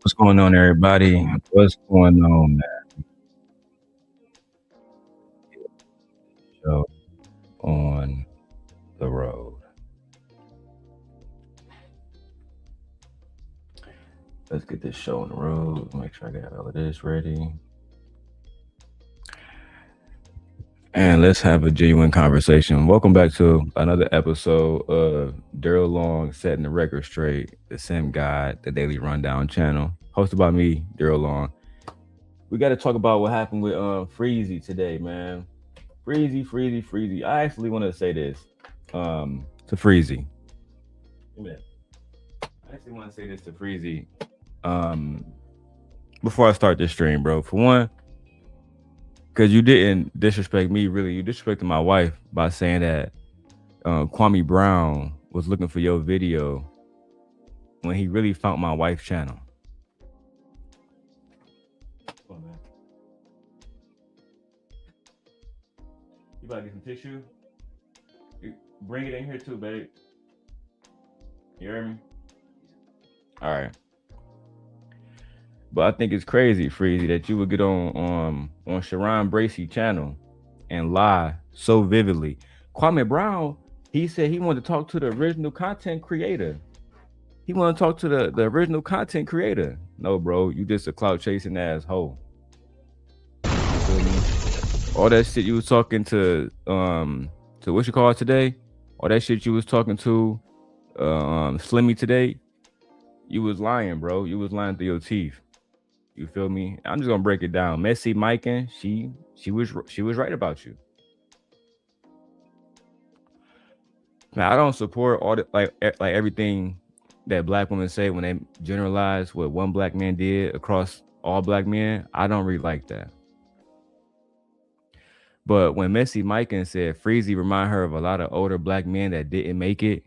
What's going on, everybody? What's going on, man? Show on the road. Let's get this show on the road. Make sure I got all of this ready. And let's have a genuine conversation. Welcome back to another episode of Darrel Long setting the record straight, the Simp God, the Daily Rundown channel, hosted by me, Darrel Long. We got to talk about what happened with Freezy today, man. Freezy. I actually want to say this to Freezy. I actually want to say this to Freezy um, before I start this stream, bro. For one, because you didn't disrespect me, really. You disrespected my wife by saying that Kwame Brown was looking for your video when he really found my wife's channel. Come on, man. You about to get some tissue? Bring it in here too, babe. You hear me? All right. But I think it's crazy, Freezy, that you would get on Sharon Bracey channel and lie so vividly. Kwame Brown, he said he wanted to talk to the original content creator. He wanted to talk to the original content creator. No, bro, you just a clout chasing asshole. All that shit you was talking to what you call it today, all that shit you was talking to Slimmy today, you was lying, bro. You was lying through your teeth. You feel me? I'm just gonna break it down. Messy Mikan, she was right about you. Now I don't support all the like everything that black women say when they generalize what one black man did across all black men. I don't really like that. But when Messy Mikan said Freezy remind her of a lot of older black men that didn't make it,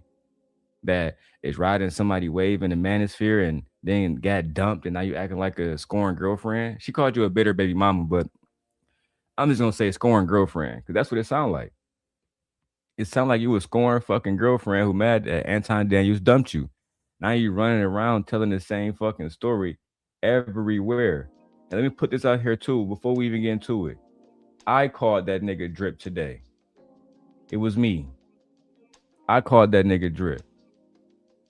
that is riding somebody wave in the manosphere and then got dumped and now you acting like a scorned girlfriend. She called you a bitter baby mama, but I'm just gonna say scorned girlfriend because that's what it sounded like. It sounded like you was scorned fucking girlfriend who mad that Anton Daniels dumped you. Now you running around telling the same fucking story everywhere. And let me put this out here too before we even get into it. I called that nigga Drip today. It was me. I called that nigga Drip.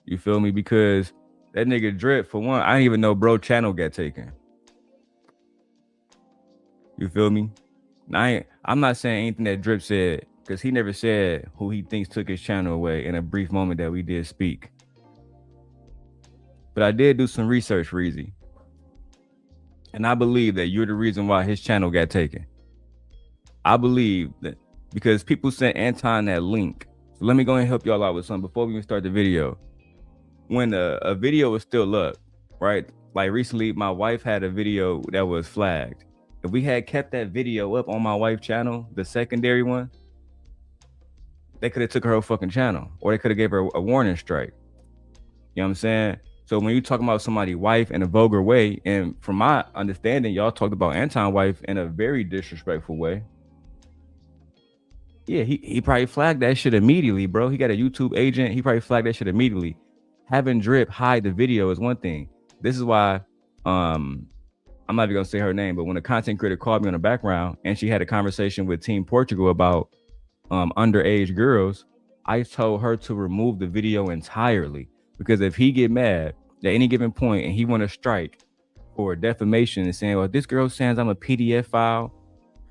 You feel me? Because that nigga Drip, for one, I didn't even know bro channel got taken. You feel me? I'm not saying anything that Drip said, because he never said who he thinks took his channel away in a brief moment that we did speak. But I did do some research, Freezy. And I believe that you're the reason why his channel got taken. I believe that because people sent Anton that link. So let me go ahead and help y'all out with something before we even start the video. When a video was still up, right? Like recently, my wife had a video that was flagged. If we had kept that video up on my wife's channel, the secondary one, they could have took her whole fucking channel, or they could have gave her a warning strike. You know what I'm saying? So when you talking about somebody's wife in a vulgar way, and from my understanding, y'all talked about Anton's wife in a very disrespectful way. Yeah, he probably flagged that shit immediately, bro. He got a YouTube agent. He probably flagged that shit immediately. Having Drip hide the video is one thing. This is why I'm not even gonna say her name, but when a content creator called me on the background and she had a conversation with Team Portugal about underage girls, I told her to remove the video entirely, because if he get mad at any given point and he want to strike for defamation and saying, well, this girl says I'm a PDF file,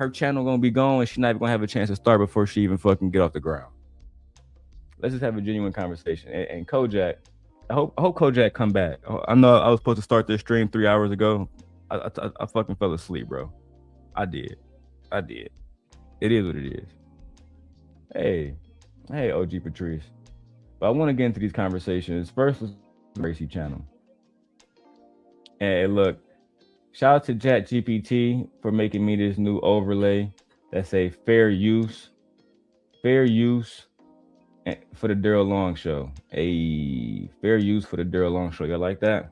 her channel gonna be gone and she's not even gonna have a chance to start before she even fucking get off the ground. Let's just have a genuine conversation. And Kojak, I hope Kojak come back. I know I was supposed to start this stream 3 hours ago. I fucking fell asleep, bro. I did. It is what it is. Hey, OG Patrice. But I want to get into these conversations. First, let's Racy channel. And look, shout out to ChatGPT for making me this new overlay that say fair use for the Darrel Long show. A fair use for the Darrel Long show. You like that?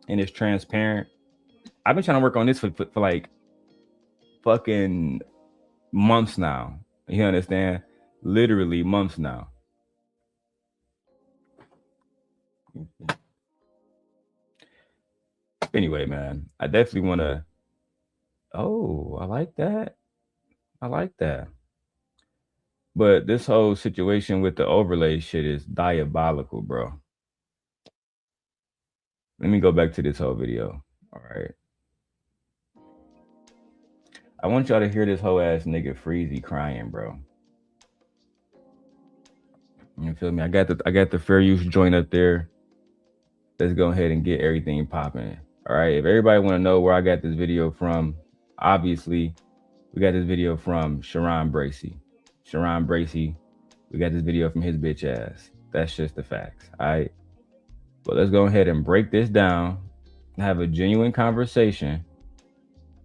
And it's transparent. I've been trying to work on this for like fucking months now. You understand? Literally months now. Anyway, man, I definitely want to. Oh, I like that. I like that. But this whole situation with the overlay shit is diabolical, bro. Let me go back to this whole video. All right. I want y'all to hear this whole ass nigga Freezy crying, bro. You feel me? I got the fair use joint up there. Let's go ahead and get everything popping. All right. If everybody want to know where I got this video from, obviously we got this video from Sharon Bracy. Sharon Bracy, we got this video from his bitch ass. That's just the facts. All right. But let's go ahead and break this down and have a genuine conversation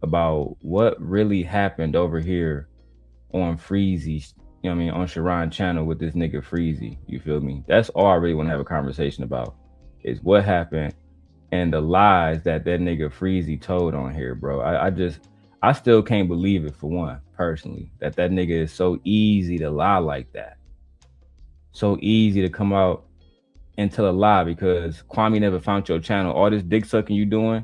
about what really happened over here on Freezy, you know what I mean, on Sharon channel with this nigga Freezy. You feel me? That's all I really want to have a conversation about is what happened and the lies that nigga Freezy told on here, bro. I still can't believe it, for one, personally, that nigga is so easy to lie like that. So easy to come out and tell a lie because Kwame never found your channel. All this dick sucking you doing,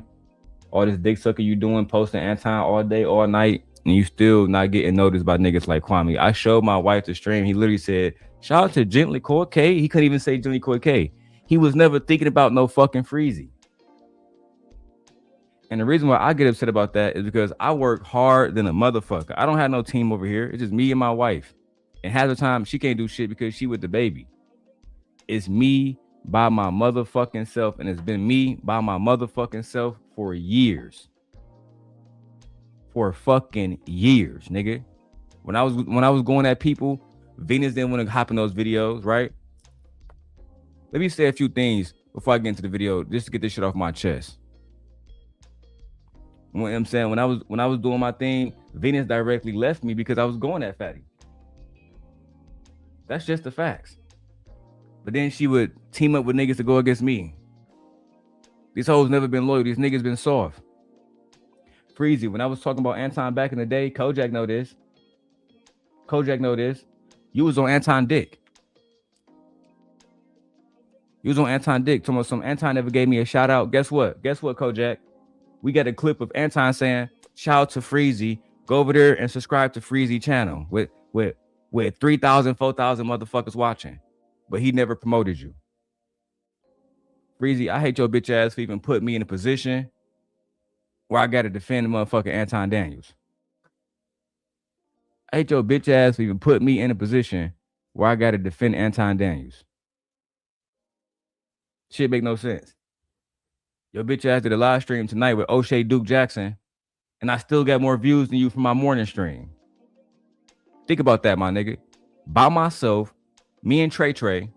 posting Anton all day, all night, and you still not getting noticed by niggas like Kwame. I showed my wife the stream. He literally said, shout out to Gently Core K. He couldn't even say Gently Core K. He was never thinking about no fucking Freezy. And the reason why I get upset about that is because I work hard than a motherfucker. I don't have no team over here. It's just me and my wife. And half the time, she can't do shit because she with the baby. It's me by my motherfucking self, and it's been me by my motherfucking self for years. For fucking years, nigga. When I was going at people, Venus didn't want to hop in those videos, right? Let me say a few things before I get into the video, just to get this shit off my chest. You know what I'm saying? When I was doing my thing, Venus directly left me because I was going at Fatty. That's just the facts. But then she would team up with niggas to go against me. These hoes never been loyal. These niggas been soft. Freezy, when I was talking about Anton back in the day, Kojak know this. You was on Anton dick. Talking about some Anton never gave me a shout out. Guess what, Kojak? We got a clip of Anton saying, shout out to Freezy. Go over there and subscribe to Freezy channel with 3,000, 4,000 motherfuckers watching. But he never promoted you. Freezy, I hate your bitch ass for even put me in a position where I got to defend the motherfucking Anton Daniels. I hate your bitch ass for even put me in a position where I got to defend Anton Daniels. Shit make no sense. Your bitch ass did a live stream tonight with O'Shea Duke Jackson, and I still got more views than you from my morning stream. Think about that, my nigga. By myself, me and Trey,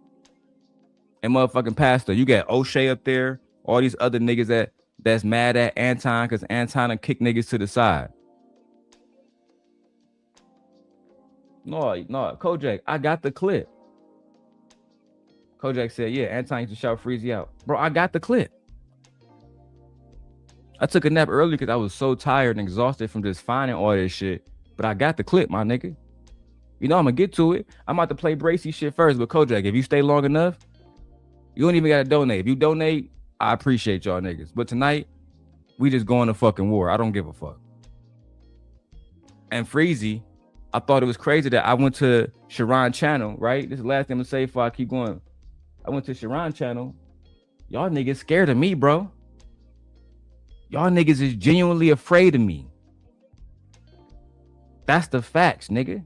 and motherfucking Pastor. You got O'Shea up there, all these other niggas that's mad at Anton because Anton kick niggas to the side. No, Kojak, I got the clip. Kojak said, yeah, Anton used to shout Freezy out. Bro, I got the clip. I took a nap early because I was so tired and exhausted from just finding all this shit. But I got the clip, my nigga. You know I'm going to get to it. I'm about to play Bracy shit first. But Kojak, if you stay long enough, you don't even got to donate. If you donate, I appreciate y'all niggas. But tonight, we just going to fucking war. I don't give a fuck. And Freezy, I thought it was crazy that I went to Sharon channel, right? This is the last thing I'm going to say before I keep going. I went to Sharon channel. Y'all niggas scared of me, bro. Y'all niggas is genuinely afraid of me. That's the facts, nigga.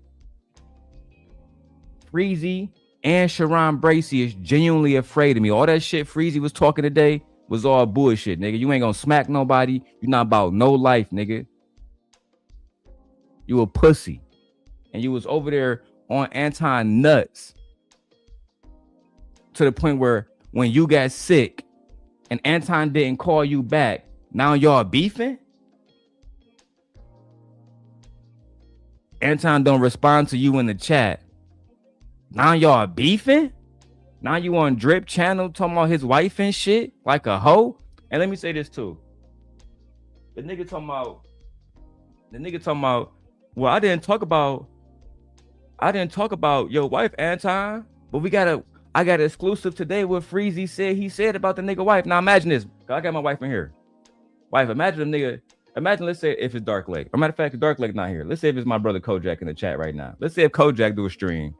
Freezy and Sharon Bracy is genuinely afraid of me. All that shit Freezy was talking today was all bullshit, nigga. You ain't gonna smack nobody. You not about no life, nigga. You a pussy. And you was over there on Anton nuts. To the point where when you got sick and Anton didn't call you back, now y'all beefing? Anton don't respond to you in the chat. Now y'all beefing? Now you on Drip channel talking about his wife and shit like a hoe? And let me say this too. The nigga talking about, well, I didn't talk about your wife, Anton, but I got an exclusive today what Freezy said he said about the nigga wife. Now imagine this. I got my wife in here. Wife, imagine a nigga. Imagine, let's say if it's Dark Lake. Or matter of fact, Dark Lake not here. Let's say if it's my brother Kojak in the chat right now. Let's say if Kojak do a stream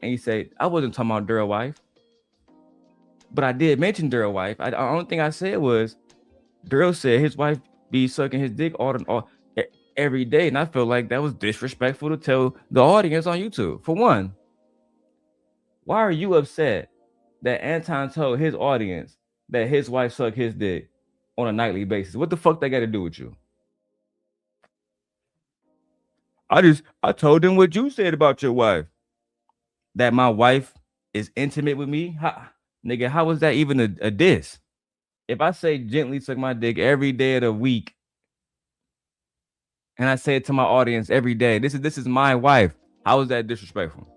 and he say, I wasn't talking about Darrel wife, but I did mention Darrel wife. The only thing I said was Darrel said his wife be sucking his dick all every day, and I felt like that was disrespectful to tell the audience on YouTube. For one, why are you upset that Anton told his audience that his wife sucked his dick on a nightly basis? What the fuck that got to do with you? I told them what you said about your wife. That my wife is intimate with me? Nigga, how was that even a diss? If I say gently suck my dick every day of the week, and I say it to my audience every day, this is my wife, how is that disrespectful?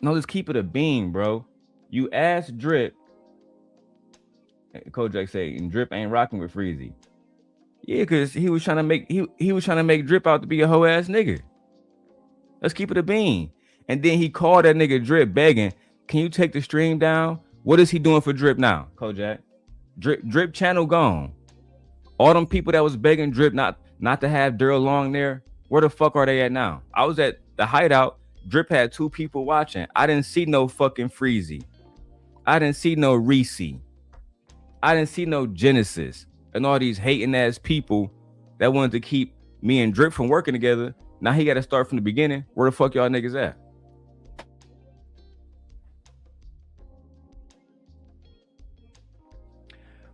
No, just keep it a bean, bro. You asked Drip. Kojak say, and Drip ain't rocking with Freezy. Yeah, because he was trying to make he was trying to make Drip out to be a hoe ass nigga. Let's keep it a bean. And then he called that nigga Drip begging, can you take the stream down? What is he doing for Drip now, Kojak? Drip channel gone. All them people that was begging Drip not to have Darrel Long there, where the fuck are they at now? I was at the hideout. Drip had 2 people watching. I didn't see no fucking Freezy. I didn't see no Reese. I didn't see no Genesis. And all these hating ass people that wanted to keep me and Drip from working together. Now he got to start from the beginning. Where the fuck y'all niggas at?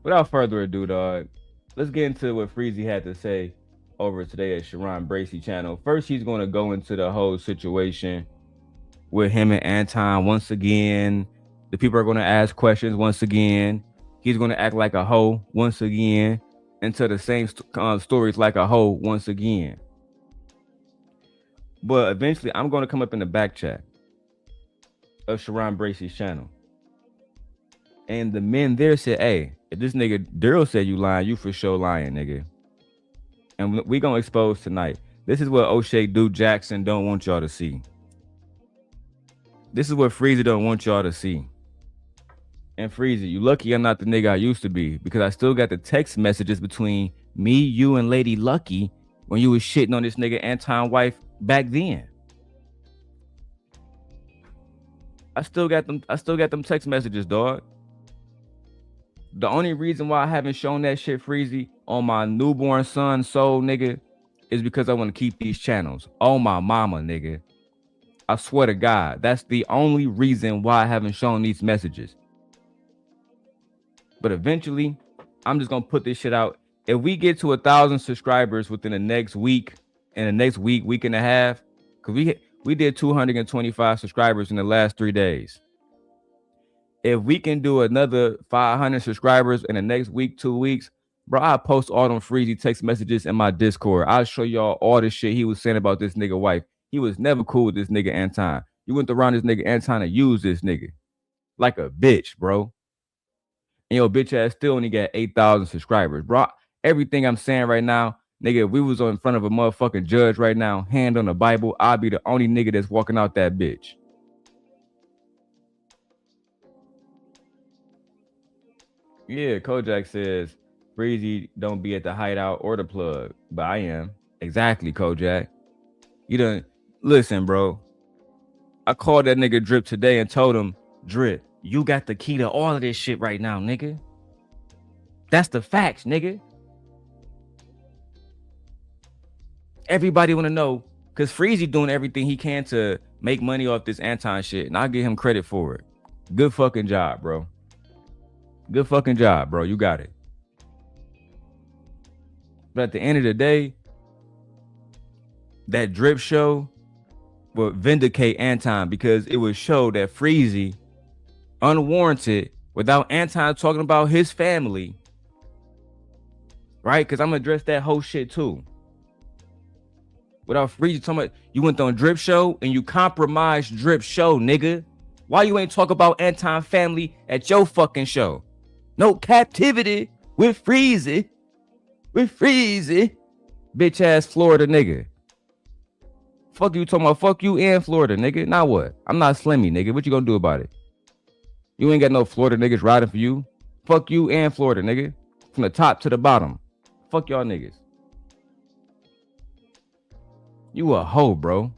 Without further ado, dog, let's get into what Freezy had to say over today at Sharon Bracy channel. First, he's going to go into the whole situation with him and Anton once again. The people are going to ask questions once again. He's going to act like a hoe once again and tell the same stories like a hoe once again. But eventually, I'm going to come up in the back chat of Sharon Bracy's channel. And the men there said, hey, if this nigga Darrel said you lying, you for sure lying, nigga. And we going to expose tonight. This is what O'Shea Duke Jackson don't want y'all to see. This is what Freezy don't want y'all to see. And Freezy, you lucky I'm not the nigga I used to be, because I still got the text messages between me, you, and Lady Lucky when you was shitting on this nigga Anton wife back then. I still got them text messages, dog. The only reason why I haven't shown that shit, Freezy, on my newborn son soul, nigga, is because I want to keep these channels. Oh, my mama, nigga. I swear to God, that's the only reason why I haven't shown these messages. But eventually, I'm just going to put this shit out. If we get to 1,000 subscribers within the next week, and the next week and a half, because we did 225 subscribers in the last 3 days. If we can do another 500 subscribers in the next week, 2 weeks, bro, I'll post all them Freezy text messages in my Discord. I'll show y'all all the shit he was saying about this nigga wife. He was never cool with this nigga Anton. You went around this nigga Anton to use this nigga like a bitch, bro. And your bitch ass still only got 8,000 subscribers, bro. Everything I'm saying right now, nigga, if we was in front of a motherfucking judge right now, hand on the Bible, I'd be the only nigga that's walking out that bitch. Yeah, Kojak says, Freezy don't be at the hideout or the plug, but I am. Exactly, Kojak. You done, listen, bro. I called that nigga Drip today and told him, Drip, you got the key to all of this shit right now, nigga. That's the facts, nigga. Everybody want to know, because Freezy doing everything he can to make money off this Anton shit, and I'll give him credit for it. Good fucking job, bro. Good fucking job, bro. You got it. But at the end of the day, that Drip show will vindicate Anton, because it would show that Freezy, unwarranted, without Anton talking about his family, right? Because I'm going to address that whole shit too. Without Freezy talking about, you went on Drip show and you compromised Drip show, nigga. Why you ain't talk about Anton family at your fucking show? No captivity with Freezy. With Freezy. Bitch ass Florida nigga. Fuck you talking about, fuck you and Florida, nigga. Now what? I'm not Slimmy, nigga. What you gonna do about it? You ain't got no Florida niggas riding for you. Fuck you and Florida, nigga. From the top to the bottom. Fuck y'all niggas. You a hoe, bro.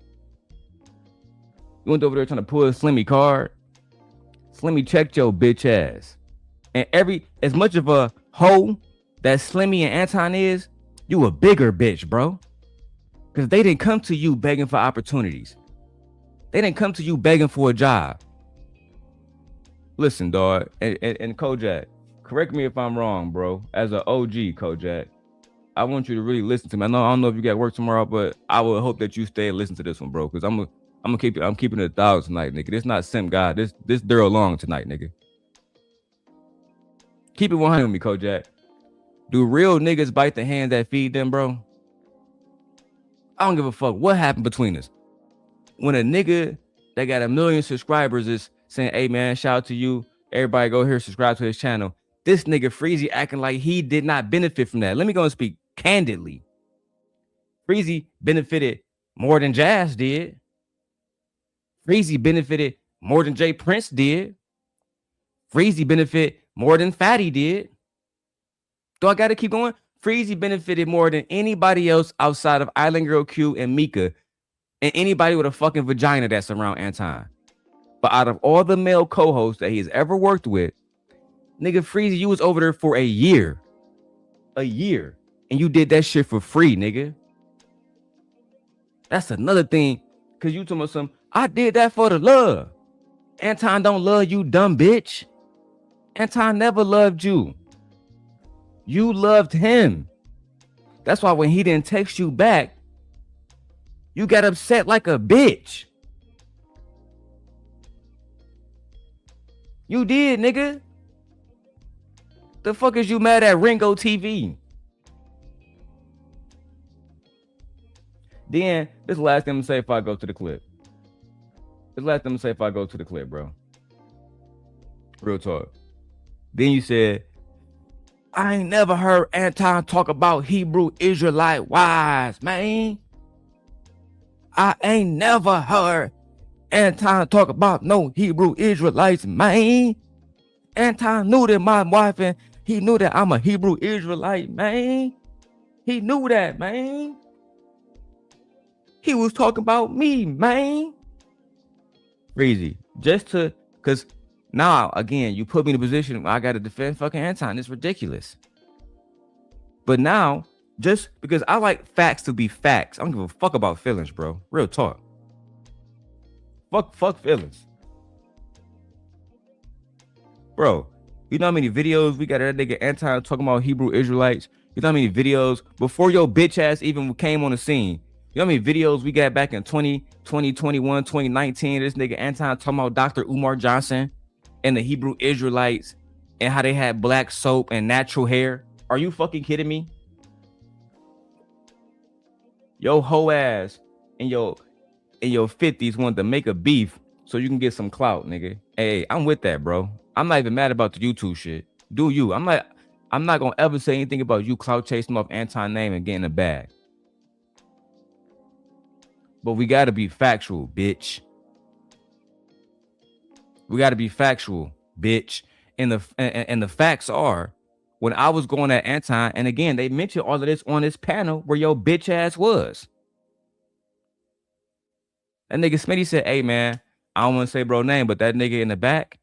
You went over there trying to pull a Slimmy card. Slimmy checked your bitch ass. And as much of a hoe that Slimmy and Anton is, you a bigger bitch, bro. Because they didn't come to you begging for opportunities. They didn't come to you begging for a job. Listen, dog, and Kojak, correct me if I'm wrong, bro. As an OG, Kojak, I want you to really listen to me. I don't know if you got work tomorrow, but I would hope that you stay and listen to this one, bro. Because I'm keeping it 1,000 tonight, nigga. This not Simp God. This Darrel Long tonight, nigga. Keep it 100 with me, Kojak. Do real niggas bite the hand that feed them, bro? I don't give a fuck what happened between us. When a nigga that got 1 million subscribers is saying, hey man, shout out to you. Everybody go here, subscribe to his channel. This nigga Freezy acting like he did not benefit from that. Let me go and speak candidly. Freezy benefited more than Jazz did. Freezy benefited more than Jay Prince did. Freezy benefited more than Fatty did. Do I gotta keep going? Freezy benefited more than anybody else outside of Island Girl Q and Mika and anybody with a fucking vagina that's around Anton. But out of all the male co-hosts that he's ever worked with, nigga, Freezy, you was over there for a year. A year. And you did that shit for free, nigga. That's another thing. Cause you told me something. I did that for the love. Anton don't love you, dumb bitch. Anton never loved you. You loved him. That's why when he didn't text you back, you got upset like a bitch. You did, nigga. The fuck is you mad at Ringo TV? Then, this last thing I'm gonna say if I go to the clip. Bro. Real talk. Then you said, I ain't never heard Anton talk about Hebrew Israelite wives, man. I ain't never heard Anton talk about no Hebrew Israelites, man. Anton knew that my wife and he knew that I'm a Hebrew Israelite, man. He knew that, man. He was talking about me, man. Freezy, because now, again, you put me in a position where I got to defend fucking Anton. It's ridiculous. But now, just because I like facts to be facts, I don't give a fuck about feelings, bro. Real talk. Fuck feelings. Bro, you know how many videos we got of that nigga Anton talking about Hebrew Israelites? You know how many videos before your bitch ass even came on the scene? You know how many videos we got back in 2020, 21, 2019? This nigga Anton talking about Dr. Umar Johnson and the Hebrew Israelites and how they had black soap and natural hair. Are you fucking kidding me? Yo hoe ass in your 50s wanted to make a beef so you can get some clout, nigga. Hey, I'm with that, bro. I'm not even mad about the YouTube shit. Do you? I'm not gonna ever say anything about you clout chasing off Anton name and getting a bag. But we gotta be factual, bitch. We gotta be factual, bitch. And the facts are, when I was going at Anton, and again, they mentioned all of this on this panel where your bitch ass was. That nigga Smitty said, hey man, I don't want to say bro name, but that nigga in the back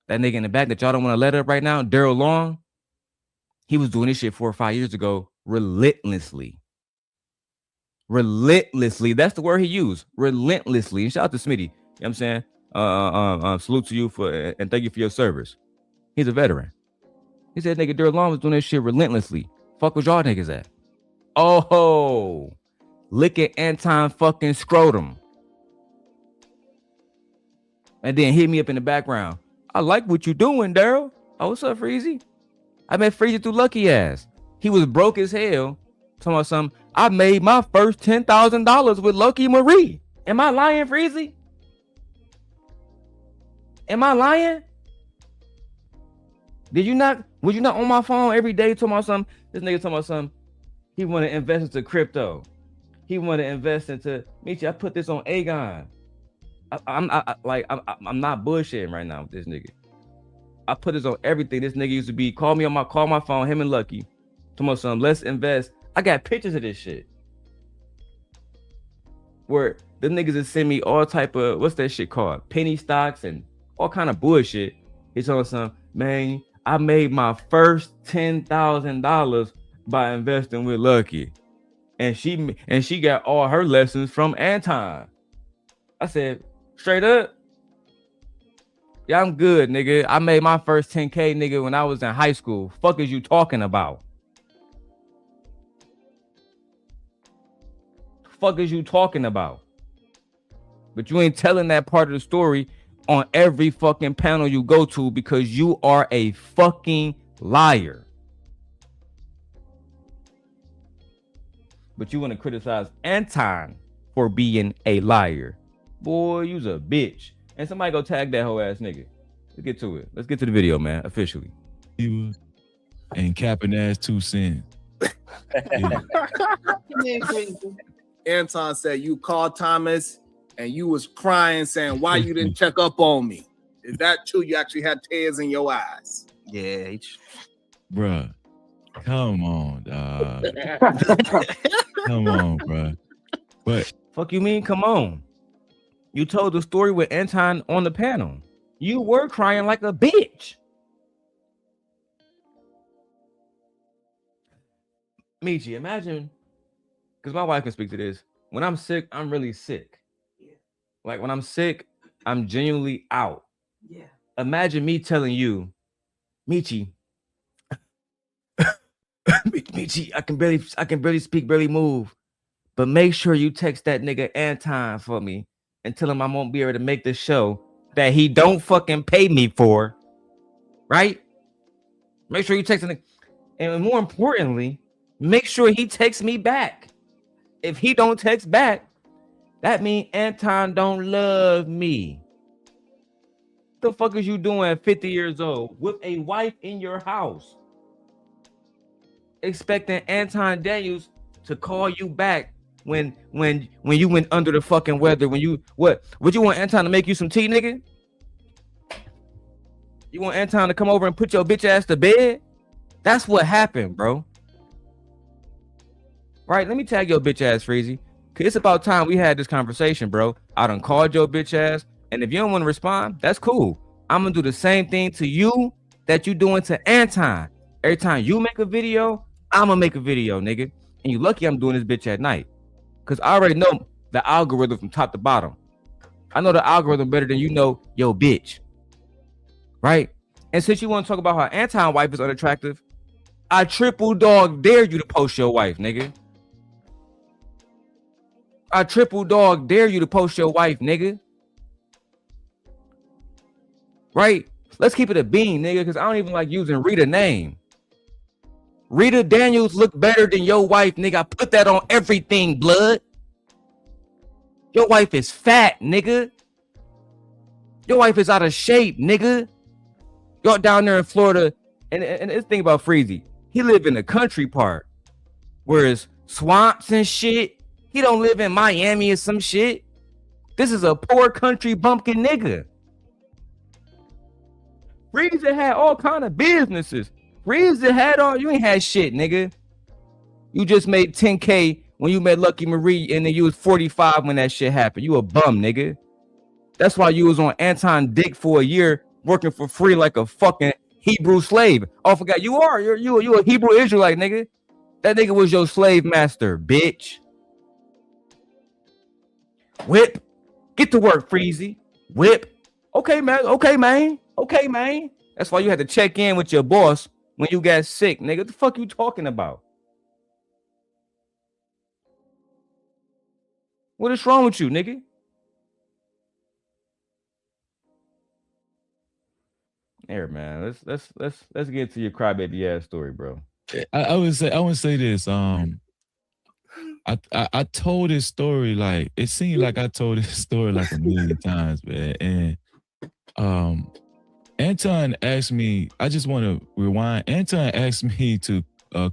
that y'all don't want to let up right now, Darrel Long, he was doing this shit 4 or 5 years ago, relentlessly. That's the word he used, relentlessly. And shout out to Smitty, you know what I'm saying? Salute to you and thank you for your service. He's a veteran. He said nigga Darrel Long was doing this shit relentlessly. Fuck was y'all niggas at? Oh, look at Anton fucking scrotum. And then hit me up in the background. I like what you doing, Darrel. Oh, what's up, Freezy? I met Freezy through Lucky Ass. He was broke as hell. Talking about something. I made my first $10,000 with Lucky Marie. Am I lying, Freezy? Am I lying? Was you not on my phone every day talking about something? This nigga talking about something. He want to invest into crypto. He want to invest into Michi. I put this on Aegon. I'm not bullshitting right now with this nigga. I put this on everything. This nigga used to be call my phone, him and Lucky. Tomorrow some let's invest. I got pictures of this shit. Where the niggas that send me all type of what's that shit called? Penny stocks and all kind of bullshit. He's on some, man, I made my first $10,000 by investing with Lucky. And she got all her lessons from Anton. I said, straight up, yeah, I'm good, nigga. I made my first 10K, nigga, when I was in high school. Fuck is you talking about? Fuck is you talking about? But you ain't telling that part of the story on every fucking panel you go to because you are a fucking liar. But you want to criticize Anton for being a liar. Boy, you's a bitch. And somebody go tag that whole ass nigga. Let's get to it. Let's get to the video, man, officially. And capping ass 2 cents. Anton said you called Thomas and you was crying saying why you didn't check up on me. Is that true? You actually had tears in your eyes. Yeah. Bruh. Come on, dog. Come on, bruh. But fuck you mean, come on. You told the story with Anton on the panel. You were crying like a bitch. Michi, imagine, because my wife can speak to this. When I'm sick, I'm really sick. Yeah. Like when I'm sick, I'm genuinely out. Yeah. Imagine me telling you, Michi, Michi, I can barely speak, barely move. But make sure you text that nigga Anton for me and tell him I won't be able to make the show that he don't fucking pay me for. Right? Make sure you text him. And more importantly, make sure he texts me back. If he don't text back, that means Anton don't love me. What the fuck is you doing at 50 years old with a wife in your house? Expecting Anton Daniels to call you back when you went under the fucking weather, when you what? Would you want Anton to make you some tea, nigga? You want Anton to come over and put your bitch ass to bed? That's what happened, bro. Right? Let me tag your bitch ass, Freezy. Cause it's about time we had this conversation, bro. I done called your bitch ass, and if you don't want to respond, that's cool. I'm gonna do the same thing to you that you doing to Anton. Every time you make a video, I'm gonna make a video, nigga. And you lucky I'm doing this bitch at night. Cause I already know the algorithm from top to bottom. I know the algorithm better than you know your bitch. Right? And since you want to talk about how Anton wife is unattractive, I triple dog dare you to post your wife, nigga. I triple dog dare you to post your wife, nigga. Right? Let's keep it a bean, nigga, because I don't even like using Rita's name. Rita Daniels look better than your wife, nigga. I put that on everything, blood. Your wife is fat, nigga. Your wife is out of shape, nigga. Y'all down there in Florida, and this thing about Freezy, he live in the country part, where it's swamps and shit. He don't live in Miami or some shit. This is a poor country bumpkin nigga. Freezy had all kind of businesses. Freezy had all, you ain't had shit, nigga. You just made 10K when you met Lucky Marie, and then you was 45 when that shit happened. You a bum, nigga. That's why you was on Anton dick for a year, working for free like a fucking Hebrew slave. Oh, I forgot, you a Hebrew Israelite, nigga. That nigga was your slave master, bitch. Whip. Get to work, Freezy. Whip. Okay, man. Okay, man. Okay, man. That's why you had to check in with your boss when you got sick, nigga. What the fuck you talking about? What is wrong with you, nigga? Here, man. Let's get to your crybaby ass story, bro. I would say this. I told this story, like, it seemed like I told this story like a million times, man. And Anton asked me, I just want to rewind. Anton asked me to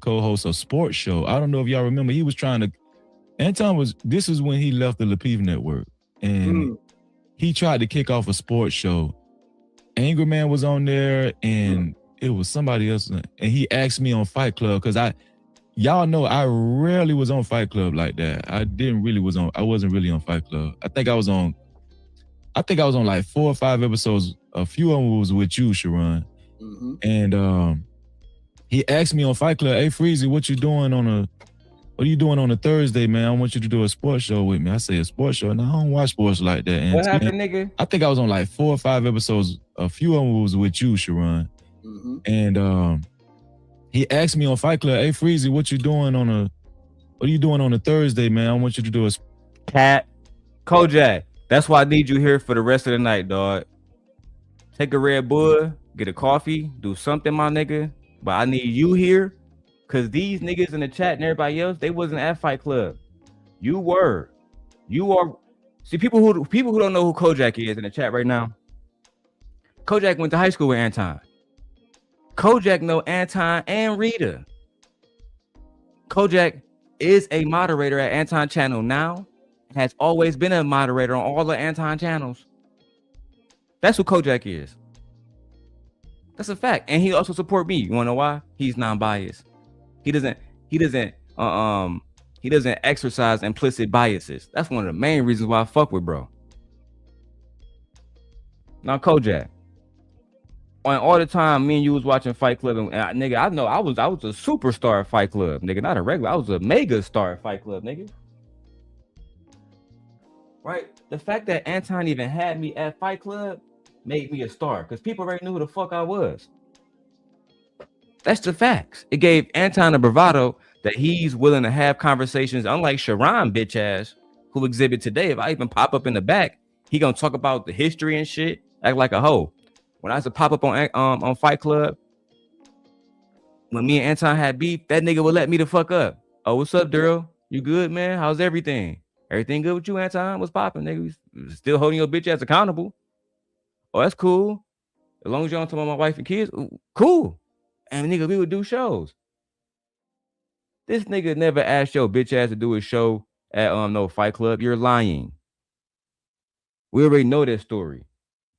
co-host a sports show. I don't know if y'all remember. He was trying to, this is when he left the Lapiv Network, and he tried to kick off a sports show. Angry Man was on there, and it was somebody else, and he asked me on Fight Club because y'all know I rarely was on Fight Club like that. I wasn't really on Fight Club. I think I was on like 4 or 5 episodes. A few of them was with you, Sharon. Mm-hmm. And he asked me on Fight Club, "Hey Freezy, what are you doing on a Thursday, man? I want you to do a sports show with me." I say, "A sports show?" No, I don't watch sports like that. And What happened, nigga? I think I was on like 4 or 5 episodes. A few of them was with you, Sharon. Mm-hmm. And he asked me on Fight Club, "Hey Freezy, what are you doing on a Thursday, man? I want you to do a Cat, Kojak. That's why I need you here for the rest of the night, dog. Take a Red Bull, get a coffee, do something, my nigga. But I need you here, cause these niggas in the chat and everybody else, they wasn't at Fight Club. You were. You are. See, people who don't know who Kojak is in the chat right now. Kojak went to high school with Anton. Kojak know Anton and Rita. Kojak is a moderator at Anton channel now. Has always been a moderator on all the Anton channels. That's who Kojak is. That's a fact. And he also support me. You wanna know why? He's non-biased. He doesn't exercise implicit biases. That's one of the main reasons why I fuck with bro. Now Kojak. On all the time, me and you was watching Fight Club, and nigga, I know I was a superstar at Fight Club, nigga, not a regular. I was a mega star at Fight Club, nigga. Right? The fact that Anton even had me at Fight Club made me a star, because people already knew who the fuck I was. That's the facts. It gave Anton a bravado that he's willing to have conversations, unlike Sharon bitch ass, who exhibit today. If I even pop up in the back, he gonna talk about the history and shit, act like a hoe. When I used to pop up on Fight Club, when me and Anton had beef, that nigga would let me the fuck up. "Oh, what's up, Darrel? You good, man? How's everything? Everything good with you, Anton? What's popping, nigga? You still holding your bitch ass accountable? Oh, that's cool. As long as you don't talk about my wife and kids, cool." And nigga, we would do shows. This nigga never asked your bitch ass to do a show at no Fight Club. You're lying. We already know that story.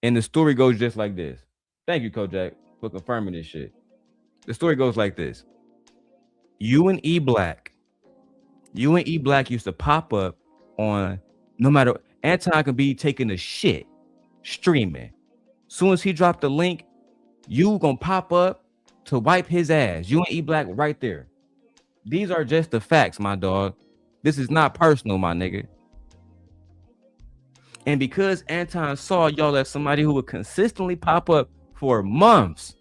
And the story goes just like this. Thank you, Kojak, for confirming this shit. The story goes like this. You and E Black used to pop up on, no matter, Anton could be taking a shit, streaming. Soon as he dropped the link, you gonna pop up to wipe his ass. You and E Black right there. These are just the facts, my dog. This is not personal, my nigga. And because Anton saw y'all as somebody who would consistently pop up for months,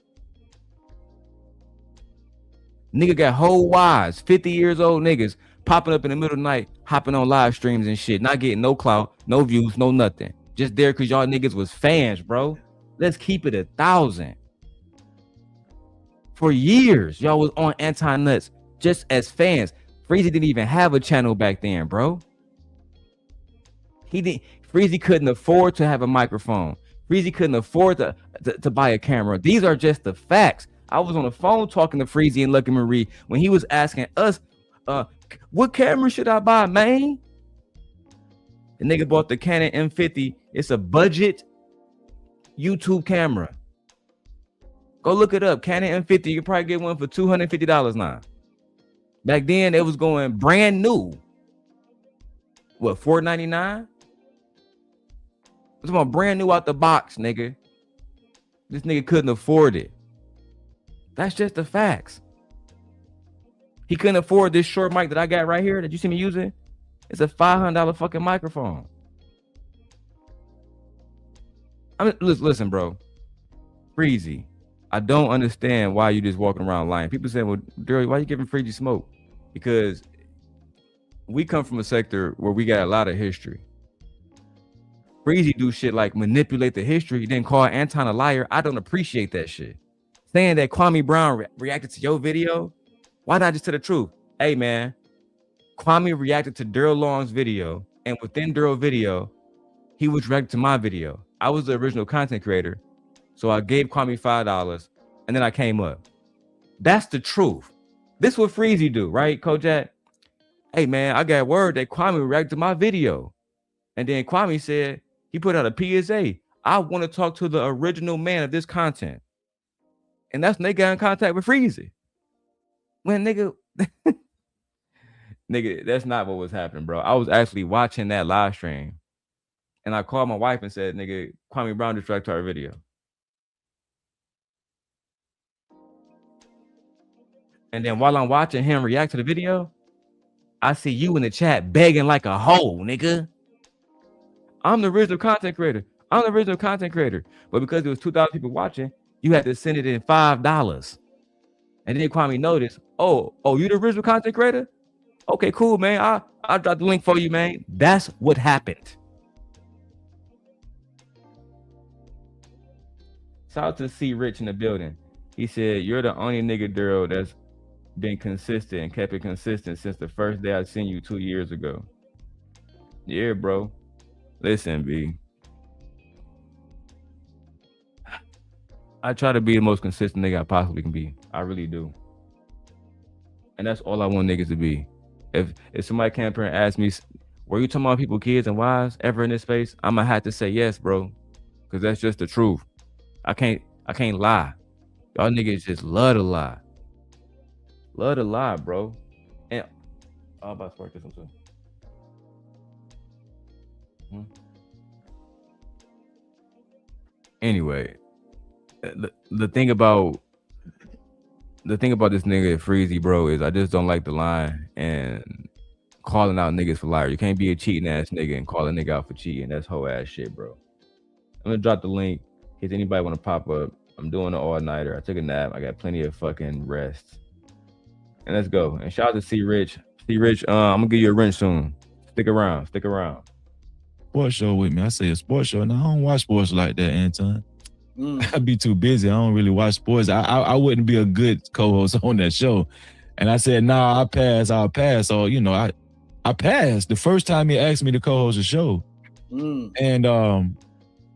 nigga got whole wives, 50 years old niggas popping up in the middle of the night, hopping on live streams and shit, not getting no clout, no views, no nothing. Just there because y'all niggas was fans, bro. Let's keep it 1,000. For years, y'all was on Anton nuts just as fans. Freezy didn't even have a channel back then, bro. Freezy couldn't afford to have a microphone. Freezy couldn't afford to buy a camera. These are just the facts. I was on the phone talking to Freezy and Lucky Marie when he was asking us, what camera should I buy, man? The nigga bought the Canon M50. It's a budget YouTube camera. Go look it up. Canon M50. You can probably get one for $250 now. Back then, it was going brand new. What, $499? It's about brand new out the box, nigga. This nigga couldn't afford it. That's just the facts. He couldn't afford this short mic that I got right here that you see me using. It's a $500 fucking microphone. I mean, listen, bro. Freezy, I don't understand why you just walking around lying. People say, well, Darrel, why you giving Freezy smoke? Because we come from a sector where we got a lot of history. Freezy do shit like manipulate the history, then call Anton a liar. I don't appreciate that shit. Saying that Kwame Brown reacted to your video, why not just tell the truth? Hey, man, Kwame reacted to Darrel Long's video, and within Darrel's video, he was reacting to my video. I was the original content creator, so I gave Kwame $5, and then I came up. That's the truth. This is what Freezy do, right, Kojak? Hey, man, I got word that Kwame reacted to my video. And then Kwame said, he put out a PSA. I want to talk to the original man of this content. And that's when they got in contact with Freezy. When nigga, nigga, that's not what was happening, bro. I was actually watching that live stream. And I called my wife and said, nigga, Kwame Brown just reacted to our video. And then while I'm watching him react to the video, I see you in the chat begging like a hoe, nigga. I'm the original content creator. But because there was 2,000 people watching, you had to send it in $5. And then Kwame noticed, oh, you the original content creator? Okay, cool, man. I'll drop the link for you, man. That's what happened. Shout out to C Rich in the building. He said, you're the only nigga, Darrel, that's been consistent and kept it consistent since the first day I seen you 2 years ago. Yeah, bro. Listen, B. I try to be the most consistent nigga I possibly can be. I really do. And that's all I want niggas to be. If somebody came up here and asked me, were you talking about people, kids and wives ever in this space? I'm gonna have to say yes, bro. Cause that's just the truth. I can't lie. Y'all niggas just love to lie. Love to lie, bro. And I'm about to work this one too. Anyway, the thing about this nigga Freezy, bro, is I just don't like the line and calling out niggas for liar. You can't be a cheating ass nigga and call a nigga out for cheating. That's whole ass shit, bro. I'm gonna drop the link. If anybody want to pop up, I'm doing an all-nighter. I took a nap. I got plenty of fucking rest. And let's go. And shout out to C Rich. C Rich, I'm gonna give you a wrench soon. Stick around. Sports show with me. I say a sports show. Now I don't watch sports like that, Anton. I'd be too busy. I don't really watch sports. I wouldn't be a good co-host on that show. And I said, nah, I'll pass. So, you know, I passed the first time he asked me to co-host a show. And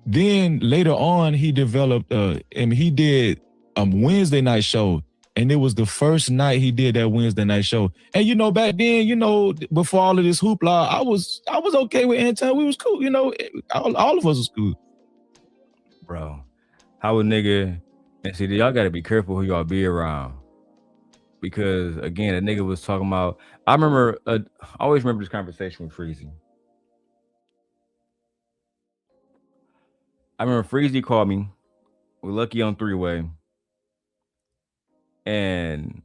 then later on, he developed, he did a Wednesday night show. And it was the first night he did that Wednesday night show. And, you know, back then, you know, before all of this hoopla, I was okay with Anton. We was cool. You know, all of us was cool. Bro, how a nigga, and see, y'all got to be careful who y'all be around. Because, again, a nigga was talking about, I always remember this conversation with Freezy. I remember Freezy called me. We're lucky on three-way. And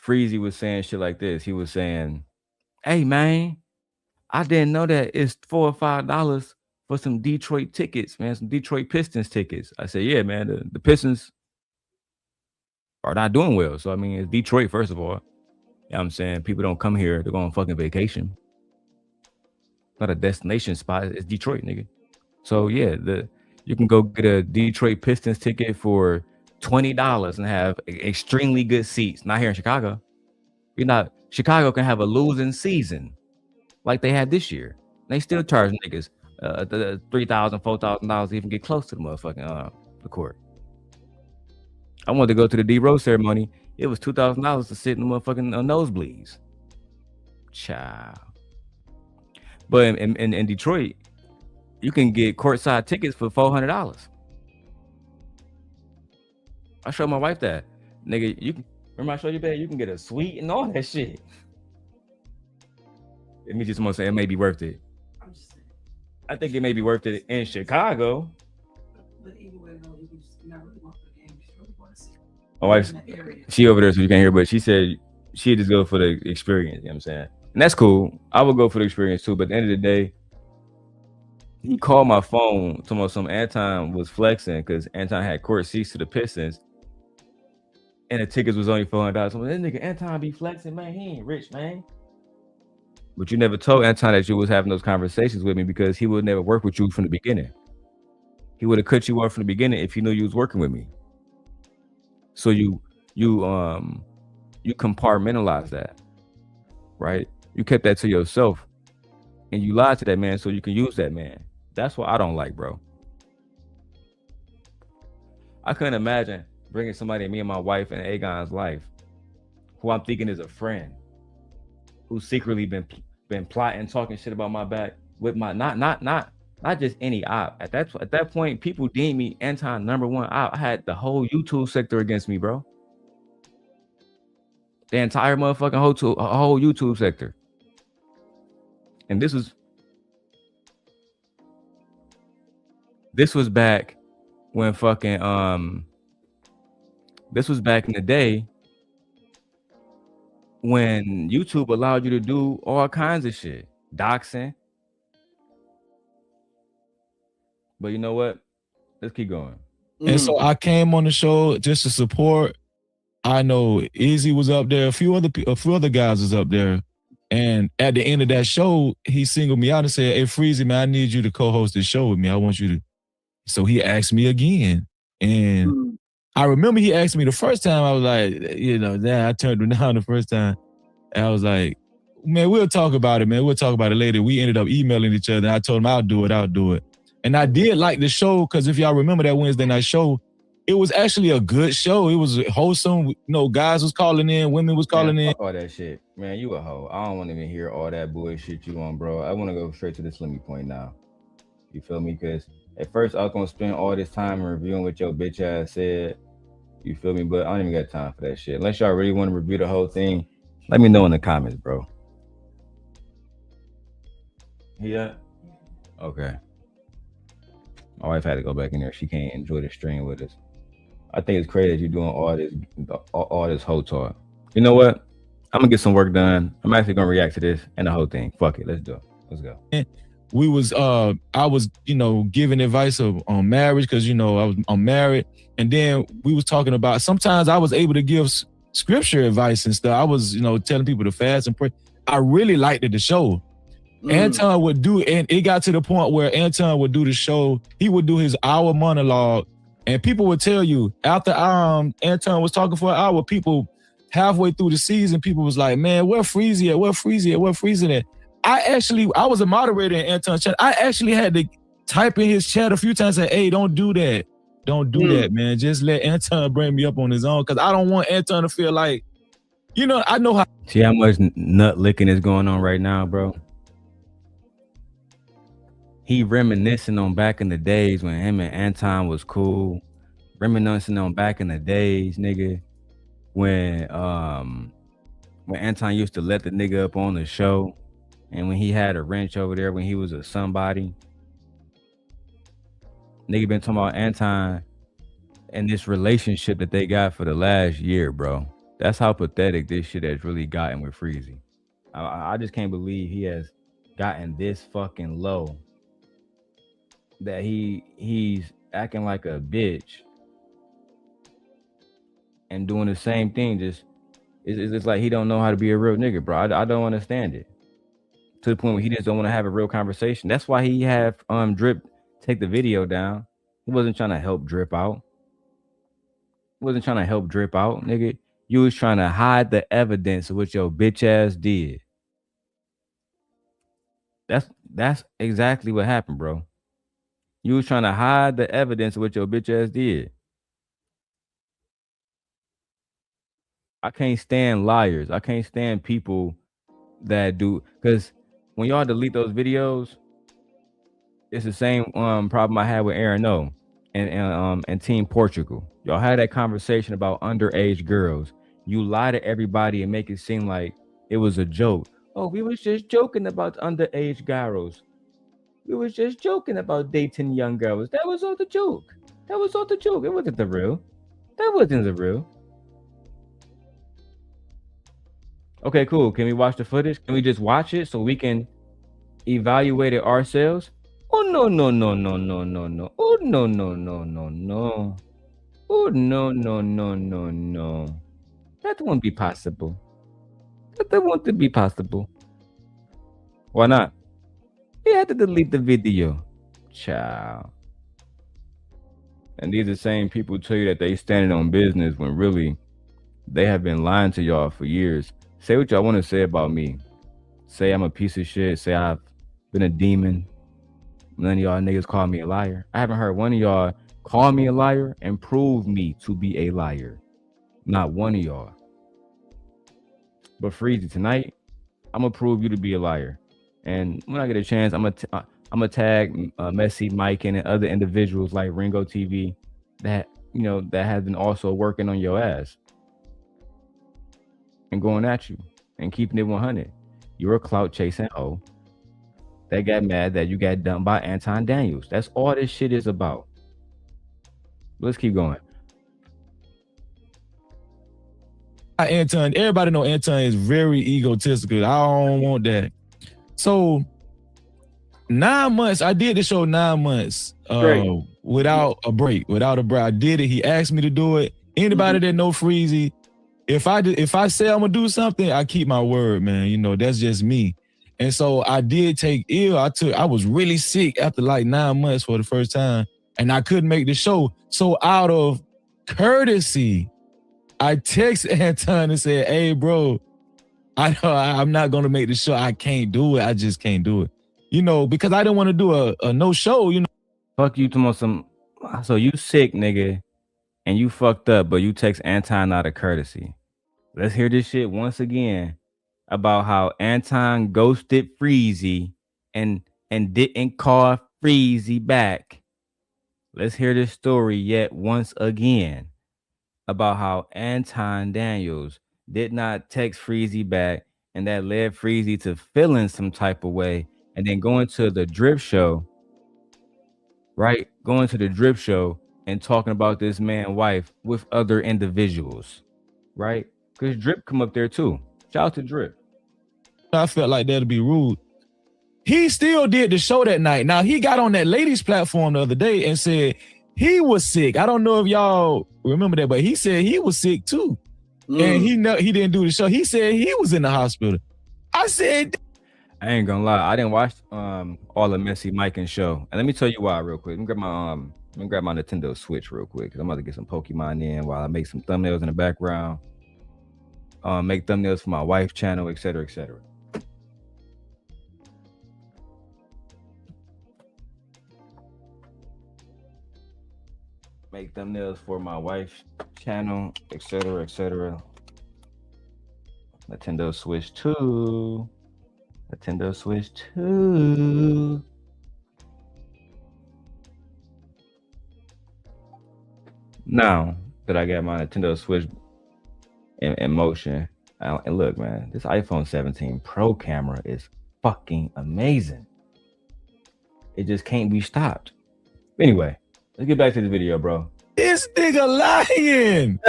Freezy was saying shit like this. He was saying, hey, man, I didn't know that it's $4 or $5 for some Detroit tickets, man, some Detroit Pistons tickets. I said, yeah, man, the Pistons are not doing well. So, I mean, it's Detroit, first of all. You know what I'm saying? People don't come here. They're going on fucking vacation. Not a destination spot. It's Detroit, nigga. So, yeah, you can go get a Detroit Pistons ticket for $20 and have extremely good seats. Not here in Chicago. Chicago can have a losing season like they had this year. They still charge niggas $3,000, $4,000 to even get close to the motherfucking the court. I wanted to go to the D-Rose ceremony. It was $2,000 to sit in the motherfucking nosebleeds. Child. But in Detroit, you can get courtside tickets for $400. I showed my wife that. Nigga, remember I showed you that? You can get a suite and all that shit. Let me just want to say it may be worth it. I think it may be worth it in Chicago. But anyway, no, you just not really want the game. My wife, she over there, so you can't hear, but she said she'd just go for the experience, you know what I'm saying? And that's cool. I would go for the experience too, but at the end of the day, he called my phone talking about some Anton was flexing because Anton had court seats to the Pistons. And the tickets was only $400. So that nigga Anton be flexing, man. He ain't rich, man. But you never told Anton that you was having those conversations with me because he would never work with you from the beginning. He would have cut you off from the beginning if he knew you was working with me. So you compartmentalize that, right? You kept that to yourself, and you lied to that man so you can use that man. That's what I don't like, bro. I couldn't imagine bringing somebody in me and my wife and Agon's life, who I'm thinking is a friend, who's secretly been plotting, talking shit about my back with my not not just any op. At that point, people deemed me Anton #1 op. I had the whole YouTube sector against me, bro. The entire motherfucking whole YouTube sector. And this was back when fucking this was back in the day when YouTube allowed you to do all kinds of shit, doxing. But you know what? Let's keep going. And so I came on the show just to support. I know Izzy was up there, a few other guys was up there. And at the end of that show, he singled me out and said, "Hey, Freezy, man, I need you to co-host this show with me. I want you to." So he asked me again. And I remember he asked me the first time. I was like, you know, I turned him down the first time. And I was like, man, we'll talk about it, man. We'll talk about it later. We ended up emailing each other. I told him, I'll do it. And I did like the show because if y'all remember that Wednesday night show, it was actually a good show. It was wholesome. You know, guys was calling in, women was calling in. Fuck all that shit. Man, you a hoe. I don't want to even hear all that bullshit you on, bro. I want to go straight to the Slimmy point now. You feel me? Because at first I was going to spend all this time reviewing what your bitch ass said. You feel me? But I don't even got time for that shit. Unless y'all really want to review the whole thing, let me know in the comments, bro. Yeah? Okay. My wife had to go back in there. She can't enjoy the stream with us. I think it's crazy that you're doing all this whole talk. You know what? I'm gonna get some work done. I'm actually gonna react to this and the whole thing. Fuck it, let's do it. Let's go. We was I was, you know, giving advice on marriage because, you know, I'm married, and then we was talking about sometimes I was able to give scripture advice and stuff. I was, you know, telling people to fast and pray. I really liked it, the show. Anton would do, and it got to the point where Anton would do the show. He would do his hour monologue. And people would tell you after Anton was talking for an hour, people halfway through the season, people was like, man, where Freezy at? Where Freezy at? Where Freezy at? I was a moderator in Anton's chat. I actually had to type in his chat a few times and say, hey, don't do that. Don't do that, man. Just let Anton bring me up on his own because I don't want Anton to feel like, you know, I know how. See how much nut licking is going on right now, bro? He reminiscing on back in the days when him and Anton was cool. Reminiscing on back in the days, nigga, when Anton used to let the nigga up on the show, and when he had a wrench over there when he was a somebody. Nigga been talking about Anton and this relationship that they got for the last year, bro. That's how pathetic this shit has really gotten with Freezy. I just can't believe he has gotten this fucking low. That he's acting like a bitch and doing the same thing. Just it's like he don't know how to be a real nigga, bro. I don't understand it. To the point where he just don't want to have a real conversation. That's why he had Drip take the video down. He wasn't trying to help Drip out. Nigga. You was trying to hide the evidence of what your bitch ass did. That's exactly what happened, bro. You was trying to hide the evidence of what your bitch ass did. I can't stand liars. I can't stand people that do, because when y'all delete those videos, it's the same problem I had with Aaron O and Team Portugal. Y'all had that conversation about underage girls. You lie to everybody and make it seem like it was a joke. Oh, we was just joking about underage girls. We was just joking about dating young girls. That was all the joke. It wasn't the real. That wasn't the real. Okay, cool. Can we watch the footage? Can we just watch it so we can evaluate it ourselves? Oh, no. Oh, no. Oh, no. That won't be possible. That won't be possible. Why not? He had to delete the video. Ciao. And these are the same people tell you that they standing on business when really they have been lying to y'all for years. Say what y'all want to say about me. Say I'm a piece of shit. Say I've been a demon. None of y'all niggas call me a liar. I haven't heard one of y'all call me a liar and prove me to be a liar. Not one of y'all. But Freezy, tonight, I'm going to prove you to be a liar. And when I get a chance, I'm I'm gonna tag Messy Mike and other individuals like Ringo TV that that has been also working on your ass and going at you and keeping it 100. You're a clout chasing hoe that got mad that you got dumped by Anton Daniels. That's all this shit is about. Let's keep going. Anton, everybody know Anton is very egotistical. I don't want that. So 9 months, I did the show 9 months without a break. I did it. He asked me to do it. Anybody that know Freezy, if I say I'm gonna do something, I keep my word, man. You know, that's just me. And so I did take ill. I was really sick after like 9 months for the first time, and I couldn't make the show. So out of courtesy, I texted Anton and said, "Hey, bro, I'm not gonna make the show. I can't do it. I just can't do it. You know, because I didn't want to do a no show. You know, fuck you to some. So you sick, nigga, and you fucked up, but you text Anton out of courtesy. Let's hear this shit once again about how Anton ghosted Freezy and didn't call Freezy back. Let's hear this story yet once again about how Anton Daniels did not text Freezy back, and that led Freezy to feeling some type of way, and then going to the drip show, right? Going to the drip show and talking about this man wife with other individuals, right? Because Drip come up there too. Shout out to Drip. I felt like that'd be rude. He still did the show that night. Now he got on that ladies platform the other day and said he was sick. I don't know if y'all remember that, but he said he was sick too. And he didn't do the show. He said he was in the hospital. I said, I ain't gonna lie, I didn't watch all the Messy Mike and show. And let me tell you why real quick. Let me grab my Nintendo Switch real quick, because I'm about to get some Pokemon in while I make some thumbnails in the background. Make thumbnails for my wife's channel, etc., etc. Make thumbnails for my wife's channel, etc., etc. Nintendo Switch 2. Nintendo Switch 2. Now that I got my Nintendo Switch in motion, and look, man, this iPhone 17 Pro camera is fucking amazing. It just can't be stopped. Anyway, let's get back to the video, bro. This nigga lying.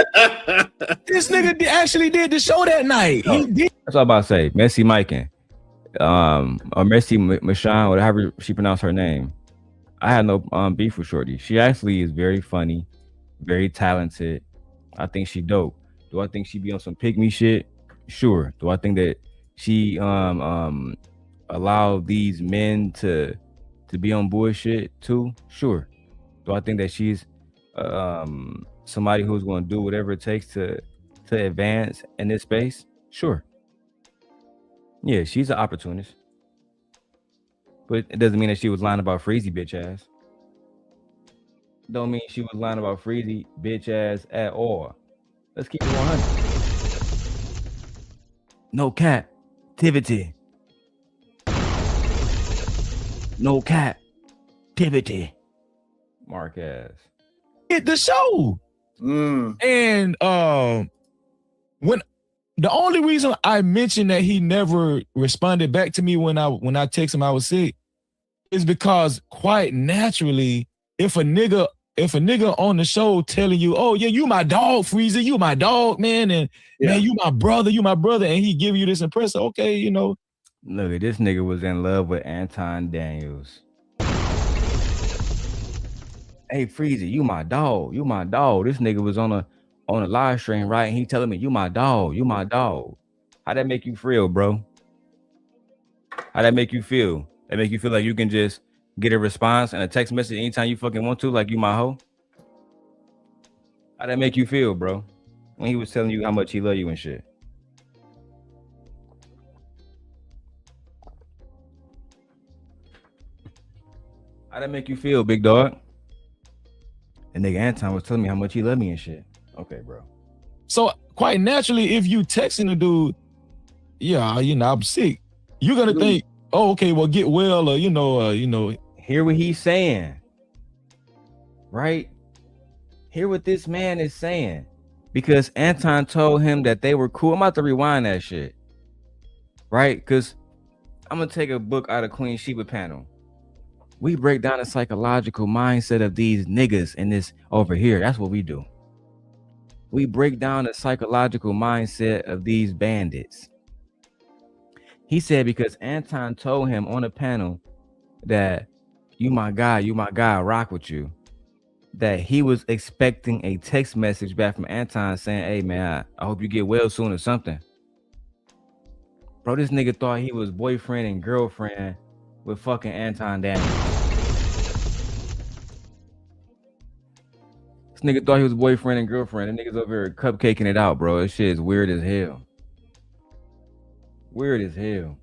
This nigga actually did the show that night. No, he did. That's all I'm about to say. Messy Miking, or Messy Michon, or however she pronounced her name. I had no beef with Shorty. She actually is very funny, very talented. I think she dope. Do I think she be on some pygmy shit? Sure. Do I think that she allow these men to be on bullshit too? Sure. Do I think that she's somebody who's going to do whatever it takes to advance in this space? Sure. Yeah, she's an opportunist. But it doesn't mean that she was lying about Freezy bitch ass. Don't mean she was lying about Freezy bitch ass at all. Let's keep it 100. No captivity. No captivity. Marquez. Did the show. And when the only reason I mentioned that he never responded back to me when I texted him I was sick is because quite naturally, if a nigga on the show telling you, oh yeah, you my dog, Freezy, you my dog, man, and man, you my brother, and he give you this impression, okay, you know. Look at this nigga was in love with Anton Daniels. Hey Freezy, you my dog, you my dog. This nigga was on a live stream, right? And he telling me, you my dog, you my dog. How that make you feel, bro? How that make you feel? That make you feel like you can just get a response and a text message anytime you fucking want to, like you my hoe? How that make you feel, bro? When he was telling you how much he love you and shit. How that make you feel, big dog? And nigga Anton was telling me how much he loved me and shit. Okay, bro. So quite naturally, if you texting a dude, yeah, you know, I'm sick, you're gonna think oh, okay, well, get well, or Hear what he's saying, right? Hear what this man is saying. Because Anton told him that they were cool. I'm about to rewind that shit. Right? Because I'm gonna take a book out of Queen Sheba panel. We break down the psychological mindset of these niggas in this over here. That's what we do. We break down the psychological mindset of these bandits. He said because Anton told him on the panel that you my guy, I rock with you. That he was expecting a text message back from Anton saying, hey man, I hope you get well soon or something. Bro, this nigga thought he was boyfriend and girlfriend with fucking Anton Daniels. This nigga thought he was boyfriend and girlfriend. The niggas over here cupcaking it out, bro. This shit is weird as hell. Weird as hell.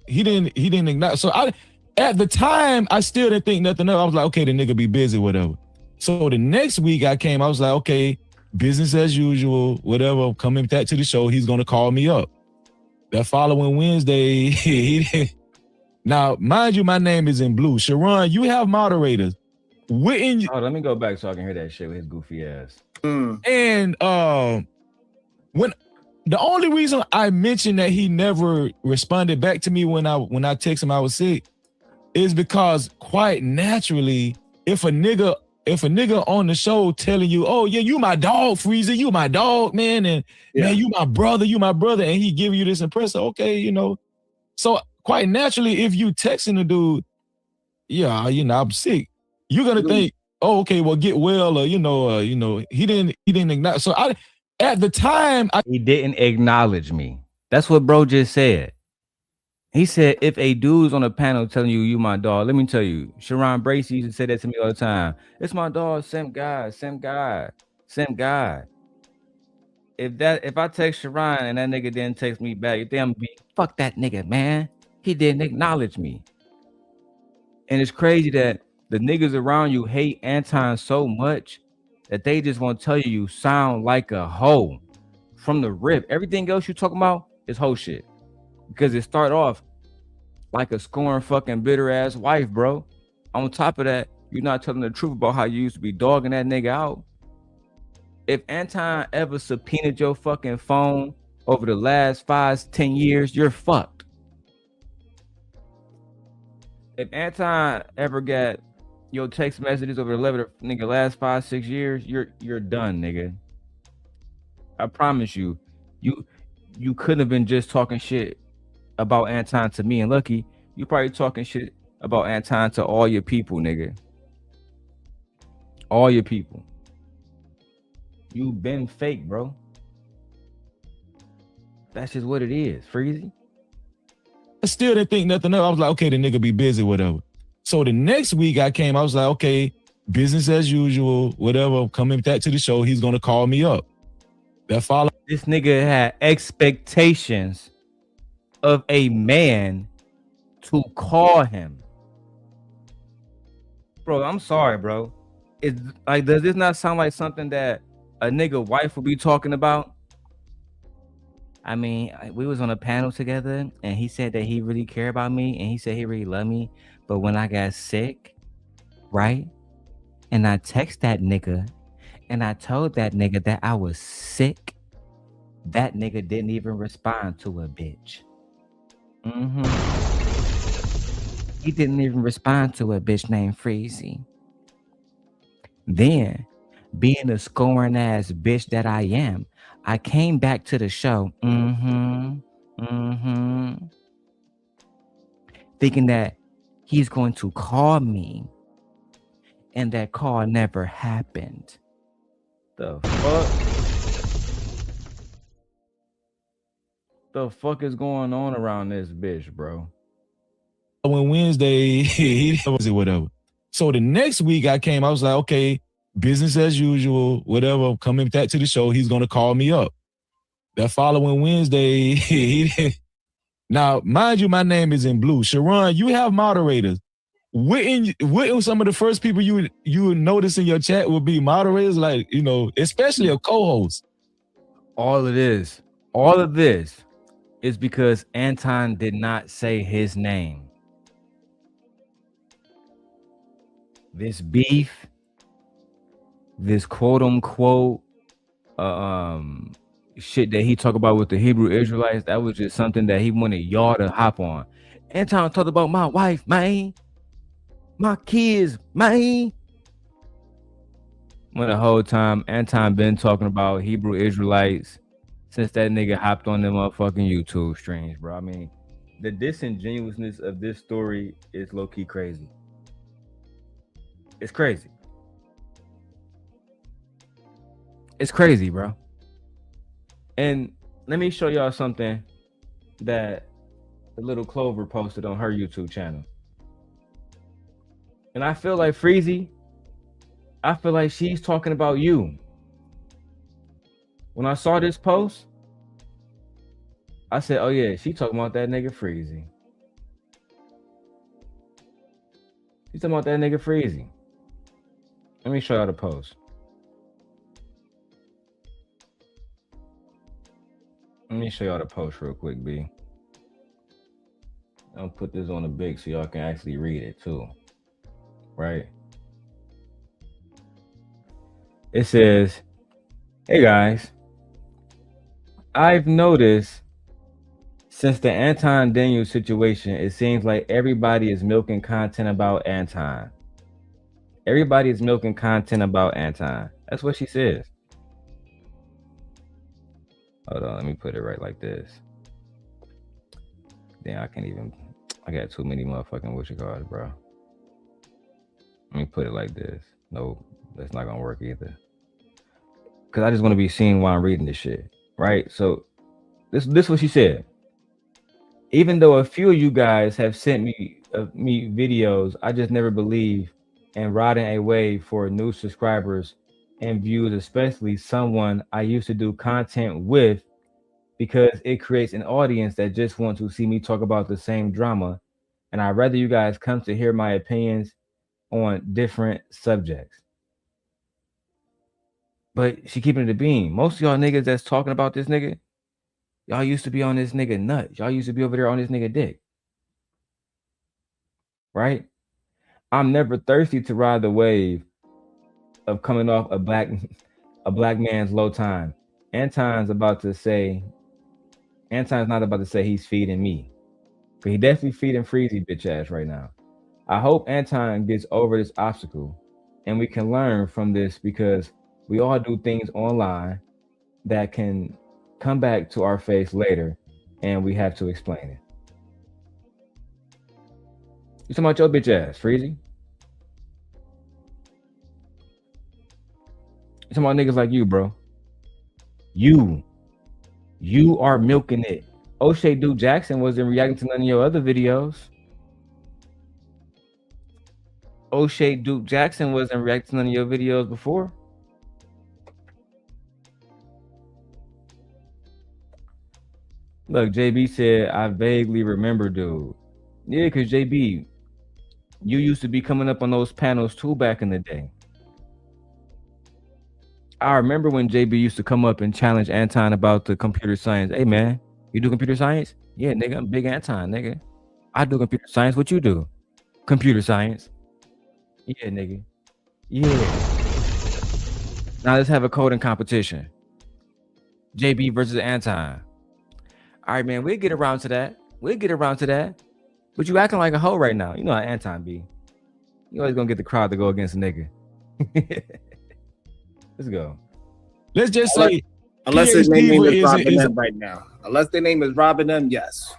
He didn't acknowledge. So at the time, I still didn't think nothing of it. I was like, okay, the nigga be busy, whatever. So the next week I came, I was like, okay, business as usual, whatever. Coming back to the show, he's gonna call me up. That following Wednesday, he didn't. Now, mind you, my name is in blue. Sharon, you have moderators. Oh, let me go back so I can hear that shit with his goofy ass. And when the only reason I mentioned that he never responded back to me when I texted him I was sick is because quite naturally, if a nigga on the show telling you, oh yeah, you my dog, Freezy, you my dog, man, and man, you my brother, and he give you this impression, okay, So quite naturally, if you texting the dude, yeah, I'm sick, you're gonna think, oh, okay, well, get well, or he didn't acknowledge. So at the time, he didn't acknowledge me. That's what bro just said. He said, if a dude's on a panel telling you, you my dog, let me tell you, Sharon Bracy used to say that to me all the time. It's my dog, Simp God. If I text Sharon and that nigga didn't text me back, you think I'm gonna be, fuck that nigga, man. He didn't acknowledge me. And it's crazy that the niggas around you hate Anton so much that they just want to tell you sound like a hoe from the rip. Everything else you talking about is hoe shit. Because it start off like a scorn fucking bitter ass wife, bro. On top of that, you're not telling the truth about how you used to be dogging that nigga out. If Anton ever subpoenaed your fucking phone over the last 5-10 years, you're fucked. If Anton ever got your text messages over the last 5-6 years, you're done, nigga. I promise you, you couldn't have been just talking shit about Anton to me and Lucky. You probably talking shit about Anton to all your people, nigga. All your people. You been fake, bro. That's just what it is, Freezy. I still didn't think nothing of it. I was like, okay, the nigga be busy, whatever. So the next week I came, I was like, okay, business as usual, whatever. Coming back to the show, he's gonna call me up. That follow. This nigga had expectations of a man to call him. Bro, I'm sorry, bro. It's like, does this not sound like something that a nigga wife would be talking about? I mean, we was on a panel together and he said that he really cared about me and he said he really loved me. But when I got sick, right? And I text that nigga and I told that nigga that I was sick, that nigga didn't even respond to a bitch. He didn't even respond to a bitch named Freezy. Then, being a scoring ass bitch that I am, I came back to the show, thinking that he's going to call me, and that call never happened. The fuck? The fuck is going on around this bitch, bro? When Wednesday, he was it, whatever. So the next week I came, I was like, okay, business as usual, whatever. Coming back to the show, he's gonna call me up. That following Wednesday, he didn't. Now, mind you, my name is in blue. Sharon, you have moderators. Wouldn't some of the first people you would notice in your chat would be moderators, like, especially a co-host? All of this is because Anton did not say his name. This beef, this quote unquote shit that he talked about with the Hebrew Israelites, that was just something that he wanted y'all to hop on. Anton talked about my wife, man, my kids, man. When the whole time Anton been talking about Hebrew Israelites since that nigga hopped on them motherfucking YouTube streams, bro. I mean, the disingenuousness of this story is low-key crazy. It's crazy. It's crazy, bro. And let me show y'all something that the little Clover posted on her YouTube channel. And I feel like Freezy, I feel like she's talking about you. When I saw this post, I said, oh yeah, she talking about that nigga Freezy. She's talking about that nigga Freezy. Let me show y'all the post. Let me show y'all the post real quick, B. I'll put this on the big so y'all can actually read it too. Right? It says, hey guys, I've noticed since the Anton Daniels situation, it seems like everybody is milking content about Anton. Everybody is milking content about Anton. That's what she says. Hold on, let me put it right like this. Damn, I got too many motherfucking what you call it, bro. Let me put it like this. No, that's not gonna work either. Cause I just want to be seen while I'm reading this shit, right? So this is what she said. Even though a few of you guys have sent me videos, I just never believe in riding a wave for new subscribers and views, especially someone I used to do content with, because it creates an audience that just wants to see me talk about the same drama. And I'd rather you guys come to hear my opinions on different subjects. But she keeping it a beam. Most of y'all niggas that's talking about this nigga, y'all used to be on this nigga nut. Y'all used to be over there on this nigga dick. Right? I'm never thirsty to ride the wave of coming off a black man's low time. Anton's not about to say he's feeding me. But he definitely feeding Freezy bitch ass right now. I hope Anton gets over this obstacle and we can learn from this, because we all do things online that can come back to our face later and we have to explain it. You talking about your bitch ass, Freezy? You talking about niggas like you, bro. You are milking it. O'Shea Duke Jackson wasn't reacting to none of your other videos. O'Shea Duke Jackson wasn't reacting to none of your videos before. Look, JB said, I vaguely remember, dude. Yeah, because JB, you used to be coming up on those panels too back in the day. I remember when JB used to come up and challenge Anton about the computer science. Hey, man, you do computer science? Yeah, nigga, I'm big Anton, nigga. I do computer science. What you do? Computer science. Yeah, nigga. Yeah. Now let's have a coding competition. JB versus Anton. All right, man, we'll get around to that. But you acting like a hoe right now. You know how Anton be. You always gonna get the crowd to go against a nigga. Let's go. Let's just say, unless his name is Robin M right now. Unless their name is Robin M, yes.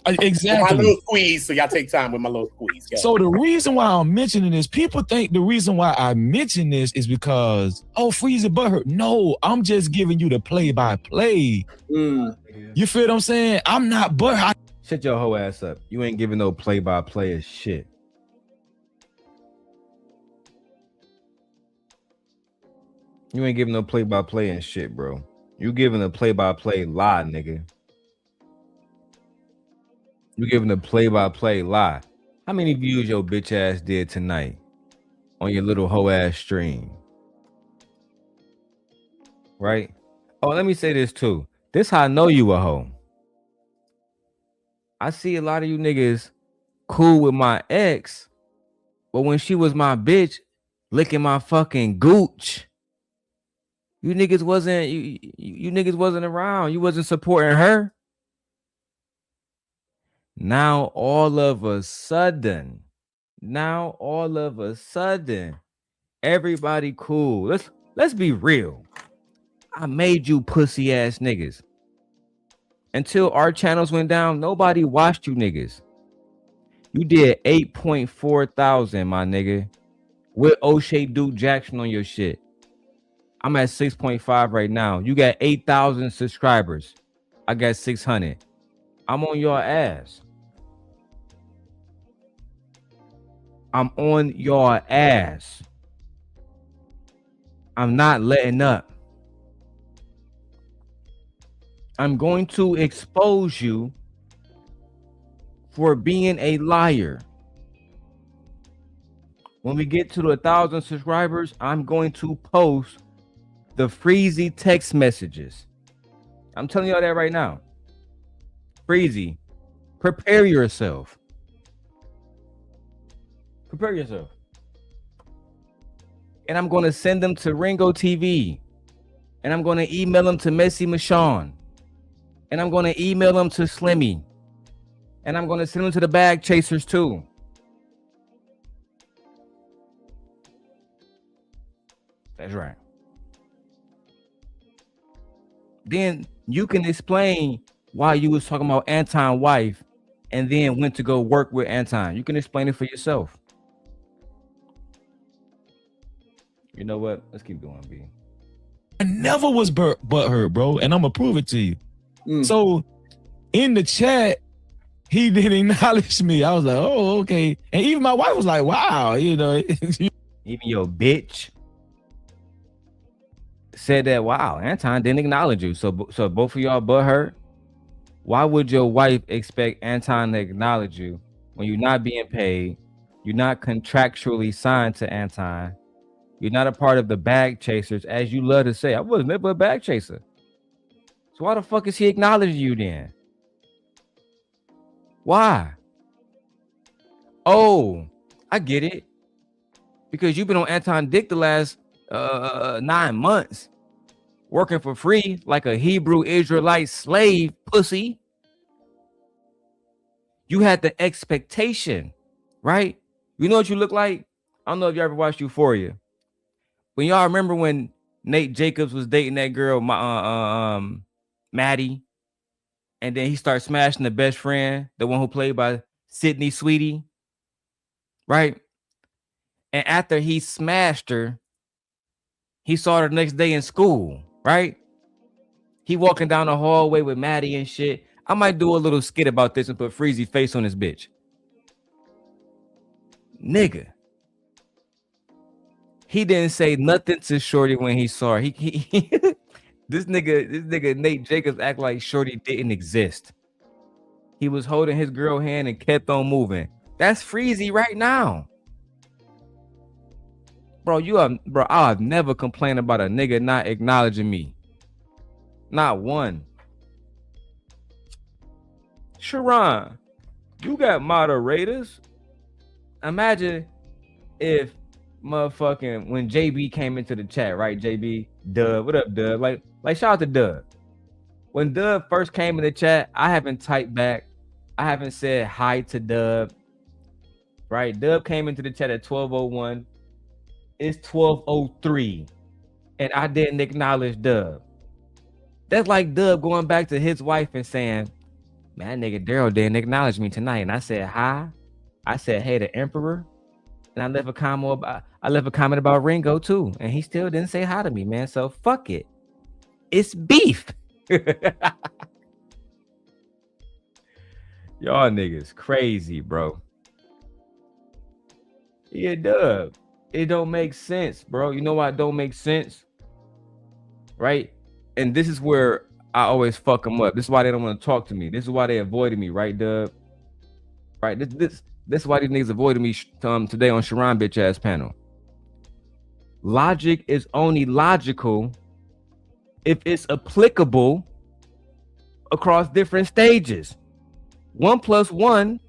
Exactly. My little squeeze, so y'all take time with my little squeeze. So the reason why I'm mentioning this, people think the reason why I mention this is because, oh, Freezy butthurt. No, I'm just giving you the play-by-play. You feel what I'm saying? I'm not butthurt. Shut your whole ass up. You ain't giving no play-by-play as shit. You ain't giving no play-by-play and shit, bro. You giving a play-by-play lie, nigga. You giving a play-by-play lie. How many views your bitch ass did tonight on your little hoe ass stream? Right? Oh, let me say this too. This how I know you a hoe. I see a lot of you niggas cool with my ex, but when she was my bitch, licking my fucking gooch, you niggas wasn't you niggas wasn't around. You wasn't supporting her. Now all of a sudden, everybody cool. Let's be real. I made you pussy ass niggas. Until our channels went down, nobody watched you niggas. You did 8.4 thousand, my nigga. With O'Shea Duke Jackson on your shit. I'm at 6.5 right now. You got 8,000 subscribers. I got 600. I'm on your ass. I'm on your ass. I'm not letting up. I'm going to expose you for being a liar. When we get to the 1,000 subscribers, I'm going to post the Freezy text messages. I'm telling y'all that right now. Freezy, prepare yourself. Prepare yourself. And I'm going to send them to Ringo TV. And I'm going to email them to Messy Michonne. And I'm going to email them to Slimmy. And I'm going to send them to the Bag Chasers too. That's right. Then you can explain why you was talking about Anton's wife and then went to go work with Anton. You can explain it for yourself. You know what? Let's keep going, B. I never was butthurt, bro, and I'm gonna prove it to you. So in the chat, he didn't acknowledge me. I was like, oh, okay. And even my wife was like, wow, you know. Even your bitch said that, wow, Anton didn't acknowledge you. So both of y'all butthurt. Why would your wife expect Anton to acknowledge you when you're not being paid? You're not contractually signed to Anton. You're not a part of the Bag Chasers, as you love to say. I was never a bag chaser. So why the fuck is he acknowledging you then? Why? Oh, I get it. Because you've been on Anton dick the last 9 months, working for free like a Hebrew Israelite slave pussy. You had the expectation, right? You know what you look like? I don't know if you ever watched Euphoria. When y'all remember when Nate Jacobs was dating that girl, Maddie, and then he started smashing the best friend, the one who played by Sydney Sweetie, right? And after he smashed her, he saw her the next day in school, right? He walking down the hallway with Maddie and shit. I might do a little skit about this and put Freezy face on his bitch. Nigga. He didn't say nothing to Shorty when he saw her. He this nigga Nate Jacobs act like Shorty didn't exist. He was holding his girl hand and kept on moving. That's Freezy right now. Bro, I've never complained about a nigga not acknowledging me. Not one. Sharon, you got moderators. Imagine if motherfucking when JB came into the chat, right? JB, Dub, what up, Dub? Like shout out to Dub. When Dub first came in the chat, I haven't typed back. I haven't said hi to Dub. Right? Dub came into the chat at 12:01. It's 12:03, and I didn't acknowledge Dub. That's like Dub going back to his wife and saying, "Man, that nigga Darrel didn't acknowledge me tonight." And I said hi. I said, "Hey, the Emperor." And I left a comment about Ringo too, and he still didn't say hi to me, man. So fuck it. It's beef. Y'all niggas crazy, bro. Yeah, Dub. It don't make sense, bro. You know why it don't make sense? Right? And this is where I always fuck them up. This is why they don't want to talk to me. This is why they avoided me, right, Dub? Right? This is why these niggas avoided me today on Sharon bitch ass panel. Logic is only logical if it's applicable across different stages. 1 + 1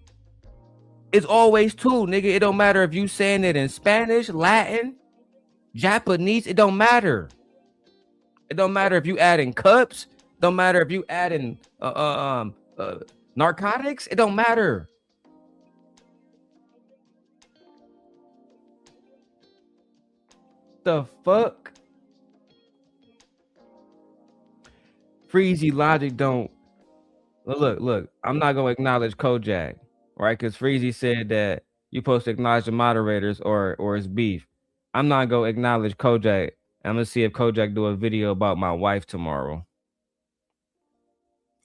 is always 2, nigga. It don't matter if you saying it in Spanish, Latin, Japanese. It don't matter. It don't matter if you add in cups. Don't matter if you add in narcotics. It don't matter. The fuck? Freezy logic don't look. I'm not gonna acknowledge Kojak, right? Because Freezy said that you're supposed to acknowledge the moderators or it's beef. I'm not gonna acknowledge Kojak. I'm gonna see if Kojak do a video about my wife tomorrow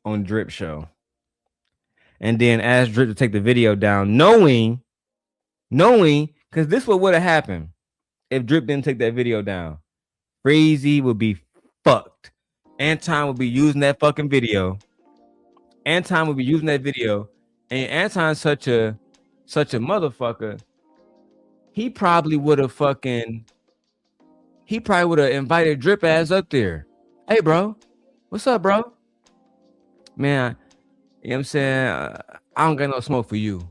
on Drip Show, and then ask Drip to take the video down, knowing, because this would have happened if Drip didn't take that video down. Freezy would be fucked. Anton would be using that fucking video. And Anton's such a motherfucker. He probably would have invited Drip ass up there. Hey, bro, what's up, bro? Man, you know what I'm saying? I don't got no smoke for you.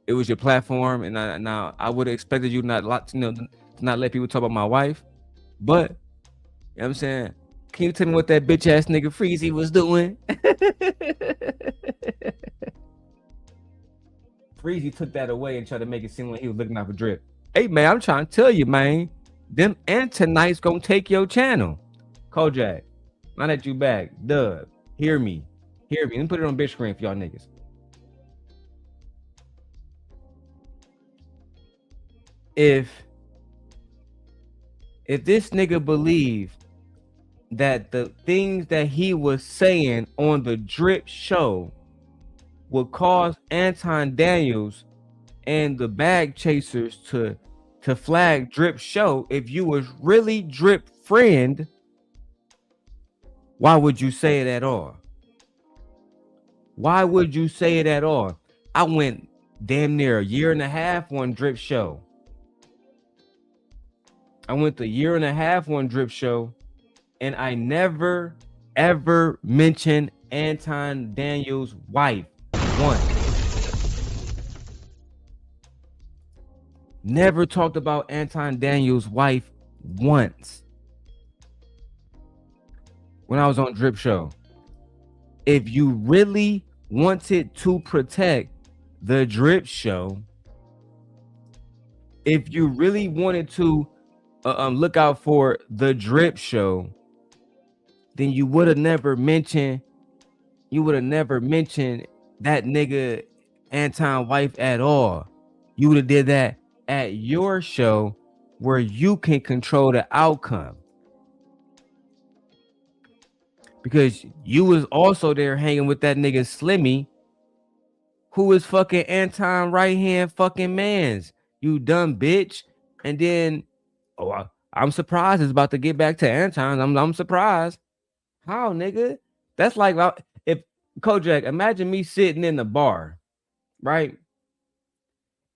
It was your platform, and I would have expected you not let people talk about my wife. But you know what I'm saying? Can you tell me what that bitch ass nigga Freezy was doing? Freezy took that away and tried to make it seem like he was looking out for Drip. Hey man, I'm trying to tell you, man. Them Antonites gonna take your channel. Kojak, now that you back, Dub, hear me. Let me put it on big screen for y'all niggas. If this nigga believed that the things that he was saying on the Drip Show would cause Anton Daniels and the bag chasers to flag Drip Show, if you was really Drip friend, why would you say it at all? Why would you say it at all? I went damn near a year and a half on Drip Show. I went a year and a half on Drip Show, and I never ever mentioned Anton Daniels' wife once. Never talked about Anton Daniels' wife once when I was on Drip Show. If you really wanted to protect the Drip Show, if you really wanted to look out for the Drip Show, then you would have never mentioned that nigga Anton wife at all. You would have did that at your show where you can control the outcome. Because you was also there hanging with that nigga Slimmy, who is fucking Anton right hand fucking mans. You dumb bitch. And then, I'm surprised it's about to get back to Anton. I'm surprised. How, nigga? That's like if Kojak, imagine me sitting in the bar, right?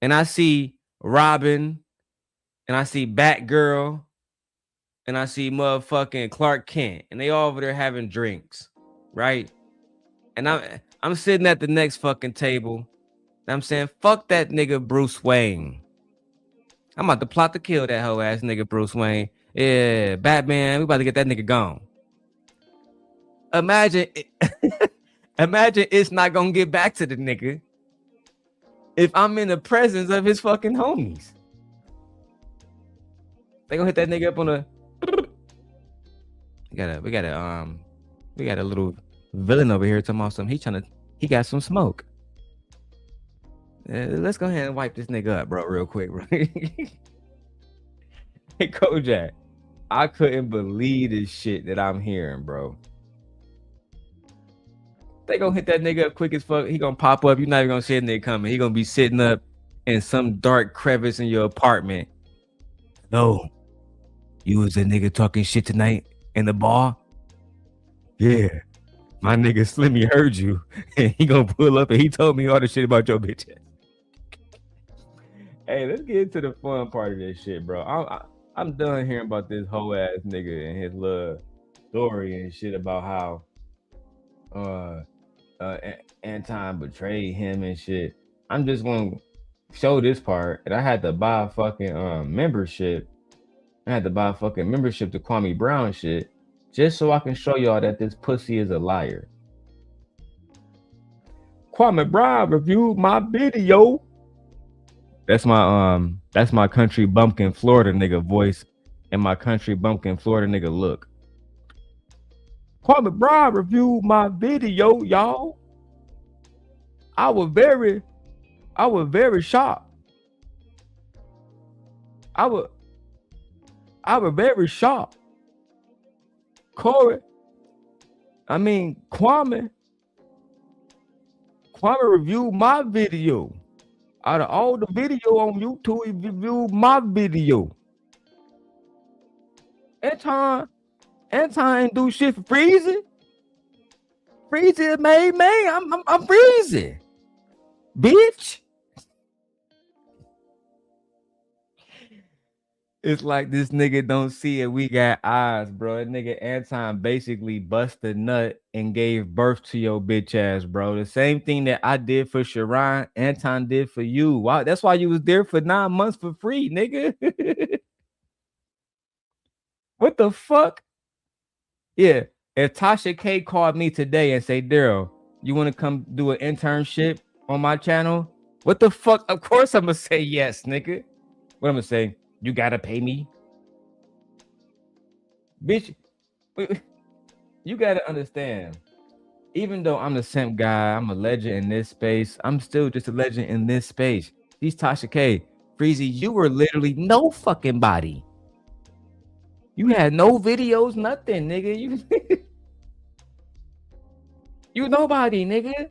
And I see Robin, and I see Batgirl, and I see motherfucking Clark Kent, and they all over there having drinks, right? And I'm sitting at the next fucking table, and I'm saying, fuck that nigga Bruce Wayne. I'm about to plot to kill that hoe ass nigga Bruce Wayne. Yeah, Batman, we about to get that nigga gone. Imagine it's not gonna get back to the nigga if I'm in the presence of his fucking homies. They gonna hit that nigga up on a. We got a little villain over here talking about something. He got some smoke. Let's go ahead and wipe this nigga up, bro, real quick, bro. Hey, Kojak, I couldn't believe this shit that I'm hearing, bro. They gonna hit that nigga up quick as fuck. He gonna pop up. You're not even gonna see a nigga coming. He gonna be sitting up in some dark crevice in your apartment. No, you was a nigga talking shit tonight in the bar? Yeah, my nigga Slimmy heard you, and he gonna pull up and he told me all the shit about your bitch. Hey, let's get into the fun part of this shit, bro. I'm done hearing about this whole ass nigga and his little story and shit about how Anton betrayed him and shit. I'm just gonna show this part, and I had to buy a fucking membership. I had to buy a fucking membership to Kwame Brown shit, just so I can show y'all that this pussy is a liar. Kwame Brown reviewed my video. That's my country bumpkin Florida nigga voice and my country bumpkin Florida nigga look. Kwame Brown reviewed my video, y'all. I was very shocked. I was very shocked. Kwame reviewed my video. Out of all the video on YouTube, he reviewed my video. Anton ain't do shit for Freezy. Freezy made me. I'm Freezy, bitch. It's like this nigga don't see it. We got eyes, bro. That nigga Anton basically busted nut and gave birth to your bitch ass, bro. The same thing that I did for Sharon, Anton did for you. Wow, that's why you was there for 9 months for free, nigga. What the fuck? Yeah, if Tasha K called me today and say, Darrel, you want to come do an internship on my channel? What the fuck? Of course I'm gonna say yes, nigga. What I'm gonna say? You gotta pay me, bitch. You gotta understand. Even though I'm the simp guy, I'm a legend in this space. I'm still just a legend in this space. These Tasha K, Freezy, you were literally no fucking body. You had no videos, nothing, nigga. You nobody, nigga.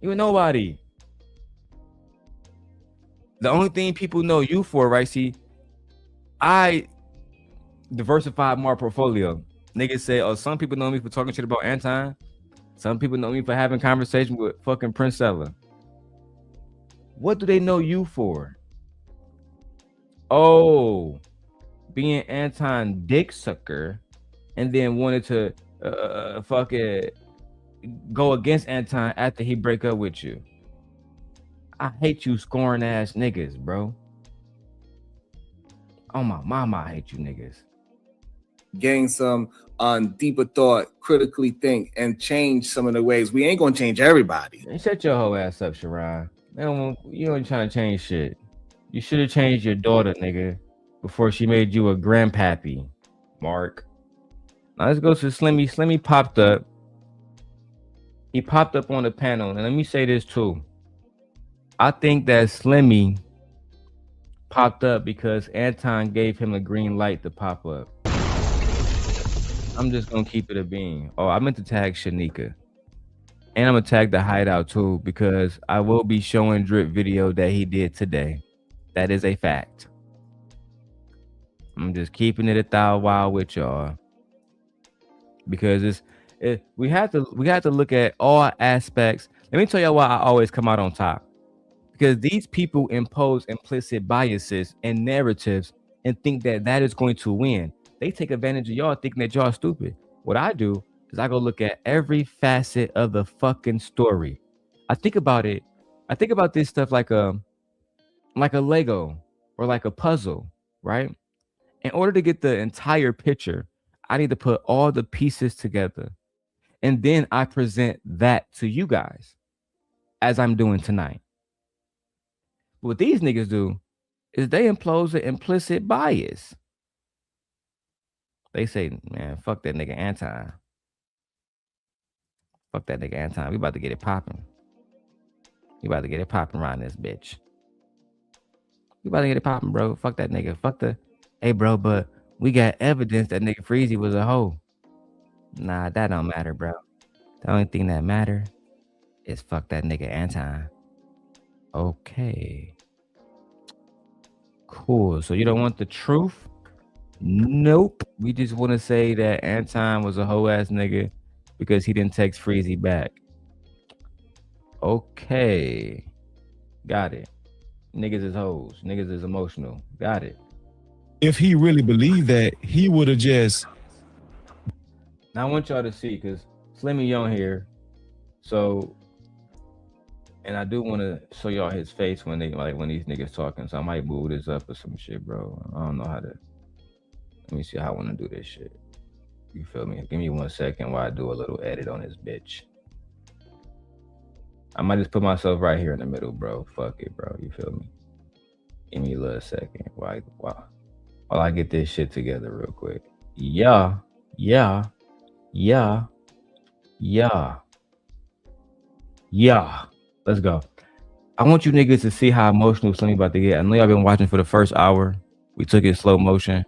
You nobody. The only thing people know you for, right? See, I diversified my portfolio. Niggas say, oh, some people know me for talking shit about Anton. Some people know me for having conversation with fucking Princella. What do they know you for? Oh, being Anton dick sucker, and then wanted to fucking go against Anton after he break up with you. I hate you scoring ass niggas, bro. Oh my mama, I hate you niggas. Gain some deeper thought, critically think, and change some of the ways. We ain't gonna change everybody. And shut your whole ass up, Sharon. You ain't trying to change shit. You should have changed your daughter, nigga, before she made you a grandpappy, Mark. Now let's go to Slimmy. Slimmy popped up. He popped up on the panel, and let me say this too. I think that Slimmy popped up because Anton gave him a green light to pop up. I'm just gonna keep it a bean. Oh, I meant to tag Shanika. And I'm gonna tag the hideout too, because I will be showing drip video that he did today. That is a fact. I'm just keeping it 1,000 wild with y'all. Because we have to look at all aspects. Let me tell y'all why I always come out on top. Because these people impose implicit biases and narratives and think that that is going to win. They take advantage of y'all thinking that y'all stupid. What I do is I go look at every facet of the fucking story. I think about it. I think about this stuff like a Lego or like a puzzle, right? In order to get the entire picture, I need to put all the pieces together. And then I present that to you guys as I'm doing tonight. What these niggas do is they impose an implicit bias. They say, man, fuck that nigga Anton. Fuck that nigga Anton. We about to get it popping. We about to get it popping around this bitch. We about to get it popping, bro. Fuck that nigga. Fuck the... Hey, bro, but we got evidence that nigga Freezy was a hoe. Nah, that don't matter, bro. The only thing that matter is fuck that nigga Anton. Okay. Cool. So you don't want the truth? Nope. We just want to say that Anton was a hoe ass nigga because he didn't text Freezy back. Okay. Got it. Niggas is hoes. Niggas is emotional. Got it. If he really believed that, he would have just... Now I want y'all to see, because Slimmy on here. So, and I do want to show y'all his face when these niggas talking. So I might move this up or some shit, bro. I don't know how to. Let me see how I want to do this shit. You feel me? Give me 1 second while I do a little edit on this bitch. I might just put myself right here in the middle, bro. Fuck it, bro. You feel me? Give me a little second while I get this shit together real quick. Yeah. Let's go. I want you niggas to see how emotional Slimmy about to get. I know y'all been watching for the first hour. We took it slow motion.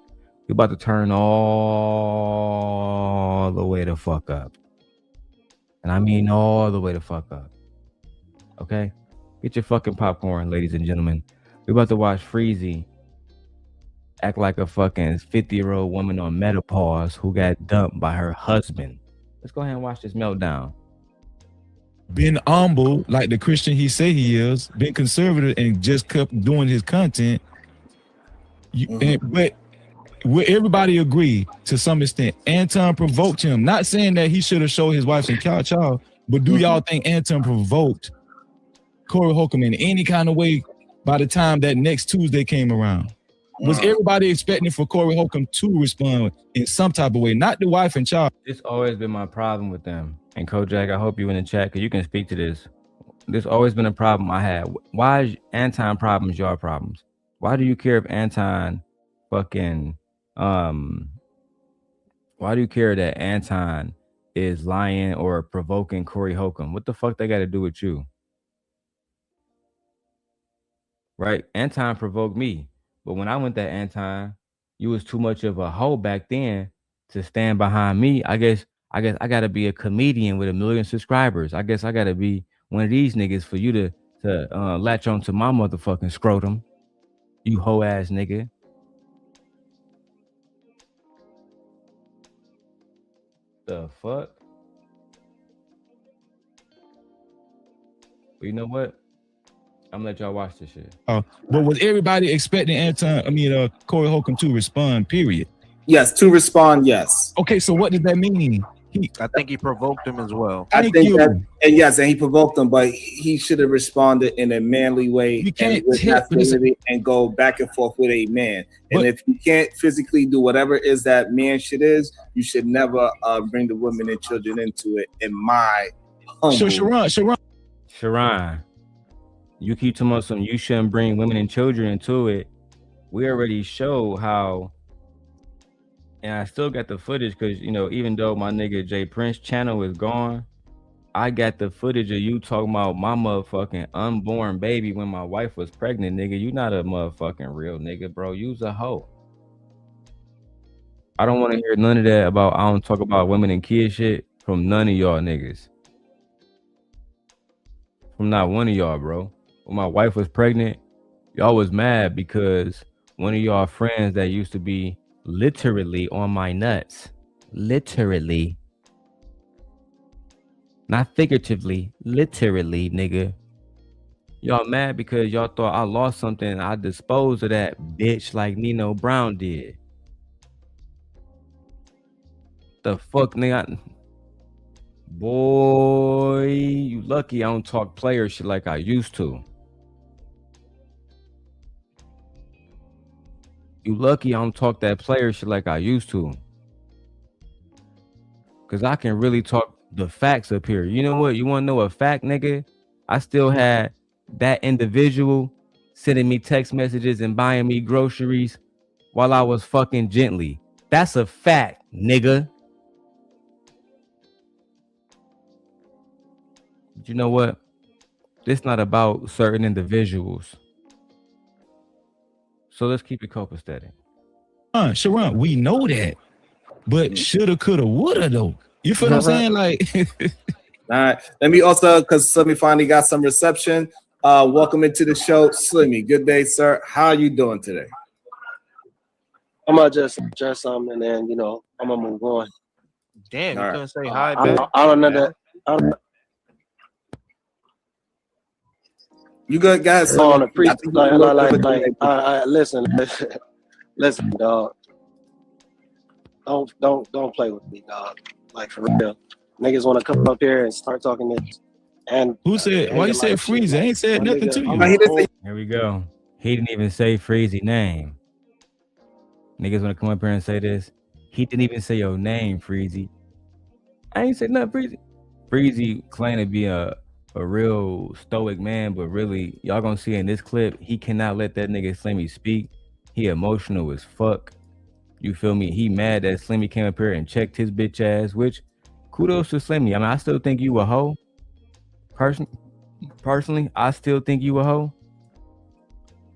We about to turn all the way the fuck up. And I mean all the way the fuck up. Okay? Get your fucking popcorn, ladies and gentlemen. We about to watch Freezy act like a fucking 50-year-old woman on menopause who got dumped by her husband. Let's go ahead and watch this meltdown. Been humble like the Christian he say he is, been conservative and just kept doing his content. But will everybody agree to some extent Anton provoked him? Not saying that he should have showed his wife some child, but do y'all think Anton provoked Corey Holcomb in any kind of way by the time that next Tuesday came around? Was everybody expecting for Corey Holcomb to respond in some type of way? Not the wife and child. It's always been my problem with them. And Kojak, I hope you in the chat because you can speak to this. There's always been a problem I had. Why is Anton problems your problems? Why do you care if Anton fucking why do you care that Anton is lying or provoking Corey Holcomb? What the fuck they got to do with you? Right? Anton provoked me. But when I went to Anton, you was too much of a hoe back then to stand behind me. I guess I got to be a comedian with 1 million subscribers. I guess I got to be one of these niggas for you to latch on to my motherfucking scrotum. You hoe ass nigga. The fuck? Well, you know what? I'm gonna let y'all watch this shit. But was everybody expecting Corey Holcomb to respond, period? Yes, to respond, yes. Okay, so what does that mean? I think he provoked him as well. I think that, and yes, and he provoked him, but he should have responded in a manly way and with masculinity and go back and forth with a man. And if you can't physically do whatever it is that man shit is, you should never bring the women and children into it. In my humble. Sharon, you keep talking about something. You shouldn't bring women and children into it. We already showed how. And I still got the footage because, you know, even though my nigga Jay Prince channel is gone, I got the footage of you talking about my motherfucking unborn baby when my wife was pregnant, nigga. You not a motherfucking real nigga, bro. You's a hoe. I don't want to hear none of that about, I don't talk about women and kids shit from none of y'all niggas. From not one of y'all, bro. When my wife was pregnant, y'all was mad because one of y'all friends that used to be literally on my nuts, literally, not figuratively, literally, nigga. Y'all mad because y'all thought I lost something. I disposed of that bitch like Nino Brown did. The fuck, nigga? Boy, you lucky I don't talk player shit like I used to. You lucky I don't talk that player shit like I used to. Cause I can really talk the facts up here. You know what? You wanna know a fact, nigga? I still had that individual sending me text messages and buying me groceries while I was fucking gently. That's a fact, nigga. But you know what? This not about certain individuals. So let's keep it copacetic. Sharon, we know that, but shoulda, coulda, woulda though. You feel what I'm saying? Like, all right. Let me also, because Slimmy finally got some reception. Welcome into the show, Slimmy. Good day, sir. How are you doing today? I'm gonna just address something and then I'm gonna move on. Damn, you couldn't say hi, I man. don't know that. You good, guys? On a pre listen, dog. Don't play with me, dog. Like for real. niggas want to come up here and start talking this. And who said? Why you said Freezy? I ain't said nothing to you. Here we go. He didn't even say Freezy name. Niggas want to come up here and say this. He didn't even say your name, Freezy. I ain't said nothing, Freezy. Freezy claimed to be a real stoic man, but really, y'all gonna see in this clip, he cannot let that nigga Slimmy speak. He emotional as fuck. You feel me? He mad that Slimmy came up here and checked his bitch ass, which kudos to Slimmy. I mean, I still think you a hoe. Personally, I still think you a hoe.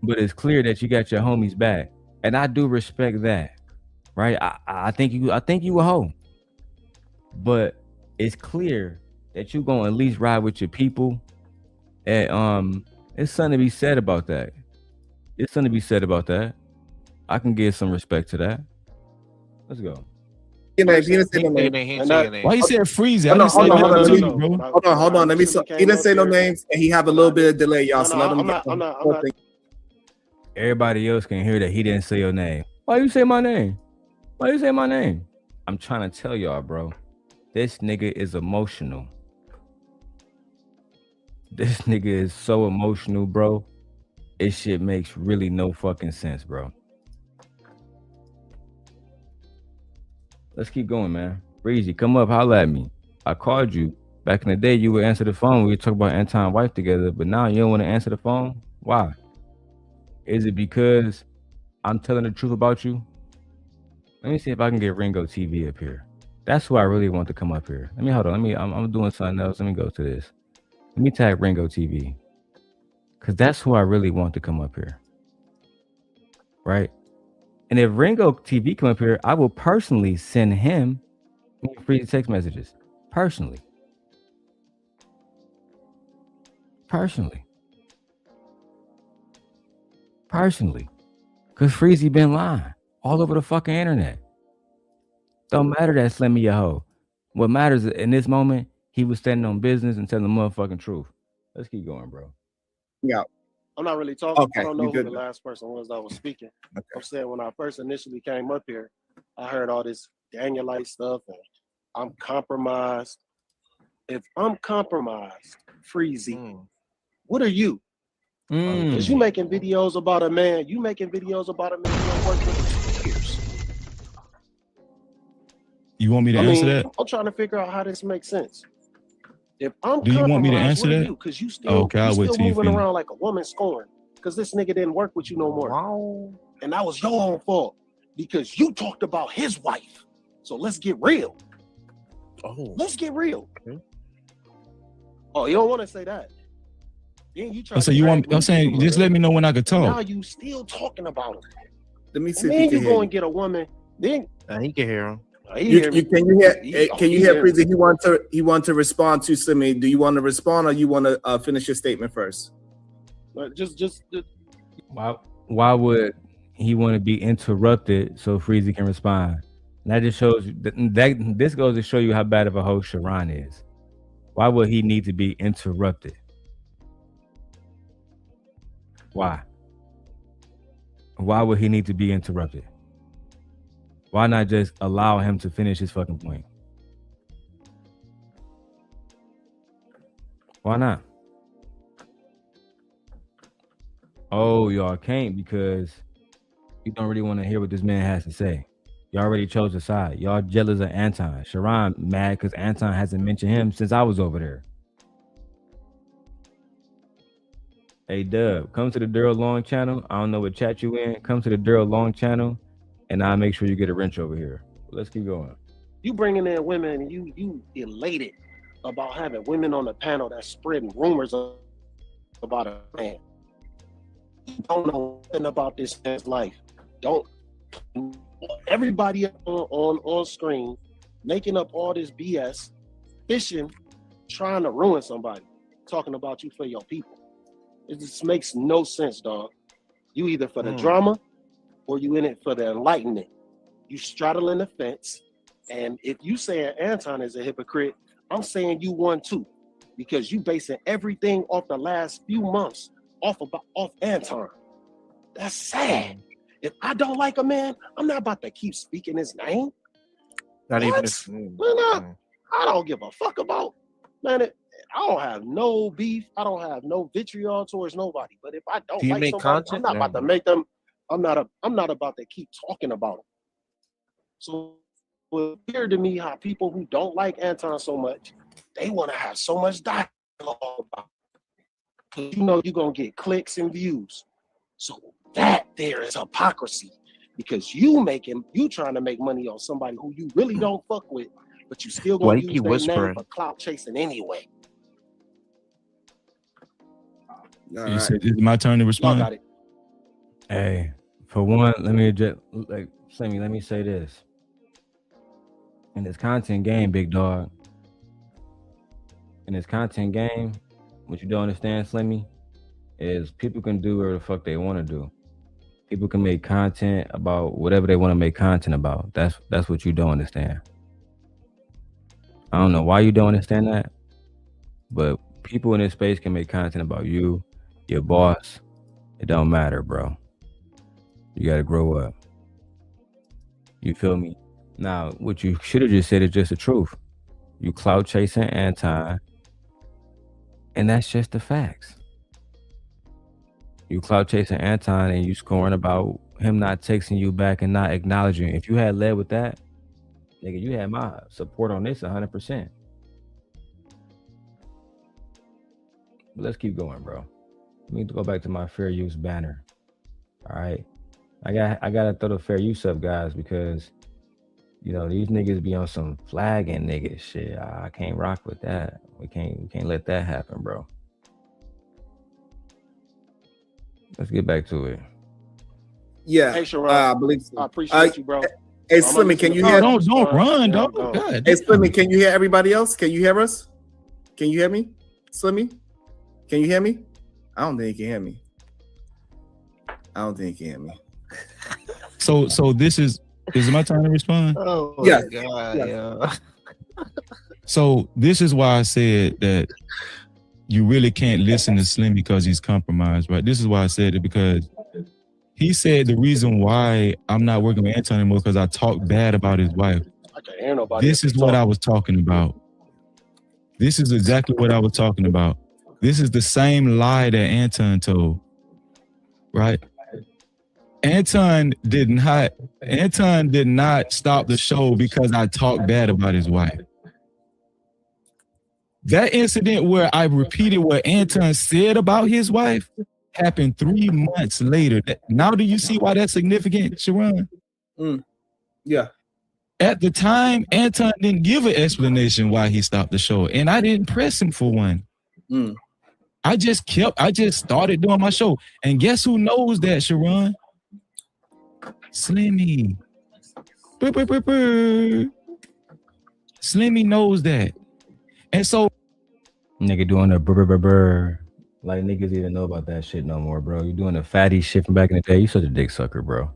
But it's clear that you got your homies back. And I do respect that. Right? I think you a hoe. But it's clear that you gonna at least ride with your people. And it's something to be said about that. It's something to be said about that. I can give some respect to that. Let's go. Why you said Freezy? Hold on. Let me. He didn't say no names, and he have a little bit of delay, y'all. So let him. I'm not. Everybody else can hear that he didn't say your name. Why you say my name? Why you say my name? I'm trying to tell y'all, bro. This nigga is emotional. This nigga is so emotional, bro. This shit makes really no fucking sense, bro. Let's keep going, man. Freezy, come up, holla at me. I called you. Back in the day, you would answer the phone. We would talk about Anton wife together, but now you don't want to answer the phone? Why? Is it because I'm telling the truth about you? Let me see if I can get Ringo TV up here. That's who I really want to come up here. Let me hold on. I'm doing something else. Let me go to this. Let me tag Ringo TV. Because that's who I really want to come up here. Right? And if Ringo TV come up here, I will personally send him free text messages. Personally. Because Freezy been lying all over the fucking internet. Don't matter that Slimmy a hoe. What matters in this moment, he was standing on business and telling the motherfucking truth. Let's keep going, bro. Yeah. I'm not really talking. Okay, I don't know who good. the last person was that was speaking. Okay. I'm saying when I first initially came up here, I heard all this Danielite stuff and I'm compromised. If I'm compromised, Freezy, what are you? Because you making videos about a man. You making videos about a man you don't work with for years. You want me to answer that? I'm trying to figure out how this makes sense. If I'm Do you want me to answer that? Because you still, I'll wait till you moving finish. around like a woman scorned. Because this nigga didn't work with you no more. Wow. And that was your own fault. Because you talked about his wife. So let's get real. Let's get real. Okay. Oh, you don't want to say that. Then you try. So you want? I'm saying, just let me know when I can talk. Now you still talking about him. Let me see. And then you go and get a woman. Then he can hear him. Can you hear Freezy? He want to respond to Slimmy. Do you want to respond or you want to finish your statement first? Just why would he want to be interrupted so Freezy can respond? And that just shows that this goes to show you how bad of a host Sharon is. Why would he need to be interrupted? Why? Why would he need to be interrupted? Why not just allow him to finish his fucking point? Why not? Oh, y'all can't because you don't really want to hear what this man has to say. Y'all already chose a side. Y'all jealous of Anton. Sharon mad because Anton hasn't mentioned him since I was over there. Hey, Dub, come to the Darrel Long channel. I don't know what chat you in. Come to the Darrel Long channel, and I'll make sure you get a wrench over here. Let's keep going. You bringing in women, and you elated about having women on the panel that's spreading rumors about a man. You don't know nothing about this man's life. Don't. Everybody on screen making up all this BS, fishing, trying to ruin somebody, talking about you for your people. It just makes no sense, dog. You either for the drama or you in it for the enlightenment. You straddling the fence. And if you saying Anton is a hypocrite, I'm saying you one too. Because you basing everything off the last few months off Anton. That's sad. If I don't like a man, I'm not about to keep speaking his name. Not what? even his name. Why not? I don't give a fuck about, man. I don't have no beef. I don't have no vitriol towards nobody. But if I don't Do you like make somebody, content? I'm not about to make them. I'm not about to keep talking about them. So it's weird to me how people who don't like Anton so much, they want to have so much dialogue about it. Because you know you're gonna get clicks and views. So that there is hypocrisy. Because you trying to make money on somebody who you really don't fuck with, but you still gonna use their name for clout chasing anyway. You said it's my turn to respond. Got it. Hey, for one, let me just like Slimmy, let me say this. In this content game, big dog. In this content game, what you don't understand, Slimmy, is people can do whatever the fuck they want to do. People can make content about whatever they want to make content about. That's what you don't understand. I don't know why you don't understand that, but people in this space can make content about you, your boss. It don't matter, bro. You gotta grow up. You feel me? Now, what you should have just said is just the truth. You clout chasing Anton, and that's just the facts. You clout chasing Anton and you scoring about him not texting you back and not acknowledging. If you had led with that, nigga, you had my support on this 100%. But let's keep going, bro. Let me go back to my fair use banner. All right. I gotta throw the fair use up, guys, because you know these niggas be on some flagging nigga shit. I can't rock with that. We can't let that happen, bro. Let's get back to it. Yeah, hey, Sharon, I believe so. I appreciate you, bro. Hey, Slimmy, can you hear? Don't run, dog. God, hey, Slimmy, can you hear everybody else? Can you hear us? Can you hear me, Slimmy? Can you hear me? I don't think you can hear me. I don't think you can hear me. So this is it my time to respond? Oh Yeah. God, yeah. So this is why I said that you really can't listen to Slim because he's compromised, right? This is why I said it, because he said the reason why I'm not working with Anton anymore because I talk bad about his wife. I can't hear nobody. This is what I was talking about. This is exactly what I was talking about. This is the same lie that Anton told, right? Anton did not stop the show because I talked bad about his wife. That incident where I repeated what Anton said about his wife happened 3 months later. Now do you see why that's significant, Sharon? Yeah. At the time, Anton didn't give an explanation why he stopped the show, and I didn't press him for one. I just started doing my show. And guess who knows that, Sharon? Slimmy. Slimmy knows that. And so nigga doing the brr. Like niggas even know about that shit no more, bro. You doing the fatty shit from back in the day. You such a dick sucker, bro.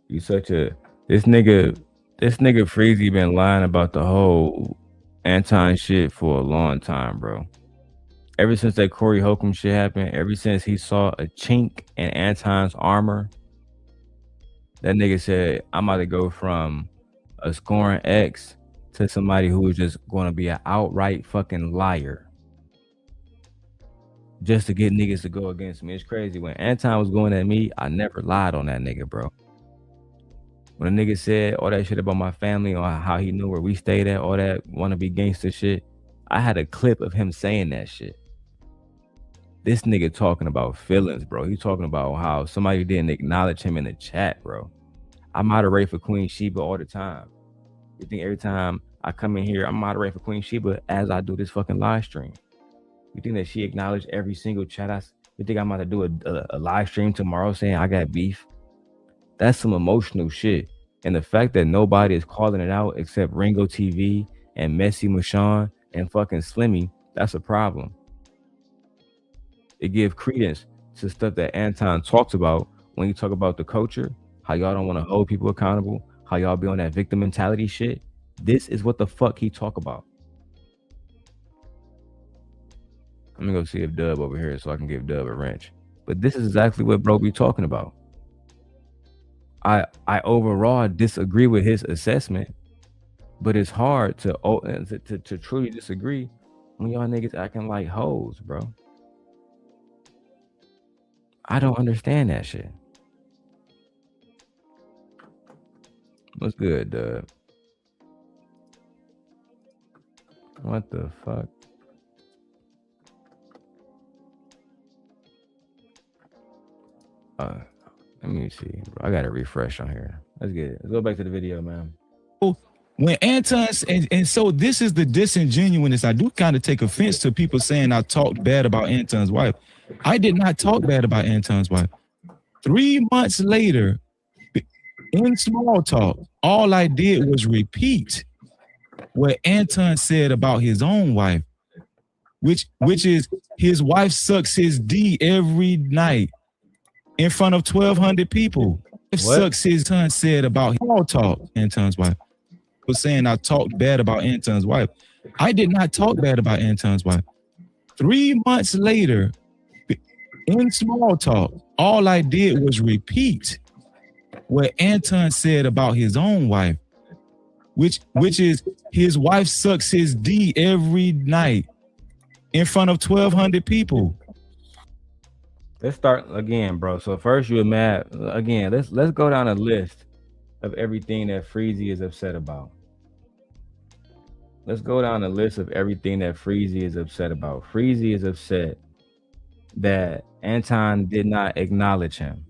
You such a this nigga Freezy been lying about the whole Anton shit for a long time, bro. Ever since that Corey Holcomb shit happened, ever since he saw a chink in Anton's armor, that nigga said, I'm about to go from a scoring X to somebody who is just going to be an outright fucking liar just to get niggas to go against me. It's crazy. When Anton was going at me, I never lied on that nigga, bro. When a nigga said all that shit about my family or how he knew where we stayed at, all that wannabe gangster shit, I had a clip of him saying that shit. This nigga talking about feelings, bro. He talking about how somebody didn't acknowledge him in the chat, bro. I moderate for Queen Sheba all the time. You think every time I come in here, I'm moderating for Queen Sheba as I do this fucking live stream? You think that she acknowledged every single chat? You think I'm about to do a live stream tomorrow saying I got beef? That's some emotional shit. And the fact that nobody is calling it out except Ringo TV and Messy Mashawn and fucking Slimmy, that's a problem. It gives credence to stuff that Anton talks about when you talk about the culture, how y'all don't want to hold people accountable, how y'all be on that victim mentality shit. This is what the fuck he talk about. I'm gonna go see if Dub over here so I can give Dub a wrench. But this is exactly what bro be talking about. I overall disagree with his assessment, but it's hard to truly disagree when y'all niggas acting like hoes, bro. I don't understand that shit. What's good, Dub? What the fuck? Let me see, bro. I gotta refresh on here. Let's get it. Let's go back to the video, man. When Anton, and so this is the disingenuousness. I do kind of take offense to people saying I talked bad about Anton's wife. I did not talk bad about Anton's wife. 3 months later, in small talk, all I did was repeat what Anton said about his own wife, which is his wife sucks his D every night in front of 1,200 people. What? Sucks his son said about small talk, Anton's wife. Was saying I talked bad about Anton's wife. I did not talk bad about Anton's wife. 3 months later, in small talk, all I did was repeat what Anton said about his own wife, which is his wife sucks his D every night in front of 1,200 people. Let's start again, bro. So first you were mad again. Let's go down a list of everything that Freezy is upset about. Let's go down a list of everything that Freezy is upset about. Freezy is upset that Anton did not acknowledge him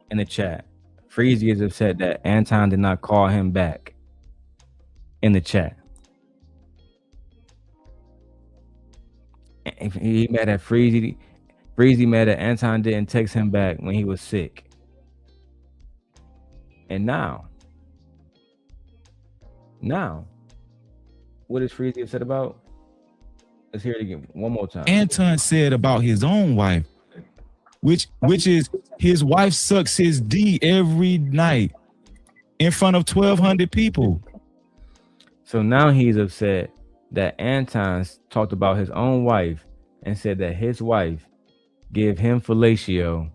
in the chat. Freezy is upset that Anton did not call him back in the chat. And he mad at Freezy. Freezy mad that Anton didn't text him back when he was sick. And now, what is Freezy upset about? Let's hear it again one more time. Anton said about his own wife, which is his wife sucks his D every night in front of 1,200 people. So now he's upset that Anton talked about his own wife and said that his wife give him fellatio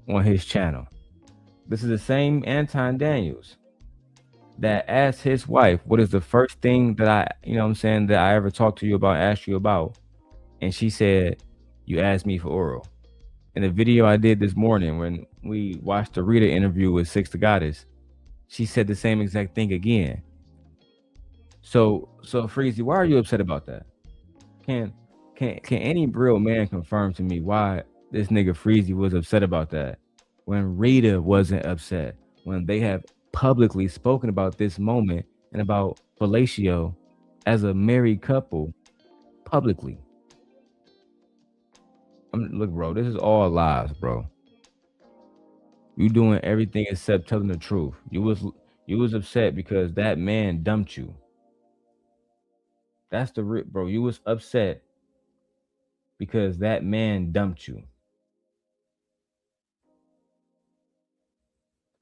on his channel. This is the same Anton Daniels that asked his wife, what is the first thing that that I ever talked to you about, asked you about? And she said, you asked me for oral. In the video I did this morning when we watched the Rita interview with Six the Goddess, she said the same exact thing again. So Freezy, why are you upset about that? Can any real man confirm to me why this nigga Freezy was upset about that when Rita wasn't upset, when they have publicly spoken about this moment and about fellatio as a married couple publicly? Look, bro, this is all lies, bro. You doing everything except telling the truth. You was upset because that man dumped you. That's the rip, bro. You was upset because that man dumped you.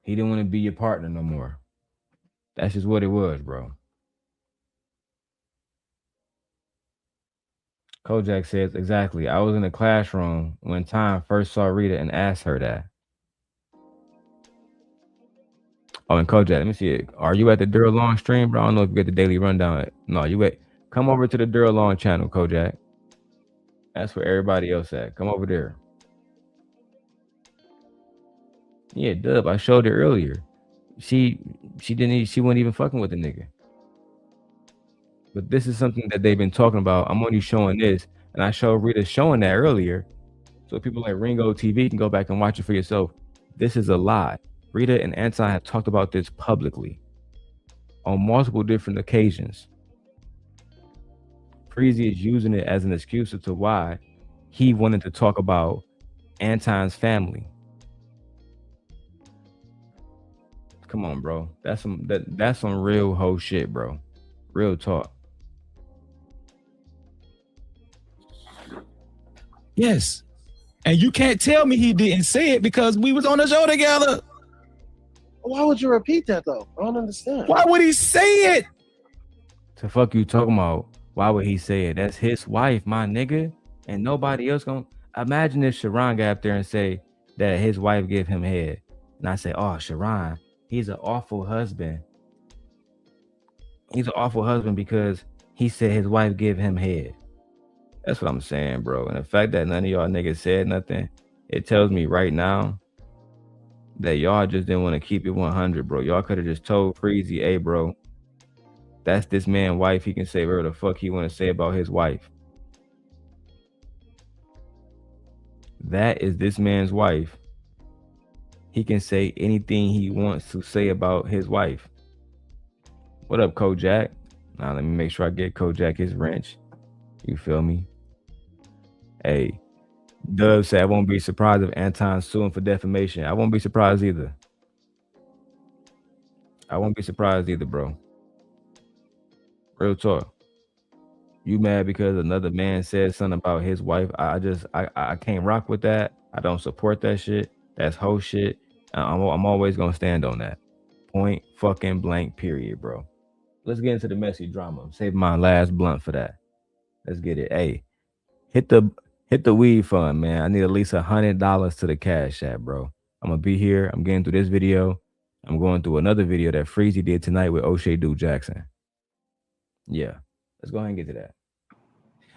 He didn't want to be your partner no more. That's just what it was, bro. Kojak says, exactly. I was in the classroom when Tom first saw Rita and asked her that. Oh, and Kojak, let me see it. Are you at the Darrel Long stream, bro? I don't know if you get the daily rundown. No, come over to the Darrel Long channel, Kojak. That's where everybody else at. Come over there. Yeah, Dub, I showed it earlier. She wasn't even fucking with the nigga. But this is something that they've been talking about. I'm only showing this, and I showed Rita showing that earlier. So people like Ringo TV can go back and watch it for yourself. This is a lie. Rita and Anton have talked about this publicly on multiple different occasions. Freezy is using it as an excuse as to why he wanted to talk about Anton's family. Come on, bro. That's some real hoe shit, bro. Real talk. Yes. And you can't tell me he didn't say it because we was on the show together. Why would you repeat that though? I don't understand. Why would he say it? The fuck you talking about? Why would he say it? That's his wife, my nigga. And nobody else gonna imagine if Sharon got up there and say that his wife gave him head. and I say, oh, Sharon, he's an awful husband. He's an awful husband because he said his wife give him head. That's what I'm saying, bro. And the fact that none of y'all niggas said nothing, it tells me right now that y'all just didn't want to keep it 100, bro. Y'all could have just told Freezy, hey, bro, that's this man's wife. He can say whatever the fuck he want to say about his wife. That is this man's wife. He can say anything he wants to say about his wife. What up, Kojak? Now let me make sure I get Kojak his wrench. You feel me? Hey, Dub said I won't be surprised if Anton's suing for defamation. I won't be surprised either. I won't be surprised either, bro. Real talk. You mad because another man said something about his wife? I can't rock with that. I don't support that shit. That's whole shit. I'm always gonna stand on that. Point fucking blank period, bro. Let's get into the messy drama. Save my last blunt for that. Let's get it. Hey, hit the weed fund, man. I need at least $100 to the Cash App, bro. I'm gonna be here. I'm getting through this video. I'm going through another video that Freezy did tonight with O'Shea Duke Jackson. Yeah, let's go ahead and get to that.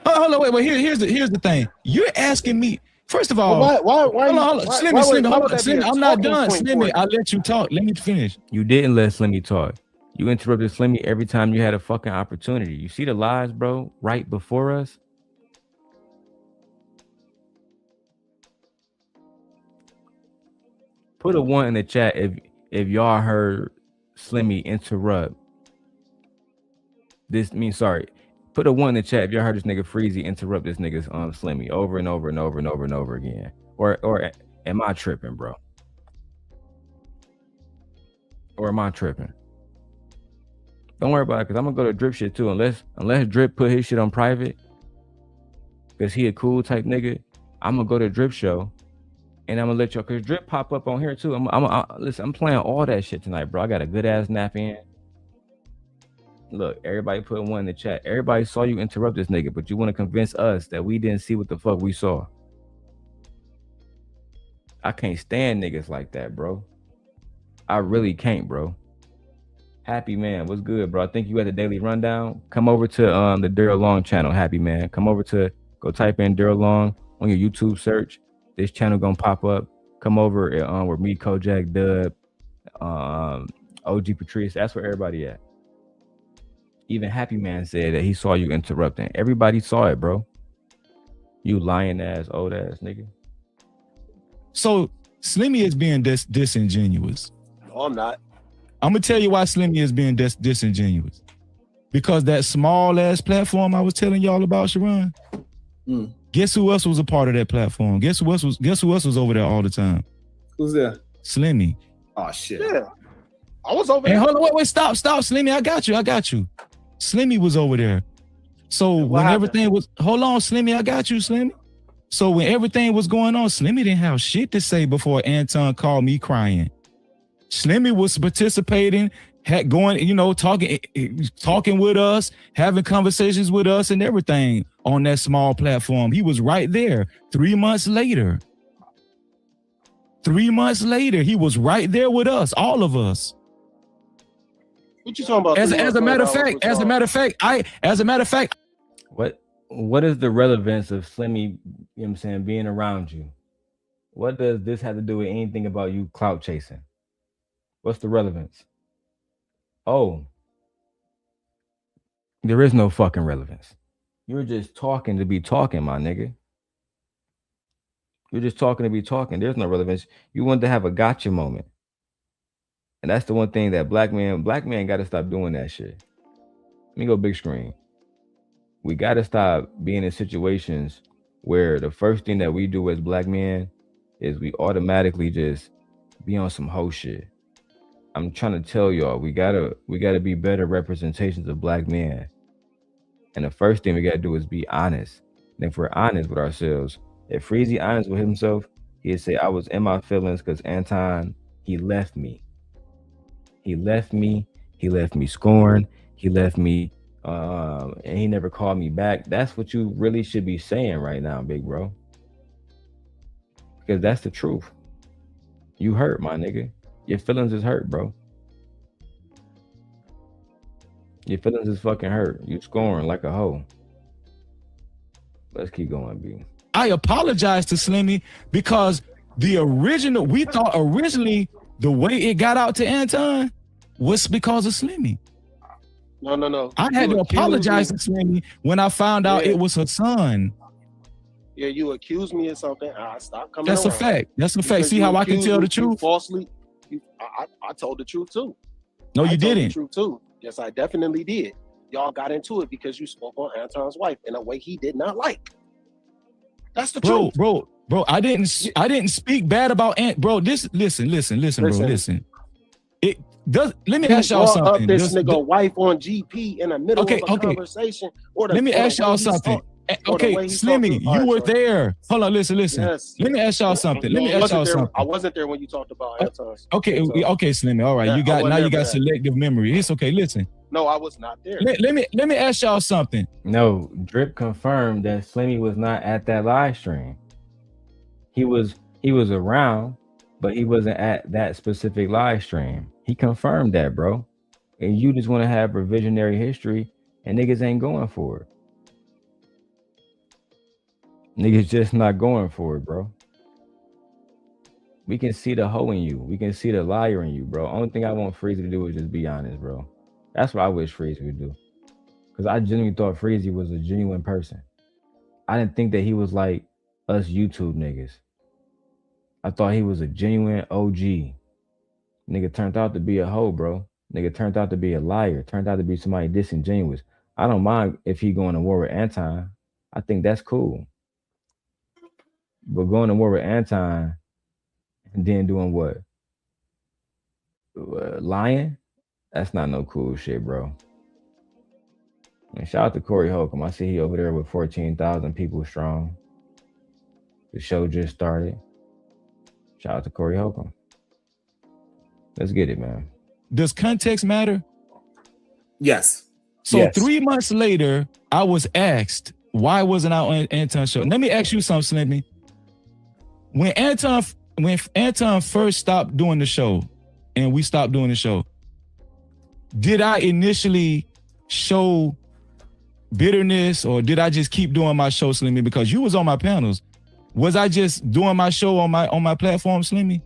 Oh, hold on, wait. Here's the thing. You're asking me. First of all, why hold on. Slimmy, I'm not done. Slimmy, I'll let you talk. Let me finish. You didn't let Slimmy talk. You interrupted Slimmy every time you had a fucking opportunity. You see the lies, bro, right before us? Put a 1 in the chat if y'all heard Slimmy interrupt this. Put a 1 in the chat if y'all heard this nigga Freezy interrupt this nigga's Slimmy over and over and over and over and over again. Or am I tripping, bro? Or am I tripping? Don't worry about it, because I'm gonna go to Drip shit too. Unless Drip put his shit on private, because he a cool type nigga, I'm gonna go to Drip show and I'm gonna let y'all, because Drip pop up on here too. Listen, I'm playing all that shit tonight, bro. I got a good ass nap in. Look, everybody put 1 in the chat. Everybody saw you interrupt this nigga, but you want to convince us that we didn't see what the fuck we saw. I can't stand niggas like that, bro. I really can't, bro. Happy man, what's good, bro? I think you at the Daily Rundown. Come over to the Darrel Long channel, Happy man. Come over to, go type in Darrel Long on your YouTube search. This channel gonna pop up. Come over where me, Kojak, Dub, OG Patrice. That's where everybody at. Even Happy Man said that he saw you interrupting. Everybody saw it, bro. You lying ass, old ass nigga. So Slimmy is being disingenuous. No, I'm not. I'm gonna tell you why Slimmy is being disingenuous. Because that small ass platform I was telling y'all about, Sharon. Guess who else was a part of that platform? Guess who else was over there all the time? Who's there? Slimmy. Oh shit. Yeah. I was over Hey, there. hold on, wait, stop, Slimmy. I got you. Slimmy was over there. So when everything was, hold on, Slimmy, I got you, Slimmy. So when everything was going on, Slimmy didn't have shit to say before Anton called me crying. Slimmy was participating, talking with us, having conversations with us and everything on that small platform. He was right there. 3 months later, he was right there with us, all of us. What you talking about? As a matter of fact, what is the relevance of Slimmy, you know what I'm saying, being around you? What does this have to do with anything about you clout chasing? What's the relevance? Oh, there is no fucking relevance. You're just talking to be talking, my nigga. You're just talking to be talking. There's no relevance. You want to have a gotcha moment. And that's the one thing that black man got to stop doing that shit. Let me go big screen. We got to stop being in situations where the first thing that we do as black men is we automatically just be on some hoe shit. I'm trying to tell y'all, we gotta be better representations of black men. And the first thing we gotta do is be honest. And if we're honest with ourselves, if Freezy honest with himself, he'd say, I was in my feelings because Anton, he left me. He left me scorned. He left me, and he never called me back. That's what you really should be saying right now, big bro. Because that's the truth. You hurt, my nigga. Your feelings is hurt, bro. Your feelings is fucking hurt. You scoring like a hoe. Let's keep going, B. I apologize to Slimmy because we thought originally the way it got out to Anton was because of Slimmy. No. I had to apologize to Slimmy when I found out it was her son. Yeah, you accused me of something. I stopped coming That's around. A fact. That's a fact. Because See how I can tell the truth? Falsely. I told the truth too. No, you didn't. The truth too. Yes, I definitely did. Y'all got into it because you spoke on Anton's wife in a way he did not like. That's the truth. Bro, I didn't speak bad about Bro, listen, bro, listen. It does. Let me ask y'all something. Up this nigga wife on GP in the middle of a conversation. Let me ask y'all something. Okay, Slimmy, you were there. Hold on, listen. Yes. Let me ask y'all something. I wasn't there when you talked about Anton's. Okay, Slimmy. All right, Yeah, you got selective memory. It's okay. Listen. No, I was not there. Let me ask y'all something. No, Drip confirmed that Slimmy was not at that live stream. He was around, but he wasn't at that specific live stream. He confirmed that, bro. And you just want to have revisionary history, and niggas ain't going for it. Niggas just not going for it, bro. We can see the hoe in you. We can see the liar in you, bro. Only thing I want Freezy to do is just be honest, bro. That's what I wish Freezy would do. Because I genuinely thought Freezy was a genuine person. I didn't think that he was like us YouTube niggas. I thought he was a genuine OG. Nigga turned out to be a hoe, bro. Nigga turned out to be a liar. Turned out to be somebody disingenuous. I don't mind if he going to war with Anton. I think that's cool. But going to war with Anton and then doing what? Lying? That's not no cool shit, bro. And shout out to Corey Holcomb. I see he over there with 14,000 people strong. The show just started. Shout out to Corey Holcomb. Let's get it, man. Does context matter? Yes. So 3 months later, I was asked, why wasn't I on Anton's show? Let me ask you something, Slimmy. When Anton first stopped doing the show and we stopped doing the show, did I initially show bitterness or did I just keep doing my show, Slimmy? Because you was on my panels. Was I just doing my show on my platform, Slimmy?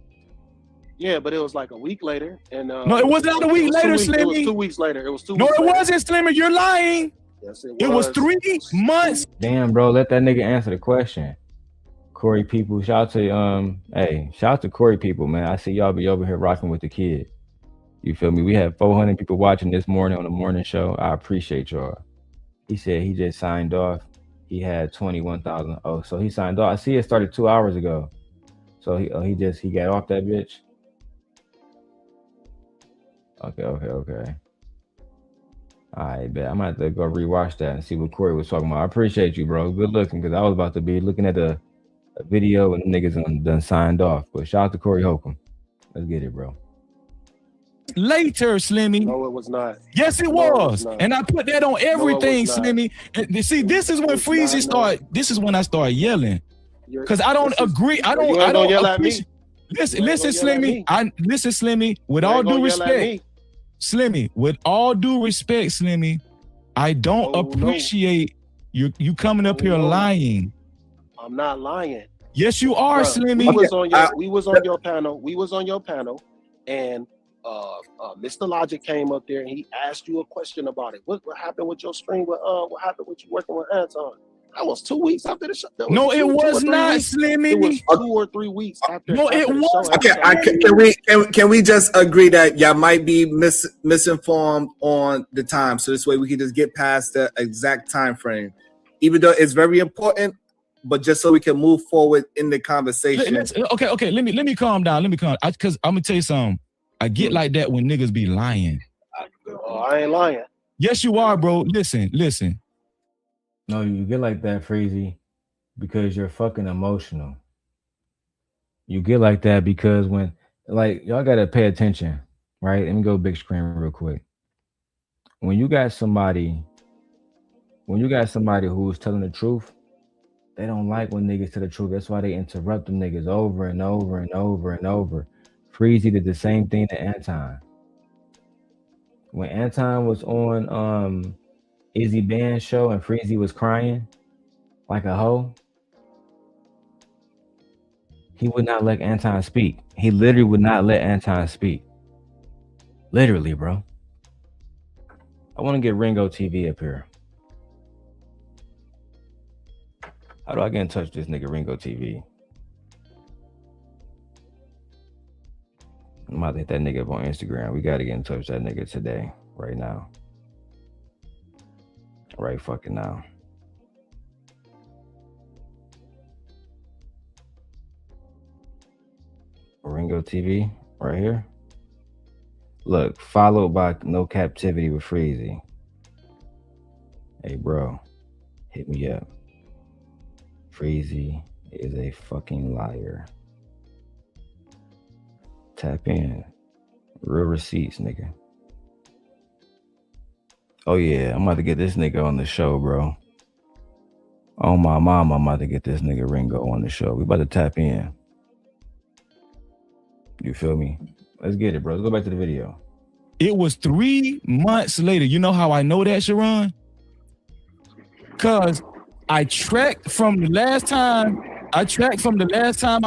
Yeah, but it was like a week later. And no, it was not a week later, Slimmy. It was 2 weeks later. It was 2 weeks later. No, it wasn't, Slimmy. You're lying. Yes, it was 3 months. Damn, bro, let that nigga answer the question. Corey people, shout out to Corey people, man. I see y'all be over here rocking with the kid. You feel me? We had 400 people watching this morning on the morning show. I appreciate y'all. He said he just signed off. He had 21,000. Oh, so he signed off. I see it started 2 hours ago. So he got off that bitch. Okay. All right, bet. I'm gonna have to go rewatch that and see what Corey was talking about. I appreciate you, bro. Good looking, because I was about to be looking at a video and the niggas done signed off. But shout out to Corey Holcomb. Let's get it, bro. Later, Slimmy. No, it was not. Yes, it was. And I put that on everything, Slimmy. And see, this is when Freezy started. This is when I started yelling. Because I don't agree. I don't yell at me. Listen, Slimmy. Listen, Slimmy. With all due respect, Slimmy. With all due respect, Slimmy, I don't appreciate you coming up here lying. I'm not lying. Yes, you are, Slimmy. We was on your panel. We was on your panel, and Mr. Logic came up there and he asked you a question about it. What happened with your stream? What happened with you working with Anton? That was 2 weeks after the show. No, it was not, Slimmy. It was 2 or 3 weeks after. No, it was. Okay, can we just agree that y'all might be misinformed on the time, so this way we can just get past the exact time frame, even though it's very important, but just so we can move forward in the conversation. Okay. Let me calm down. Because I'm gonna tell you something. I get like that when niggas be lying. I ain't lying. Yes, you are, bro. Listen. No, you get like that, Freezy, because you're fucking emotional. You get like that because when, like, y'all gotta pay attention, right? Let me go big screen real quick. When you got somebody who's telling the truth, they don't like when niggas tell the truth. That's why they interrupt them niggas over and over and over and over. Freezy did the same thing to Anton. When Anton was on Izzy Band's show and Freezy was crying like a hoe, he would not let Anton speak. He literally would not let Anton speak. Literally, bro. I want to get Ringo TV up here. How do I get in touch with this nigga Ringo TV? I'm about to hit that nigga up on Instagram. We got to get in touch with that nigga today, right now. Right fucking now. Ringo TV, right here. Look, followed by No Captivity with Freezy. Hey, bro, hit me up. Freezy is a fucking liar. Tap in. Real receipts, nigga. Oh, yeah, I'm about to get this nigga on the show, bro. Oh, my mom, I'm about to get this nigga Ringo on the show. We about to tap in. You feel me? Let's get it, bro. Let's go back to the video. It was 3 months later. You know how I know that, Sharon? Because I tracked from the last time I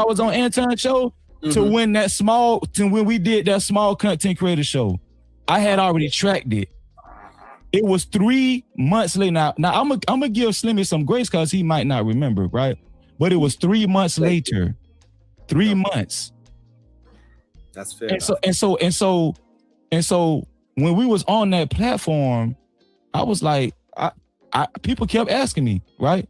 was on Anton's show to when we did that small content creator show. I had already tracked it. It was 3 months later. Now I'm gonna give Slimmy some grace because he might not remember, right? But it was 3 months later. 3 months. That's fair. And so when we was on that platform, I was like, people kept asking me, right?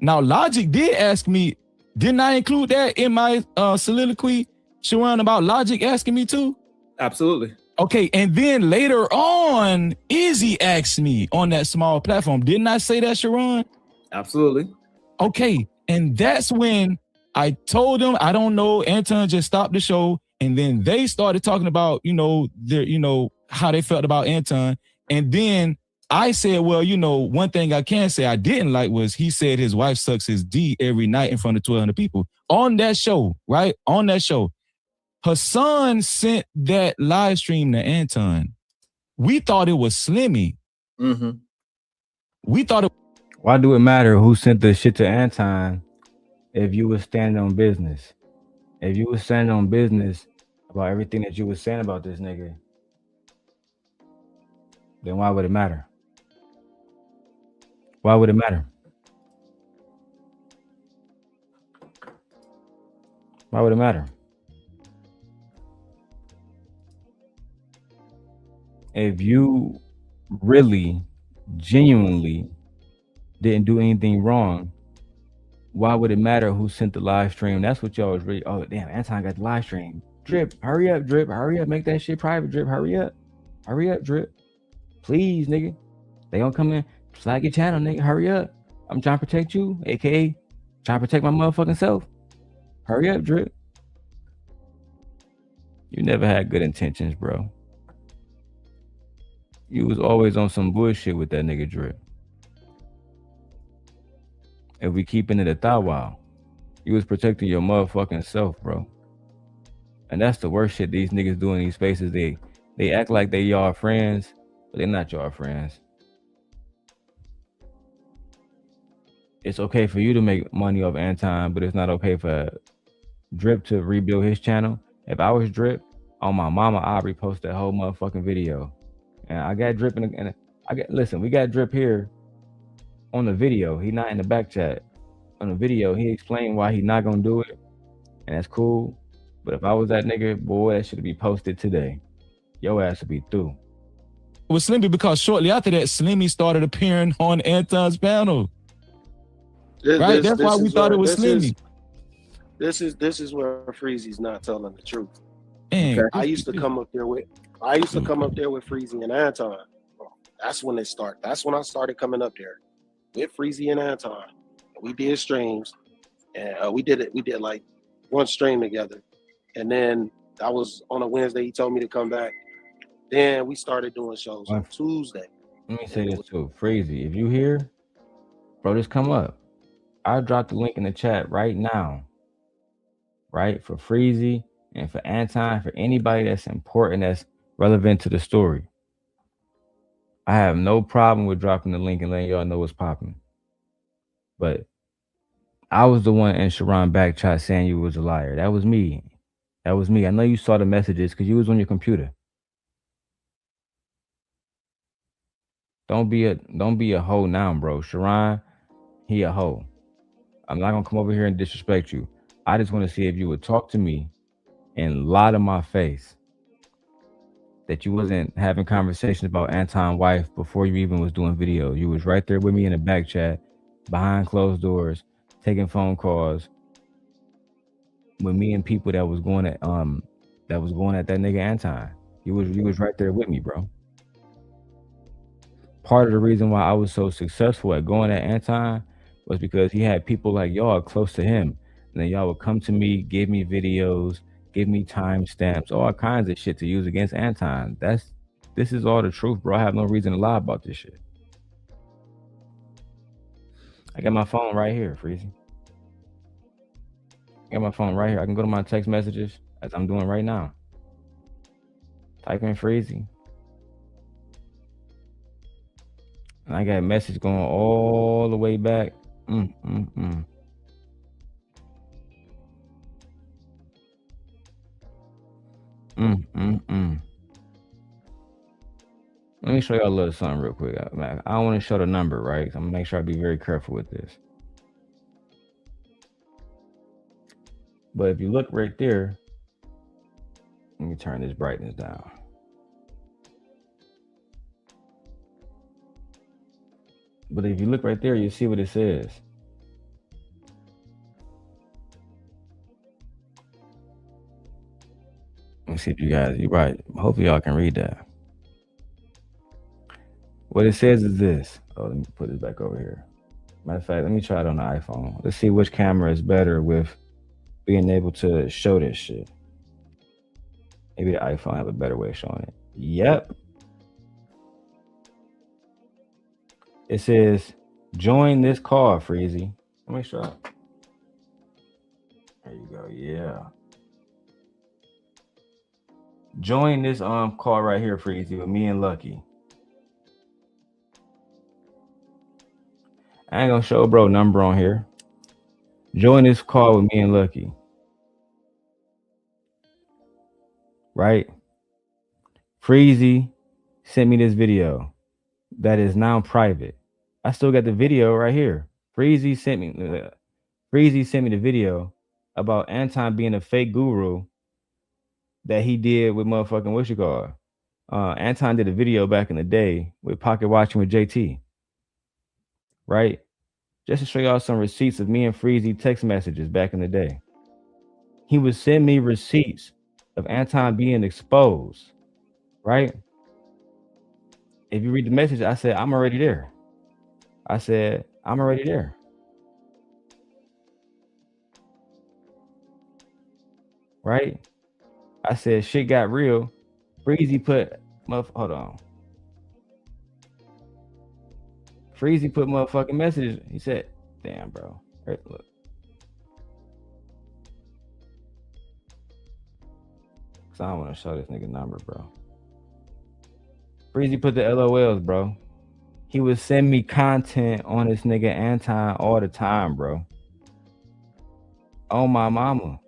Now Logic did ask me, didn't I include that in my soliloquy, Sharon, about Logic asking me too? Absolutely. Okay, and then later on, Izzy asked me on that small platform. Didn't I say that, Sharon? Absolutely. Okay, and that's when I told them, I don't know, Anton just stopped the show, and then they started talking about, how they felt about Anton, and then I said, well, one thing I can say I didn't like was he said his wife sucks his D every night in front of 1,200 people on that show, right? On that show. Hassan sent that live stream to Anton. We thought it was Slimmy. We thought it. Why do it matter who sent the shit to Anton if you was standing on business? If you was standing on business about everything that you was saying about this nigga, then why would it matter? Why would it matter? Why would it matter? If you really, genuinely didn't do anything wrong, why would it matter who sent the live stream? That's what y'all was really, oh, damn, Anton got the live stream. Drip, hurry up, Drip, hurry up, make that shit private, Drip, hurry up, Drip. Please, nigga. They gonna come in, flag your channel, nigga, hurry up. I'm trying to protect you, aka trying to protect my motherfucking self. Hurry up, Drip. You never had good intentions, bro. You was always on some bullshit with that nigga Drip. If we keeping it a thou wow, you was protecting your motherfucking self, bro. And that's the worst shit these niggas do in these spaces. They act like they y'all friends, but they're not y'all friends. It's okay for you to make money off Anton, but it's not okay for Drip to rebuild his channel. If I was Drip, on my mama, I'd repost that whole motherfucking video. And I got Drip listen, we got Drip here on the video. He not in the back chat. On the video, he explained why he not gonna do it. And that's cool. But if I was that nigga, boy, that should be posted today. Your ass would be through. It was Slimmy because shortly after that, Slimmy started appearing on Anton's panel. Right? That's why we thought it was Slimmy. This is where Freezy's not telling the truth. Okay. I used to come up there with Freezy and Anton. That's when it started. That's when I started coming up there with Freezy and Anton. We did streams, and we did like one stream together. And then that was on a Wednesday. He told me to come back. Then we started doing shows on Tuesday. Let me say this too, Freezy. If you here, bro, just come up. I dropped the link in the chat right now. Right, for Freezy and for Anton, for anybody that's important, that's relevant to the story. I have no problem with dropping the link and letting y'all know what's popping. But I was the one in Sharon back chat saying you was a liar. That was me. That was me. I know you saw the messages because you was on your computer. Don't be a hoe now, bro. Sharon, he a hoe. I'm not gonna come over here and disrespect you. I just want to see if you would talk to me and lie to my face that you wasn't having conversations about Anton's wife before you even was doing videos. You was right there with me in the back chat, behind closed doors, taking phone calls with me and people that was going at that nigga Anton. You was right there with me, bro. Part of the reason why I was so successful at going at Anton was because he had people like y'all close to him. And then y'all would come to me, give me videos, give me timestamps, all kinds of shit to use against Anton. This is all the truth, bro. I have no reason to lie about this shit. I got my phone right here, Freezy. I got my phone right here. I can go to my text messages as I'm doing right now. Type in Freezy. And I got a message going all the way back. Let me show y'all a little something real quick. I don't want to show the number, right? I'm gonna make sure I be very careful with this. But if you look right there, let me turn this brightness down. But if you look right there, you see what it says. Let me see if you guys, you're right. Hopefully y'all can read that. What it says is this. Oh, let me put this back over here. Matter of fact, let me try it on the iPhone. Let's see which camera is better with being able to show this shit. Maybe the iPhone have a better way of showing it. Yep. It says, join this call, Freezy. Let me show it. There you go. Yeah. Join this call right here, Freezy, with me and Lucky. I ain't gonna show bro number on here. Join this call with me and Lucky. Right? Freezy sent me this video that is now private. I still got the video right here. Freezy sent me the video about Anton being a fake guru that he did with motherfucking what you call. Anton did a video back in the day with Pocket Watching with JT. Right? Just to show y'all some receipts of me and Freezy text messages back in the day. He would send me receipts of Anton being exposed. Right? If you read the message, I said, I'm already there. I said, I'm already there. Right? I said, shit got real. Freezy put, hold on. Freezy put motherfucking messages. He said, damn, bro. Right, look. Cause I don't want to show this nigga number, bro. Freezy put the LOLs, bro. He would send me content on this nigga Anton all the time, bro. Oh my mama.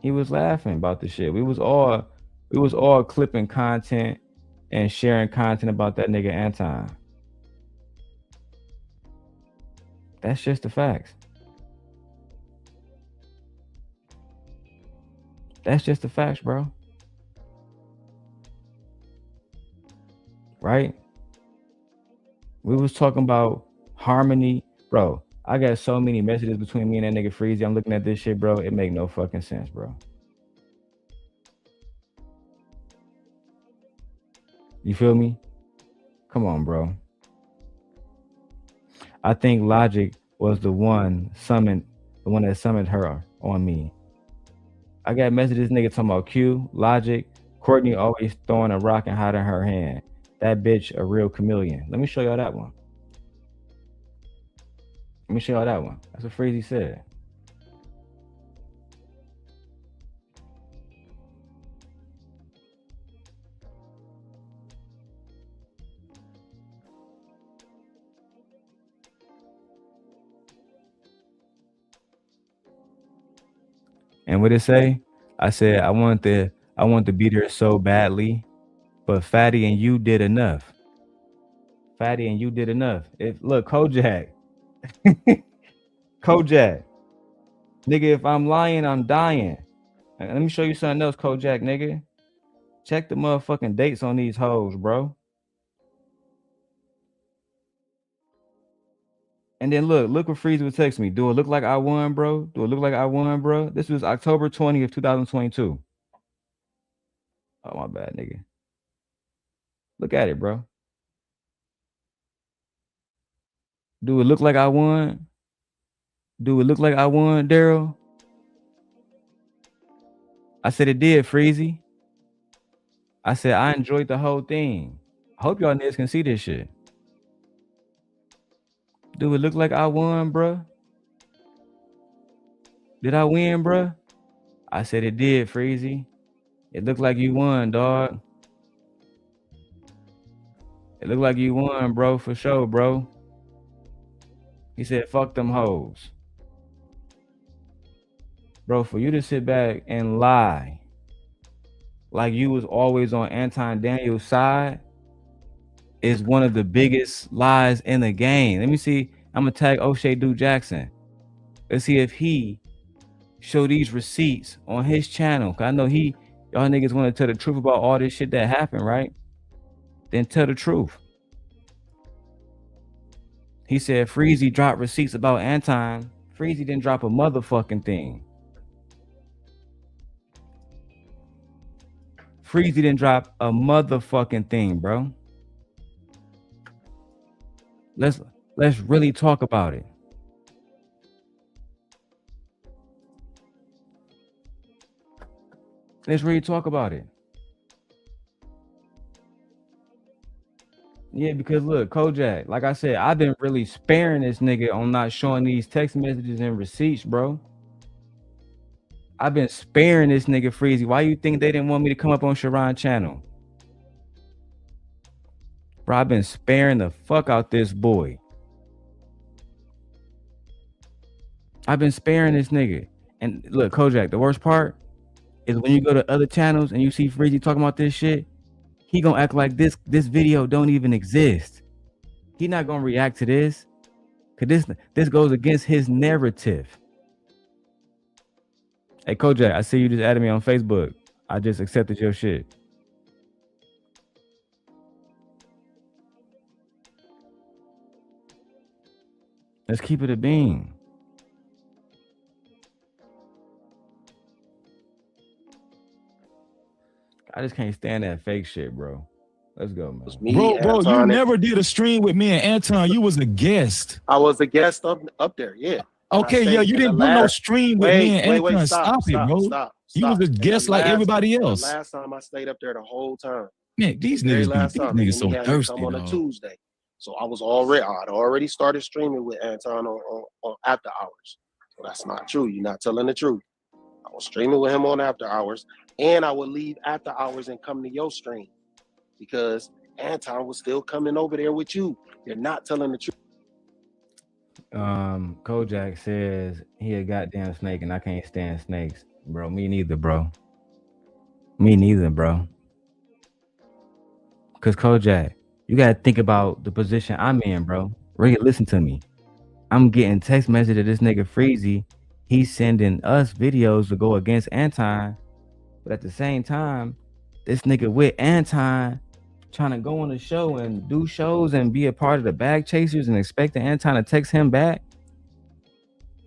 He was laughing about the shit. We was all clipping content and sharing content about that nigga Anton. That's just the facts. That's just the facts, bro. Right? We was talking about harmony. Bro, I got so many messages between me and that nigga Freezy. I'm looking at this shit, bro. It make no fucking sense, bro. You feel me? Come on, bro. I think Logic was the one that summoned her on me. I got messages nigga talking about Q, Logic, Courtney always throwing a rock and hiding her hand. That bitch a real chameleon. Let me show y'all that one. Let me show y'all that one. That's what Freezy said. And what it say? I said I want to be there so badly, but Fatty and you did enough. Fatty and you did enough. Look, Kojak. Kojak. Nigga, if I'm lying, I'm dying. Let me show you something else, Kojak, nigga. Check the motherfucking dates on these hoes, bro. And then look what Freezy would text me. Do it look like I won, bro? Do it look like I won, bro? This was October 20th, 2022. Oh, my bad, nigga. Look at it, bro. Do it look like I won? Do it look like I won, Darrel? I said it did, Freezy. I said I enjoyed the whole thing. I hope y'all niggas can see this shit. Do it look like I won, bro? Did I win, bro? I said it did, Freezy. It looked like you won, dog. It looked like you won, bro, for sure, bro. He said, fuck them hoes. Bro, for you to sit back and lie like you was always on Anton Daniels' side is one of the biggest lies in the game. Let me see. I'm gonna tag O'Shea Duke Jackson. Let's see if he show these receipts on his channel. Cause I know y'all niggas want to tell the truth about all this shit that happened, right? Then tell the truth. He said Freezy dropped receipts about Anton. Freezy didn't drop a motherfucking thing. Freezy didn't drop a motherfucking thing, bro. Let's really talk about it. Let's really talk about it. Yeah, because look, Kojak, like I said, I've been really sparing this nigga on not showing these text messages and receipts, bro. I've been sparing this nigga, Freezy. Why you think they didn't want me to come up on Sharon's channel? Bro, I've been sparing the fuck out this boy. I've been sparing this nigga. And look, Kojak, the worst part is when you go to other channels and you see Freezy talking about this shit, he gonna act like this video don't even exist. He not gonna react to this, cause this goes against his narrative. Hey Kojak, I see you just added me on Facebook. I just accepted your shit. Let's keep it a bean. I just can't stand that fake shit, bro. Let's go, man. Bro, you never did a stream with me and Anton. You was a guest. I was a guest up there, yeah. Okay, yeah, you didn't do no stream with me and Anton. Stop it, bro. You was a guest like everybody else. The last time I stayed up there the whole time. Man, these niggas so thirsty. Come on a Tuesday. So I'd already started streaming with Anton on after hours. So that's not true. You're not telling the truth. I was streaming with him on after hours, and I would leave after hours and come to your stream because Anton was still coming over there with you. You're not telling the truth. Kojak says he a goddamn snake and I can't stand snakes. Bro, me neither, bro. Me neither, bro. Cause Kojak, you gotta think about the position I'm in, bro. Really listen to me. I'm getting text message of this nigga Freezy. He's sending us videos to go against Anton. But at the same time, this nigga with Anton trying to go on the show and do shows and be a part of the bag chasers and expecting Anton to text him back.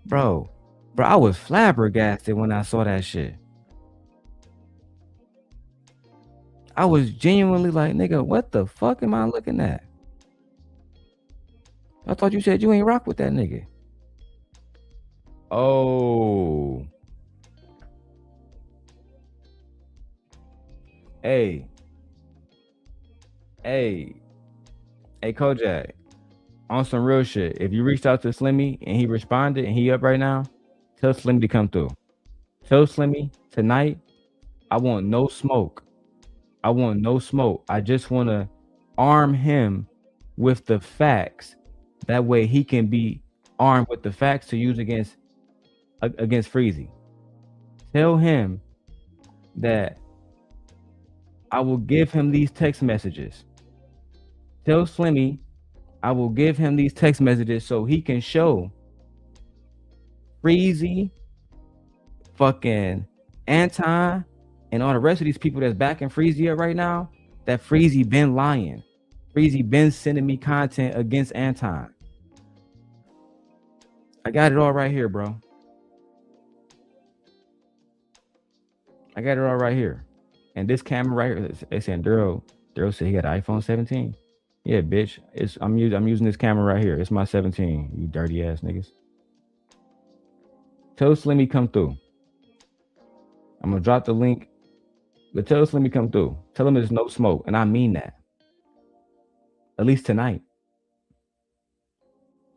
Bro, I was flabbergasted when I saw that shit. I was genuinely like, nigga, what the fuck am I looking at? I thought you said you ain't rock with that nigga. Oh. Hey, Kojak, on some real shit. If you reached out to Slimmy and he responded and he up right now, tell Slimmy to come through. Tell Slimmy tonight, I want no smoke. I want no smoke. I just want to arm him with the facts. That way he can be armed with the facts to use against Freezy. Tell him that I will give him these text messages. Tell Slimmy I will give him these text messages so he can show Freezy, fucking Anton, and all the rest of these people that's backing Freezy up right now that Freezy been lying. Freezy been sending me content against Anton. I got it all right here, bro. I got it all right here. And this camera right here, it's saying Darrel said he got an iPhone 17. Yeah, bitch. I'm using this camera right here. It's my 17. You dirty ass niggas. Tell Slimmy come through. I'm gonna drop the link, but tell Slimmy come through. Tell him there's no smoke, and I mean that. At least tonight.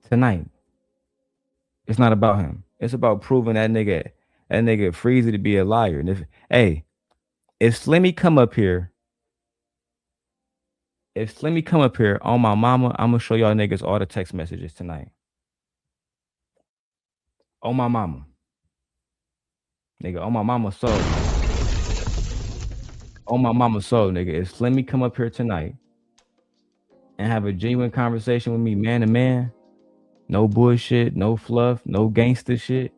Tonight. It's not about him. It's about proving that nigga Freezy to be a liar. And if Slimmy come up here, on my mama, I'm gonna show y'all niggas all the text messages tonight. On my mama. Nigga, on my mama's soul. On my mama's soul, nigga. If Slimmy come up here tonight and have a genuine conversation with me, man to man, no bullshit, no fluff, no gangster shit,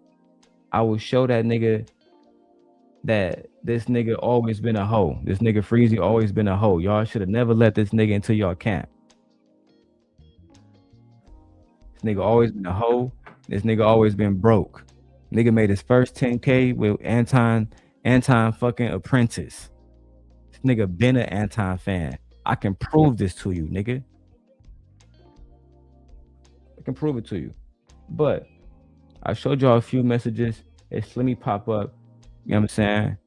I will show that nigga that this nigga always been a hoe. This nigga Freezy always been a hoe. Y'all should have never let this nigga into y'all camp. This nigga always been a hoe. This nigga always been broke. Nigga made his first 10K with Anton fucking Apprentice. This nigga been an Anton fan. I can prove this to you, nigga. I can prove it to you. But I showed y'all a few messages. If Slimmy pop up, you know what I'm saying?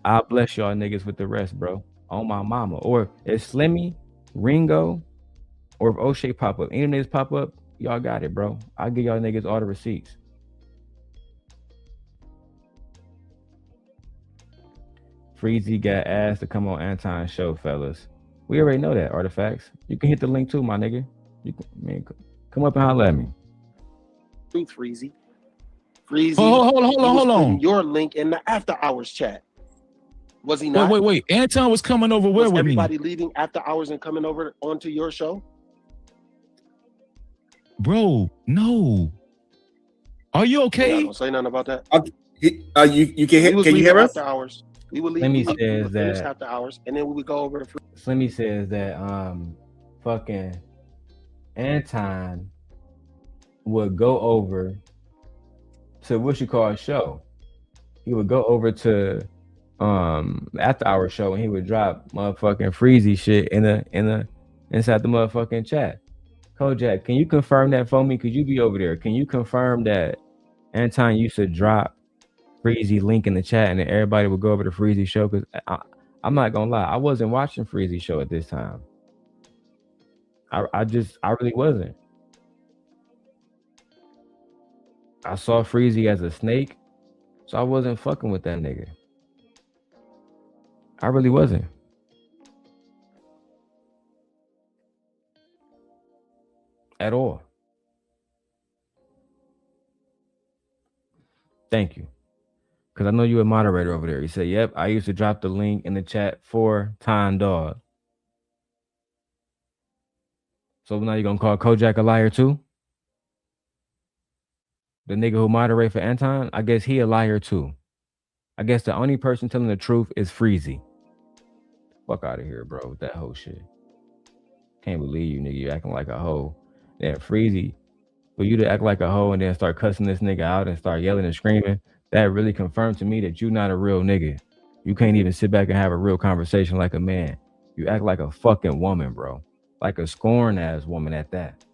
I'll bless y'all niggas with the rest, bro. On my mama. Or if Slimmy, Ringo, or if O'Shea pop up, any niggas pop up, y'all got it, bro. I'll give y'all niggas all the receipts. Freezy got asked to come on Anton's show, fellas. We already know that, Artifacts. You can hit the link too, my nigga. You can, come up and holler at me. Freezy. Freezy. Hold on. Your link in the after hours chat. Was he not? Wait. Anton was coming over where with me? Everybody leaving after hours and coming over onto your show? Bro, no. Are you okay? Don't say nothing about that. You can you hear us? After hours. We would leave. Slimmy says that after hours, and then we would go over to Slimmy says that fucking Anton would go over to what you call a show. He would go over to after hour show and he would drop motherfucking Freezy shit inside the motherfucking chat. Kojak, can you confirm that for me? Could you be over there? Can you confirm that Anton used to drop Freezy link in the chat and then everybody would go over to Freezy show? Because I'm not gonna lie, I wasn't watching Freezy show at this time. I really wasn't. I saw Freezy as a snake, so I wasn't fucking with that nigga. I really wasn't. At all. Thank you. Because I know you a moderator over there. He said, yep, I used to drop the link in the chat for Time Dog. So now you're going to call Kojak a liar too? The nigga who moderate for Anton, I guess he a liar too. I guess the only person telling the truth is Freezy. Fuck out of here, bro, with that whole shit. Can't believe you, nigga. You acting like a hoe. Yeah, Freezy, for you to act like a hoe and then start cussing this nigga out and start yelling and screaming, that really confirmed to me that you're not a real nigga. You can't even sit back and have a real conversation like a man. You act like a fucking woman, bro. Like a scorn ass woman at that.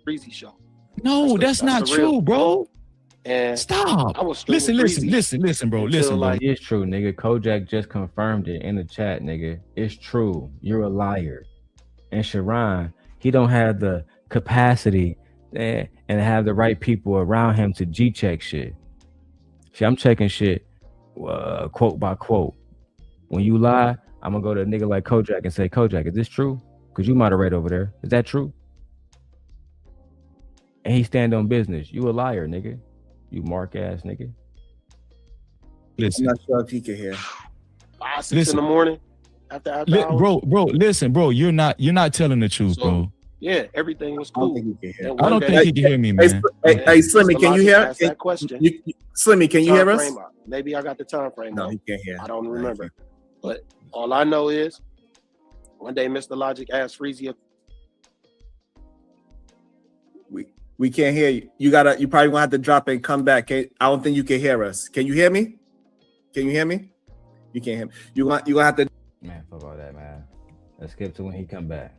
Freezy show. No, that's not true, bro. And stop. Listen, bro. Listen, bro. It's true, nigga. Kojak just confirmed it in the chat, nigga. It's true. You're a liar. And Sharon, he don't have the capacity and have the right people around him to G-check shit. See, I'm checking shit quote by quote. When you lie, I'm gonna go to a nigga like Kojak and say, Kojak, is this true? Because you moderate over there. Is that true? And he stand on business. You a liar, nigga. You mark ass nigga. listen. I'm not sure if he can hear. 5, 6 in the morning after hours. Bro, listen, bro. You're not telling the truth, bro. Yeah, everything was I don't cool. think he can hear. I don't think he can hear me, man. Hey, Slimmy, can you hear? Ask that question. Slimmy, can you hear us? Maybe I got the time frame. No, he can't hear. I don't remember. But all I know is one day Mr. Logic asked Freezy. We can't hear you. You probably gonna have to drop it and come back. I don't think you can hear us. Can you hear me? Can you hear me? You can't hear me. You gonna have to. Man, fuck all that, man. Let's skip to when he come back.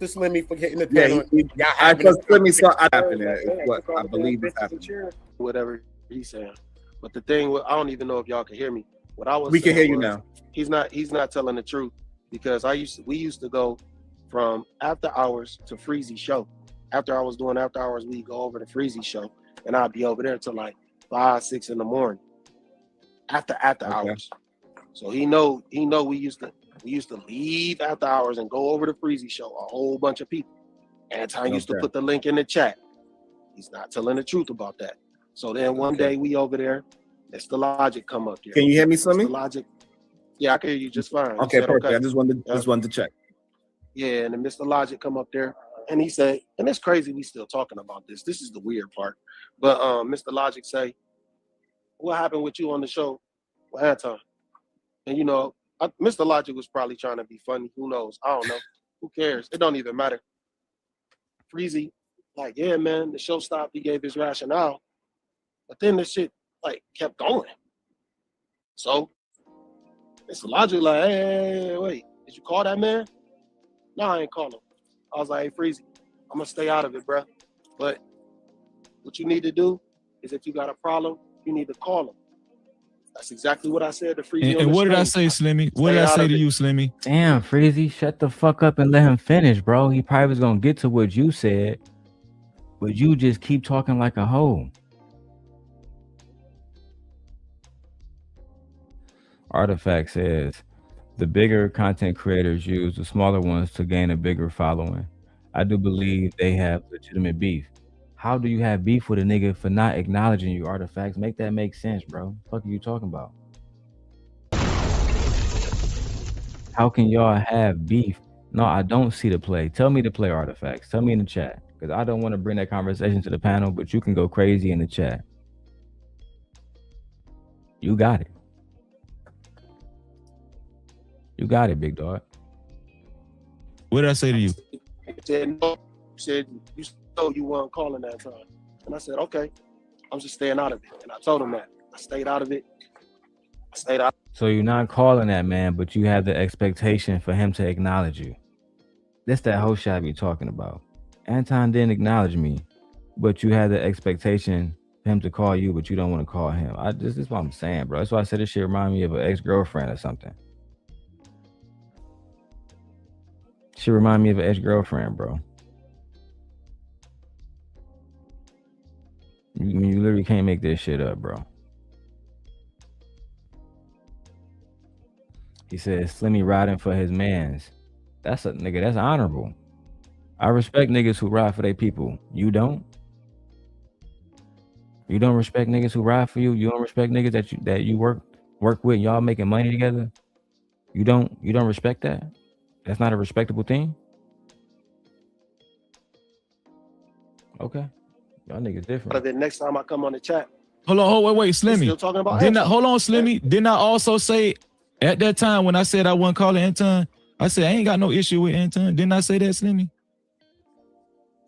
Just let me forget in the Yeah, I just Slimmy saw happening. What I believe is happening. Whatever he's saying. But the thing, I don't even know if y'all can hear me. What I was we can hear you now. He's not telling the truth, because we used to go from after hours to Freezy show. After I was doing after hours, we go over to Freezy show, and I'd be over there till like 5, 6 in the morning. After hours. So he know we used to leave after hours and go over to Freezy show, a whole bunch of people. Anton used to put the link in the chat. He's not telling the truth about that. So then one day we over there, Mr. Logic come up there. Can you hear me, Slimmy? Mr. Logic. Yeah, I can hear you just fine. Okay, perfect. Okay. I just wanted to check. Yeah, and then Mr. Logic come up there and he said, and it's crazy we still talking about this. This is the weird part. But Mr. Logic say, what happened with you on the show with Anton? And you know, Mr. Logic was probably trying to be funny. Who knows? I don't know. Who cares? It don't even matter. Freezy, like, yeah, man, the show stopped. He gave his rationale. But then the shit, like, kept going. So, Mr. Logic, like, hey, wait, did you call that man? No, I ain't call him. I was like, hey, Freezy, I'm going to stay out of it, bro. But what you need to do is if you got a problem, you need to call him. That's exactly what I said to Freezy. And what did I say, Slimmy? What did I say to you, Slimmy? Damn, Freezy, shut the fuck up and let him finish, bro. He probably was gonna get to what you said, but you just keep talking like a hoe. Artifact says, the bigger content creators use the smaller ones to gain a bigger following. I do believe they have legitimate beef. How do you have beef with a nigga for not acknowledging you, Artifacts? Make that make sense, bro. What the fuck are you talking about? How can y'all have beef? No, I don't see the play. Tell me the play, Artifacts. Tell me in the chat. Because I don't want to bring that conversation to the panel, but you can go crazy in the chat. You got it. You got it, big dog. What did I say to you? Said you know you weren't calling that time. And I said, okay, I'm just staying out of it. And I told him that. I stayed out of it. So you're not calling that man, but you have the expectation for him to acknowledge you. That's that whole shit I be talking about. Anton didn't acknowledge me, but you had the expectation for him to call you, but you don't want to call him. This is what I'm saying, bro. That's why I said this shit remind me of an ex-girlfriend or something. She remind me of an ex-girlfriend, bro. You literally can't make this shit up, bro. He says, Slimmy riding for his mans. That's a nigga, that's honorable. I respect niggas who ride for their people. You don't? You don't respect niggas who ride for you? You don't respect niggas that you work with, y'all making money together? You don't respect that? That's not a respectable thing? Okay. Y'all niggas different. But next time I come on the chat. Hold on, wait, Slimmy. Still talking about hold on, Slimmy. Didn't I also say at that time when I said I wasn't calling Anton, I said I ain't got no issue with Anton. Didn't I say that, Slimmy?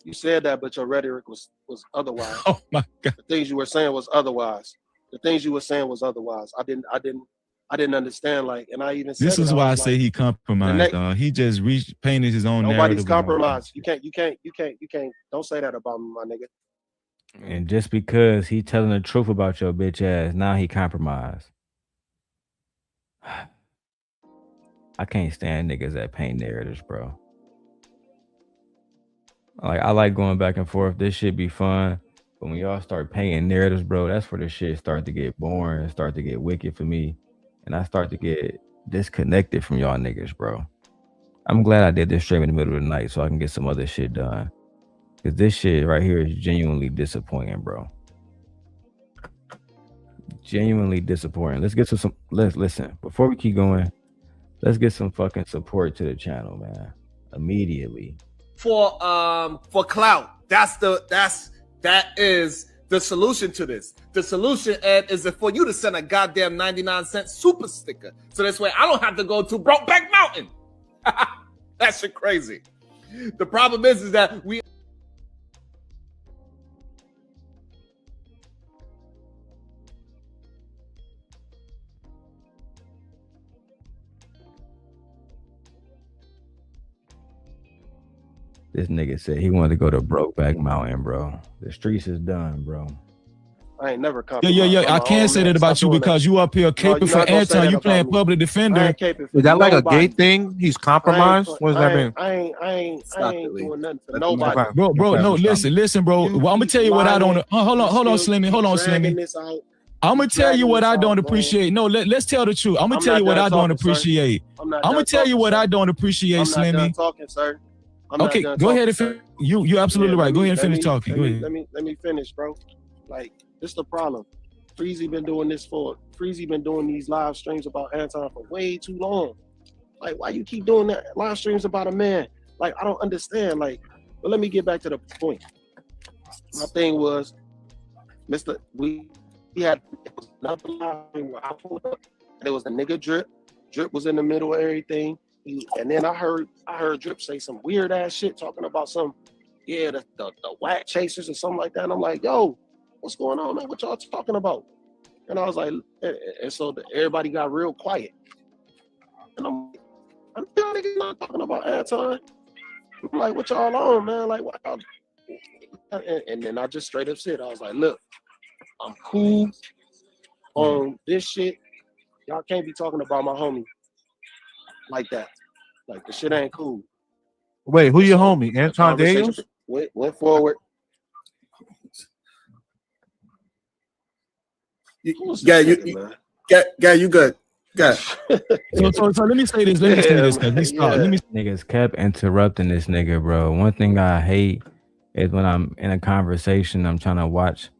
You said that, but your rhetoric was otherwise. Oh my God. The things you were saying was otherwise. I didn't understand, like, and I even said this is why I say he compromised. He just painted his own narrative. Nobody's compromised. You can't. Don't say that about me, my nigga. And just because he telling the truth about your bitch ass, now he compromised. I can't stand niggas that paint narratives, bro. Like, I like going back and forth. This shit be fun. But when y'all start painting narratives, bro, that's where the shit start to get boring and start to get wicked for me. And I start to get disconnected from y'all niggas, bro. I'm glad I did this stream in the middle of the night so I can get some other shit done. Because this shit right here is genuinely disappointing, bro. genuinely disappointing. Let's get to some. Let's listen before we keep going. Let's get some fucking support to the channel, man. Immediately. For clout. That is the solution to this. The solution, Ed, is for you to send a goddamn 99-cent super sticker. So this way I don't have to go to Brokeback Mountain. That shit crazy. The problem is that we This nigga said he wanted to go to Brokeback Mountain, bro. The streets is done, bro. I ain't never compromised. Yeah. I can't say that about you because you up here caping for Anton. You playing public defender. Is that like a gay thing? He's compromised? What does that mean? I ain't doing nothing for nobody. Bro, no, listen, bro. Well, I'm gonna tell you what I don't. Hold on, Slimmy. Hold on, Slimmy. I'm gonna tell you what I don't appreciate. No, let's tell the truth. I'm gonna tell you what I don't appreciate. I'm gonna tell you what I don't appreciate, Slimmy. I'm not done talking, sir. Okay, go ahead and finish. You're absolutely right. Go ahead and finish talking. Go ahead. Let me finish, bro. Like, this is the problem. Freezy been doing these live streams about Anton for way too long. Like, why you keep doing that live streams about a man? Like, I don't understand. Like, but let me get back to the point. My thing was, we had another live stream where I pulled up, and it was the nigga Drip. Drip was in the middle of everything. And then I heard Drip say some weird ass shit talking about the whack chasers or something like that. And I'm like, yo, what's going on, man? What y'all talking about? And I was like, and so everybody got real quiet. And I'm y'all niggas not talking about Anton. I'm like, what y'all on, man? Like, what y'all? And then I just straight up said, I was like, look, I'm cool on this shit. Y'all can't be talking about my homie like that. Like, the shit ain't cool. Wait, who your homie? Anton Daniels? Went forward. you good. Good. So let me say this. Let me say this. Niggas kept interrupting this nigga, bro. One thing I hate is when I'm in a conversation, I'm trying to watch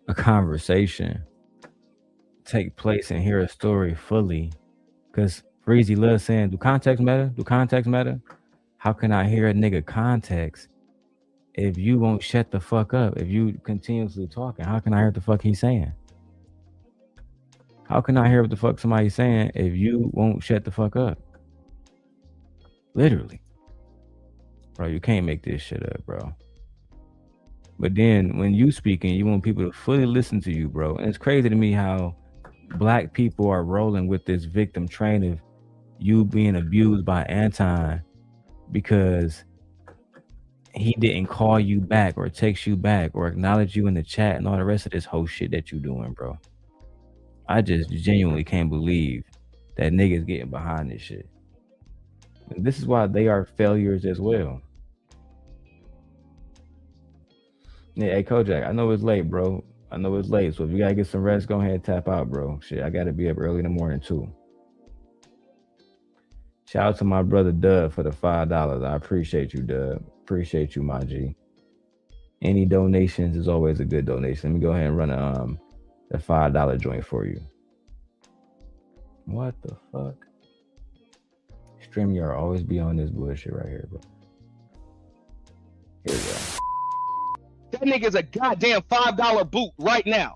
a conversation take place and hear a story fully. Because Freezy loves saying, do context matter? Do context matter? How can I hear a nigga context if you won't shut the fuck up? If you continuously talking, how can I hear what the fuck he's saying? How can I hear what the fuck somebody's saying if you won't shut the fuck up? Literally. Bro, you can't make this shit up, bro. But then when you speaking, you want people to fully listen to you, bro. And it's crazy to me how Black people are rolling with this victim train of you being abused by Anton because he didn't call you back or text you back or acknowledge you in the chat and all the rest of this whole shit that you doing, bro. I just genuinely can't believe that niggas getting behind this shit. And this is why they are failures as well. Yeah, hey Kojak, I know it's late, bro. I know it's late, so if you gotta get some rest, go ahead and tap out, bro. Shit, I gotta be up early in the morning too. Shout out to my brother Dub for the $5. I appreciate you, Dub. Appreciate you, my G. Any donations is always a good donation. Let me go ahead and run the $5 joint for you. What the fuck? StreamYard always be on this bullshit right here, bro. Here we go. That nigga's a goddamn $5 boot right now.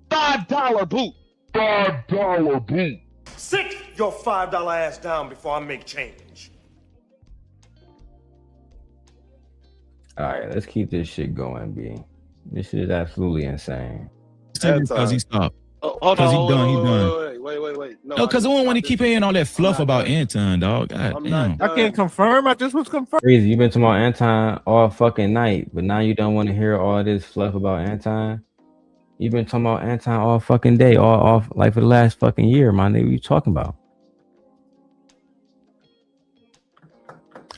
$5 boot. $5 boot. Sit your $5 ass down before I make change. All right, let's keep this shit going, B. This shit is absolutely insane. Because he stopped. Hold Because on. he done. Wait. No, because I don't want to keep hearing all that fluff about Anton, dog. God damn. I can't confirm. I just was confirmed. Freezy, you've been talking about Anton all fucking night, but now you don't want to hear all this fluff about Anton. You've been talking about Anton all fucking day, all like for the last fucking year, my nigga. What you talking about?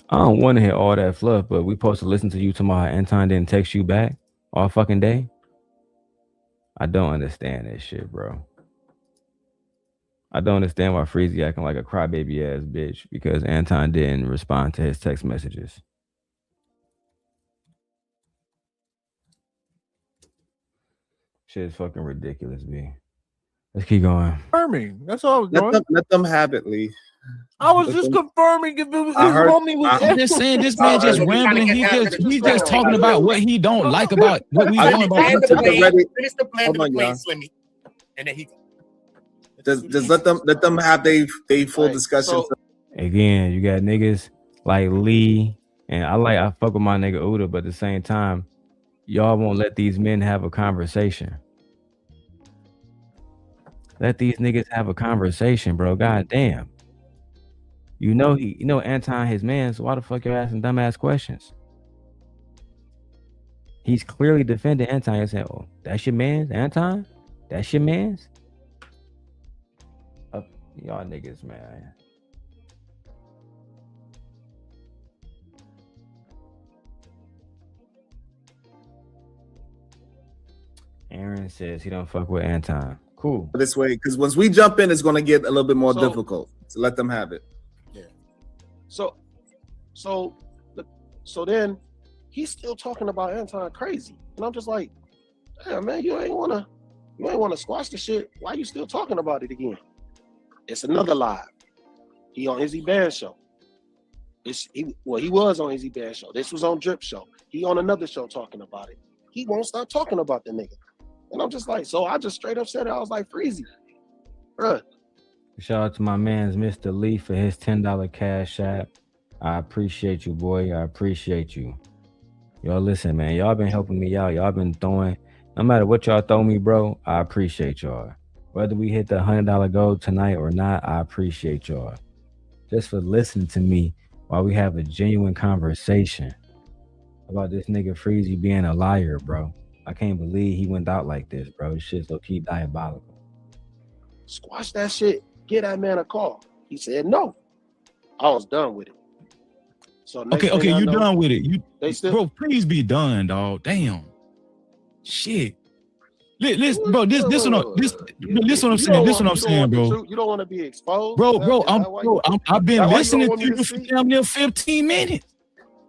I don't want to hear all that fluff, but we supposed to listen to you talking about how Anton didn't text you back all fucking day. I don't understand this shit, bro. I don't understand why Freezy acting like a crybaby ass bitch because Anton didn't respond to his text messages. Shit is fucking ridiculous, B. Let's keep going. Confirming. That's all I was doing. Let them have it, Lee. I was just confirming if it was his I heard- homie was. I'm just saying this man just rambling. He just talking about what he don't like about what we want about Finish the plan Hold on, y'all. Slimmy. And then he just let them have they full discussion. Again, you got niggas like Lee, and I fuck with my nigga Uda, but at the same time, y'all won't let these men have a conversation. Let these niggas have a conversation, bro. God damn. You know Anton his man, so why the fuck you're asking dumbass questions? He's clearly defending Anton. He's saying, "Oh, that's your man's, Anton? That's your man's?" Y'all niggas, man. Aaron says he don't fuck with Anton. Cool. This way, because once we jump in, it's gonna get a little bit more difficult. So let them have it. Yeah. So then he's still talking about Anton crazy, and I'm just like, damn man, you ain't wanna squash the shit. Why you still talking about it again? It's another live. He on Izzy Band show. He was on Izzy Band show. This was on Drip show. He on another show talking about it. He won't stop talking about the nigga. And I'm just like, so I just straight up said it. I was like, Freezy, bruh. Shout out to my man's Mr. Lee for his $10 cash app. I appreciate you, boy. I appreciate you. Y'all listen, man. Y'all been helping me out. Y'all been throwing, no matter what y'all throw me, bro, I appreciate y'all. Whether we hit the $100 goal tonight or not, I appreciate y'all. Just for listening to me while we have a genuine conversation about this nigga Freezy being a liar, bro. I can't believe he went out like this, bro. This shit's low-key diabolical. Squash that shit. Get that man a call. He said no. I was done with it. So okay, you done with it. They still, bro, please be done, dog. Damn. Shit. Listen, bro, this what I'm saying, bro. You don't want to be exposed, bro. I've been listening to you for damn near 15 minutes.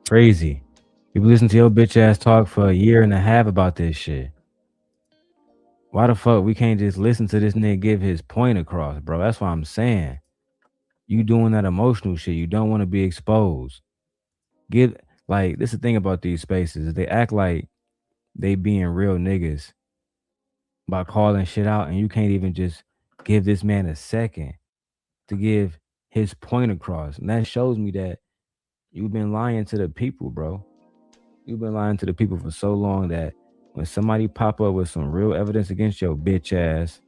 Crazy. People listen to your bitch ass talk for a year and a half about this shit. Why the fuck we can't just listen to this nigga give his point across, bro? That's what I'm saying. You doing that emotional shit. You don't want to be exposed. This is the thing about these spaces. They act like they being real niggas by calling shit out, and you can't even just give this man a second to give his point across. And that shows me that you've been lying to the people, bro. You've been lying to the people for so long that when somebody pop up with some real evidence against your bitch ass,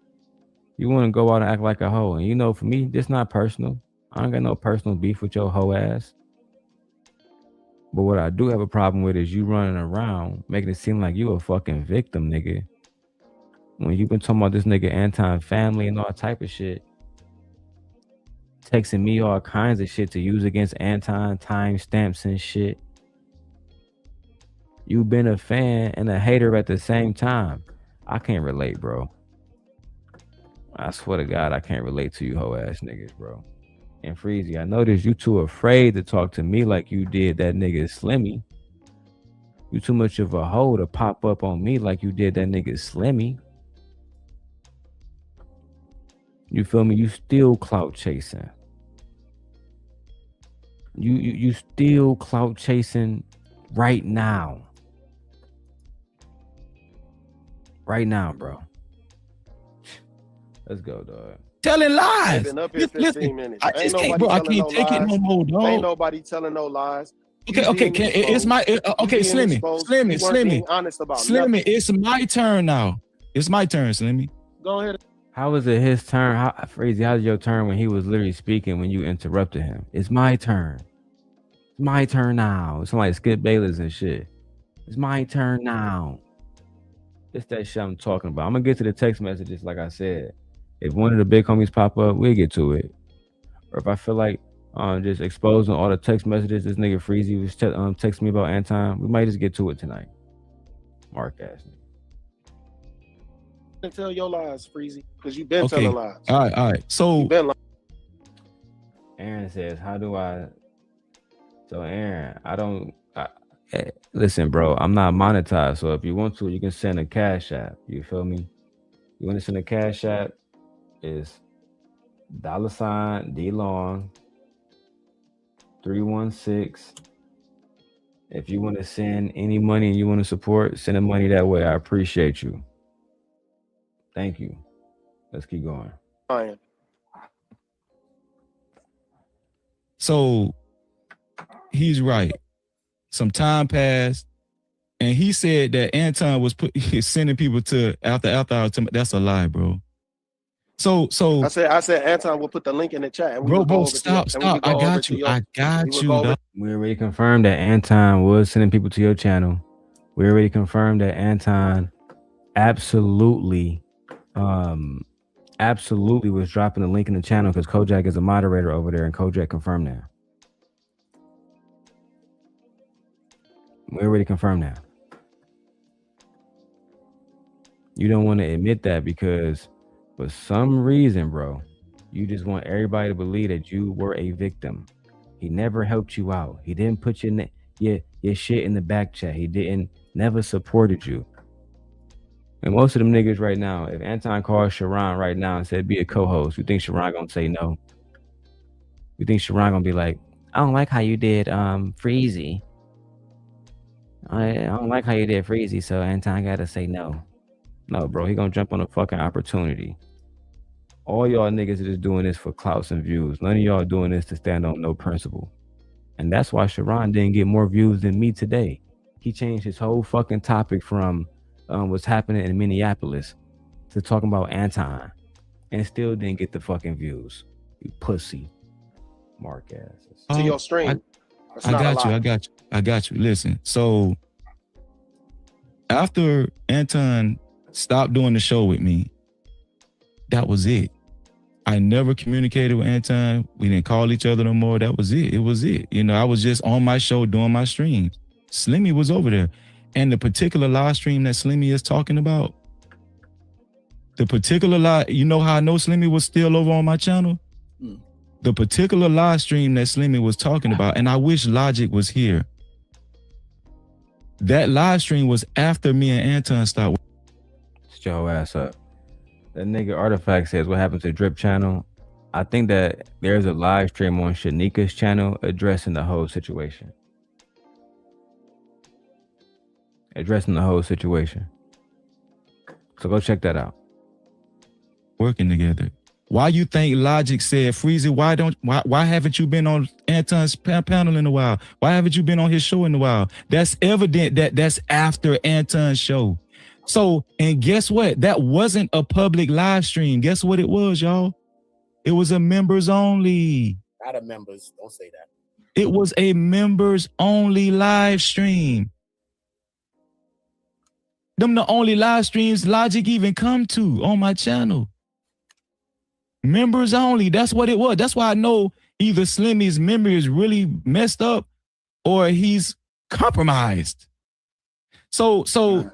you want to go out and act like a hoe. And you know, for me, this not personal. I don't got no personal beef with your hoe ass. But what I do have a problem with is you running around making it seem like you a fucking victim, nigga. When you've been talking about this nigga Anton family and all type of shit, texting me all kinds of shit to use against Anton, timestamps and shit. You've been a fan and a hater at the same time. I can't relate, bro. I swear to God, I can't relate to you hoe ass niggas, bro. And Freezy, I noticed you too afraid to talk to me like you did that nigga Slimmy. You too much of a hoe to pop up on me like you did that nigga Slimmy. You feel me? You still clout chasing. You still clout chasing right now. Right now, bro. Let's go, dog. Telling lies. Been up here 15 minutes. I just can't, bro. I can't take it no more, dog. Ain't nobody telling no lies. Okay. It's my Slimmy. Honest about Slimmy, it's my turn now. It's my turn, Slimmy. Go ahead. How was it his turn? Freezy, how's your turn when he was literally speaking when you interrupted him? It's my turn. It's my turn now. It's like Skip Bayless and shit. It's my turn now. It's that shit I'm talking about. I'm gonna get to the text messages like I said. If one of the big homies pop up, we'll get to it. Or if I feel like just exposing all the text messages this nigga Freezy was texting me about Anton, we might just get to it tonight. Mark ass nigga. Tell your lies, Freezy, because you've been telling lies. All right. So Aaron says, how do I? So Aaron, listen, bro, I'm not monetized. So if you want to, you can send a cash app. You feel me? You want to send a cash app? is $D Long 316. If you want to send any money and you want to support, send the money that way. I appreciate you. Thank you. Let's keep going. Fine. So he's right. Some time passed, and he said that Anton was sending people to after our time. That's a lie, bro. So I said Anton will put the link in the chat. And bro, stop. I got you. Dog. We already confirmed that Anton was sending people to your channel. We already confirmed that Anton absolutely was dropping the link in the channel because Kojak is a moderator over there, and Kojak confirmed that. We already confirmed that. You don't want to admit that because for some reason, bro, you just want everybody to believe that you were a victim. He never helped you out. He didn't put your shit in the back chat. He never supported you. And most of them niggas right now, if Anton called Sharon right now and said be a co-host, you think Sharon gonna say no? You think Sharon gonna be like, I don't like how you did Freezy. I don't like how you did Freezy, so Anton gotta say no. No, bro, he gonna jump on a fucking opportunity. All y'all niggas are just doing this for clouts and views. None of y'all doing this to stand on no principle. And that's why Sharon didn't get more views than me today. He changed his whole fucking topic from what's happening in Minneapolis to talking about Anton and still didn't get the fucking views. You pussy. Mark asses. To your stream. I got you. Listen, so after Anton stopped doing the show with me, that was it. I never communicated with Anton. We didn't call each other no more. That was it. It was it. You know, I was just on my show doing my streams. Slimmy was over there. And the particular live stream that Slimmy is talking about, the particular live, you know how I know Slimmy was still over on my channel? The particular live stream that Slimmy was talking about, and I wish Logic was here. That live stream was after me and Anton stopped. Shut your ass up. That nigga Artifact says, what happened to Drip channel? I think that there's a live stream on Shanika's channel addressing the whole situation. So go check that out. Working together. Why you think Logic said, Freezy, why haven't you been on Anton's panel in a while? Why haven't you been on his show in a while? That's evident that's after Anton's show. So, and guess what? That wasn't a public live stream. Guess what it was, y'all? It was a members only. Not a members, don't say that. It was a members only live stream. Them the only live streams Logic even come to on my channel. Members only, that's what it was. That's why I know either Slimmy's memory is really messed up or he's compromised. So later on,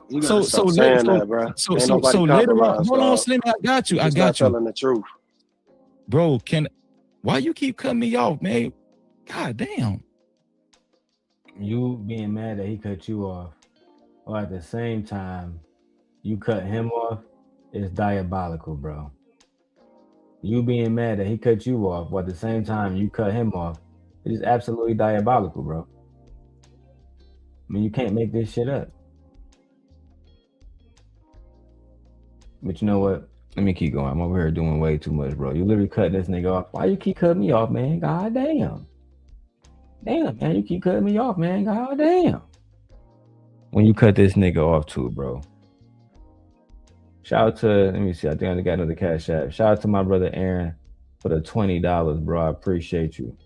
hold on, Slimmy, I got you. Telling the truth. Bro, why you keep cutting me off, man? God damn. You being mad that he cut you off, or at the same time, you cut him off, is diabolical, bro. You being mad that he cut you off, or at the same time you cut him off, it is absolutely diabolical, bro. I mean, you can't make this shit up. But you know what? Let me keep going. I'm over here doing way too much, bro. You literally cut this nigga off. Why you keep cutting me off, man? God damn. Damn, man, you keep cutting me off, man. God damn. When you cut this nigga off too, bro. Shout out to, let me see, I think I got another cash app. Shout out to my brother Aaron for the $20, bro. I appreciate you.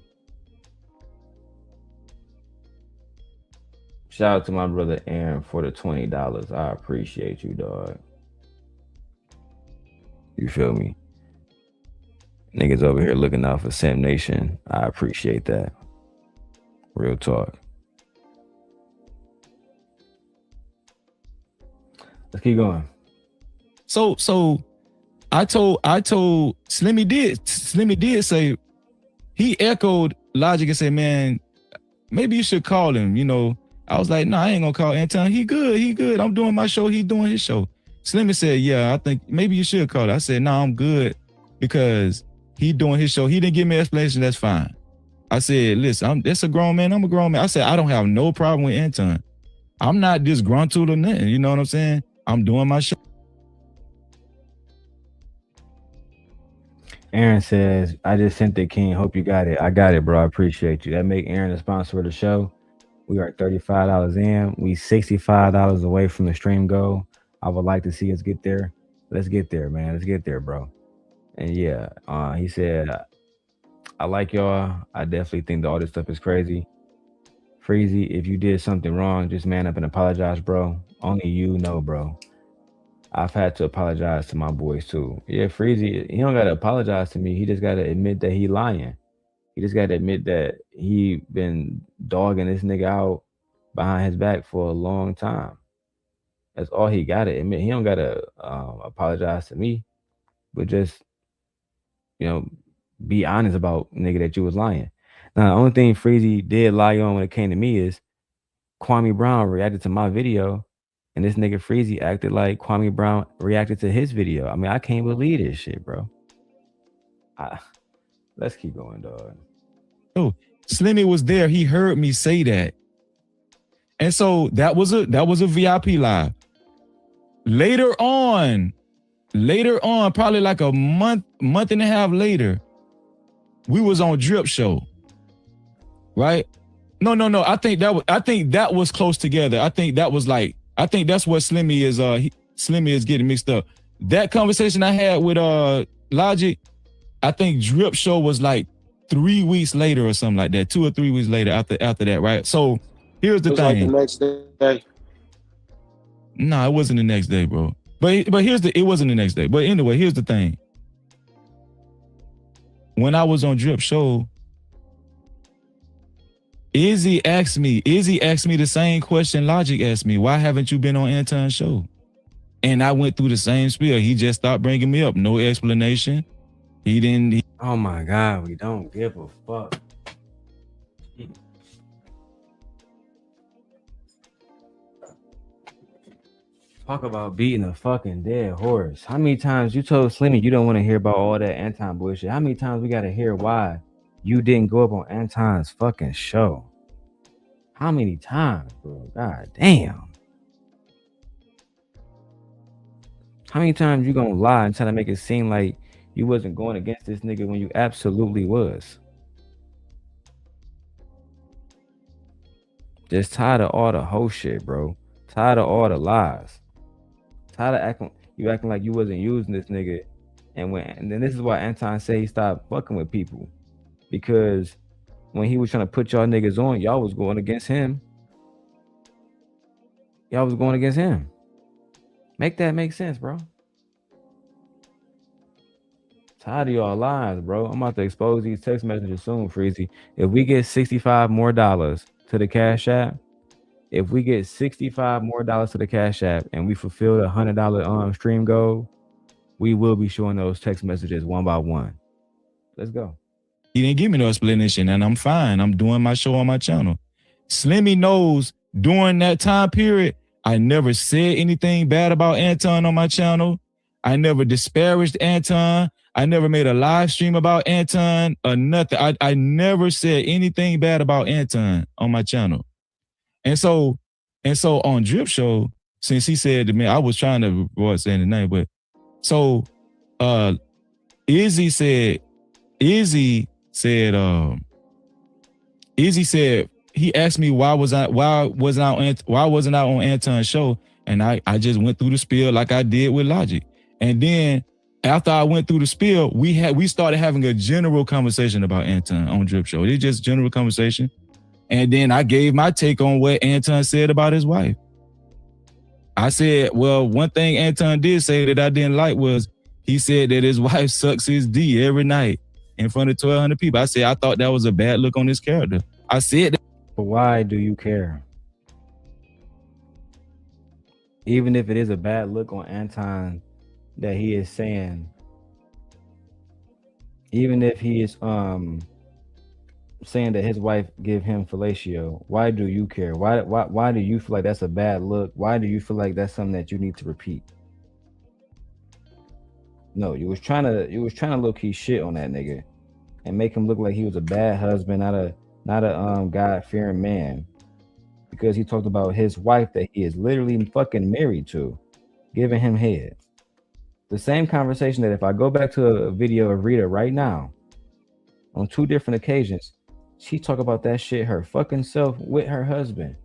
Shout out to my brother Aaron for the $20. I appreciate you, dog. You feel me? Niggas over here looking out for Simp Nation. I appreciate that. Real talk. Let's keep going. So I told Slimmy did say, he echoed Logic and said, man, maybe you should call him, you know. I was like, nah, I ain't gonna call Anton. He good. I'm doing my show. He doing his show. Slimmy said, yeah, I think maybe you should call it. I said, nah, I'm good. because he doing his show. He didn't give me an explanation. That's fine. I said, listen, that's a grown man. I'm a grown man. I said, I don't have no problem with Anton. I'm not disgruntled or nothing. You know what I'm saying? I'm doing my show. Aaron says, I just sent the king. Hope you got it. I got it, bro. I appreciate you. That make Aaron the sponsor of the show. We are $35 in. We $65 away from the stream goal. I would like to see us get there. Let's get there, man. Let's get there, bro. And yeah, he said, I like y'all. I definitely think that all this stuff is crazy. Freezy, if you did something wrong, just man up and apologize, bro. Only you know, bro. I've had to apologize to my boys too. Yeah, Freezy, he don't gotta apologize to me. He just gotta admit that he lying. He just gotta admit that he been dogging this nigga out behind his back for a long time. That's all he gotta admit. He don't gotta apologize to me, but just, you know, be honest about, nigga, that you was lying. Now, the only thing Freezy did lie on when it came to me is Kwame Brown reacted to my video, and this nigga Freezy acted like Kwame Brown reacted to his video. I mean, I can't believe this shit, bro. Let's keep going, dog. Oh, Slimmy was there. He heard me say that. And so that was a VIP live. Later on, probably like a month and a half later, we was on Drip Show. Right? No. I think that was close together. I think that's what Slimmy is getting mixed up. That conversation I had with Logic, I think Drip Show was like 3 weeks later or something like that, 2 or 3 weeks later after that, right? So here's the thing. Like the next day. No, it wasn't the next day, bro. But it wasn't the next day. But anyway, here's the thing. When I was on Drip Show, Izzy asked me the same question Logic asked me. Why haven't you been on Anton's show? And I went through the same spiel. He just stopped bringing me up. No explanation. Oh my God, we don't give a fuck. Talk about beating a fucking dead horse. How many times you told Slimmy you don't want to hear about all that Anton bullshit? How many times we got to hear why you didn't go up on Anton's fucking show? How many times, bro? God damn. How many times you gonna lie and try to make it seem like you wasn't going against this nigga when you absolutely was? Just tired of all the whole shit, bro. Tired of all the lies. Tired of acting like you wasn't using this nigga. And then this is why Anton say he stopped fucking with people. Because when he was trying to put y'all niggas on, y'all was going against him. Make that make sense, bro. Tired of y'all lies, bro. I'm about to expose these text messages soon, Freezy. If we get $65 more to the Cash App, and we fulfill the $100 stream goal, we will be showing those text messages one by one. Let's go. He didn't give me no explanation, and I'm fine. I'm doing my show on my channel. Slimmy knows during that time period, I never said anything bad about Anton on my channel. I never disparaged Anton. I never made a live stream about Anton or nothing. I never said anything bad about Anton on my channel. And so on Drip Show, since he said to me, I was trying to avoid saying the name, but so Izzy said he asked me why wasn't I on Anton's show, and I just went through the spiel like I did with Logic. And then after I went through the spiel, we started having a general conversation about Anton on Drip Show. It's just general conversation. And then I gave my take on what Anton said about his wife. I said, well, one thing Anton did say that I didn't like was he said that his wife sucks his D every night in front of 1,200 people. I said, I thought that was a bad look on his character. I said that. But why do you care? Even if it is a bad look on Anton that he is saying, even if he is saying that his wife give him fellatio, why do you care? Why do you feel like that's a bad look? Why do you feel like that's something that you need to repeat? No, you was trying to low key shit on that nigga and make him look like he was a bad husband, not a God fearing man, because he talked about his wife that he is literally fucking married to, giving him head. The same conversation that if I go back to a video of Rita right now, on 2 different occasions, she talk about that shit her fucking self with her husband.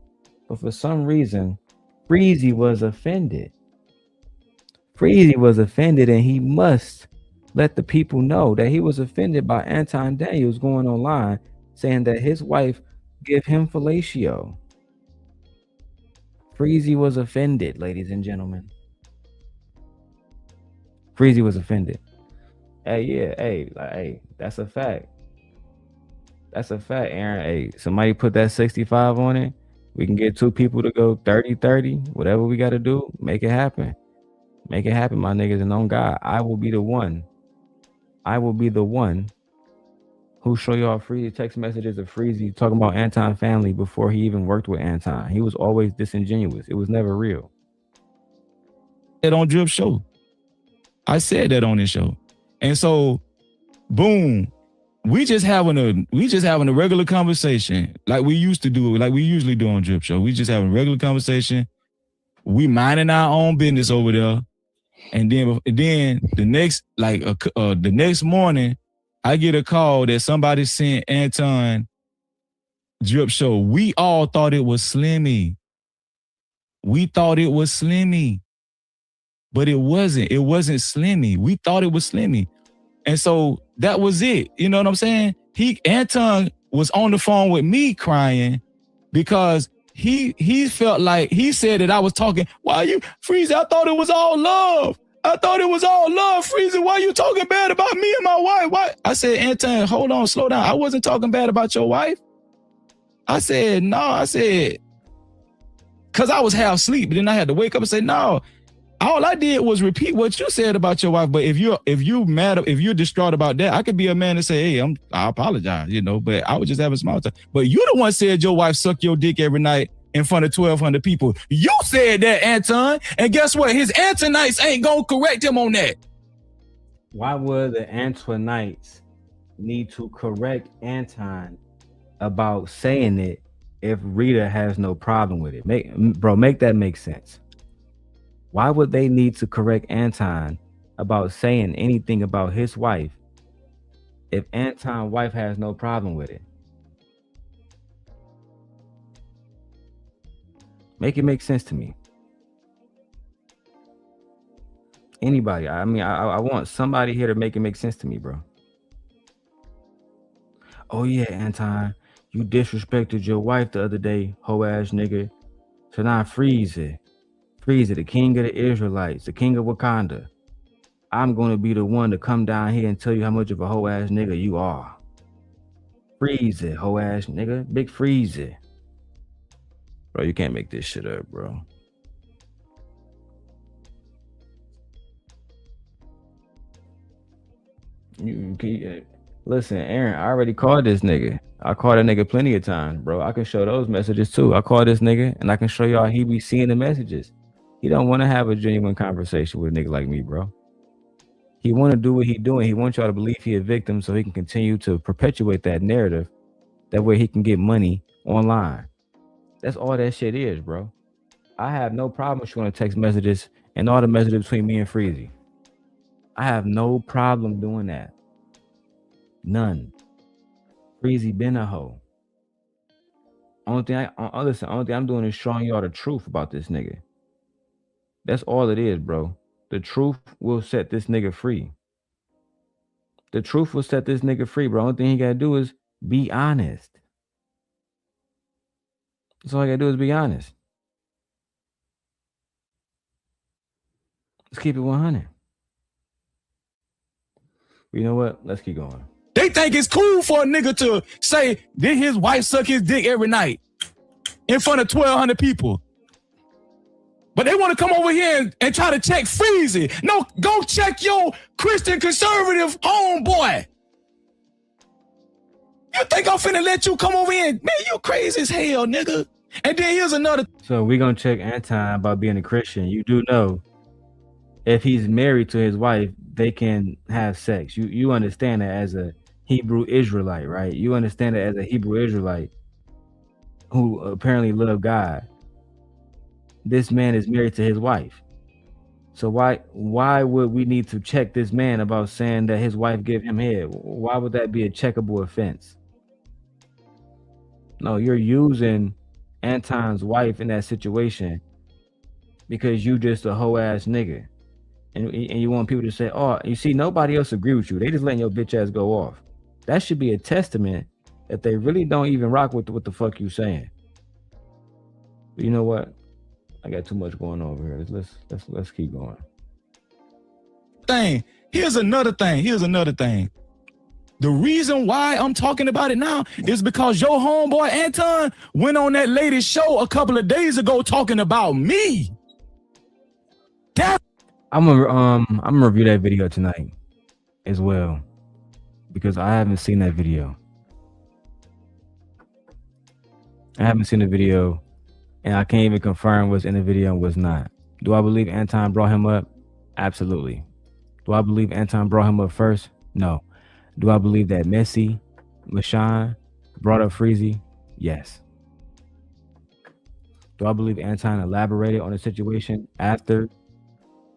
But for some reason, Freezy was offended. Freezy was offended, and he must let the people know that he was offended by Anton Daniels going online saying that his wife give him fellatio. Freezy was offended, ladies and gentlemen. Freezy was offended. Hey, yeah, hey, that's a fact. That's a fact, Aaron. Hey, somebody put that 65 on it. We can get 2 people to go 30-30. Whatever we got to do, make it happen. Make it happen, my niggas. And on God, I will be the one. I will be the one who show y'all Freezy text messages of Freezy talking about Anton family before he even worked with Anton. He was always disingenuous. It was never real. That on Drip Show. I said that on this show. And so, boom, we just having a regular conversation like we used to do, like we usually do on Drip Show. We just having a regular conversation. We minding our own business over there. And then the next morning, I get a call that somebody sent Anton Drip Show. We all thought it was Slimmy. We thought it was Slimmy. But it wasn't. It wasn't Slimmy. We thought it was Slimmy. And so that was it. You know what I'm saying? Anton was on the phone with me crying because he felt like he said that I was talking. Why you, Freezy? I thought it was all love. I thought it was all love, Freezy. Why you talking bad about me and my wife? Why? I said, Anton, hold on, slow down. I wasn't talking bad about your wife. I said, no. I said, because I was half asleep, but then I had to wake up and say, no. All I did was repeat what you said about your wife. But if you're mad, if you're distraught about that, I could be a man and say, hey, I apologize, you know, but I was just having small time. But you the one said your wife suck your dick every night in front of 1,200 people. You said that, Anton. And guess what? His Antonites ain't gonna correct him on that. Why would the Antonites need to correct Anton about saying it if Rita has no problem with it? Make that make sense. Why would they need to correct Anton about saying anything about his wife if Anton's wife has no problem with it? Make it make sense to me. Anybody. I mean, I want somebody here to make it make sense to me, bro. Oh yeah, Anton, you disrespected your wife the other day, hoe ass nigga. So now Freezy, the king of the Israelites, the king of Wakanda. I'm gonna be the one to come down here and tell you how much of a hoe ass nigga you are. Freezy, hoe ass nigga, big Freezy. Bro, you can't make this shit up, bro. Listen, Aaron, I already called this nigga. I called that nigga plenty of times, bro. I can show those messages too. I called this nigga and I can show y'all he be seeing the messages. He don't want to have a genuine conversation with a nigga like me, bro. He want to do what he doing. He wants y'all to believe he a victim so he can continue to perpetuate that narrative. That way he can get money online. That's all that shit is, bro. I have no problem showing text messages and all the messages between me and Freezy. I have no problem doing that. None. Freezy been a hoe. Only thing I'm doing is showing y'all the truth about this nigga. That's all it is, bro. The truth will set this nigga free. The truth will set this nigga free, bro. Only thing he gotta do is be honest. That's all I gotta do is be honest. Let's keep it 100. You know what? Let's keep going. They think it's cool for a nigga to say that his wife suck his dick every night in front of 1,200 people. But they want to come over here and try to check Freezy. No, go check your Christian conservative homeboy. You think I'm finna let you come over here? Man, you crazy as hell, nigga. And then here's another. So we gonna check Anton about being a Christian. You do know if he's married to his wife, they can have sex. You understand that as a Hebrew Israelite, right? You understand that as a Hebrew Israelite who apparently love God. This man is married to his wife. So why would we need to check this man about saying that his wife gave him head? Why would that be a checkable offense? No, you're using Anton's wife in that situation because you just a hoe ass nigga. And you want people to say, oh, you see, nobody else agree with you. They just letting your bitch ass go off. That should be a testament that they really don't even rock with what the fuck you saying. But you know what? I got too much going on over here. Let's keep going. Here's another thing. The reason why I'm talking about it now is because your homeboy Anton went on that lady's show a couple of days ago talking about me. I'm gonna review that video tonight as well because I haven't seen that video. I haven't seen the video, and I can't even confirm what's in the video and what's not. Do I believe Anton brought him up? Absolutely. Do I believe Anton brought him up first? No. Do I believe that Messi, Mashawn brought up Freezy? Yes. Do I believe Anton elaborated on the situation after?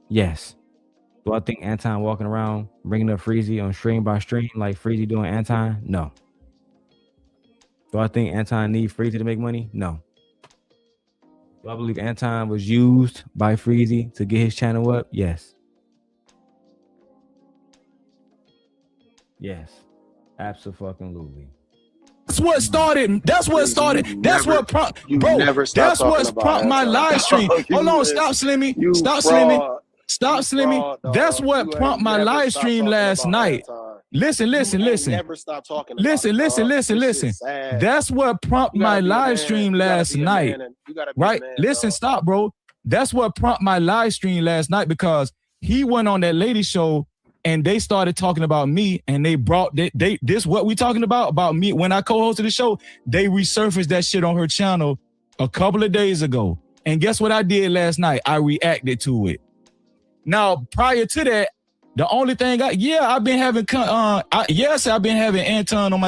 Yes. Do I think Anton walking around bringing up Freezy on stream by stream like Freezy doing Anton? No. Do I think Anton need Freezy to make money? No. Do I believe Anton was used by Freezy to get his channel up? Yes. Yes. Absolutely. That's what started. That's what prompted my live stream. Hold on, stop Slimmy. Stop Slimmy. That's what prompted my live stream last night. Listen. Never stop talking. Listen. That's what prompted my live stream last night. Right? Listen, stop, bro. That's what prompted my live stream last night because he went on that lady show and they started talking about me, and they brought this what we talking about me when I co-hosted the show. They resurfaced that shit on her channel a couple of days ago, and guess what I did last night? I reacted to it. Now, prior to that, the only thing I've been having I've been having Anton on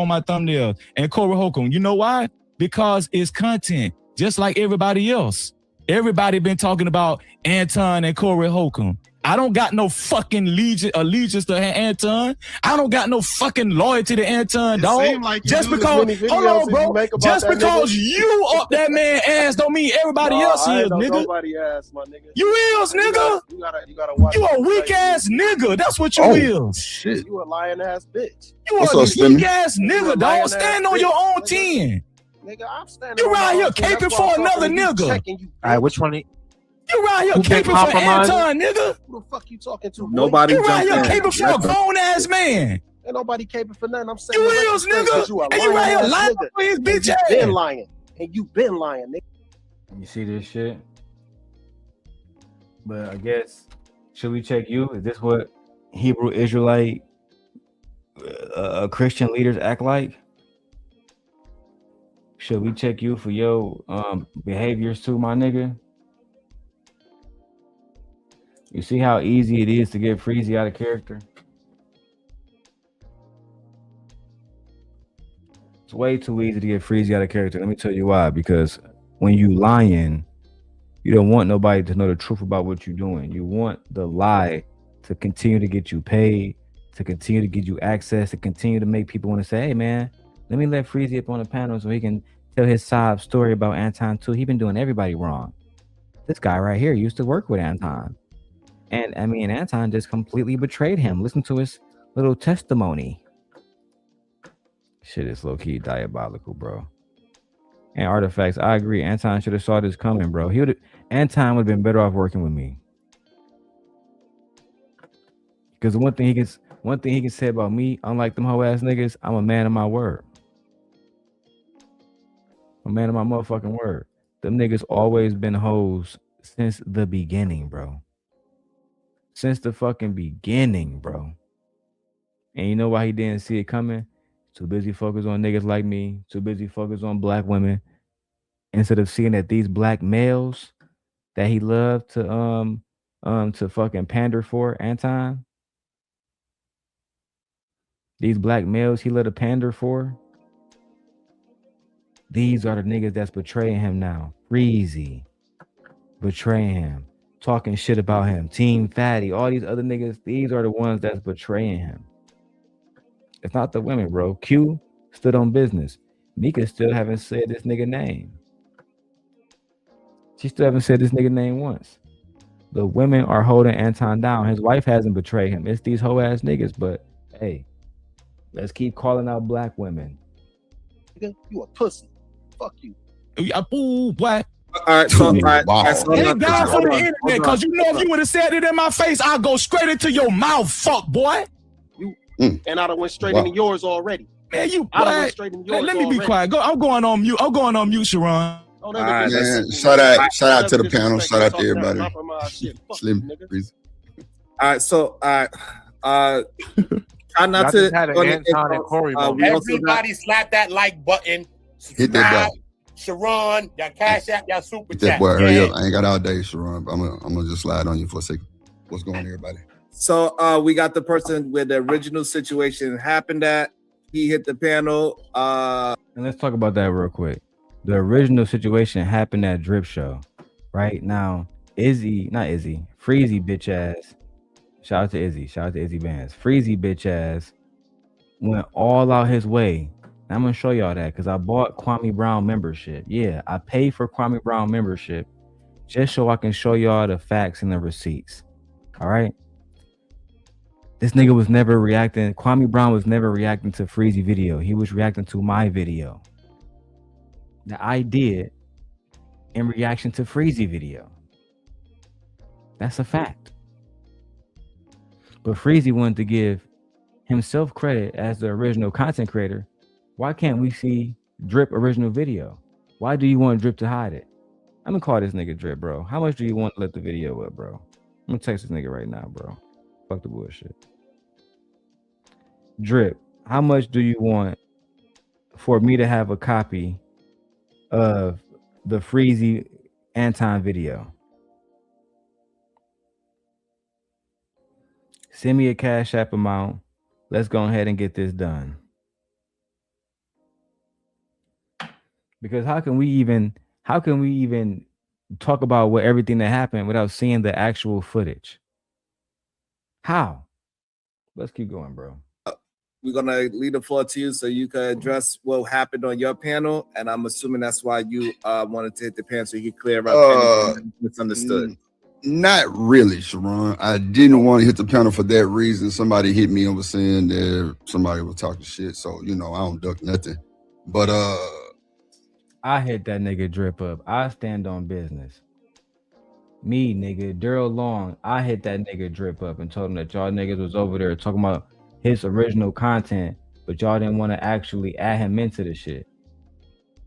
my thumbnail and Corey Holcomb. You know why? Because it's content, just like everybody else. Everybody been talking about Anton and Corey Holcomb. I don't got no fucking allegiance to Anton. I don't got no fucking loyalty to Anton, dog. Like just because, hold on, bro. Just because you up that man ass don't mean everybody else is, nigga. Nobody ass, my nigga. You is, nigga. You gotta watch. You a weak ass nigga. That's what you is. Shit. You a lying ass bitch. You a weak ass nigga, dog. Stand on your own 10. Nigga, I'm standing. You right here caping for another nigga. All right, which one? You right here caping for Anton, nigga. Who the fuck you talking to? Boy? Nobody. You right here caping for a grown ass man. Ain't nobody caping for nothing. I'm saying you is, nigga. And you right here lying for his bitch ass. You been lying, and you been lying, nigga. You see this shit? But I guess, should we check you? Is this what Hebrew Israelite Christian leaders act like? Should we check you for your behaviors too, my nigga? You see how easy it is to get Freezy out of character? It's way too easy to get Freezy out of character. Let me tell you why. Because when you lying, you don't want nobody to know the truth about what you're doing. You want the lie to continue to get you paid, to continue to get you access, to continue to make people want to say, hey, man, let me let Freezy up on the panel so he can tell his sob story about Anton too. He been doing everybody wrong. This guy right here used to work with Anton. And I mean, Anton just completely betrayed him. Listen to his little testimony. Shit is low-key diabolical, bro. And Artifacts, I agree. Anton should have saw this coming, bro. Anton would have been better off working with me. Because one thing he can say about me, unlike them hoe ass niggas, I'm a man of my word. A man of my motherfucking word. Them niggas always been hoes since the beginning, bro. Since the fucking beginning, bro. And you know why he didn't see it coming? Too busy focused on niggas like me. Too busy focused on black women. Instead of seeing that these black males that he loved to to fucking pander for, Anton? These black males he let a pander for? These are the niggas that's betraying him now. Freezy betraying him, talking shit about him. Team Fatty, all these other niggas, these are the ones that's betraying him. It's not the women, bro. Q stood on business. Mika still haven't said this nigga name. She still haven't said this nigga name once. The women are holding Anton down. His wife hasn't betrayed him. It's these hoe ass niggas, but hey, let's keep calling out black women. Nigga, you a pussy. Fuck you. Ooh, boy. All right, so all right, Wow. Thank God for the internet, because you know if you would have said it in my face, I'll go straight into your mouth, fuck boy. And I done went straight into yours already. Man, you I done went straight into yours. Let me be quiet. Go. I'm going on mute. I'm going on mute, Sharon. Oh, right, man, shout out to the panel. Shout out to everybody. Slim, please. All right, so try not to. Had an Anton and Corey moment. Everybody slap that like button. Hit that button. Sharon, y'all cash app, y'all super Hit that chat. boy, hurry up. I ain't got all day, Sharon. But I'm gonna just slide on you for a second. What's going on, everybody? So we got the person where the original situation happened at. He hit the panel. And let's talk about that real quick. The original situation happened at Drip Show. Right now, Freezy bitch ass. Shout out to Izzy. Shout out to Izzy Vance. Freezy bitch ass went all out his way. And I'm gonna show y'all that because I bought Kwame Brown membership. Yeah, I paid for Kwame Brown membership just so I can show y'all the facts and the receipts. All right. This nigga was never reacting. Kwame Brown was never reacting to Freezy video. He was reacting to my video that I did in reaction to Freezy video. That's a fact. But Freezy wanted to give himself credit as the original content creator. Why can't we see Drip original video? Why do you want Drip to hide it? I'm gonna call this nigga Drip, bro. How much do you want to let the video up, bro? I'm gonna text this nigga right now, bro. Fuck the bullshit. Drip, how much do you want for me to have a copy of the Freezy Anton video? Send me a Cash App amount. Let's go ahead and get this done. Because how can we even talk about what everything that happened without seeing the actual footage? How? Let's keep going, bro. We're gonna leave the floor to you so you can address what happened on your panel, and I'm assuming that's why you wanted to hit the panel so you can clear up anything misunderstood. Not really, Sharon. I didn't want to hit the panel for that reason. Somebody hit me and was saying that somebody was talking shit, so I don't duck nothing. But I hit that nigga Drip up. I stand on business. Me, nigga, Darrel Long, I hit that nigga Drip up and told him that y'all niggas was over there talking about his original content, but y'all didn't want to actually add him into the shit.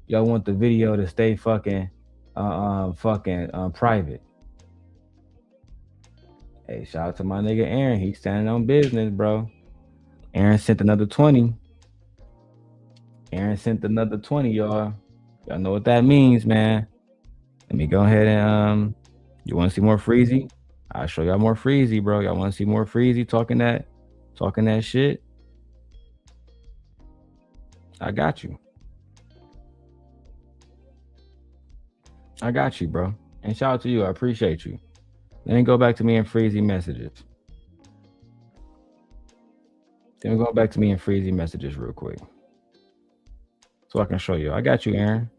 Y'all want the video to stay fucking private. Hey, shout out to my nigga Aaron. He's standing on business, bro. Aaron sent another 20. Aaron sent another 20, y'all. Y'all know what that means, man. Let me go ahead and you want to see more Freezy? I'll show y'all more Freezy, bro. Y'all want to see more Freezy talking that shit? I got you. I got you, bro. And shout out to you. I appreciate you. Then go back to me in Freezy messages. Then go back to me in Freezy messages real quick, so I can show you. I got you, Aaron.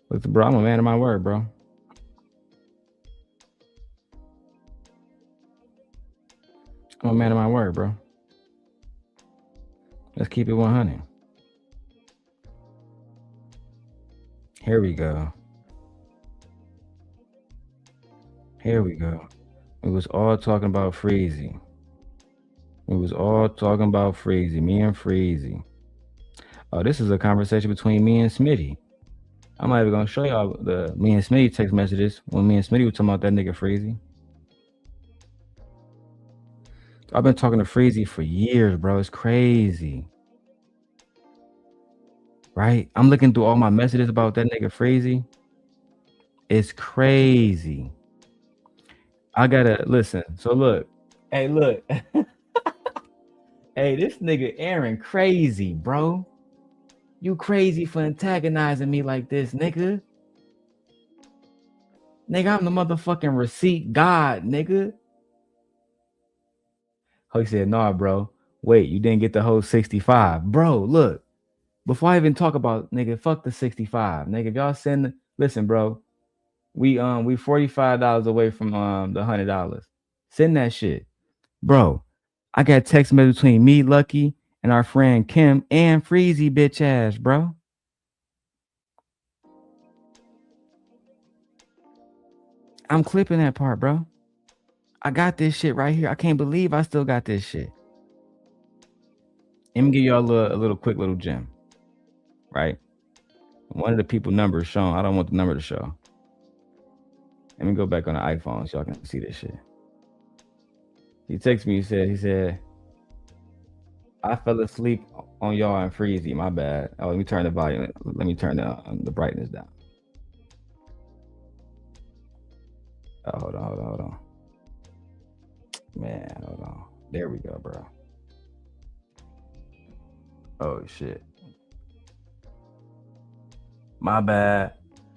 Look, bro, I'm a man of my word, bro. I'm a man of my word, bro. Let's keep it 100. Here we go. Here we go. We was all talking about Freezy. We was all talking about Freezy. Me and Freezy. Oh, this is a conversation between me and Smitty. I'm not even gonna show y'all the me and Smitty text messages when me and Smitty were talking about that nigga Freezy. I've been talking to Freezy for years, bro. It's crazy. Right? I'm looking through all my messages about that nigga Freezy. It's crazy. I gotta listen. So look, hey, look, hey, this nigga Aaron crazy, bro. You crazy for antagonizing me like this, nigga. Nigga, I'm the motherfucking receipt god, nigga. Oh, he said, nah, bro. Wait, you didn't get the whole 65. Bro, look. Before I even talk about, nigga, fuck the 65. Nigga, if y'all send, listen, bro. We $45 away from the $100. Send that shit. Bro, I got text message between me, Lucky, and our friend Kim and Freezy bitch ass, bro. I'm clipping that part, bro. I got this shit right here. I can't believe I still got this shit. Let me give y'all a little quick little gem. Right? One of the people numbers shown. I don't want the number to show. Let me go back on the iPhone so y'all can see this shit. He texted me, he said, I fell asleep on y'all and Freezy. My bad. Oh, let me turn the volume. Let me turn the brightness down. Oh, hold on. Man, hold on. There we go, bro. Oh shit. My bad.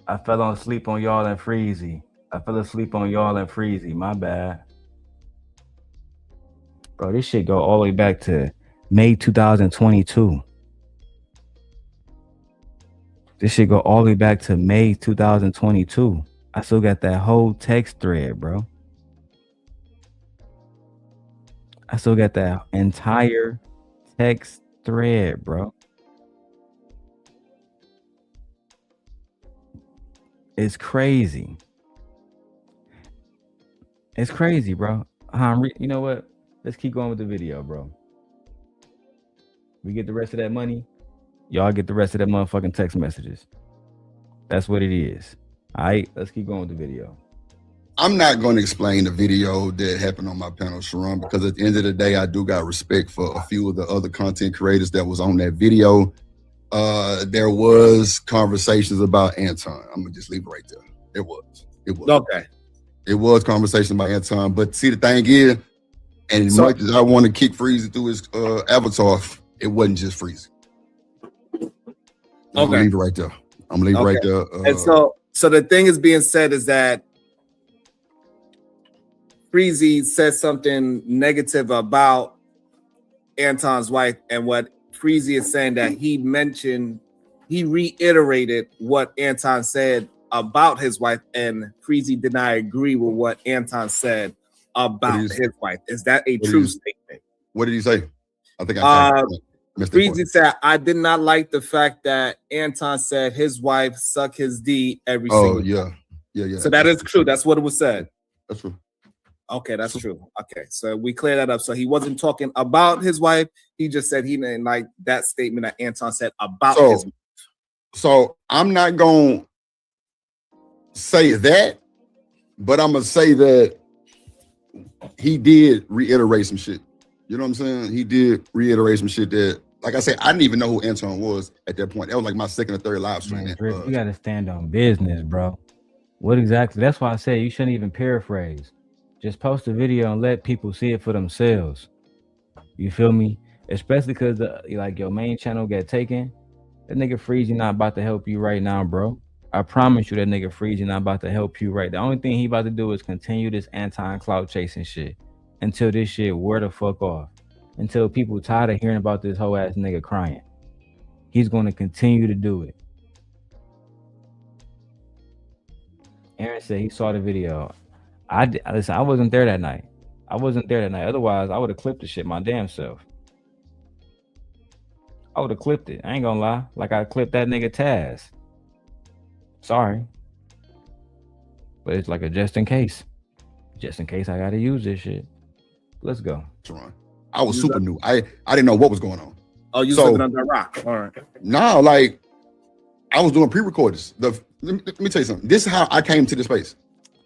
I fell asleep on y'all and Freezy. My bad. Bro, this shit go all the way back to May 2022. This shit go all the way back to May 2022. I still got that whole text thread, bro. I still got that entire text thread, bro. It's crazy. It's crazy, bro. You know what? Let's keep going with the video, bro. We get the rest of that money. Y'all get the rest of that motherfucking text messages. That's what it is. All right, let's keep going with the video. I'm not going to explain the video that happened on my panel, Sharon, because at the end of the day, I do got respect for a few of the other content creators that was on that video. There was conversations about Anton. I'm gonna just leave it right there. It was. Okay. It was conversation about Anton, but see, the thing is, and as much as I want to kick Freezy through his avatar, it wasn't just Freezy. I'm gonna leave it right there. I'm gonna leave it right there. And so the thing is being said is that Freezy said something negative about Anton's wife, and what Freezy is saying that he reiterated what Anton said about his wife, and Freezy did not agree with what Anton said about his wife. Is that a true statement? What did he say? I think I missed it. Freezy said, I did not like the fact that Anton said his wife sucked his D every single time. Yeah. So that is true. That's what it was said. That's true. Okay, that's true. Okay, so we clear that up. So he wasn't talking about his wife. He just said he didn't like that statement that Anton said about his wife. So I'm not going to say that, but I'm going to say that he did reiterate some shit. You know what I'm saying? He did reiterate some shit that, like I said, I didn't even know who Anton was at that point. That was like my second or third live stream. Man, you got to stand on business, bro. What exactly? That's why I say you shouldn't even paraphrase. Just post a video and let people see it for themselves. You feel me? Especially because like your main channel got taken. That nigga Freezy not about to help you right now, bro. I promise you that nigga Freezy not about to help you right. The only thing he about to do is continue this anti-clout chasing shit until this shit wear the fuck off. Until people tired of hearing about this whole ass nigga crying. He's going to continue to do it. Aaron said he saw the video. Listen, I wasn't there that night. Otherwise, I would have clipped the shit my damn self. I would have clipped it. I ain't gonna lie. Like I clipped that nigga Taz. Sorry. But it's like a just in case. Just in case I gotta use this shit. Let's go. I was super new. I didn't know what was going on. Oh, you living under a rock. All right. No, like I was doing pre-recordings. Let me tell you something. This is how I came to the space.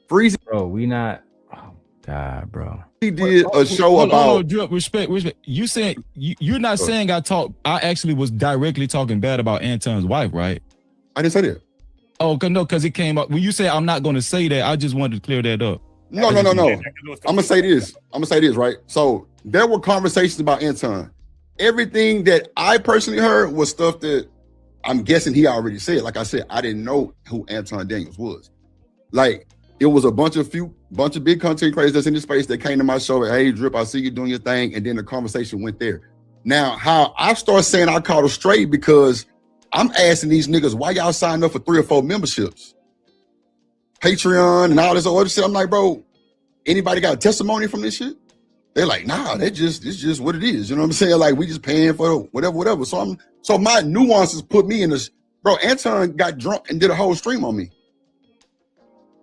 Freezy. Bro, we not. Oh God, bro. He did a show about respect. You said you're not saying I actually was directly talking bad about Anton's wife, right? I didn't say that. Oh, no, because it came up when you said I'm not going to say that. I just wanted to clear that up. No. I'm gonna say this. Right. So there were conversations about Anton. Everything that I personally heard was stuff that I'm guessing he already said. Like I said, I didn't know who Anton Daniels was. Like it was a bunch of big content creators that's in the space that came to my show. Hey, Drip, I see you doing your thing, and then the conversation went there. Now, how I start saying I caught a straight because I'm asking these niggas why y'all signed up for 3 or 4 memberships, Patreon, and all this other shit. I'm like, bro, anybody got a testimony from this shit? They're like, nah, it's just what it is. You know what I'm saying? Like we just paying for whatever. So my nuances put me in this. Bro, Anton got drunk and did a whole stream on me.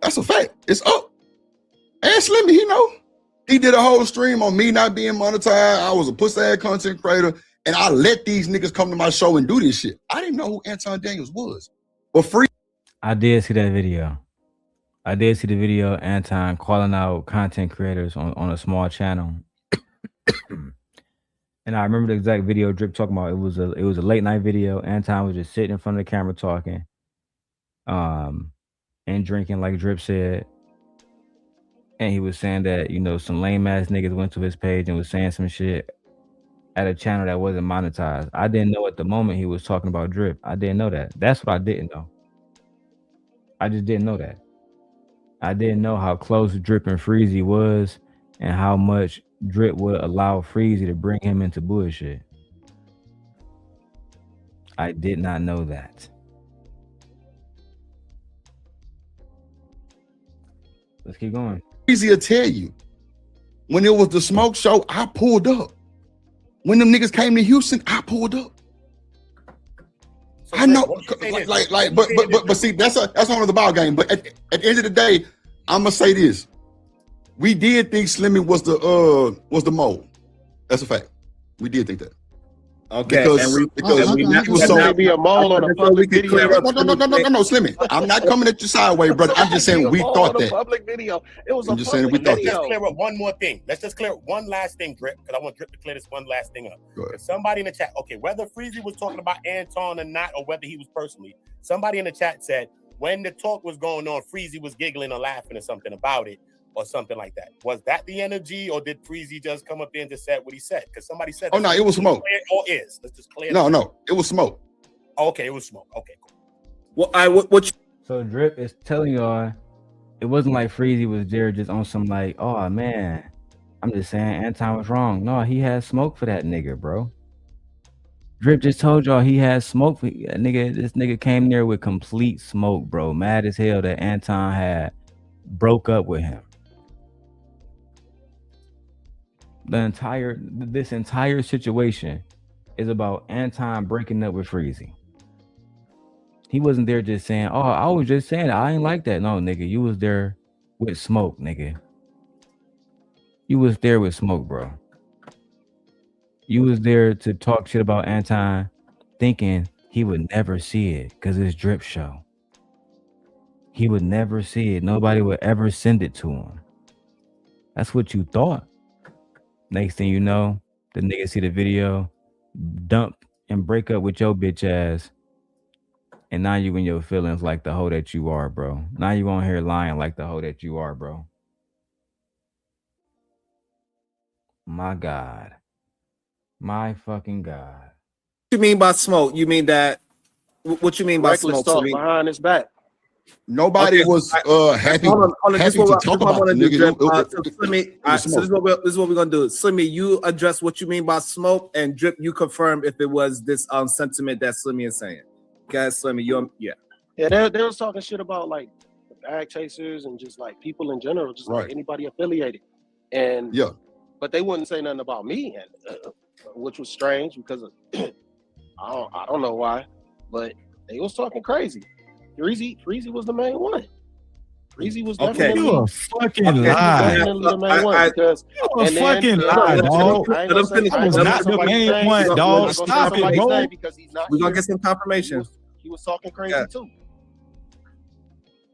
That's a fact. It's up. And Slimmy, he know. He did a whole stream on me not being monetized. I was a pussy-ass content creator, and I let these niggas come to my show and do this shit. I didn't know who Anton Daniels was. But I did see that video. I did see the video, Anton calling out content creators on a small channel. And I remember the exact video Drip talking about. It was a late night video. Anton was just sitting in front of the camera talking. And drinking, like Drip said. And he was saying that, you know, some lame ass niggas went to his page and was saying some shit at a channel that wasn't monetized. I didn't know at the moment he was talking about Drip. I didn't know that. That's what I didn't know. I just didn't know that. I didn't know how close Drip and Freezy was and how much Drip would allow Freezy to bring him into bullshit. I did not know that. Let's keep going. Freezy will tell you, when it was the smoke show, I pulled up. When them niggas came to Houston, I pulled up. So I know, but see, that's one of the ball game. But at the end of the day, I'm gonna say this: we did think Slimmy was the mole. That's a fact. We did think that. Okay, because we was so be a mole on a public video. No, Slimmy. I'm not coming at you sideways, brother. I'm just saying we thought that. Public video. It was. I'm just saying we thought that. Let's clear up one more thing. Let's just clear up one last thing, Drip, because I want Drip to clear this one last thing up. If somebody in the chat, okay, whether Freezy was talking about Anton or not, or whether he was personally, somebody in the chat said when the talk was going on, Freezy was giggling or laughing or something about it. Or something like that. Was that the energy, or did Freezy just come up there and just said what he said? Because somebody said, "Oh no, it was smoke." Or is let's just clear. No, it was smoke. Okay, it was smoke. Okay, cool. Well, So Drip is telling y'all, it wasn't like Freezy was there just on some like, oh man, I'm just saying Anton was wrong. No, he had smoke for that nigga, bro. Drip just told y'all he had smoke for nigga. This nigga came there with complete smoke, bro. Mad as hell that Anton had broke up with him. This entire situation is about Anton breaking up with Freezy. He wasn't there just saying, oh, I was just saying I ain't like that. No, nigga, you was there with smoke, nigga. You was there with smoke, bro. You was there to talk shit about Anton, thinking he would never see it because it's Drip show. He would never see it. Nobody would ever send it to him. That's what you thought. Next thing you know, the nigga see the video, dump and break up with your bitch ass. And now you in your feelings like the hoe that you are, bro. Now you on here lying like the hoe that you are, bro. My God. My fucking God. What you mean by smoke? You mean that? What you mean by smoke? Behind his back. Nobody was happy to talk about the nigga. So this is what we're gonna do. Slimmy, you address what you mean by smoke, and Drip, you confirm if it was this sentiment that Slimmy is saying. Guys, Slimmy, they was talking shit about like the bag chasers and just like people in general, just like anybody affiliated, and but they wouldn't say nothing about me, and which was strange because of, I don't know why, but they was talking crazy. Freezy was the main one. Freezy was definitely you a fucking lie. The main one because you a fucking lie, dog. I was not the main one, dog. Stop it, bro. We're gonna get some confirmation. He was talking crazy too.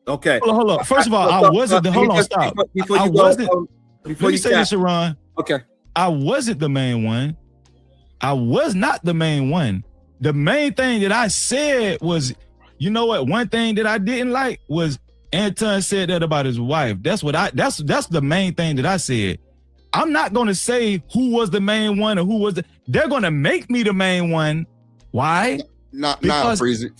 Okay. Hold on. First of all, I wasn't the hold on, stop. Before you say this, Sharon. Okay. I wasn't the main one. I was not the main one. The main thing that I said was, you know what? One thing that I didn't like was Anton said that about his wife. That's the main thing that I said. I'm not gonna say who was the main one or who was they're gonna make me the main one. Why? Nah, Freezy.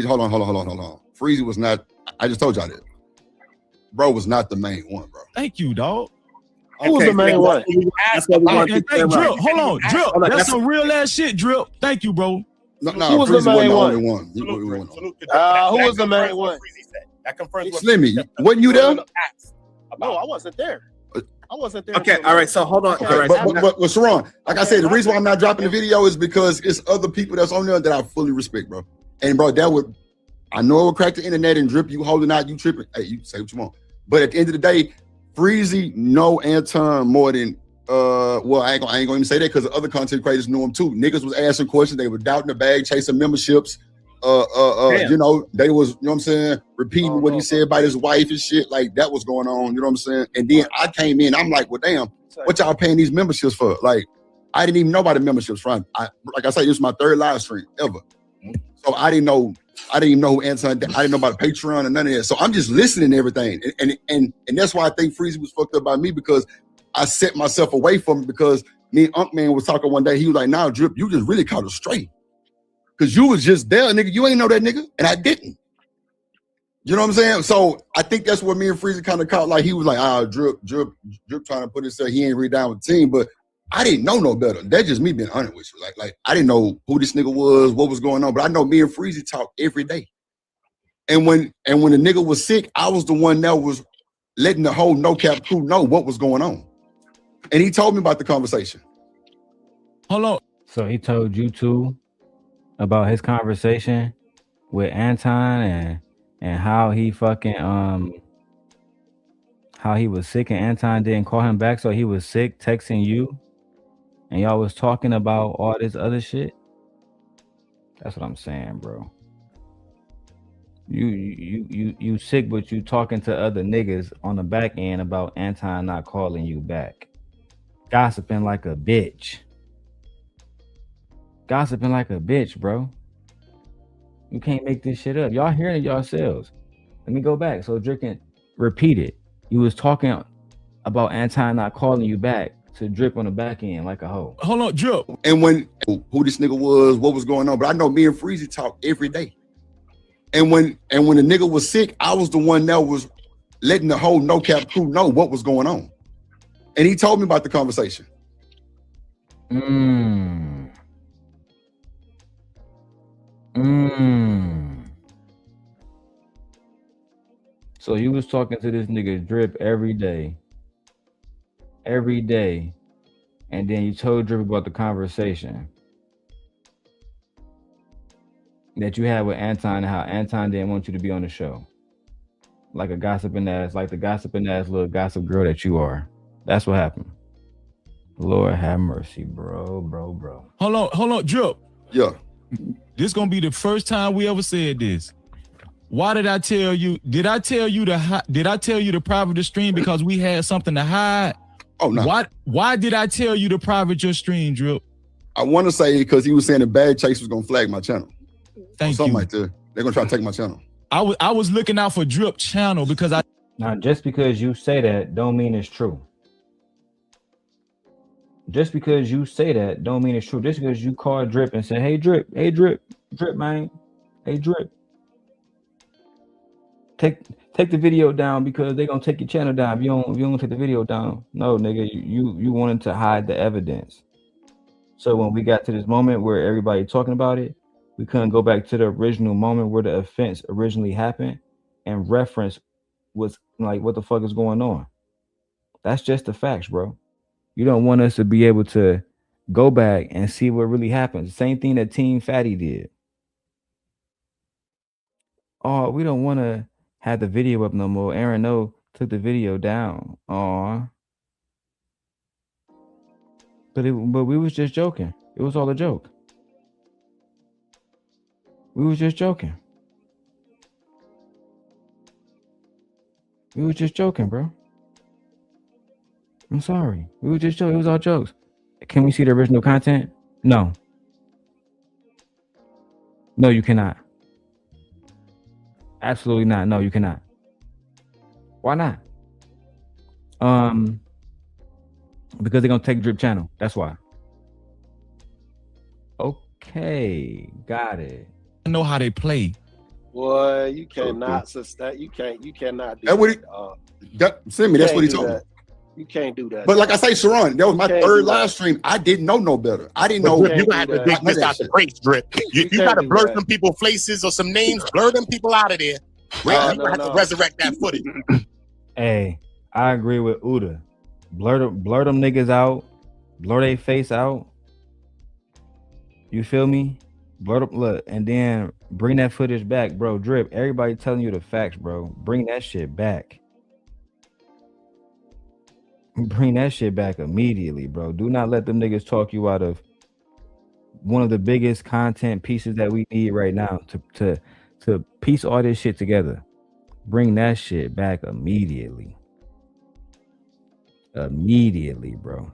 Hold on. Freezy was not, I just told y'all that. Bro was not the main one, bro. Thank you, dog. Who was the main one? Drip, hold on, Drip. That's some real ass shit, Drip. Thank you, bro. No, who was the main one? Who was the main one? That confirms Slimmy, wasn't you there? No, I wasn't there. I wasn't there. Okay, all right. So hold on. Okay, all right. But Sharon, like I said, the reason why I'm not dropping the video is because it's other people that's on there that I fully respect, bro. And bro, I know it would crack the internet and Drip, you holding out, you tripping. Hey, you say what you want. But at the end of the day, Freezy know Anton more than well, I ain't gonna even say that because the other content creators knew him too. Niggas was asking questions, they were doubting the bag, chasing memberships. You know, they was, you know what I'm saying, repeating what he said about his wife and shit. Like that was going on, you know what I'm saying? And then I came in, I'm like, well, damn, what y'all paying these memberships for? Like, I didn't even know about the memberships from. Like I said, this was my third live stream ever. So I didn't even know who Anton, I didn't know about Patreon and none of that. So I'm just listening to everything. And that's why I think Freezy was fucked up by me, because I set myself away from it, because me and Unk Man was talking one day. He was like, nah, Drip, you just really caught it straight. Cause you was just there, nigga. You ain't know that nigga, and I didn't. You know what I'm saying? So I think that's what me and Freezy kind of caught. Like he was like, Drip trying to put himself, he ain't really down with the team, but I didn't know no better. That's just me being honest with you. Like I didn't know who this nigga was, what was going on, but I know me and Freezy talk every day. And when the nigga was sick, I was the one that was letting the whole No Cap crew know what was going on. And he told me about the conversation. Hold on. So he told you two about his conversation with Anton and how he fucking how he was sick and Anton didn't call him back, so he was sick texting you and y'all was talking about all this other shit. That's what I'm saying, bro. You sick, but you talking to other niggas on the back end about Anton not calling you back. Gossiping like a bitch. Gossiping like a bitch, bro. You can't make this shit up. Y'all hearing it yourselves. Let me go back so Drip can repeat it. You was talking about Anton not calling you back to Drip on the back end like a hoe. Hold on, Drip. And when who this nigga was, what was going on, but I know me and Freezy talk every day. And when the nigga was sick, I was the one that was letting the whole No Cap crew know what was going on. And he told me about the conversation. So you was talking to this nigga Drip every day, and then you told Drip about the conversation that you had with Anton and how Anton didn't want you to be on the show, like the gossiping ass little gossip girl that you are. That's what happened. Lord have mercy, bro. Hold on, Drip. Yeah. This gonna be the first time we ever said this. Why did I tell you? Did I tell you to private the stream because we had something to hide? Oh no. Why did I tell you to private your stream, Drip? I want to say because he was saying the bad chase was gonna flag my channel. Thank something you. Like that. They're gonna try to take my channel. I was looking out for Drip channel because Now, just because you say that don't mean it's true. Just because you say that don't mean it's true. Just because you call Drip and say, hey Drip, man, hey Drip. Take the video down because they're gonna take your channel down if you don't take the video down. No, nigga, you wanted to hide the evidence. So when we got to this moment where everybody talking about it, we couldn't go back to the original moment where the offense originally happened and reference was like, what the fuck is going on? That's just the facts, bro. You don't want us to be able to go back and see what really happened. Same thing that Team Fatty did. Oh, we don't want to have the video up no more. Aaron O took the video down. But we was just joking. It was all a joke. We was just joking. We was just joking, bro. I'm sorry. We were just joking. It was all jokes. Can we see the original content? No. No, you cannot. Absolutely not. No, you cannot. Why not? Because they're gonna take Drip channel. That's why. Okay, got it. I know how they play. Boy, you cannot sustain. You cannot do that's what send me. That's what he told me. You can't do that. But like I say, Sharon, that was my third live stream. I didn't know no better. I didn't know. Drip, you gonna have to dig this out the crates, Drip. You gotta blur some people faces or some names. Blur them people out of there. You gonna have to resurrect that footage. Hey, I agree with Uda. Blur them niggas out. Blur their face out. You feel me? Blur them, look, and then bring that footage back, bro. Drip, everybody telling you the facts, bro. Bring that shit back. Bring that shit back immediately, bro. Do not let them niggas talk you out of one of the biggest content pieces that we need right now to piece all this shit together. Bring that shit back immediately. Immediately, bro.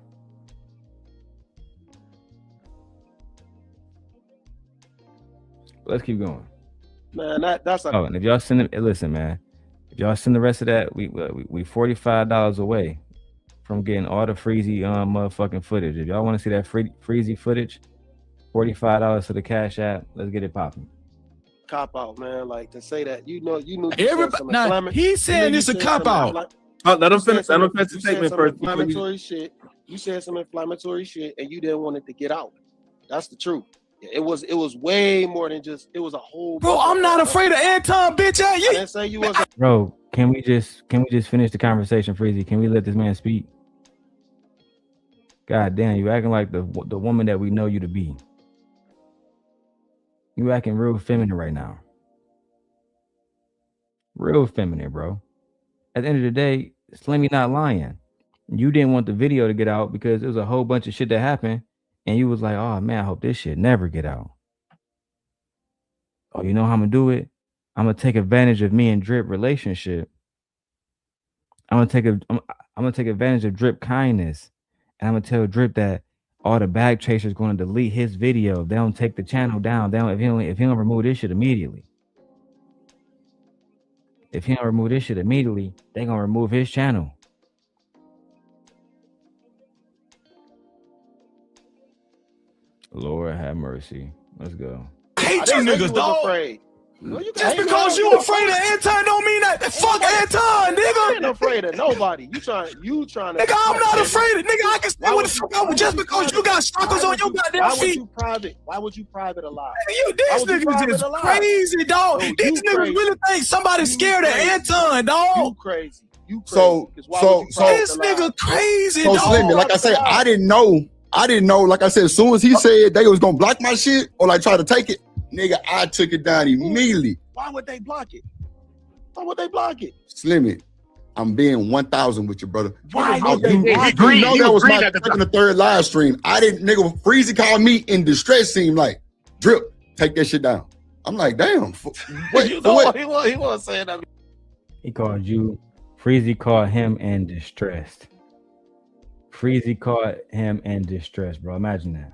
Let's keep going. Man, that's a... Oh, and if y'all send it, listen, man. If y'all send the rest of that, we $45 away from getting all the Freezy motherfucking footage. If y'all want to see that Freezy footage, $45 to the Cash App. Let's get it popping. Cop out, man. Like to say that you knew everybody. Nah, he's saying it's a cop out. Let him finish. Let him finish the statement first. Inflammatory shit. You said some inflammatory shit, and you didn't want it to get out. That's the truth. It was way more than just. It was a whole. Bro, I'm not afraid of Anton, bitch. I didn't say you was. Bro, can we just finish the conversation, Freezy? Can we let this man speak? God damn, you acting like the woman that we know you to be. You acting real feminine right now. Real feminine, bro. At the end of the day, Slimmy not lying. You didn't want the video to get out because there was a whole bunch of shit that happened, and you was like, "Oh man, I hope this shit never get out." Oh, you know how I'm gonna do it? I'm gonna take advantage of me and Drip relationship. I'm gonna take advantage of Drip kindness, and I'm gonna tell Drip that all the bag chasers going to delete his video. They don't take the channel down. If he don't remove this shit immediately. If he don't remove this shit immediately, they gonna remove his channel. Lord have mercy. Let's go. I hate you niggas, dog. Just because you afraid of Anton don't mean that. Fuck Anton, nigga. I ain't afraid of nobody. You trying to. Nigga, I'm not afraid of nigga. I can say what the fuck I want just because you got suckers on your goddamn feet. Why would you private a lie? These niggas is crazy, dog. These niggas really think somebody's scared of Anton, dog. You crazy. So this nigga crazy, dog. So Slimmy, like I said, I didn't know. Like I said, as soon as he said they was gonna block my shit or like try to take it, nigga, I took it down immediately. Why would they block it? Why would they block it? Slimmy, I'm being 1,000 with you, brother. Why would you know that was my second or third live stream. I didn't, nigga, Freezy called me in distress, seemed like, Drip, take that shit down. I'm like, damn. He wasn't saying that. He called you. Freezy called him in distress. Freezy caught him in distress, bro. Imagine that.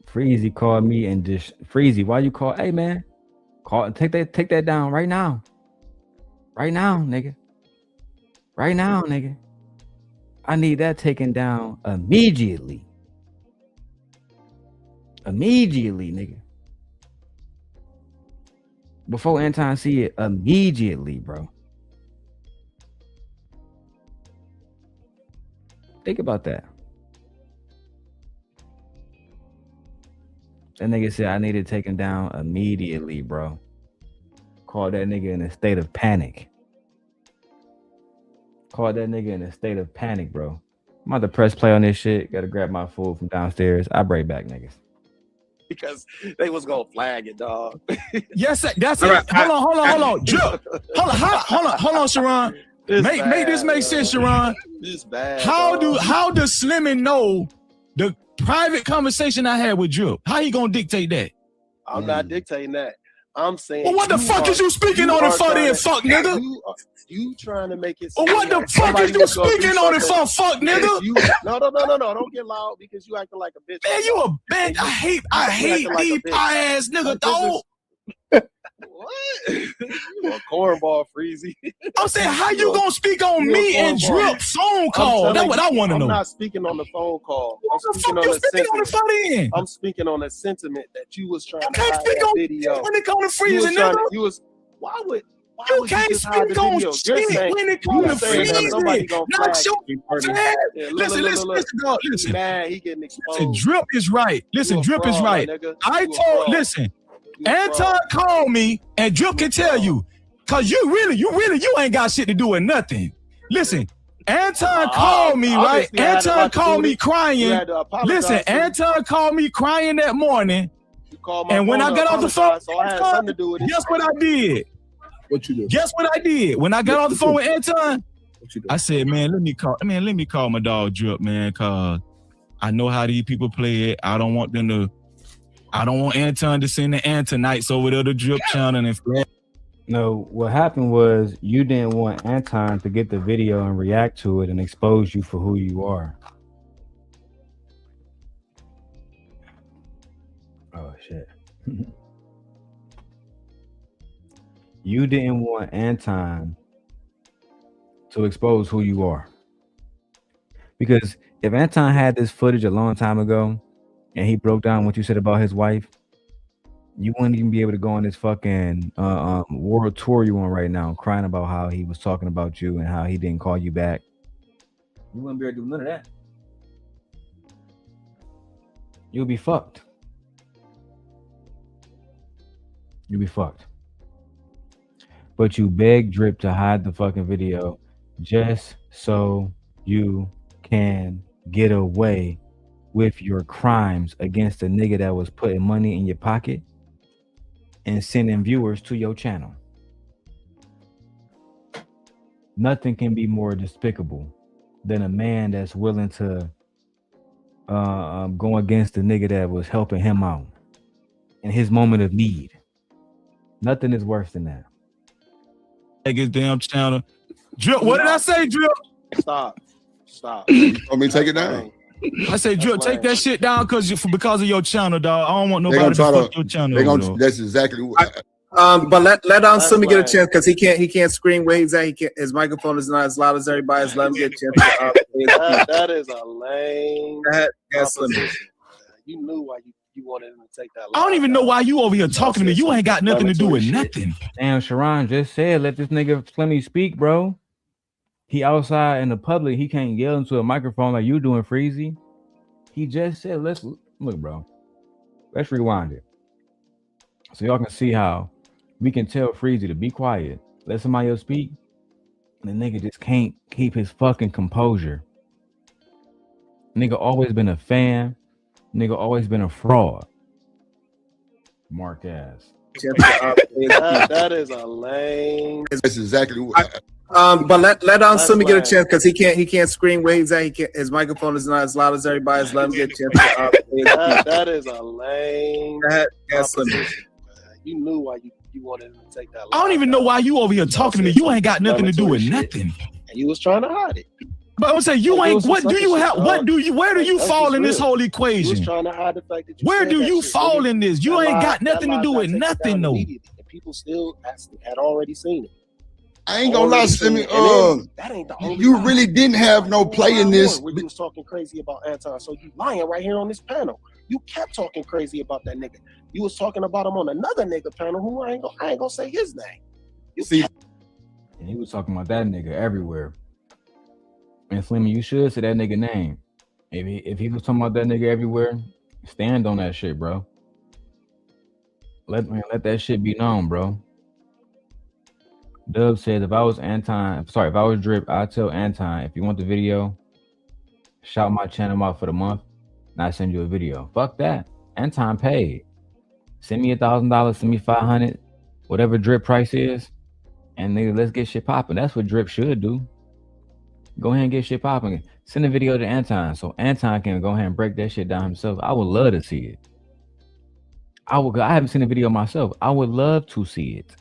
Freezy called me in Freezy, why you call? Hey man, take that down right now. Right now, nigga. Right now, nigga. I need that taken down immediately. Immediately, nigga. Before Anton see it, immediately, bro. Think about that. That nigga said I need it taken down immediately, bro. Called that nigga in a state of panic. Called that nigga in a state of panic, bro. I'm about to press play on this shit. Gotta grab my food from downstairs. I'll break back, niggas. Because they was gonna flag it, dog. Yes, that's it. Right, hold on. Hold on, Sharon. Make this make sense, Sharon. This bad. How does Slimmy know the private conversation I had with Drip? How he gonna dictate that? I'm not dictating that. I'm saying. Well, what the fuck is you speaking on it for then, fuck nigga? You trying to make it. Well, what the fuck is you speaking on it for, fuck nigga? No. Don't get loud because you acting like a bitch. Man, you a bitch. I hate deep ass nigga, dog. You a cornball, Freezy. I'm saying, how you gonna speak on me and Drip phone call? That's what I want to know. I'm not speaking on the phone call. What the fuck you speaking on the phone end? I'm speaking on the sentiment that you was trying to hide that video. When it come to Freezy, nigga. Why would you can't speak on shit when it comes to Freezy. Not your listen. Man, he getting exposed. Listen, Drip is right. Listen, Drip is right. Listen, Anton called me, and Drip can tell you, cause you ain't got shit to do with nothing. Listen, Anton called me, right? Anton called me crying. Listen, Anton called me crying that morning. And when I got off the phone, guess what I did? What you do? Guess what I did? When I got off the phone with Anton, I said, man, let me call my dog Drip, man, cause I know how these people play it. I don't want Anton to send the Antonites over to the Drip channel and flat. No, what happened was you didn't want Anton to get the video and react to it and expose you for who you are. Oh shit. You didn't want Anton to expose who you are. Because if Anton had this footage a long time ago and he broke down what you said about his wife, you wouldn't even be able to go on this fucking world tour you on right now, crying about how he was talking about you and how he didn't call you back. You wouldn't be able to do none of that. You'll be fucked. You'll be fucked. But you begged Drip to hide the fucking video just so you can get away with your crimes against a nigga that was putting money in your pocket and sending viewers to your channel. Nothing can be more despicable than a man that's willing to go against the nigga that was helping him out in his moment of need. Nothing is worse than that. His damn channel. Drip, what did I say, Drip? Stop. You want me to take it down? I say, Drip, take that shit down because of your channel, dog. I don't want nobody to fuck your channel. That's exactly what. But let Slimmy get a chance because he can't scream where he's at. His microphone is not as loud as everybody's. Let him get a chance. That is a lame. You knew why you wanted him to take that. I don't even know why you over here talking to me. You ain't got nothing to do with nothing. Damn, Sharon just said, let this nigga Slimmy speak, bro. He outside in the public. He can't yell into a microphone like you doing, Freezy. He just said, let's look, bro. Let's rewind it. So y'all can see how we can tell Freezy to be quiet. Let somebody else speak. And the nigga just can't keep his fucking composure. Nigga always been a fan. Nigga always been a fraud. Mark ass. That is a lame. That's exactly what. But let Slimmy get a chance because he can't scream where he's at. His microphone is not as loud as everybody's. Let him get a chance. That is a lame. You knew why you wanted him to take that. I don't even know why you over here talking to me. You ain't got nothing to do with nothing. And you was trying to hide it. But I'm saying you ain't. What do you have? What do you? Where do you fall in this whole equation? You was trying to hide the fact that where do you fall in this? You ain't got nothing to do with nothing, though. And people still had already seen it. I ain't gonna lie, Slimmy. That ain't the only. You really didn't have no play in this. When you was talking crazy about Anton, so you lying right here on this panel. You kept talking crazy about that nigga. You was talking about him on another nigga panel who I ain't gonna say his name. And he was talking about that nigga everywhere. And Slimmy, you should say that nigga name. If he was talking about that nigga everywhere, stand on that shit, bro. Let that shit be known, bro. Dub says if I was Drip, I'd tell Anton, if you want the video, shout my channel out for the month, and I send you a video. Fuck that. Anton paid. Send me $1,000, send me $500, whatever Drip price is, and nigga, let's get shit popping. That's what Drip should do. Go ahead and get shit popping. Send a video to Anton so Anton can go ahead and break that shit down himself. I would love to see it. I haven't seen the video myself. I would love to see it.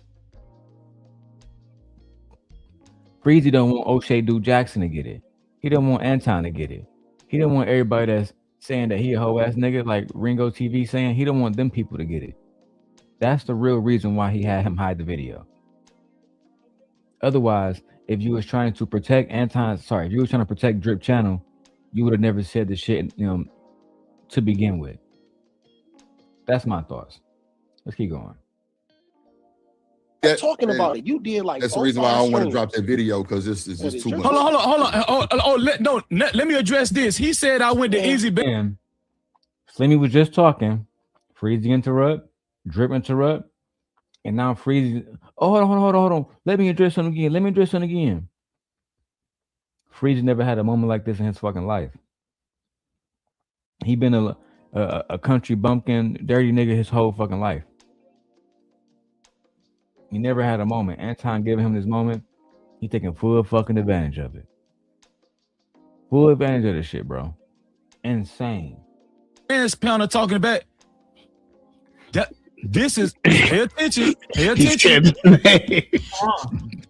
Freezy don't want O'Shea Duke Jackson to get it. He don't want Anton to get it. He don't want everybody that's saying that he a hoe ass nigga like Ringo TV saying. He don't want them people to get it. That's the real reason why he had him hide the video. Otherwise, if you was trying to protect if you were trying to protect Drip Channel, you would have never said the shit, to begin with. That's my thoughts. Let's keep going. Talking about it, you did like that's the reason why I don't want to drop that video, because this is just too much. Hold on. Let me address this. He said I went to Easy Band. Slimmy was just talking. Freezy interrupt, Drip interrupt, and now Freezy. Oh, hold on. Let me address something again. Freezy never had a moment like this in his fucking life. He been a country bumpkin, dirty nigga his whole fucking life. He never had a moment. Anton giving him this moment. He taking full fucking advantage of it. Full advantage of this shit, bro. Insane. Man's Pounder talking about that. This is pay attention.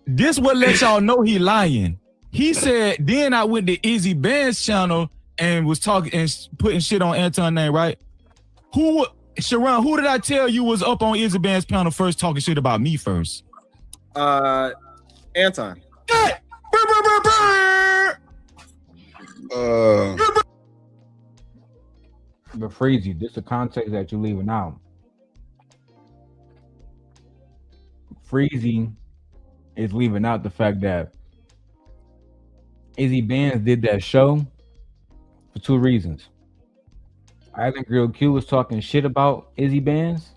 This what let y'all know he lying. He said, then I went to Izzy Band's channel and was talking and putting shit on Anton's name, right? Sharon, who did I tell you was up on Izzy Band's panel first talking shit about me first? Anton. But Freezy, this is the context that you're leaving out. Freezy is leaving out the fact that Izzy Bands did that show for two reasons. Island Grill Q was talking shit about Izzy Bands,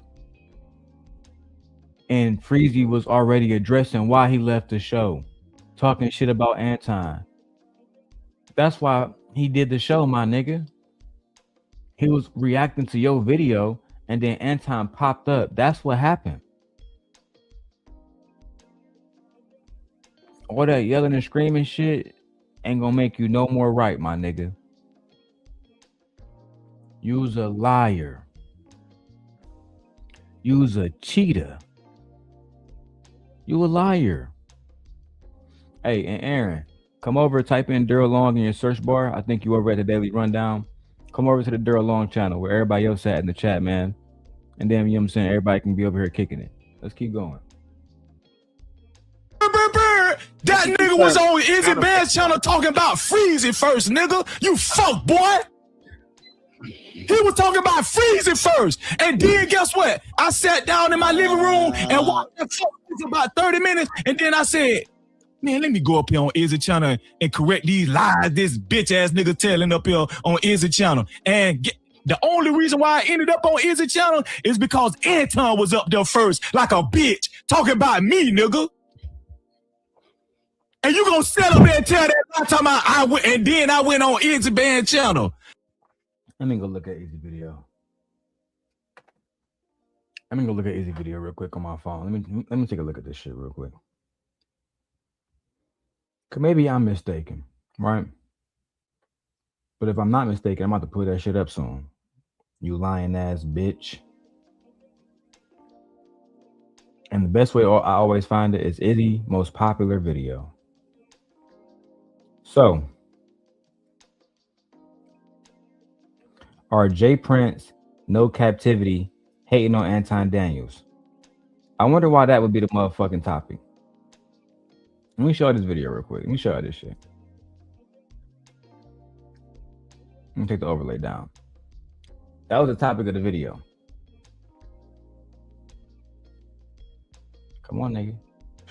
and Freezy was already addressing why he left the show, talking shit about Anton. That's why he did the show, my nigga. He was reacting to your video, and then Anton popped up. That's what happened. All that yelling and screaming shit ain't gonna make you no more right, my nigga. You's a liar. You's a cheater. You a liar. Hey, and Aaron, come over, type in Darrel Long in your search bar. I think you over at the Daily Rundown. Come over to the Darrel Long channel where everybody else at in the chat, man. And then, you know what I'm saying, everybody can be over here kicking it. Let's keep going. That nigga was on Izzy Band's channel talking about Freezy first, nigga. You fuck boy. He was talking about Freezy first. And then guess what? I sat down in my living room and watched that for about 30 minutes. And then I said, man, let me go up here on Izzy channel and correct these lies this bitch ass nigga telling up here on Izzy channel. And the only reason why I ended up on Izzy channel is because Anton was up there first like a bitch talking about me, nigga. And you gonna sit up there and tell that last time I went, and then I went on Izzy Band channel. Let me go look at Izzy video. Let me go look at Izzy video real quick on my phone. Let me take a look at this shit real quick. Cause maybe I'm mistaken, right? But if I'm not mistaken, I'm about to put that shit up soon. You lying ass bitch. And the best way I always find it is Izzy most popular video. So, are J Prince, No Captivity, hating on Anton Daniels? I wonder why that would be the motherfucking topic. Let me show you this video real quick. Let me show you this shit. Let me take the overlay down. That was the topic of the video. Come on, nigga.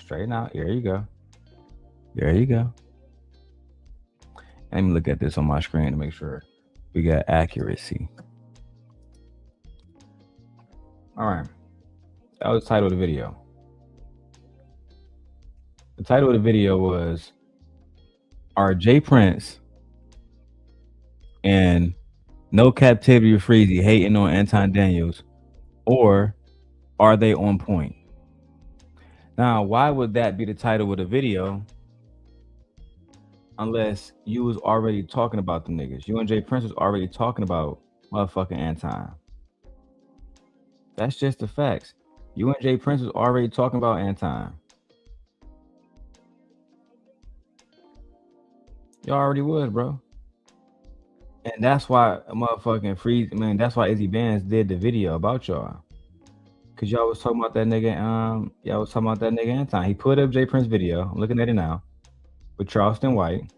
Straighten out. There you go. There you go. Let me look at this on my screen to make sure we got accuracy. All right. That was the title of the video. The title of the video was, are J Prince and No Captivity with Freezy hating on Anton Daniels, or are they on point? Now, why would that be the title of the video unless you was already talking about the niggas? You and J Prince was already talking about motherfucking Anton. That's just the facts. You and J Prince was already talking about Anton. You already was, bro. And that's why motherfucking Freezy, man, that's why Izzy Bands did the video about y'all. Cause y'all was talking about that nigga. Y'all was talking about that nigga Anton. He put up J Prince video. I'm looking at it now with Charleston White.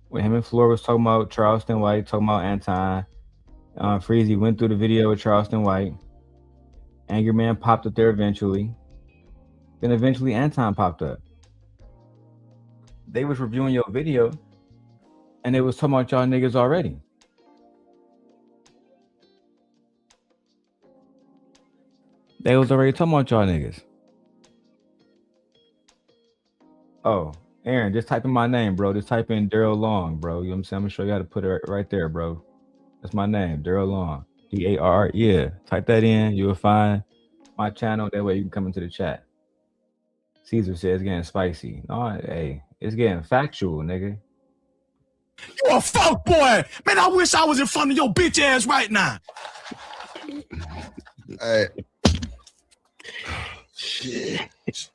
When him and Floor was talking about Charleston White, talking about Anton. Freezy went through the video with Charleston White. Angry Man popped up there eventually. Then eventually Anton popped up. They was reviewing your video, and they was talking about y'all niggas already. They was already talking about y'all niggas. Oh, Aaron, just type in my name, bro. Just type in Darrel Long, bro. You know what I'm saying? I'm gonna show you how to put it right there, bro. That's my name, Darrel Long. D-A-R. Yeah, type that in. You will find my channel. That way you can come into the chat. Caesar says it's getting spicy. No, hey, it's getting factual, nigga. You a fuck boy. Man, I wish I was in front of your bitch ass right now. Hey.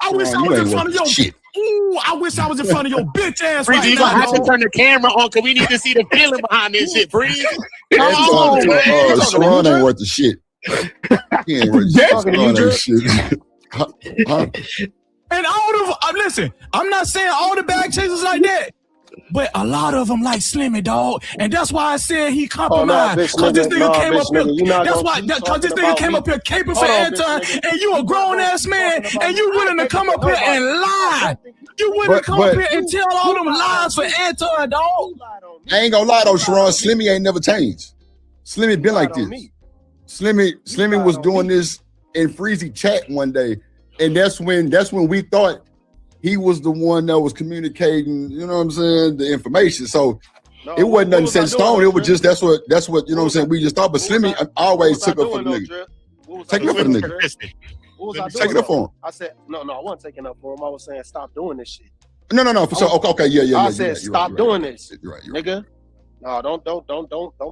I wish I was in front of your shit. Ooh, I wish I was in front of your bitch ass right now. You gonna have to turn the camera on because we need to see the feeling behind this shit, Freezy. Come on, man. Sharon ain't worth the shit. He ain't worth the shit. And all of listen, I'm not saying all the bag chasers like that, but a lot of them like Slimmy, dog. And that's why I said he compromised. Because this nigga came up here. That's why, because this nigga came up here caping for Anton, and you a grown ass man, and you willing to come up here and lie. You willing to come up here and tell all them lies for Anton, dog. I ain't gonna lie though, Sharon. Slimmy ain't never changed. Slimmy been like this. Slimmy was doing this in Freezy chat one day. And that's when we thought he was the one that was communicating, you know what I'm saying, the information. So it wasn't nothing set in stone. It was just that's what you know what I'm saying. We just thought, but Slimmy always took up for the nigga. Take it up for the nigga. Take it up for him. I said no, I wasn't taking up for him. I was saying stop doing this shit. No. For sure. Okay, yeah. I said stop doing this, nigga. No, don't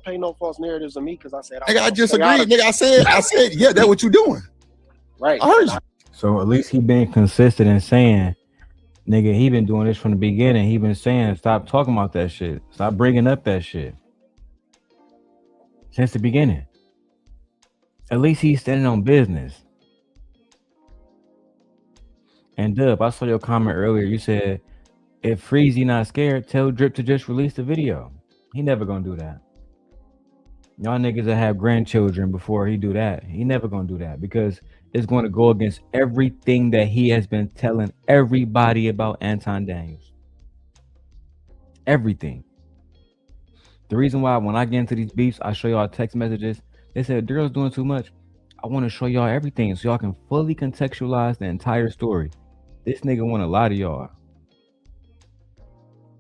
paint no false narratives of me because I said I just agreed, nigga. I said, yeah, that's what you doing. Right. I heard you. So at least he been consistent in saying, nigga, he been doing this from the beginning. He been saying, stop talking about that shit. Stop bringing up that shit. Since the beginning. At least he's standing on business. And Dub, I saw your comment earlier. You said, if Freezy not scared, tell Drip to just release the video. He never gonna do that. Y'all niggas that have grandchildren before he do that. He never gonna do that because it's going to go against everything that he has been telling everybody about Anton Daniels. Everything. The reason why when I get into these beefs, I show y'all text messages. They said, Darrel's doing too much. I want to show y'all everything so y'all can fully contextualize the entire story. This nigga want to lie to y'all.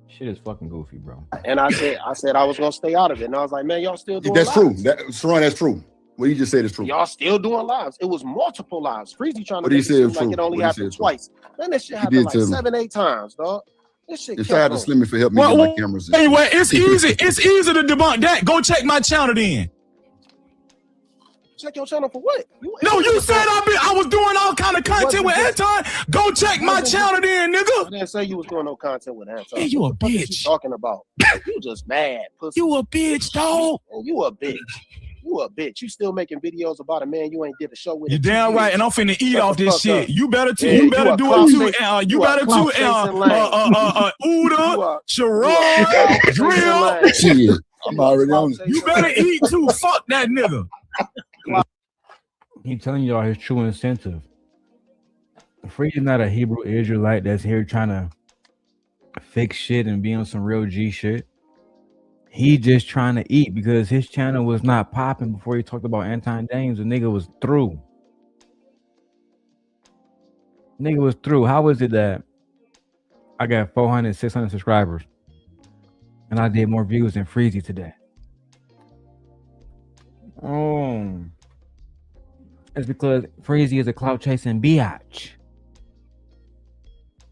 Shit is fucking goofy, bro. And I said I was gonna stay out of it. And I was like, man, y'all still doing That's lives. true. Sharon, that's true. What you just said is true. Y'all still doing lives. It was multiple lives. Freezy trying to make it seem like it only happened twice. Man, this shit happened like 7-8 times, dog. This shit. Shout out to Slimmy for helping me get my cameras in. Anyway, it's easy. It's easy to debunk that. Go check my channel then. Check your channel for what? You said I was doing all kind of content with Anton. Go check my channel then, nigga. I didn't say you was doing no content with Anton. Hey, you a bitch. What you talking about? You just mad, pussy. You a bitch, dog. You a bitch. You a bitch. You still making videos about a man you ain't did a show with. You damn right, and I'm finna eat off this shit. You better too. You better do it too. You better too. Uda, Sharon, Drill. Shit, I'm already on it. You better eat too. Fuck that nigga. He telling y'all his true incentive. Freezy's not a Hebrew Israelite that's here trying to fix shit and be on some real G shit. He just trying to eat because his channel was not popping before he talked about Anton Daniels. The nigga was through. Nigga was through. How is it that I got 400, 600 subscribers and I did more views than Freezy today? It's because Freezy is a clout chasing biatch.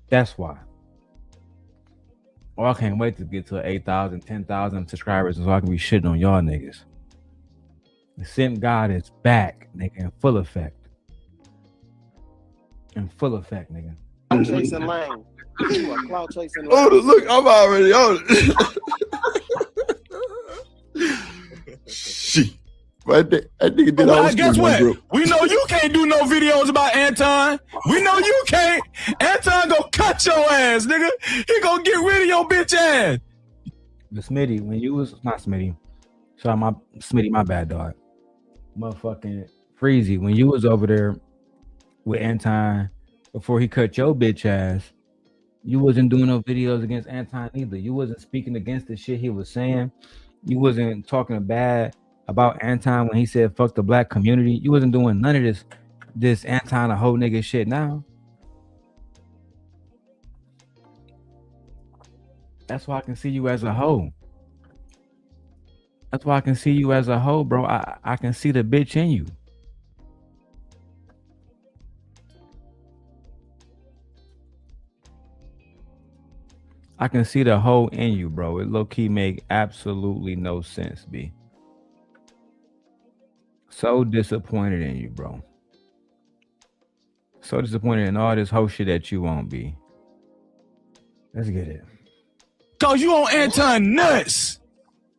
That's why. Oh, I can't wait to get to 8,000, 10,000 subscribers so I can be shitting on y'all niggas. The Simp God is back, nigga, in full effect. In full effect, nigga. I'm chasing lane. You a clout chasing lane. Oh, look, I'm already on it. Shit. But that nigga did all guess what? We know you can't do no videos about Anton. We know you can't. Anton gonna cut your ass, nigga. He gonna get rid of your bitch ass. But Smitty, when you was not Smitty, sorry, my bad, dog. Motherfucking Freezy, when you was over there with Anton before he cut your bitch ass, you wasn't doing no videos against Anton either. You wasn't speaking against the shit he was saying. You wasn't talking bad about Anton when he said fuck the black community. You wasn't doing none of this Anton a whole nigga shit now. That's why I can see you as a hoe. That's why I can see you as a hoe, bro. I can see the bitch in you. I can see the hoe in you, bro. It low-key make absolutely no sense, B. So disappointed in you, bro. So disappointed in all this whole shit that you won't be. Let's get it. Cause you on Anton nuts.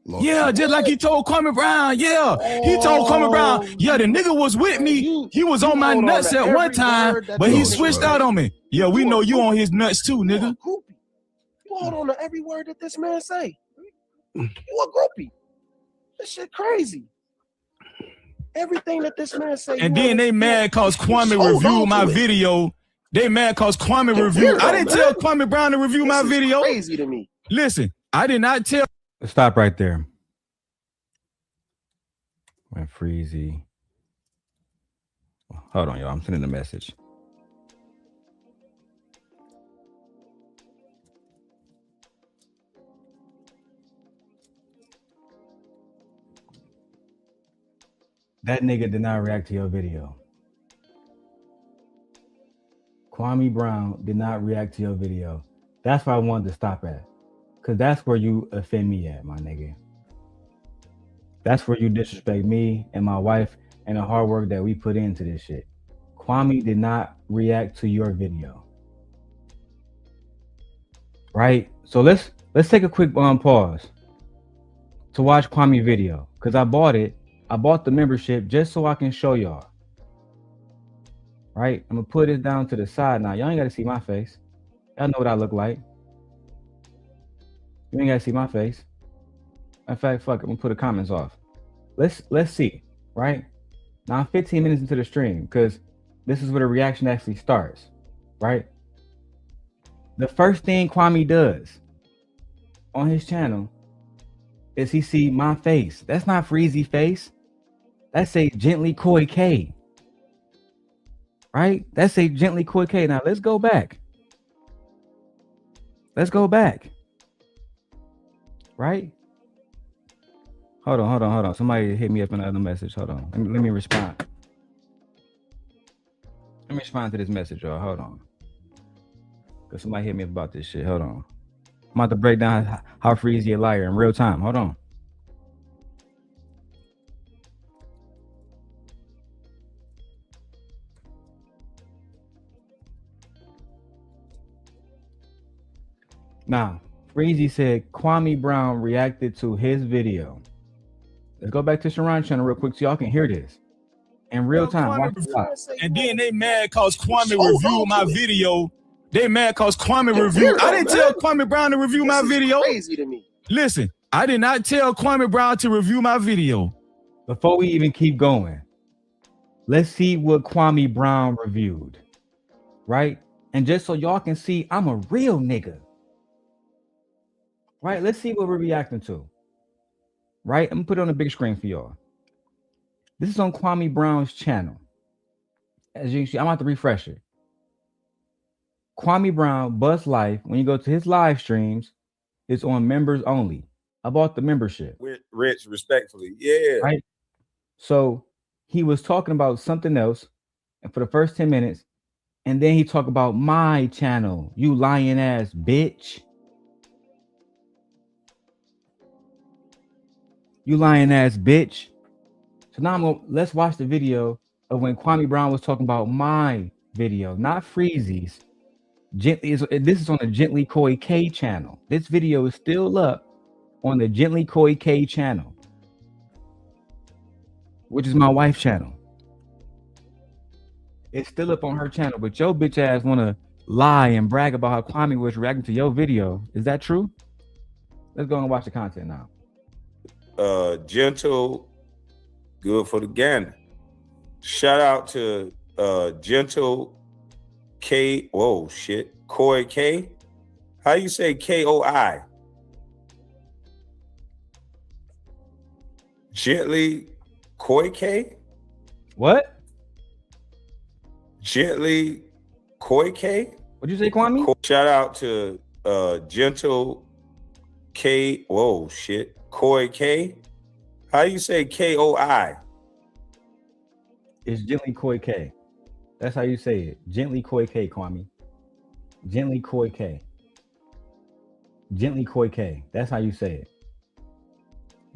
Yeah, just like he told Kwame Brown. Yeah, he told Kwame Brown. Yeah, the nigga was with me. He was on my nuts at one time, but he switched out on me. Yeah, we know you on his nuts too, nigga. You hold on to every word that this man say. You a groupie. This shit crazy. Everything that this man say. And then they mad cause Kwame reviewed my video. They mad cause Kwame reviewed. I didn't tell Kwame Brown to review my video. Crazy to me. Listen, I did not tell. Stop right there. When Freezy. Hold on, y'all. I'm sending a message. That nigga did not react to your video. Kwame Brown did not react to your video. That's why I wanted to stop at. Because that's where you offend me at, my nigga. That's where you disrespect me and my wife and the hard work that we put into this shit. Kwame did not react to your video. Right? So let's take a quick pause to watch Kwame video. Because I bought it. I bought the membership just so I can show y'all. Right? I'm going to put it down to the side now. Y'all ain't got to see my face. Y'all know what I look like. You ain't got to see my face. In fact, fuck it. I'm going to put the comments off. Let's see. Right? Now I'm 15 minutes into the stream because this is where the reaction actually starts. Right? The first thing Kwame does on his channel is he see my face. That's not Freezy face. That's a Gently Koi K. Right? That's a Gently Koi K. Now let's go back. Let's go back. Right? Hold on. Somebody hit me up in another message. Hold on. Let me respond. Let me respond to this message, y'all. Hold on. Because somebody hit me up about this shit. Hold on. I'm about to break down how Freezy a liar in real time. Hold on. Now, Freezy said Kwame Brown reacted to his video. Let's go back to Sharon's channel real quick so y'all can hear this in real time. Watch this live. And then they mad cause Kwame reviewed my video. They mad cause Kwame reviewed. I didn't tell Kwame Brown to review my video. Crazy to me. Listen, I did not tell Kwame Brown to review my video. Before we even keep going, let's see what Kwame Brown reviewed. Right? And just so y'all can see, I'm a real nigga. Right? Let's see what we're reacting to. Right? I'm gonna put it on the big screen for y'all. This is on Kwame Brown's channel. As you can see, I'm about to refresh it. Kwame Brown Bust Life, when you go to his live streams, it's on members only. I bought the membership. With Rich, respectfully. Yeah. Right? So he was talking about something else, and for the first 10 minutes, and then he talked about my channel. You lying ass bitch. You lying ass bitch. So now let's watch the video of when Kwame Brown was talking about my video, not Freezy's. This is on the Gently Koi K channel. This video is still up on the Gently Koi K channel. which is my wife's channel. It's still up on her channel, but your bitch ass want to lie and brag about how Kwame was reacting to your video. Is that true? Let's go and watch the content now. Gentle, good for the gander. Shout out to Gentle K. Whoa, shit. Koi K. How you say Koi? Gently Koi K. What? Gently Koi K. What'd you say, Kwame? Shout out to Gentle K. Whoa, shit. Koi K. How you say Koi? It's Gently Koi K. That's how you say it. Gently Koi K, Kwame. Gently Koi K. Gently Koi K. That's how you say it.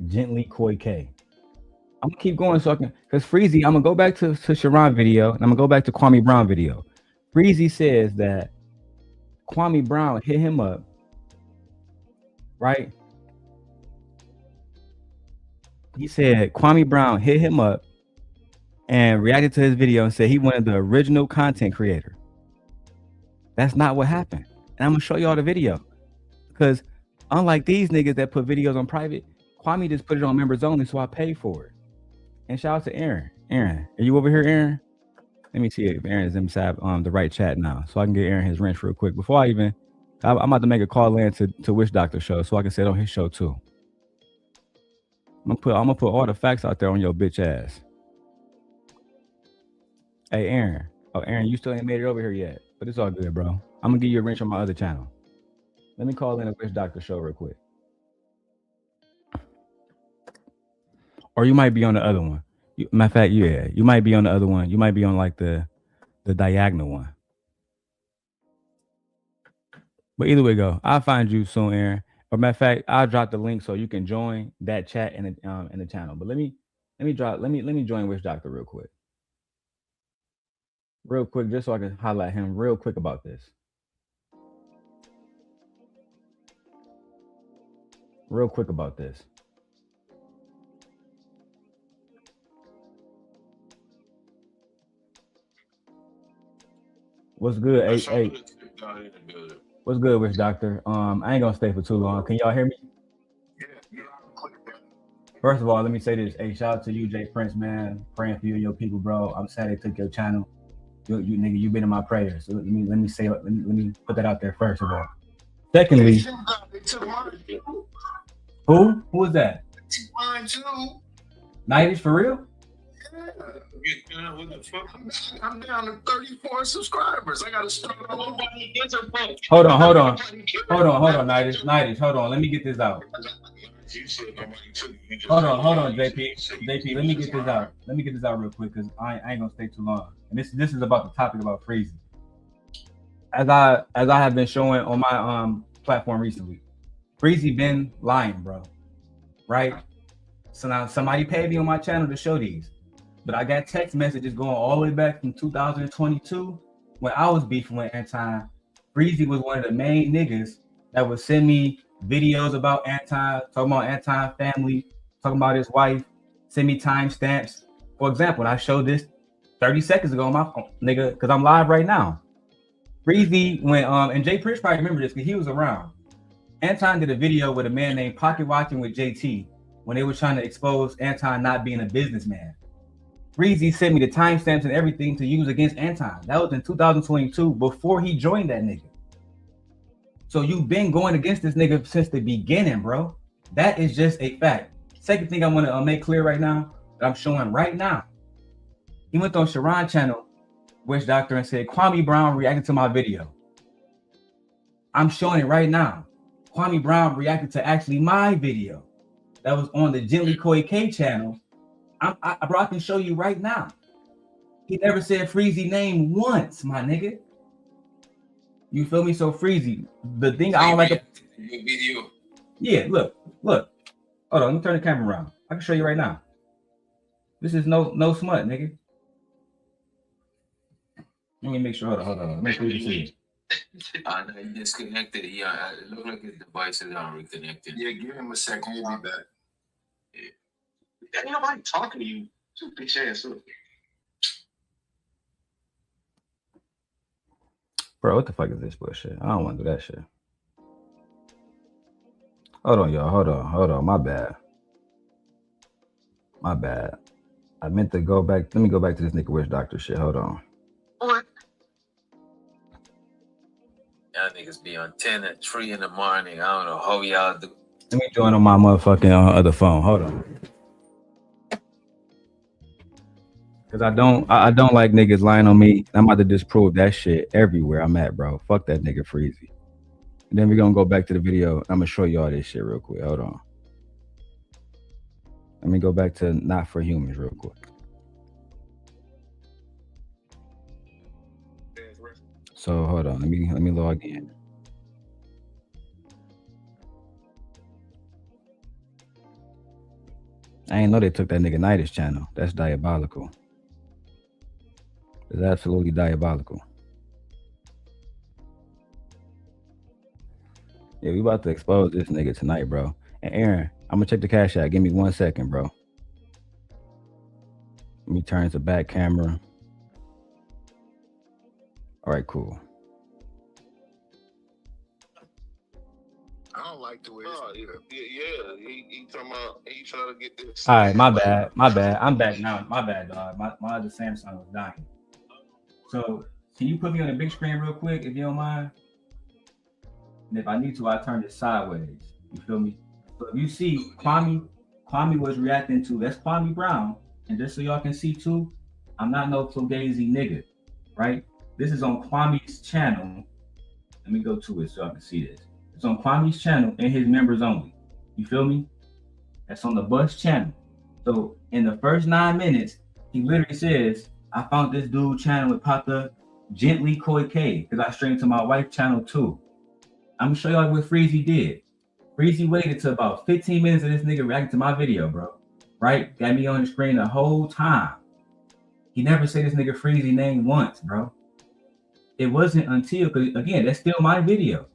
Gently Koi K. I'm gonna keep going so I can, because Freezy, I'm gonna go back to Sharon video and I'm gonna go back to Kwame Brown video. Freezy says that Kwame Brown hit him up, right? He said Kwame Brown hit him up and reacted to his video and said he wanted the original content creator. That's not what happened. And I'm gonna show y'all the video. Because unlike these niggas that put videos on private, Kwame just put it on members only, so I paid for it. And shout out to Aaron. Aaron, are you over here, Aaron? Let me see if Aaron is inside the right chat now, so I can get Aaron his wrench real quick. Before I'm about to make a call in to Witch Doctor show, so I can say it on his show too. I'm gonna put all the facts out there on your bitch ass. Hey, Aaron. Oh, Aaron, you still ain't made it over here yet, but it's all good, bro. I'm gonna give you a wrench on my other channel. Let me call in a Witch Doctor show real quick. Or you might be on the other one. Matter of fact, yeah, you might be on the other one. You might be on like the diagonal one. But either way go, I'll find you soon, Aaron. Or matter of fact, I'll drop the link so you can join that chat in the channel. But let me join Witch Doctor real quick. Real quick, just so I can highlight him real quick about this. Real quick about this. What's good? Hey, what's good, Witch Doctor? I ain't gonna stay for too long. Can y'all hear me? First of all, let me say this. Hey, shout out to you, Jay Prince, man. Praying for you and your people, bro. I'm sad they took your channel. You nigga, you've been in my prayers. So let me put that out there first of all. Secondly, who is that? Mine too. 90s for real? I'm down to 34 subscribers. I gotta start all over. Hold on, 90s. Hold on. Let me get this out. Hold on, JP. Let me get this out. Let me get this out real quick because I ain't gonna stay too long. And this is about the topic about Freezy. As I have been showing on my platform recently, Freezy been lying, bro. Right? So now somebody paid me on my channel to show these. But I got text messages going all the way back from 2022 when I was beefing with Anton. Freezy was one of the main niggas that would send me videos about Anton, talking about Anton family, talking about his wife, send me timestamps. For example, I showed this 30 seconds ago on my phone, nigga, because I'm live right now. Freezy went and Jay Prince probably remember this because he was around. Anton did a video with a man named Pocket Watching with JT when they were trying to expose Anton not being a businessman. Freezy sent me the timestamps and everything to use against Anton. That was in 2022 before he joined that nigga. So you've been going against this nigga since the beginning, bro. That is just a fact. Second thing I want to make clear right now that I'm showing right now. He went on Sharon channel, Witch Doctor, and said Kwame Brown reacted to my video. I'm showing it right now. Kwame Brown reacted to actually my video that was on the Gently Koi K channel. Bro, I can show you right now. He never said Freezy name once, my nigga. You feel me? So Freezy, the thing I don't like. Video. Yeah, look. Hold on, let me turn the camera around. I can show you right now. This is no smut, nigga. Let me make sure. Hold on. Make sure you see it. No, he disconnected. Yeah, it looked like his devices are reconnected. Yeah, give him a second. He'll be back. Yeah. Ain't nobody talking to you. Bitch ass up. Bro, what the fuck is this bullshit? I don't want to do that shit. Hold on, y'all. Hold on. My bad. I meant to go back. Let me go back to this nigga witch doctor shit. Hold on. What? Y'all niggas be on 10 at 3 in the morning. I don't know how y'all do. Let me join on my motherfucking other phone. Hold on. Cause I don't like niggas lying on me. I'm about to disprove that shit everywhere I'm at, bro. Fuck that nigga Freezy. And then we're gonna go back to the video. I'm gonna show y'all this shit real quick. Hold on. Let me go back to Not For Humans real quick. So hold on. Let me log in. I ain't know they took that nigga Night's channel. That's diabolical. It's absolutely diabolical. Yeah, we about to expose this nigga tonight, bro. And Aaron, I'm gonna check the cash out. Give me 1 second, bro. Let me turn to back camera. All right, cool. I don't like the way. He talking about he trying to get this. All right, my bad. I'm back now. My bad, dog. My other Samsung was dying. So can you put me on the big screen real quick, if you don't mind? And if I need to, I'll turn it sideways. You feel me? So if you see Kwame was reacting to, that's Kwame Brown. And just so y'all can see too, I'm not no Fugazi nigga, right? This is on Kwame's channel. Let me go to it so y'all can see this. It's on Kwame's channel and his members only. You feel me? That's on the Bus channel. So in the first 9 minutes, he literally says, I found this dude channel with Papa Gently Koi K because I streamed to my wife's channel too. I'm gonna show y'all what Freezy did. Freezy waited till about 15 minutes of this nigga reacting to my video, bro. Right? Got me on the screen the whole time. He never said this nigga Freezy name once, bro. It wasn't until, because again, that's still my video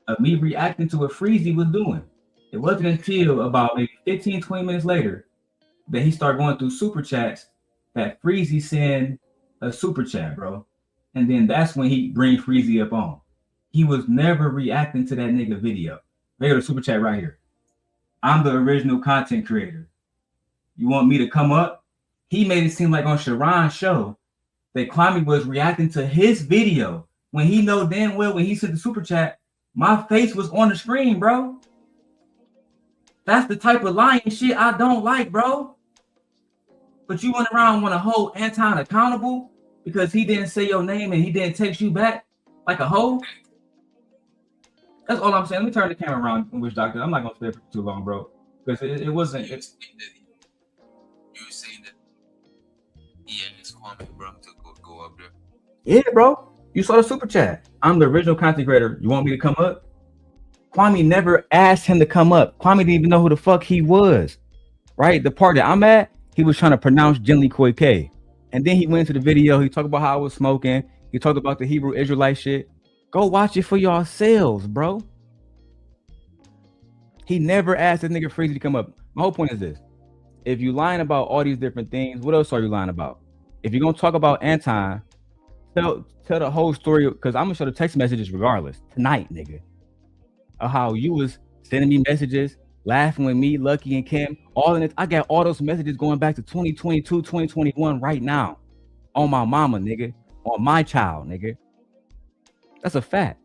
of me reacting to what Freezy was doing. It wasn't until about maybe 15, 20 minutes later that he started going through super chats that Freezy sent a super chat, bro. And then that's when he bring Freezy up on. He was never reacting to that nigga video. They got a super chat right here. I'm the original content creator. You want me to come up? He made it seem like on Sharon's show that Kwame was reacting to his video when he know damn well when he sent the super chat, my face was on the screen, bro. That's the type of lying shit I don't like, bro. But you went around want to hold Anton accountable because he didn't say your name and he didn't text you back like a hoe. That's all I'm saying. Let me turn the camera around, Witch Doctor. I'm not gonna stay for too long, bro, because it wasn't. It's You were saying that he asked Kwame Brown to go up there. Yeah, bro. You saw the super chat. I'm the original content creator. You want me to come up? Kwame never asked him to come up. Kwame didn't even know who the fuck he was. Right? The part that I'm at, he was trying to pronounce Gently Koi K. And then he went into the video. He talked about how I was smoking. He talked about the Hebrew Israelite shit. Go watch it for yourselves, bro. He never asked this nigga Freezy to come up. My whole point is this. If you lying about all these different things, what else are you lying about? If you're gonna talk about Anton, tell the whole story, because I'm gonna show the text messages regardless tonight, nigga. Of how you was sending me messages, laughing with me, Lucky and Kim, all in it. I got all those messages going back to 2022, 2021 right now. On my mama, nigga. On my child, nigga. That's a fact.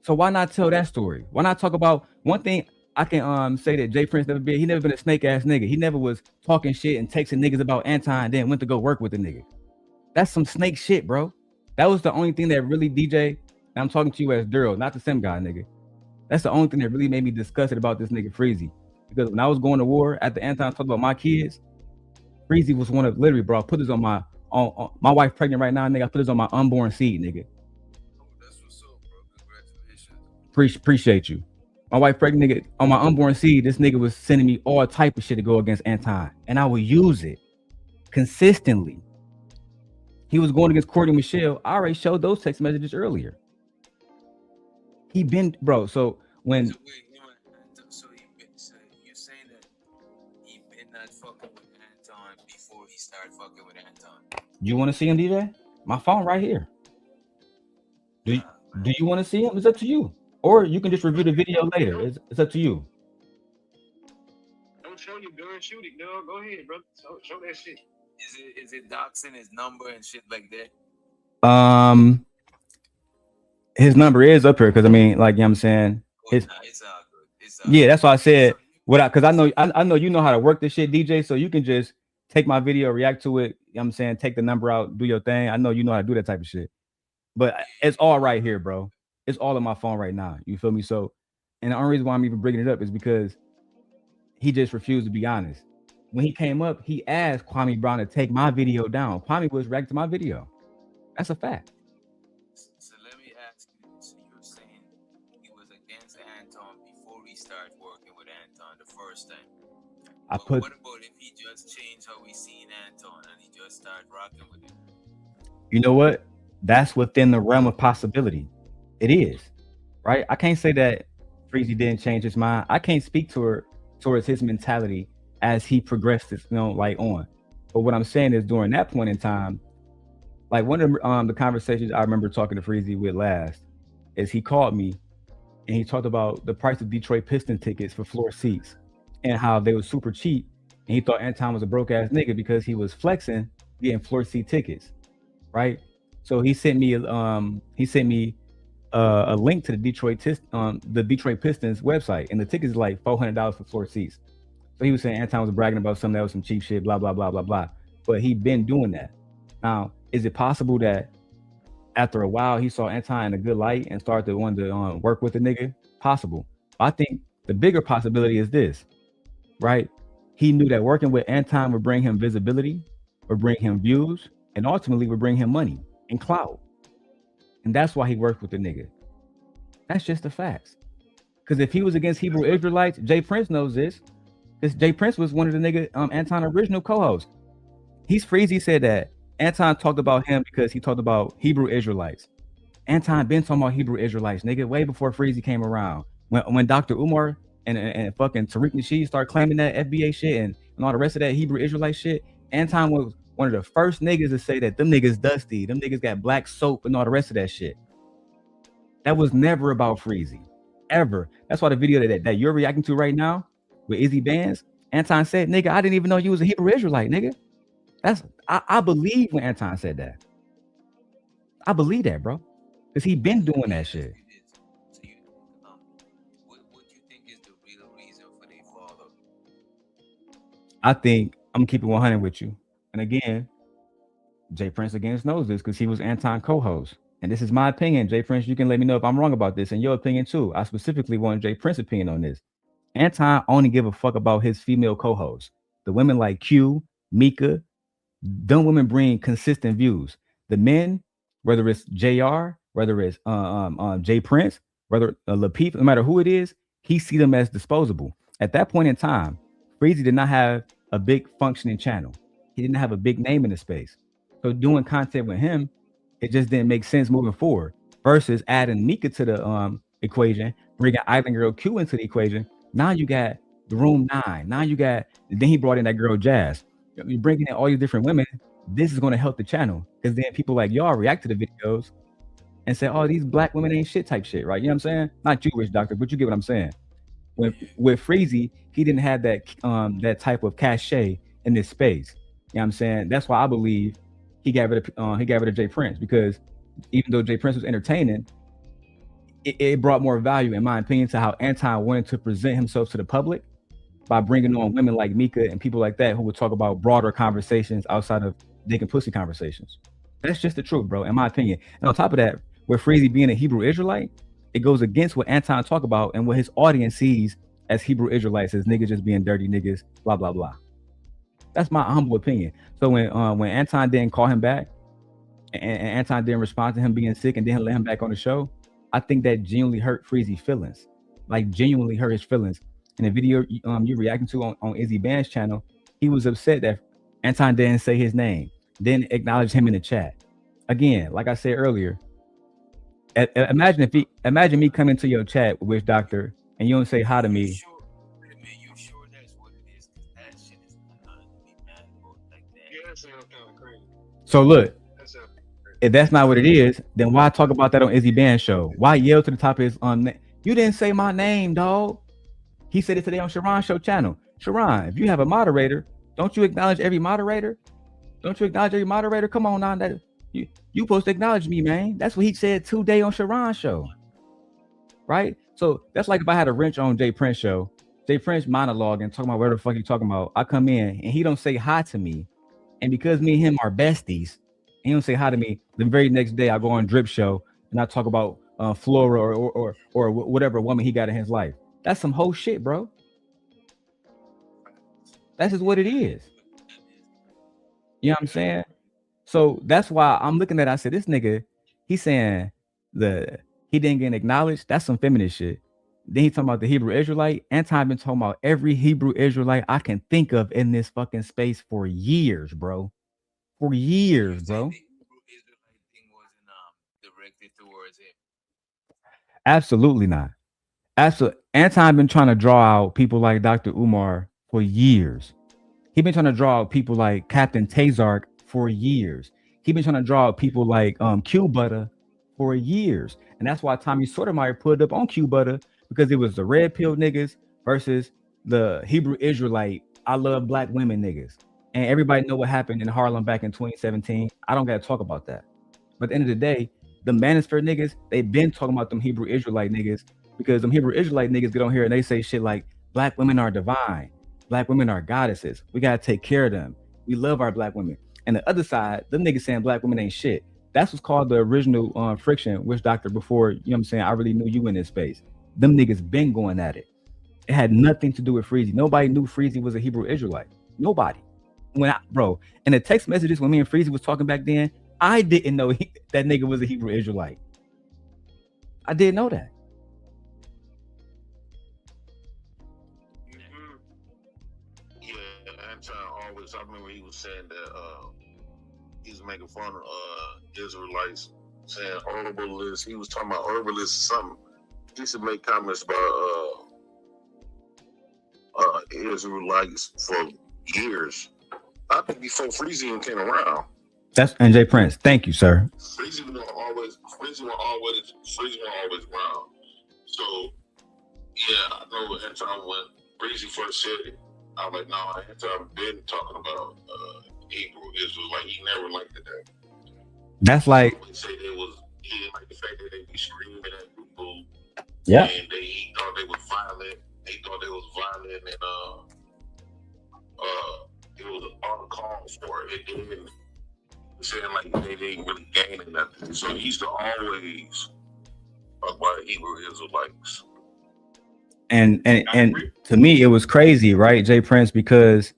So why not tell that story? Why not talk about one thing? I can say that Jay Prince he never been a snake ass nigga. He never was talking shit and texting niggas about Anton and then went to go work with the nigga. That's some snake shit, bro. That was the only thing that really, DJ, and I'm talking to you as Darrel, not the Simp God, nigga. That's the only thing that really made me disgusted about this nigga Freezy. Because when I was going to war after Anton talked about my kids, Freezy was one of, literally, bro, I put this on my wife pregnant right now, nigga. I put this on my unborn seed, nigga. That's what's up, bro. Congratulations. Appreciate you. My wife pregnant, nigga, on my unborn seed, this nigga was sending me all type of shit to go against Anton. And I would use it consistently. He was going against Courtney Michelle. I already showed those text messages earlier. He been, bro, so when... So you're saying that he been not fucking with start fucking with Anton. You want to see him, DJ? My phone right here. Do you want to see him? It's up to you. Or you can just review the video later. It's up to you. Don't show your gun, shoot it, dog. Go ahead, bro. Show that shit. Is it doxing his number and shit like that? His number is up here because I mean, like, you know what I'm saying? It's all good. Yeah, that's why I said because I know you know how to work this shit, DJ. So you can just take my video, react to it. You know what I'm saying? Take the number out, do your thing. I know you know how to do that type of shit. But it's all right here, bro. It's all on my phone right now. You feel me? So, and the only reason why I'm even bringing it up is because he just refused to be honest. When he came up, he asked Kwame Brown to take my video down. Kwame was reacting to my video. That's a fact. So let me ask you. So you're saying he was against Anton before he started working with Anton the first time. What about if he just changed how he seen Anton and he just started rocking with him? You know what? That's within the realm of possibility. It is, right? I can't say that Freezy didn't change his mind. I can't speak towards his mentality as he progressed, like on. But what I'm saying is during that point in time, like one of the conversations I remember talking to Freezy with last is he called me and he talked about the price of Detroit Pistons tickets for floor seats and how they were super cheap. And he thought Anton was a broke ass nigga because he was flexing getting floor seat tickets, right? So he sent me a link to the Detroit Pistons website, and the tickets is like $400 for floor seats. So he was saying Anton was bragging about something that was some cheap shit, blah blah blah blah blah. But he'd been doing that. Now, is it possible that after a while he saw Anton in a good light and started to want to work with the nigga? Possible. I think the bigger possibility is this, right? He knew that working with Anton would bring him visibility, would bring him views, and ultimately would bring him money and clout. And that's why he worked with the nigga. That's just the facts. Because if he was against Hebrew Israelites, Jay Prince knows this. Because Jay Prince was one of the nigga Anton original co-hosts. Freezy said that Anton talked about him because he talked about Hebrew Israelites. Anton been talking about Hebrew Israelites, nigga, way before Freezy came around. When Dr. Umar and fucking Tariq Nasheed started claiming that FBA shit and all the rest of that Hebrew Israelite shit, Anton was one of the first niggas to say that them niggas dusty, them niggas got black soap and all the rest of that shit. That was never about Freezy, ever. That's why the video that you're reacting to right now with Izzy Bands, Anton said, nigga, I didn't even know you was a Hebrew Israelite, nigga. I believe when Anton said that. I believe that, bro. Because he been doing that shit. What do you think is the real reason for their fall up? I think I'm gonna keep it 100 with you. And again, Jay Prince against knows this because he was Anton co-host. And this is my opinion. Jay Prince, you can let me know if I'm wrong about this and your opinion too. I specifically want Jay Prince's opinion on this. Anton only give a fuck about his female co-hosts. The women like Q, Mika, them women bring consistent views. The men, whether it's JR, whether it's Jay Prince, whether Lapeef, no matter who it is, he see them as disposable. At that point in time, Freezy did not have a big functioning channel. He didn't have a big name in the space. So doing content with him, it just didn't make sense moving forward. Versus adding Mika to the equation, bringing Island Girl Q into the equation. Now you got the Room 9. Now you got, then he brought in that girl Jazz. You're bringing in all these different women. This is going to help the channel because then people like y'all react to the videos and say, oh, these black women ain't shit type shit, right? You know what I'm saying? Not you, Rich Doctor, but you get what I'm saying. With Freezy, he didn't have that that type of cachet in this space. You know what I'm saying? That's why I believe he gave it to Jay Prince, because even though Jay Prince was entertaining, it brought more value, in my opinion, to how Anton wanted to present himself to the public by bringing on women like Mika and people like that who would talk about broader conversations outside of dick and pussy conversations. That's just the truth, bro, in my opinion. And on top of that, with Freezy being a Hebrew Israelite, it goes against what Anton talk about and what his audience sees as Hebrew Israelites, as niggas just being dirty niggas, blah, blah, blah. That's my humble opinion. So when Anton didn't call him back and Anton didn't respond to him being sick and didn't let him back on the show, I think that genuinely hurt Freezy's feelings, like genuinely hurt his feelings. In the video you're reacting to on Izzy Band's channel, he was upset that Anton didn't say his name, didn't acknowledge him in the chat. Again, like I said earlier, imagine me coming to your chat, Witch Doctor, and you don't say hi to me. Yeah, son. So look, if that's not what it is, then why talk about that on Izzy Band's show? Why yell to the top of his you didn't say my name, dog. He said it today on Sharon's show channel. Sharon, if you have a moderator, don't you acknowledge every moderator? Don't you acknowledge every moderator? Come on now, that you supposed to acknowledge me, man. That's what he said today on Sharon's show. Right? So that's like if I had a wrench on Jay Prince show, Jay Prince monologue and talking about whatever the fuck he talking about. I come in and he don't say hi to me. And because me and him are besties, he don't say hi to me. The very next day I go on Drip show and I talk about Flora or whatever woman he got in his life. That's some whole shit, bro. That's just what it is. You know what I'm saying? So that's why I'm looking at it, I said, this nigga, he's saying he didn't get acknowledged. That's some feminist shit. Then he talking about the Hebrew Israelite. Anton been talking about every Hebrew Israelite I can think of in this fucking space for years, bro. For years, bro. Absolutely not. Absolutely. Anton been trying to draw out people like Dr. Umar for years. He been trying to draw out people like Captain Tazark for years. He been trying to draw out people like Q Butter for years. And that's why Tommy Sotomayor put up on Q Butter, because it was the red pill niggas versus the Hebrew Israelite, I love black women niggas. And everybody know what happened in Harlem back in 2017. I don't got to talk about that. But at the end of the day, the Manosphere niggas, they've been talking about them Hebrew Israelite niggas, because them Hebrew Israelite niggas get on here and they say shit like black women are divine. Black women are goddesses. We got to take care of them. We love our black women. And the other side, them niggas saying black women ain't shit. That's what's called the original friction, witch doctor before, you know what I'm saying, I really knew you in this space. Them niggas been going at it. It had nothing to do with Freezy. Nobody knew Freezy was a Hebrew Israelite. Nobody. Bro, in the text messages when me and Freezy was talking back then, I didn't know that nigga was a Hebrew Israelite. I didn't know that. Yeah, Anton always, I remember he was saying that he was making fun of Israelites, saying herbalists. He was talking about herbalists or something. He used to make comments about Israelites for years. I think before Freezy came around. That's NJ Prince. Thank you, sir. Freezy was always around. So yeah, I know Anton when Freezy first said it, I was like, no, Anton been talking about Hebrew Israelite. He never liked it. That's like, he didn't like the fact that they be screaming at people. Yeah. And he thought they was violent. He thought they was violent, and it was on the call for it. It didn't saying like they didn't really gain nothing. So he used to always talk about Hebrew Israelites. And to me, it was crazy, right, Jay Prince, because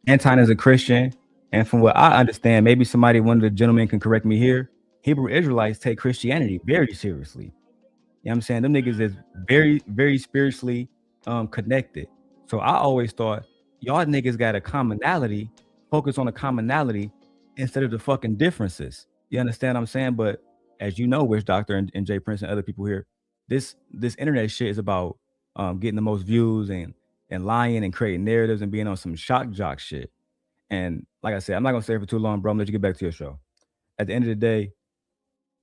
Anton is a Christian, and from what I understand, maybe somebody, one of the gentlemen can correct me here, Hebrew Israelites take Christianity very seriously. You know what I'm saying? Them niggas is very, very spiritually connected. So I always thought, y'all niggas got a commonality, focus on the commonality instead of the fucking differences. You understand what I'm saying? But as you know, Witch Doctor and Jay Prince and other people here, this internet shit is about getting the most views and lying and creating narratives and being on some shock jock shit. And like I said, I'm not gonna stay here for too long, bro. I'm gonna let you get back to your show. At the end of the day,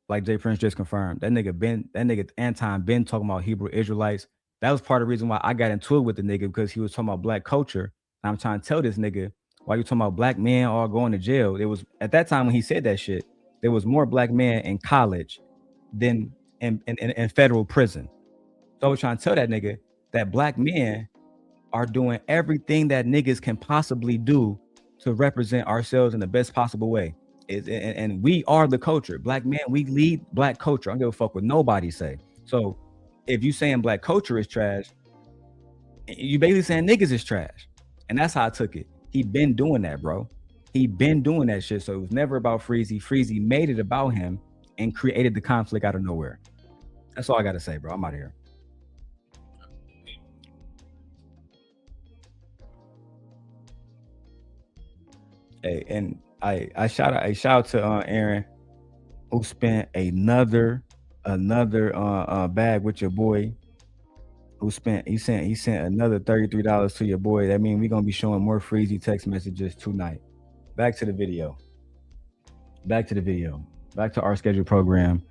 like Jay Prince just confirmed, that nigga Anton been talking about Hebrew Israelites. That was part of the reason why I got into it with the nigga, because he was talking about black culture. And I'm trying to tell this nigga, why you talking about black men all going to jail? There was, at that time when he said that shit, there was more black men in college than in federal prison. So I was trying to tell that nigga that black men are doing everything that niggas can possibly do to represent ourselves in the best possible way. And we are the culture. Black men, we lead black culture. I don't give a fuck what nobody say. So if you saying black culture is trash, you basically saying niggas is trash. And that's how I took it. He been doing that, bro. He been doing that shit. So it was never about Freezy. Freezy made it about him and created the conflict out of nowhere. That's all I gotta say, bro. I'm out of here. Hey, and I shout out to Aaron, who spent another bag with your boy. He sent another $33 to your boy. That means we're gonna be showing more Freezy text messages tonight. Back to the video. back to the video. Back to our scheduled program.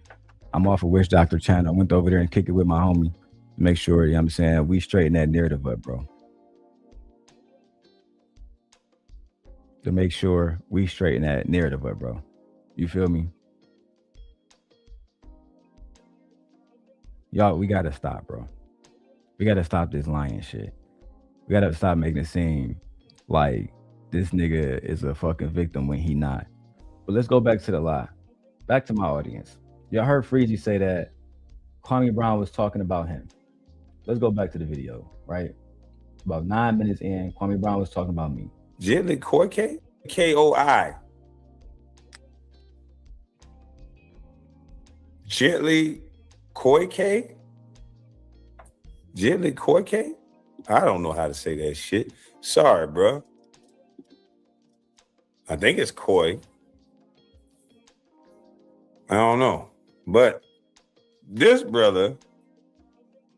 I'm off of Witch Doctor channel. I went over there and kicked it with my homie to make sure, you know what I'm saying, we straighten that narrative up, bro. To make sure we straighten that narrative up, bro. You feel me? Y'all, we gotta stop, bro. We gotta stop this lying shit. We gotta stop making it seem like this nigga is a fucking victim when he not. But let's go back to the lie. Back to my audience. Y'all heard Freezy say that Kwame Brown was talking about him. Let's go back to the video, right? About 9 minutes in, Kwame Brown was talking about me. Gently Koi? K-O-I. Gently Koi K? Gently Koi K? I don't know how to say that shit. Sorry, bro. I think it's Koi. I don't know. But this brother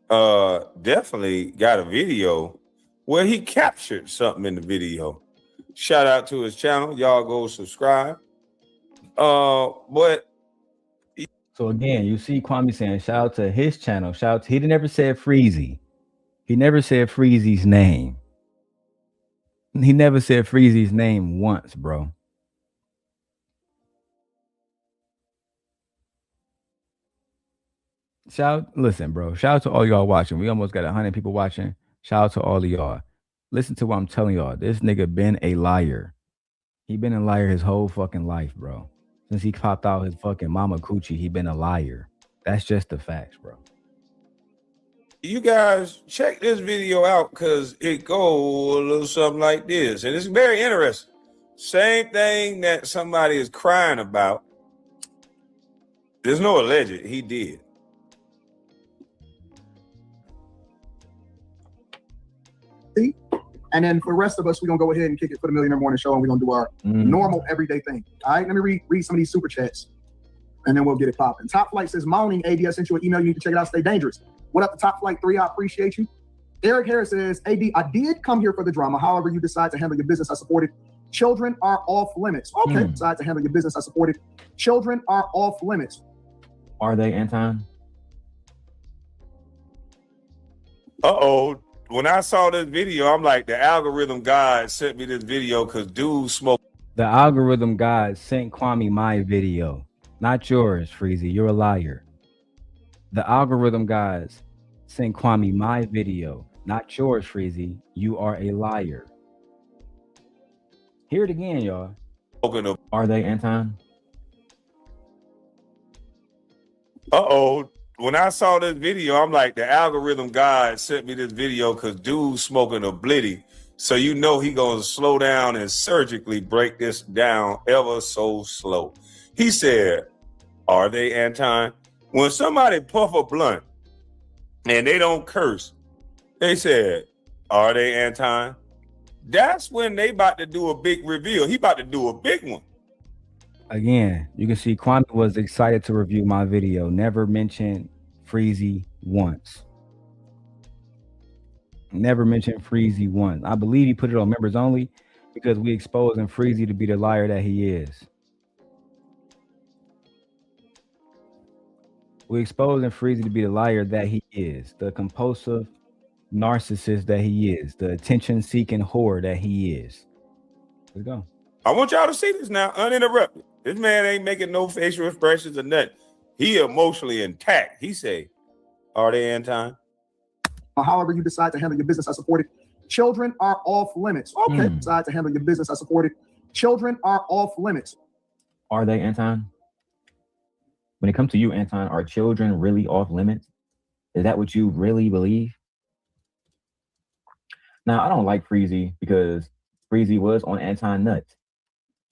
definitely got a video where he captured something in the video. Shout out to his channel. Y'all go subscribe. But so again, you see Kwame saying shout out to his channel. Shout out to, he never said Freezy. He never said Freezy's name. He never said Freezy's name once, bro. Listen, bro. Shout out to all y'all watching. We almost got 100 people watching. Shout out to all of y'all. Listen to what I'm telling y'all. This nigga been a liar. He been a liar his whole fucking life, bro. Since he popped out his fucking mama coochie, he been a liar. That's just the facts, bro. you guys check this video out because it go a little something like this. And it's very interesting. Same thing that somebody is crying about. There's no alleged. He did. And then for the rest of us, we're going to go ahead and kick it for the Millionaire Morning Show, and we're going to do our normal everyday thing. All right, let me read some of these super chats, and then we'll get it popping. Top Flight says, "Moaning, AD, I sent you an email. You need to check it out. Stay dangerous." What up, the Top Flight 3? I appreciate you. Eric Harris says, "AD, I did come here for the drama. However, you decide to handle your business. I support it. Children are off limits." Okay, decide to handle your business. I support it. Children are off limits. Are they, Anton? Uh-oh. When I saw this video, I'm like, the algorithm god sent me this video because dude smoked. The algorithm god sent Kwame my video, not yours, Freezy. You're a liar. The algorithm guys sent Kwame my video, not yours, Freezy. You are a liar. Hear it again, y'all. Are they, Anton? Uh-oh. When I saw this video, I'm like, the algorithm god sent me this video because dude's smoking a blitty. So you know he gonna slow down and surgically break this down ever so slow. He said, are they, Anton? When somebody puff a blunt and they don't curse, they said, are they, Anton? That's when they about to do a big reveal. He about to do a big one. Again, you can see Kwame was excited to review my video. Never mentioned Freezy once. Never mentioned Freezy once. I believe he put it on members only because we exposing Freezy to be the liar that he is. We exposing Freezy to be the liar that he is. The compulsive narcissist that he is. The attention-seeking whore that he is. Let's go. I want y'all to see this now, uninterrupted. This man ain't making no facial expressions or nothing. He emotionally intact. He say, are they, Anton? However you decide to handle your business, I support it. Children are off limits. Okay, decide to handle your business, I support it. Children are off limits. Are they, Anton? When it comes to you, Anton, are children really off limits? Is that what you really believe? Now, I don't like Freezy because Freezy was on Anton nuts.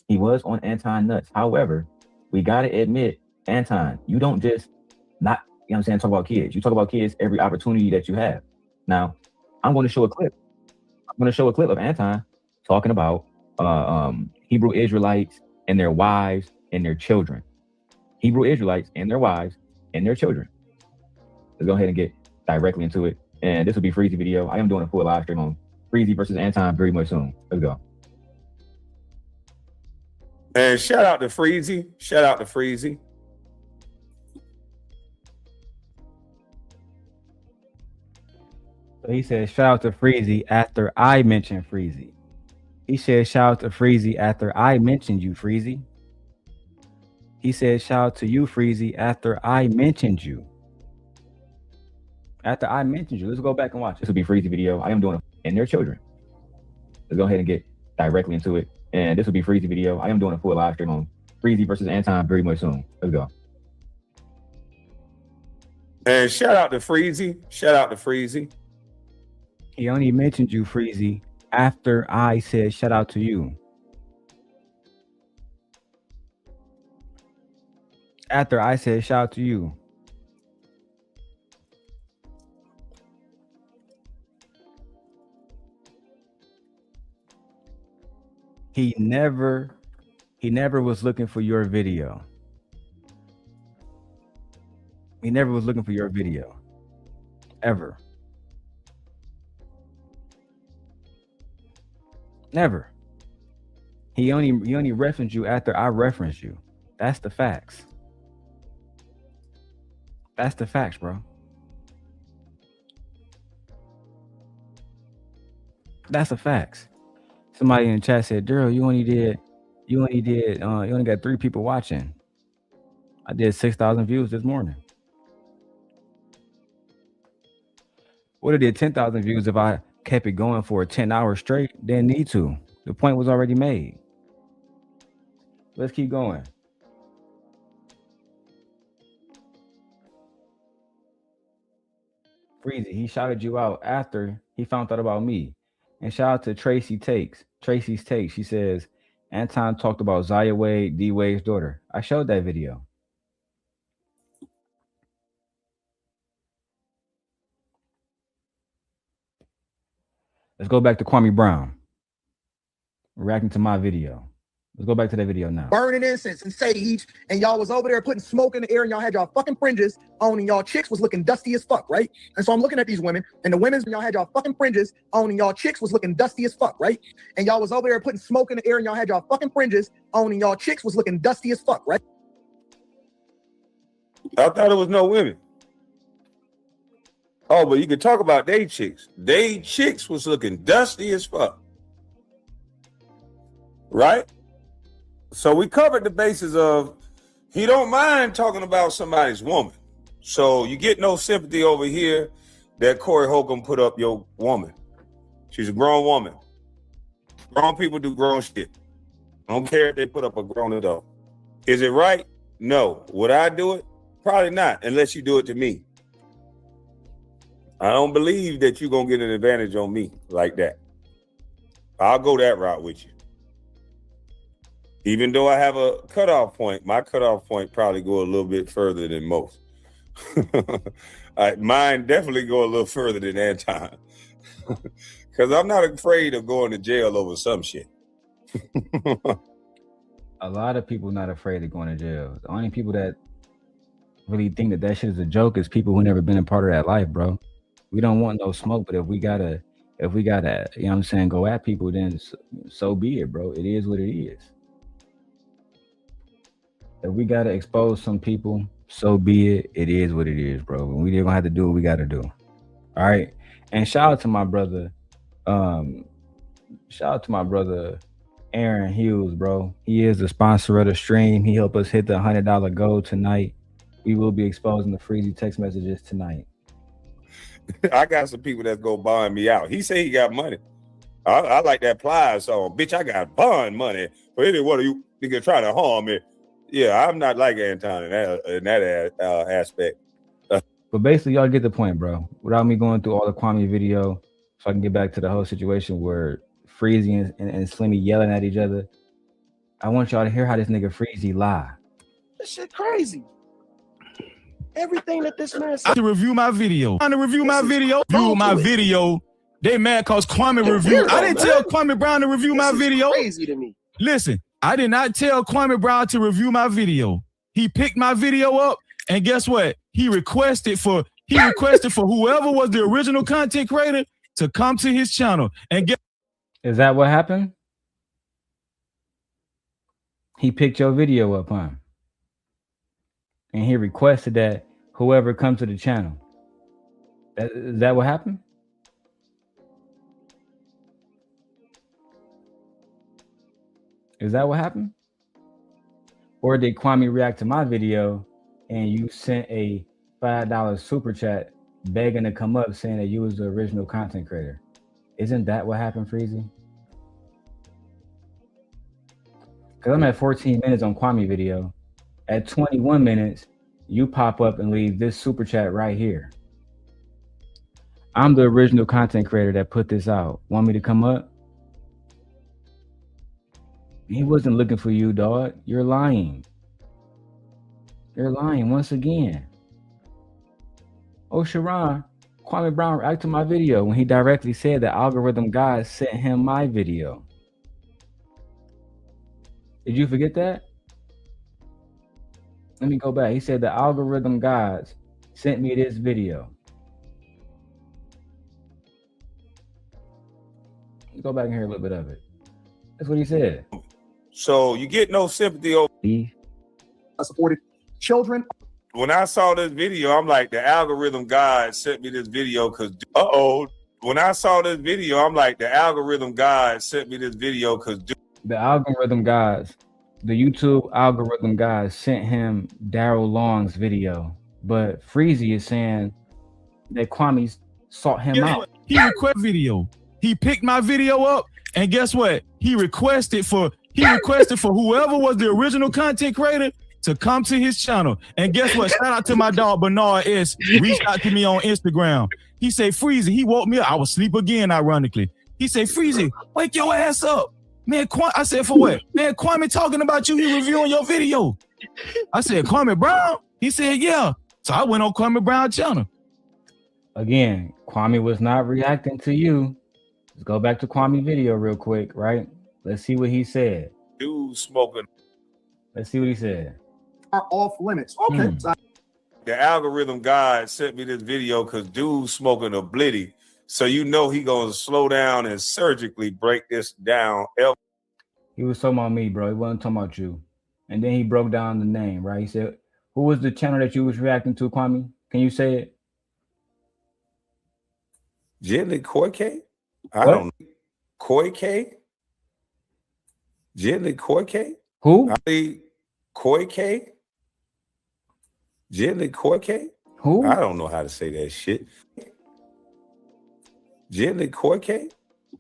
He was on Anton nuts. However, we got to admit, Anton, you don't just not, you know what I'm saying, talk about kids. You talk about kids every opportunity that you have. Now, I'm going to show a clip. I'm going to show a clip of Anton talking about Hebrew Israelites and their wives and their children. Hebrew Israelites and their wives and their children. Let's go ahead and get directly into it. And this will be Freezy video. I am doing a full live stream on Freezy versus Anton very much soon. Let's go. And shout out to Freezy. Shout out to Freezy. So he said, shout out to Freezy after I mentioned Freezy. He said, shout out to Freezy after I mentioned you, Freezy. He said, shout out to you, Freezy, after I mentioned you. After I mentioned you. Let's go back and watch. This will be Freezy video. I am doing it and their children. Let's go ahead and get directly into it. And this will be Freezy video. I am doing a full live stream on Freezy versus Anton very much soon. Let's go. And shout out to Freezy. Shout out to Freezy. He only mentioned you, Freezy, after I said shout out to you. After I said shout out to you. He never was looking for your video. He never was looking for your video. Ever. Never. He only referenced you after I referenced you. That's the facts. That's the facts, bro. That's the facts. Somebody in the chat said, Darrel, you only got 3 people watching. I did 6,000 views this morning. Would have did 10,000 views if I kept it going for 10 hours straight. Didn't need to. The point was already made. Let's keep going. Freezy, he shouted you out after he found out about me. And shout out to Tracy's Takes. She says, Anton talked about Zaya Wade, D Wade's daughter. I showed that video. Let's go back to Kwame Brown reacting to my video. Let's go back to that video now. Burning incense and sage, and y'all was over there putting smoke in the air, and y'all had y'all fucking fringes on, and y'all chicks was looking dusty as fuck, right? And so I'm looking at these women, and the women's, y'all had y'all fucking fringes on, and y'all chicks was looking dusty as fuck, right? And y'all was over there putting smoke in the air, and y'all had y'all fucking fringes on, and y'all chicks was looking dusty as fuck, right? I thought it was no women. Oh, but you could talk about they chicks. They chicks was looking dusty as fuck. Right? So we covered the basis of he don't mind talking about somebody's woman. So you get no sympathy over here that Corey Holcomb put up your woman. She's a grown woman. Grown people do grown shit. I don't care if they put up a grown adult. Is it right? No. Would I do it? Probably not, unless you do it to me. I don't believe that you're going to get an advantage on me like that. I'll go that route with you. Even though I have a cutoff point, my cutoff point probably go a little bit further than most. Mine definitely go a little further than Anton. Because I'm not afraid of going to jail over some shit. A lot of people not afraid of going to jail. The only people that really think that that shit is a joke is people who never been a part of that life, bro. We don't want no smoke, but if we gotta, you know what I'm saying, go at people, then so be it, bro. It is what it is. If we gotta expose some people, so be it. It is what it is, bro. And we're gonna have to do what we gotta do. All right. And shout out to my brother, Aaron Hughes, bro. He is the sponsor of the stream. He helped us hit the $100 goal tonight. We will be exposing the Freezy text messages tonight. I got some people that's go bond me out. He say he got money. I like that Plies song. Bitch, I got bond money. But any one of you niggas try to harm me. Yeah, I'm not like Anton in that aspect. But basically, y'all get the point, bro. Without me going through all the Kwame video, so I can get back to the whole situation where Freezy and Slimmy yelling at each other. I want y'all to hear how this nigga Freezy lie. This shit crazy. Everything that this man said. To review my video. They mad cause Kwame reviewed. I didn't tell Kwame Brown to review my video. Crazy to me. Listen, I did not tell Kwame Brown to review my video. He picked my video up, and guess what? He requested for whoever was the original content creator to come to his channel and get. Is that what happened? He picked your video up, huh? And he requested that whoever comes to the channel. Is that what happened? Is that what happened? Or did Kwame react to my video and you sent a $5 super chat begging to come up saying that you was the original content creator? Isn't that what happened, Freezy? Because I'm at 14 minutes on Kwame video. At 21 minutes, you pop up and leave this super chat right here. I'm the original content creator that put this out. Want me to come up? He wasn't looking for you, dog. You're lying. You're lying once again. Oh, Sharon, Kwame Brown reacted to my video when he directly said that algorithm God sent him my video. Did you forget that? Let me go back. He said the algorithm gods sent me this video. Let's go back and hear a little bit of it. That's what he said. So you get no sympathy over. I supported children. When I saw this video, I'm like, the algorithm God sent me this video because when I saw this video, I'm like, the algorithm God sent me this video because the algorithm gods, the YouTube algorithm guys sent him Darrel Long's video, but Freezy is saying that Kwame sought him out. He requested video. He picked my video up, and guess what? He requested for whoever was the original content creator to come to his channel. And guess what? Shout out to my dog Bernard S. Reached out to me on Instagram. He said, Freezy, he woke me up. I was asleep again, ironically. He said, Freezy, wake your ass up. Man, I said, for what? Man, Kwame talking about you. He reviewing your video. I said, Kwame Brown? He said, yeah. So I went on Kwame Brown's channel. Again, Kwame was not reacting to you. Let's go back to Kwame video real quick, right? Let's see what he said. Dude smoking. Let's see what he said. Are off limits. Okay. The algorithm God sent me this video because dude smoking a blitty. So you know he gonna slow down and surgically break this down. He was talking about me, bro. He wasn't talking about you. And then he broke down the name, right? He said, who was the channel that you was reacting to, Kwame? Can you say it? Gently Koike? I don't know. Koike? Gently Koike? Who? Koike? Gently Koike? Who? I don't know how to say that shit. Gently Koike?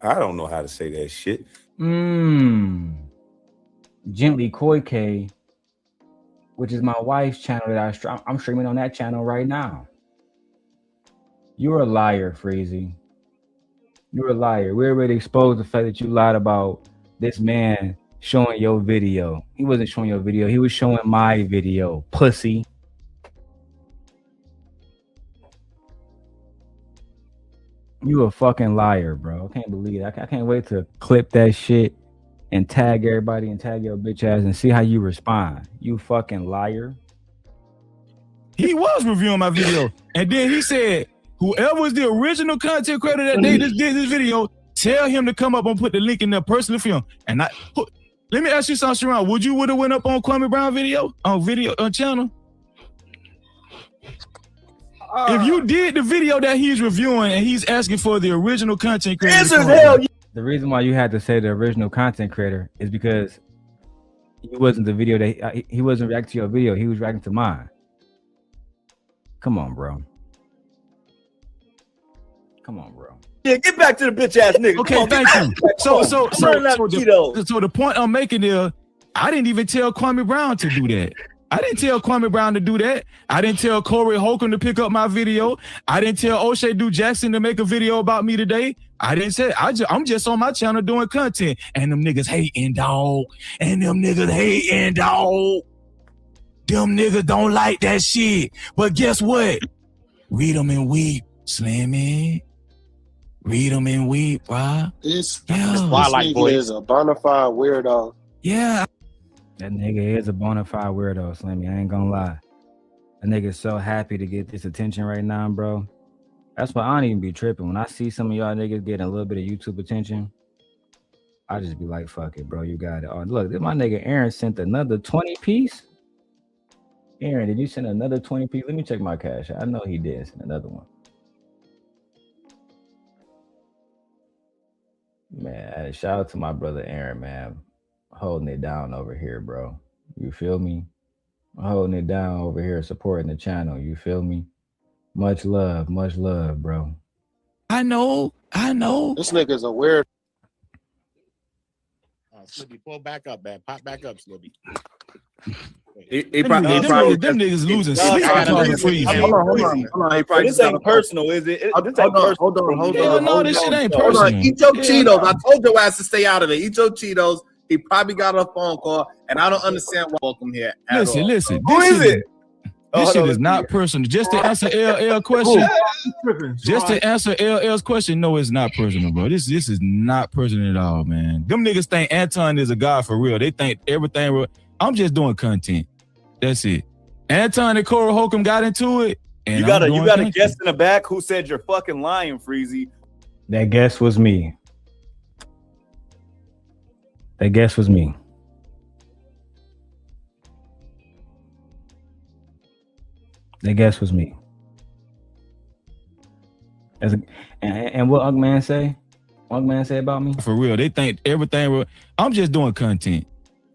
I don't know how to say that shit. Gently Koike, which is my wife's channel that I'm streaming on that channel right now. You're a liar, Freezy. You're a liar. We already exposed the fact that you lied about this man showing your video. He wasn't showing your video. He was showing my video, pussy. You a fucking liar, bro. I can't believe it. I can't wait to clip that shit and tag everybody and tag your bitch ass and see how you respond. You fucking liar. He was reviewing my video. And then he said, whoever was the original content creator that they just did this video, tell him to come up and put the link in their personal film. And let me ask you something, Sharon. Would you have went up on Kwame Brown video on channel? If you did the video that he's reviewing and he's asking for the original content creator, the reason why you had to say the original content creator is because he wasn't the video that he wasn't reacting to your video. He was reacting to mine. Come on, bro. Come on, bro. Yeah, get back to the bitch ass nigga. Okay, thank you. So the point I'm making there, I didn't even tell Kwame Brown to do that. I didn't tell Kwame Brown to do that. I didn't tell Corey Holcomb to pick up my video. I didn't tell O'Shea Du Jackson to make a video about me today. I didn't say I'm just on my channel doing content. And them niggas hating, dog. And them niggas hating, dog. Them niggas don't like that shit. But guess what? Read them and weep, Slimmy. Read them and weep, bro. This nigga is a bona fide weirdo. Yeah. That nigga is a bona fide weirdo, Slimmy. I ain't gonna lie. That nigga's so happy to get this attention right now, bro. That's why I don't even be tripping. When I see some of y'all niggas getting a little bit of YouTube attention, I just be like, fuck it, bro. You got it. Oh, look, my nigga Aaron sent another 20 piece. Aaron, did you send another 20 piece? Let me check my cash. I know he did send another one. Man, shout out to my brother Aaron, man. Holding it down over here, bro. You feel me? Holding it down over here, supporting the channel. You feel me? Much love, bro. I know. This nigga's a weird. Slippy, pull back up, man. Pop back up, Slippy. Them niggas losing sleep. Hold on. This ain't personal, is it? This ain't personal. Hold on. No, this shit ain't Hold personal. on. Eat your Cheetos. I told your ass to stay out of it. Eat your Cheetos. He probably got a phone call, and I don't understand why. Welcome here. Listen. Who is it? This shit is not personal. Just to answer LL question. Just to answer LL's question, no, it's not personal, bro. This is not personal at all, man. Them niggas think Anton is a god for real. They think everything real. I'm just doing content. That's it. Anton and Cora Holcomb got into it. And you got a guest in the back who said you're fucking lying, Freezy. That guess was me. That guess was me. That guess was me. And what Ugman say? Ugman say about me? For real, they think everything real. I'm just doing content.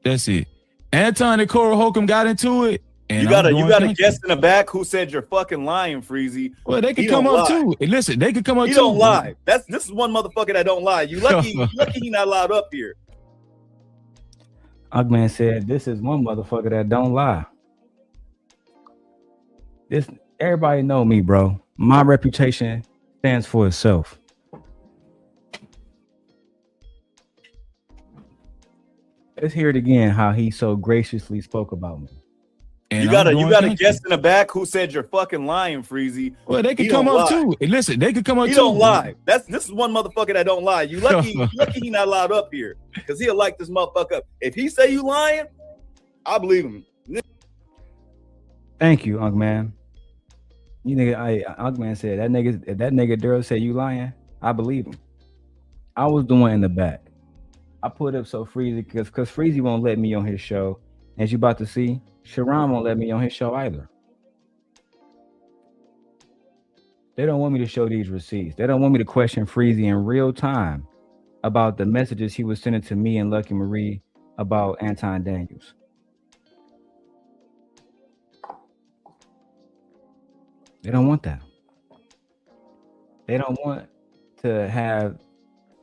That's it. Anton and Cora Holcomb got into it. And you got a guest in the back who said you're fucking lying, Freezy. Well, they could come up too. Listen, they could come up too. He don't lie. This is one motherfucker that don't lie. You lucky he not allowed up here. Ugman said, "This is one motherfucker that don't lie." Everybody know me, bro. My reputation stands for itself. Let's hear it again. How he so graciously spoke about me. And you got a guest in the back who said you're fucking lying, Freezy. Well, they could come up too. Listen, they could come up too. He don't lie. This is one motherfucker that don't lie. You lucky he not allowed up here because he'll light this motherfucker up. If he say you lying, I believe him. Thank you, Ugman. You nigga, Ugman said if that nigga Darrel said you lying, I believe him. I was doing in the back. I put up so Freezy because Freezy won't let me on his show. As you about to see, Sharon won't let me on his show either. They don't want me to show these receipts. They don't want me to question Freezy in real time about the messages he was sending to me and Lucky Marie about Anton Daniels. They don't want that. They don't want to have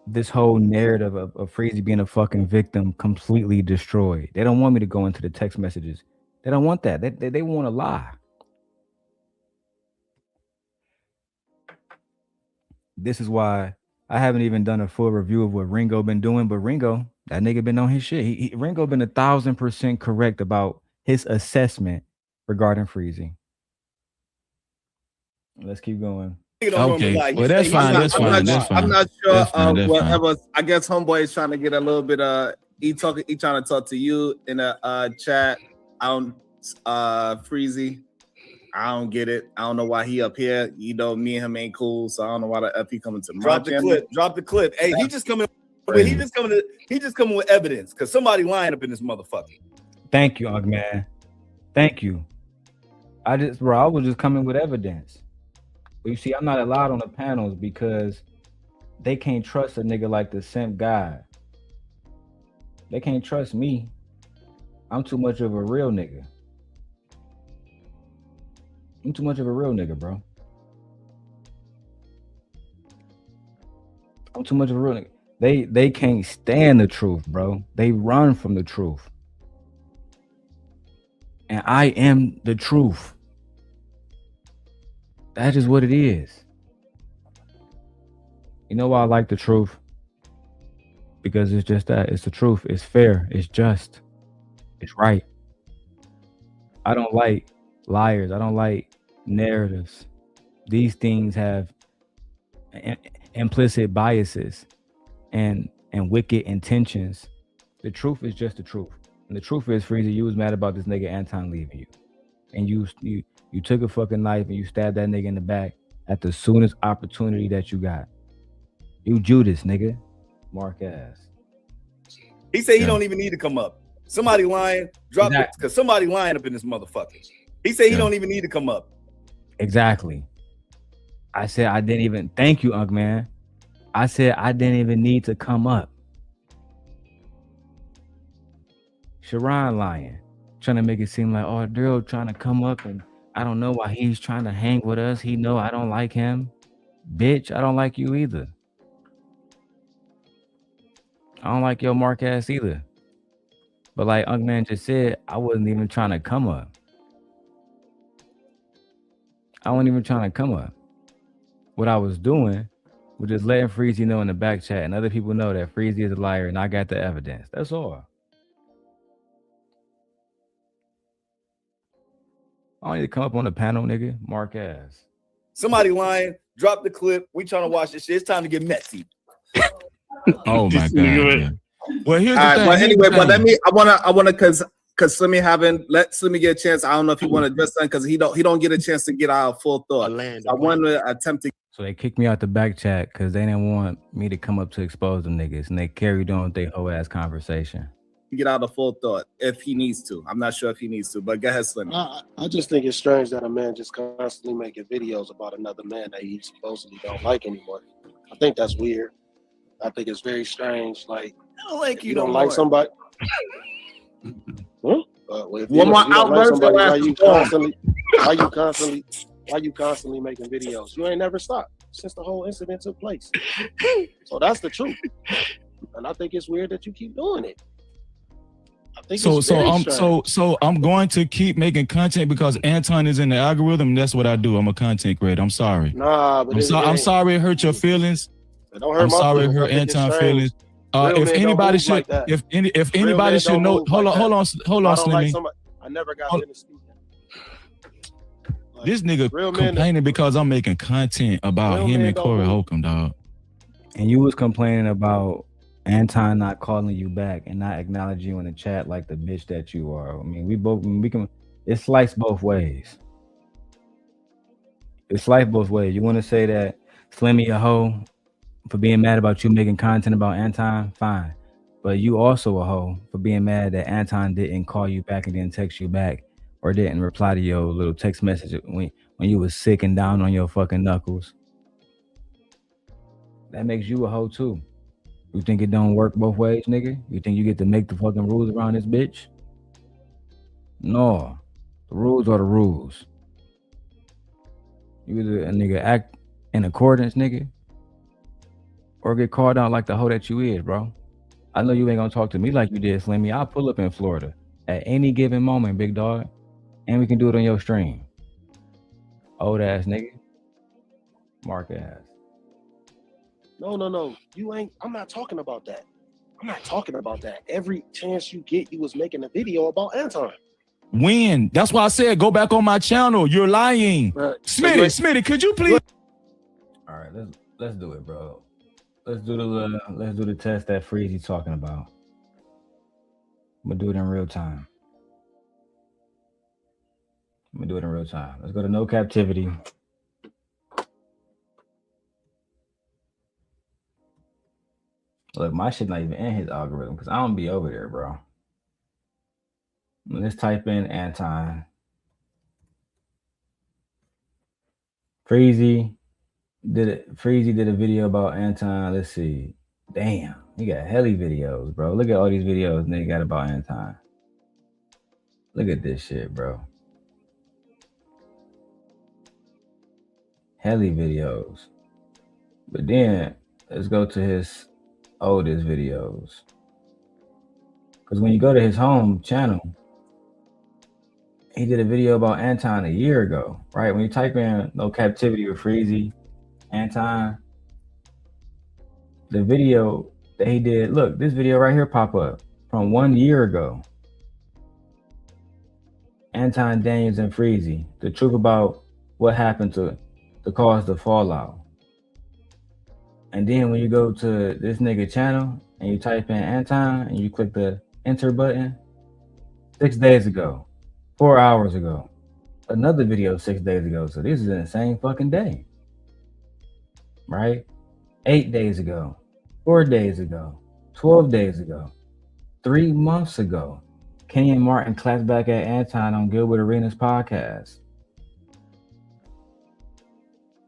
this whole narrative of Freezy being a fucking victim completely destroyed. They don't want me to go into the text messages. They don't want that. They want to lie. This is why I haven't even done a full review of what Ringo been doing, but Ringo, that nigga been on his shit. Ringo been 1,000% correct about his assessment regarding Freezy. Let's keep going. Okay, well that's fine. I'm not sure. Whatever. I guess homeboy is trying to get a little bit. He trying to talk to you in a chat. I don't. Freezy. I don't get it. I don't know why he up here. You know, me and him ain't cool, so I don't know why the F he coming to my Drop the clip. Drop the clip. Hey, he just coming with evidence because somebody lying up in this motherfucker. Thank you, man. Thank you. I was just coming with evidence. But you see, I'm not allowed on the panels because they can't trust a nigga like the Simp God. They can't trust me. I'm too much of a real nigga. I'm too much of a real nigga, bro. I'm too much of a real nigga. They can't stand the truth, bro. They run from the truth. And I am the truth. That is what it is. You know why I like the truth? Because it's just that. It's the truth. It's fair. It's just. It's right. I don't like liars. I don't like narratives. These things have implicit biases and wicked intentions. The truth is just the truth. And the truth is, Freezy, you was mad about this nigga Anton leaving you. And you took a fucking knife and you stabbed that nigga in the back at the soonest opportunity that you got. You Judas, nigga. Mark ass. He said he don't even need to come up. Somebody lying, drop it, because somebody lying up in this motherfucker. He said he don't even need to come up. Exactly. I said I didn't even thank you, Unc man. I said I didn't even need to come up. Sharon lying, trying to make it seem like, oh, Darrel trying to come up, and I don't know why he's trying to hang with us. He know I don't like him. Bitch, I don't like you either. I don't like your mark ass either. But like Unc man just said, I wasn't even trying to come up. I wasn't even trying to come up. What I was doing was just letting Freezy know in the back chat and other people know that Freezy is a liar and I got the evidence. That's all. I don't need to come up on the panel, nigga. Mark ass. Somebody lying, drop the clip. We trying to watch this shit. It's time to get messy. Oh my god. Well, here's the thing. But anyway, but let me. I wanna, because Slimmy let Slimmy get a chance. I don't know if he want to address something because he don't get a chance to get our full thought. I want to attempt to. So they kicked me out the back chat because they didn't want me to come up to expose them niggas, and they carried on with their whole ass conversation. Get out a full thought if he needs to. I'm not sure if he needs to, but go ahead, Slimmy. I just think it's strange that a man just constantly making videos about another man that he supposedly don't like anymore. I think that's weird. I think it's very strange. Like, I don't like you don't like somebody. Well, if you One more don't like somebody, why you constantly making videos? You ain't never stopped since the whole incident took place. So that's the truth. And I think it's weird that you keep doing it. So I'm going to keep making content because Anton is in the algorithm. That's what I do. I'm a content creator. I'm sorry. Nah, but I'm sorry it hurt your feelings. Don't hurt I'm my sorry it feelings. hurt Anton's feelings. If anybody should, like if anybody should know, hold on, Slimmy. I never got finished speaking. This nigga complaining because I'm making content about him and Corey Holcomb, dog. And you was complaining about Anton not calling you back and not acknowledging you in the chat like the bitch that you are. I mean, we can. It's sliced both ways. It's sliced both ways. You want to say that Slimmy a hoe for being mad about you making content about Anton, fine. But you also a hoe for being mad that Anton didn't call you back and didn't text you back or didn't reply to your little text message when you was sick and down on your fucking knuckles. That makes you a hoe too. You think it don't work both ways, nigga? You think you get to make the fucking rules around this bitch? No. The rules are the rules. You either a nigga act in accordance, nigga, or get called out like the hoe that you is, bro. I know you ain't gonna talk to me like you did, Slimmy. I'll pull up in Florida at any given moment, big dog. And we can do it on your stream. Old ass nigga. Mark ass. No. You ain't. I'm not talking about that. I'm not talking about that. Every chance you get, you was making a video about Anton. When? That's why I said go back on my channel. You're lying. Right. Smitty, could you please? All right, let's do it, bro. Let's do the test that Freezy talking about. I'm gonna do it in real time. Let's go to No Captivity. Look, my shit not even in his algorithm because I don't be over there, bro. Let's type in Anton. Freezy did a video about Anton. Let's see. Damn, he got hella videos, bro. Look at all these videos they got about Anton. Look at this shit, bro. Hella videos. But then let's go to his oldest videos. Because when you go to his home channel, he did a video about Anton a year ago, right? When you type in No Captivity with Freezy, Anton, the video that he did, look, this video right here pop up from 1 year ago. Anton Daniels and Freezy, the truth about what happened to cause the fallout. And then when you go to this nigga channel and you type in Anton and you click the enter button, 6 days ago, 4 hours ago, another video 6 days ago. So this is in the same fucking day, right? 8 days ago, 4 days ago, 12 days ago. 3 months ago, Kenny and Martin clapped back at Anton on Gilbert Arenas podcast.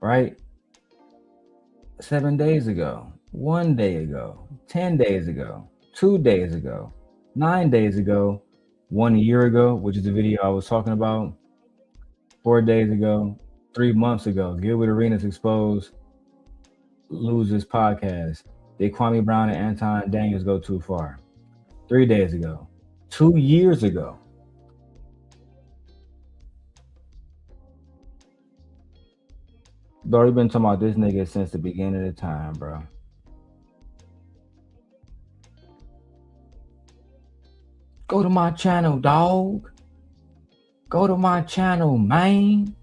Right? 7 days ago, 1 day ago, 10 days ago, 2 days ago, 9 days ago, 1 year ago, which is the video I was talking about, 4 days ago, 3 months ago. Gilbert Arenas exposed Losers podcast. Did Kwame Brown and Anton Daniels go too far? 3 days ago. 2 years ago. Bro, we've been talking about this nigga since the beginning of the time, bro. Go to my channel, dog. Go to my channel, man.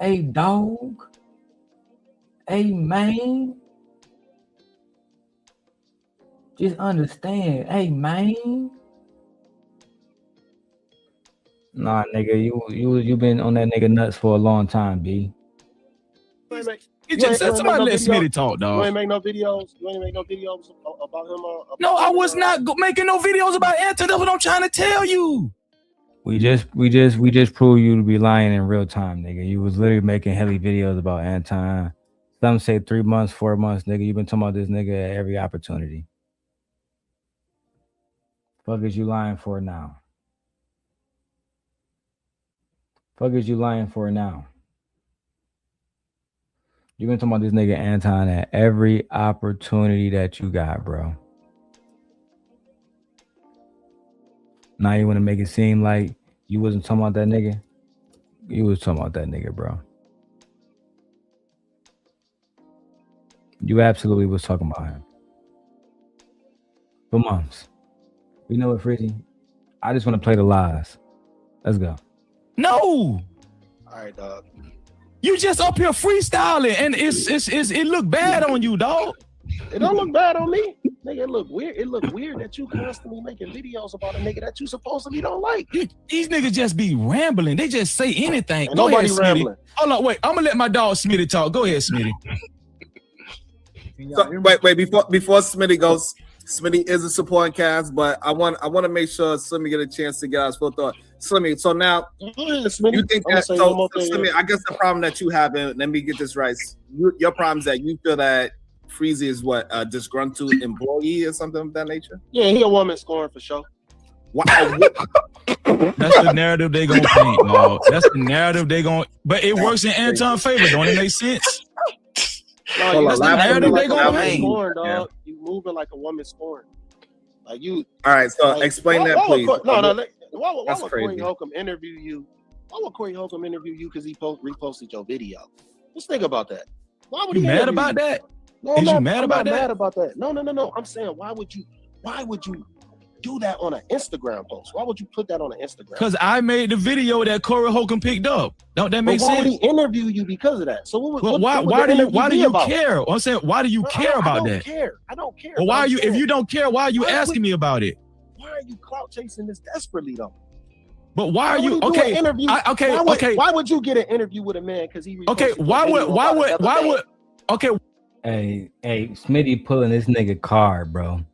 Hey, dog. Hey, man. Just understand. Hey, man. Nah, nigga, you been on that nigga nuts for a long time, B. Somebody let Smitty talk, dog. You ain't make no videos. You ain't make no videos about him. No, I was not making no videos about Anton. That's what I'm trying to tell you. We just proved you to be lying in real time, nigga. You was literally making hella videos about Anton. Some say 3 months, 4 months, nigga. You been talking about this nigga at every opportunity. Fuck is you lying for now? Fuck is you lying for now? You been talking about this nigga Anton at every opportunity that you got, bro. Now you want to make it seem like you wasn't talking about that nigga? You was talking about that nigga, bro. You absolutely was talking about him. For months. You know what, Freezy? I just want to play the lies. Let's go. No. All right, dog. You just up here freestyling, and it look bad on you, dog. It don't look bad on me. Nigga, it look weird. It look weird that you constantly making videos about a nigga that you supposedly don't like. These niggas just be rambling. They just say anything. And Go nobody ahead, rambling. Smitty. Hold on, wait. I'm gonna let my dog Smitty talk. Go ahead, Smitty. So, wait, before Smitty goes, Smitty is a supporting cast, but I want to make sure Slimmy get a chance to get out his full thought. Slimmy, so now you think that so Slimmy, I guess the problem that you have, and let me get this right. Your problem is that you feel that Freezy is what, a disgruntled employee or something of that nature? Yeah, he a woman scoring for sure. Wow. That's the narrative they gonna paint, dog. That's the narrative they gonna. But it works in Anton's favor. Don't it make sense? No, that's the narrative they gonna paint. Scoring, dog. You moving like a woman scoring. Like you. All right, so like, explain that, please. Why would Corey Holcomb interview you? Why would Corey Holcomb interview you because he reposted your video? Just think about that. Why would you he mad about that? No, Is you I'm mad about not that? mad about that. No. I'm saying why would you do that on an Instagram post? Why would you put that on an Instagram? Because I made the video that Corey Holcomb picked up. Don't that make sense? Why would he interview you because of that? So why do you care? I'm saying, why do you care about that? I don't care. Well, why are you? If you don't care, why are you asking me about it? Why are you clout chasing this desperately though? But why are you okay? Okay. Why would you get an interview with a man because he? Okay. Why would? Okay. Hey, Smitty pulling this nigga card, bro.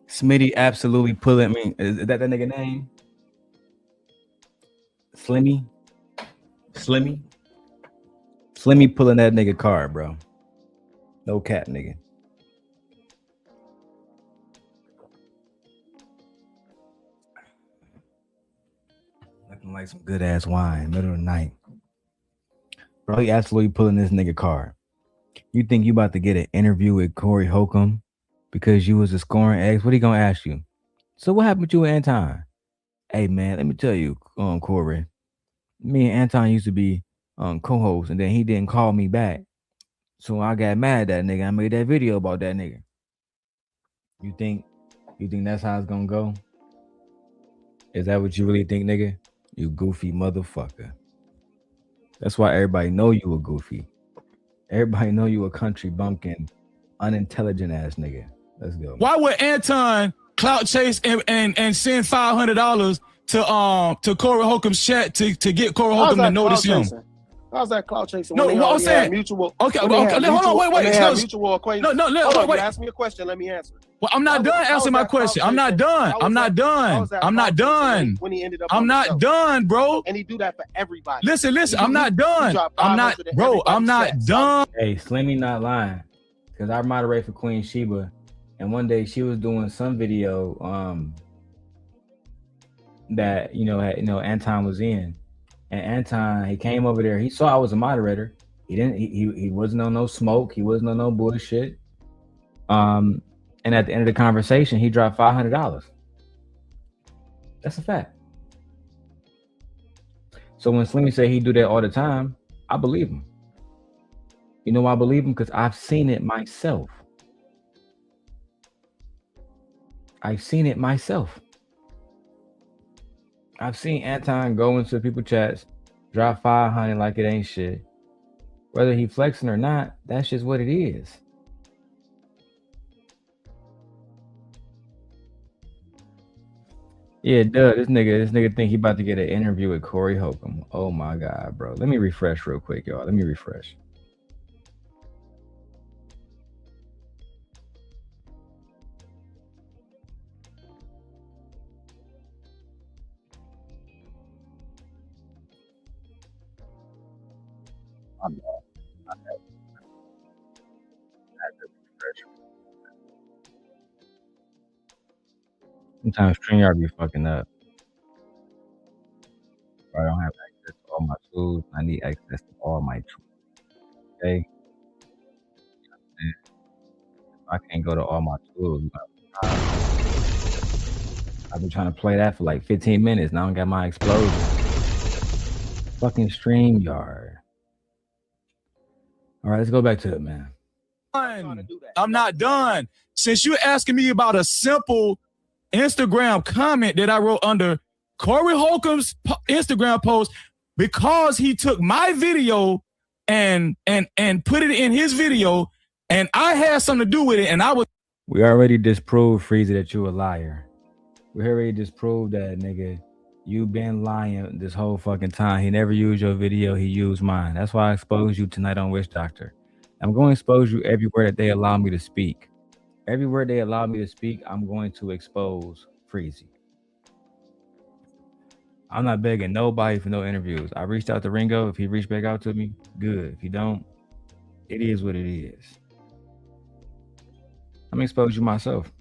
Smitty absolutely pulling me. Is that nigga name? Slimmy pulling that nigga card, bro. No cap, nigga. Looking like some good ass wine, middle of the night. Bro, he absolutely pulling this nigga card. You think you about to get an interview with Corey Holcomb because you was a scoring ex? What he gonna ask you? So what happened with you and Anton? Hey man, let me tell you, Corey. Me and Anton used to be co-hosts, and then he didn't call me back. So I got mad at that nigga. I made that video about that nigga. You think that's how it's gonna go? Is that what you really think, nigga? You goofy motherfucker. That's why everybody know you a goofy. Everybody know you a country bumpkin, unintelligent ass nigga. Let's go. Why would Anton clout chase and send $500 to Corey Holcomb's chat to get Corey Holcomb to notice him? How's that clout chasing? No, what I'm saying. Mutual. Okay, hold on, wait. Mutual acquaintance. No. Hold on, Wait. You ask me a question. Let me answer it. Well, I'm not done answering my question. I'm not done. I'm not done. When he ended up, I'm not done, bro. And he do that for everybody. Listen. I'm not done. I'm not, bro. I'm not done. Hey, Slimmy not lying, because I moderate for Queen Sheba, and one day she was doing some video that Anton was in, and Anton, he came over there. He saw I was a moderator. He wasn't on no smoke. He wasn't on no bullshit. And at the end of the conversation, he dropped $500. That's a fact. So when Slimmy say he do that all the time, I believe him. You know why I believe him? Because I've seen it myself. I've seen it myself. I've seen Anton go into people's chats, drop 500 like it ain't shit. Whether he flexing or not, that's just what it is. Yeah, duh. This nigga think he about to get an interview with Corey Holcomb. Oh my God, bro. Let me refresh real quick, y'all. Let me refresh. Sometimes StreamYard be fucking up. I don't have access to all my tools. I need access to all my tools. Okay. If I can't go to all my tools, I've been trying to play that for like 15 minutes. Now I don't got my explosion. Fucking StreamYard. All right, let's go back to it, man. I'm not done. Since you're asking me about a simple Instagram comment that I wrote under Corey Holcomb's Instagram post, because he took my video and put it in his video, and I had something to do with it, and I was. We already disproved, Freezy, that you a liar. We already disproved that, nigga. You been lying this whole fucking time. He never used your video. He used mine. That's why I exposed you tonight on Witch Doctor. I'm going to expose you everywhere that they allow me to speak. Everywhere they allow me to speak, I'm going to expose Freezy. I'm not begging nobody for no interviews. I reached out to Ringo. If he reached back out to me, good. If he don't, it is what it is. I'm going to expose you myself.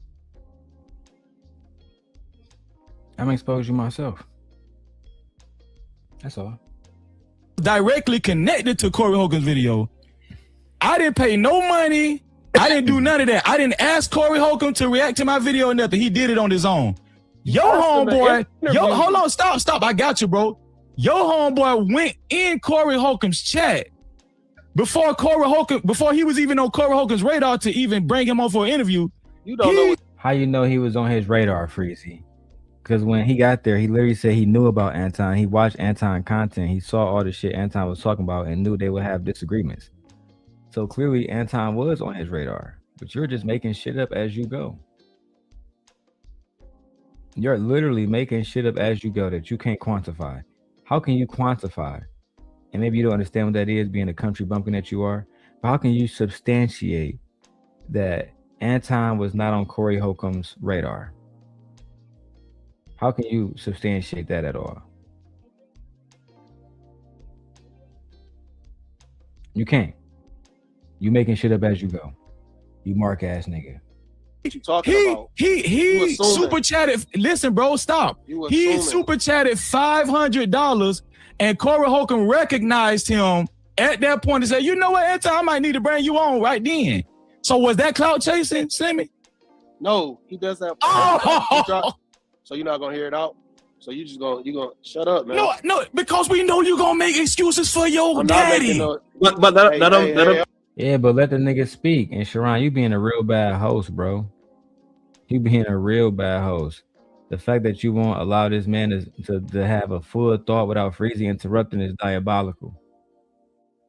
I'm going to expose you myself. That's all. Directly connected to Corey Holcomb's video. I didn't pay no money. I didn't do none of that. I didn't ask Corey Holcomb to react to my video or nothing. He did it on his own. Your homeboy, hold on, stop. I got you, bro. Your homeboy went in Corey Holcomb's chat before he was even on Corey Holcomb's radar to even bring him on for an interview. You don't know how you know he was on his radar, Freezy? Because when he got there, he literally said he knew about Anton. He watched Anton content. He saw all the shit Anton was talking about and knew they would have disagreements. So clearly Anton was on his radar, but you're just making shit up as you go. You're literally making shit up as you go that you can't quantify. How can you quantify? And maybe you don't understand what that is, being a country bumpkin that you are. But how can you substantiate that Anton was not on Corey Holcomb's radar? How can you substantiate that at all? You can't. You making shit up as you go. You mark ass nigga. What you talking about? He super chatted. Listen, bro, stop. He super chatted $500, and Corey Holcomb recognized him at that point and said, "You know what, Anton, I might need to bring you on right then." So was that clout chasing, Slimmy? No, he does that. Oh. So you're not gonna hear it out. So you gonna shut up, man. No, because we know you're gonna make excuses for your daddy. But let him. Yeah, but let the nigga speak. And Sharon, you being a real bad host, bro. You being a real bad host. The fact that you won't allow this man to have a full thought without Freezy interrupting is diabolical.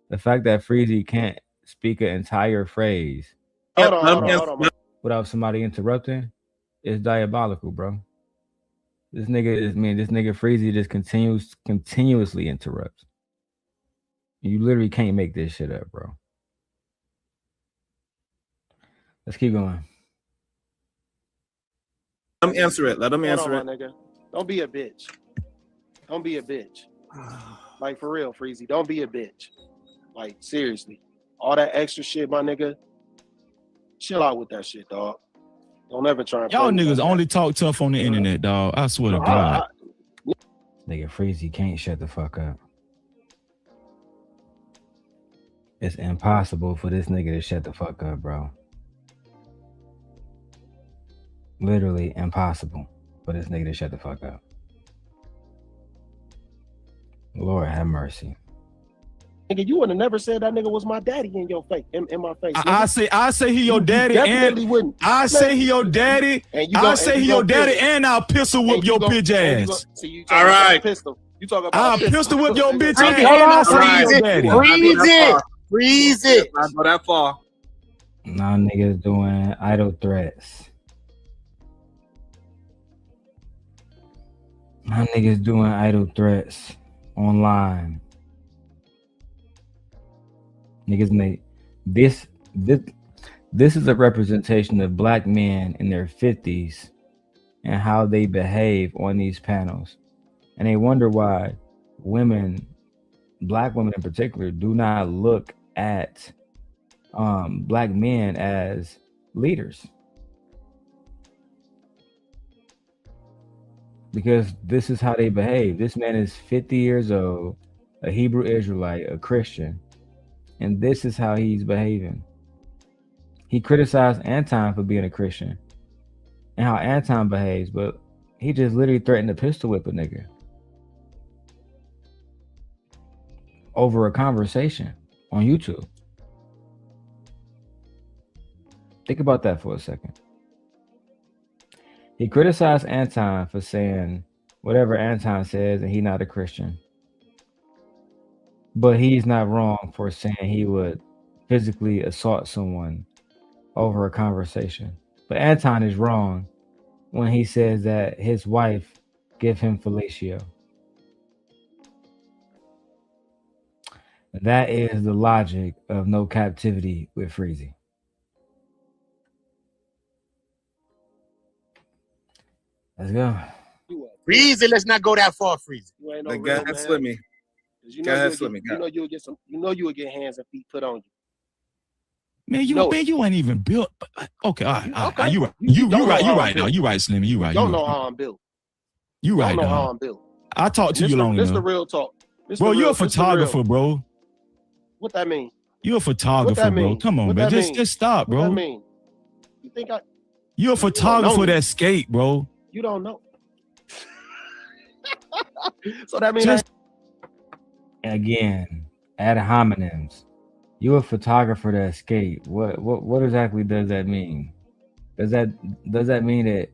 The fact that Freezy can't speak an entire phrase without somebody interrupting is diabolical, bro. This nigga Freezy just continuously interrupts. You literally can't make this shit up, bro. Let's keep going. Let him answer it. Let him answer it. My nigga. Don't be a bitch. Don't be a bitch. Like, for real, Freezy. Don't be a bitch. Like, seriously. All that extra shit, my nigga. Chill out with that shit, dog. Don't ever try and Y'all play niggas with only talk tough on the internet, dog. I swear to God. Nigga, Freezy can't shut the fuck up. It's impossible for this nigga to shut the fuck up, bro. Literally impossible for this nigga to shut the fuck up. Lord have mercy. Nigga, you would have never said that nigga was my daddy in your face, in my face. I say he your daddy, definitely and wouldn't. I say he your daddy. I say he your daddy, and I'll pistol whip your bitch ass. All right, pistol. You talk about I'll pistol whip your bitch ass, Hold and on, I'll say he your daddy. Freeze it. Not go that far. Now niggas doing idle threats. Now niggas doing idle threats online. Niggas make this is a representation of black men in their 50s and how they behave on these panels. And they wonder why women, black women in particular, do not look at black men as leaders. Because this is how they behave. This man is 50 years old, a Hebrew Israelite, a Christian, and this is how he's behaving. He criticized Anton for being a Christian and how Anton behaves, but he just literally threatened to pistol whip a nigga over a conversation on YouTube. Think about that for a second. He criticized Anton for saying whatever Anton says and he's not a Christian. But he's not wrong for saying he would physically assault someone over a conversation. But Anton is wrong when he says that his wife gave him fellatio. That is the logic of no captivity with Freezy. Let's go. Freezy, let's not go that far, Freezy. You ain't no Go real ahead, man. Slimmy. You Go know ahead, you'll Slimmy. get, you know you'll get some. You know you'll get hands and feet put on you. Man, you ain't even built. Okay, all right. Okay. You right. You You don't right. know You how right I'm now. built. You right, Slimmy. You right. Don't know how I'm built. You right, Don't know how dog. I'm built. I talked to This you the- long This the enough. real talk. This Bro, the you're real- a this the real. photographer, bro. What that mean? You're a What photographer, that bro. mean? Come on, What man. that Just mean? stop, What that bro. mean? You think I? You're a photographer me. that skate, bro. You don't know. So that means Just Again, ad hominems. You a photographer that skate. What exactly does that mean? Does that mean that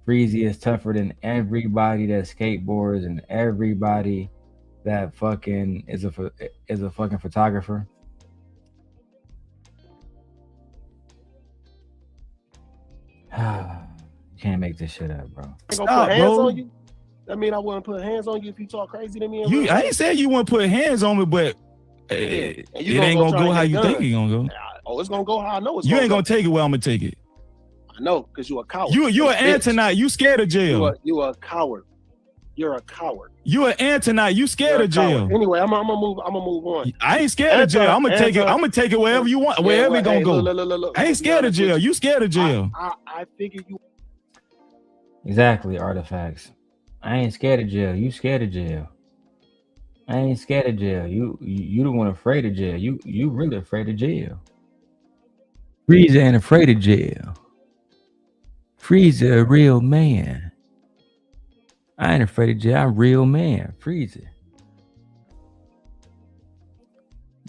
Freezy is tougher than everybody that skateboards and everybody that fucking is a fucking photographer? You can't make this shit up, bro. I ain't gonna put hands on you. That mean I wouldn't put hands on you if you talk crazy to me. I ain't saying you want to put hands on me, but it ain't gonna go how you think it's gonna go. Oh, it's gonna go how I know it's You gonna ain't go. gonna take it where I'm gonna take it. I know, because you a coward. You an bitch. Antonite. You scared of jail. You a coward. You're a coward. You an Antonite. You scared of jail. Anyway, I'm gonna move on. I ain't scared of jail. I'm gonna take it. I'm gonna take it wherever you want. Wherever it gonna go. Look, I ain't scared of jail. You scared of jail. I figure you. Exactly, artifacts. I ain't scared of jail. You scared of jail. I ain't scared of jail. You the one afraid of jail. You really afraid of jail. Freezy ain't afraid of jail. Freezy a real man. I ain't afraid of jail. I'm a real man. Freezy.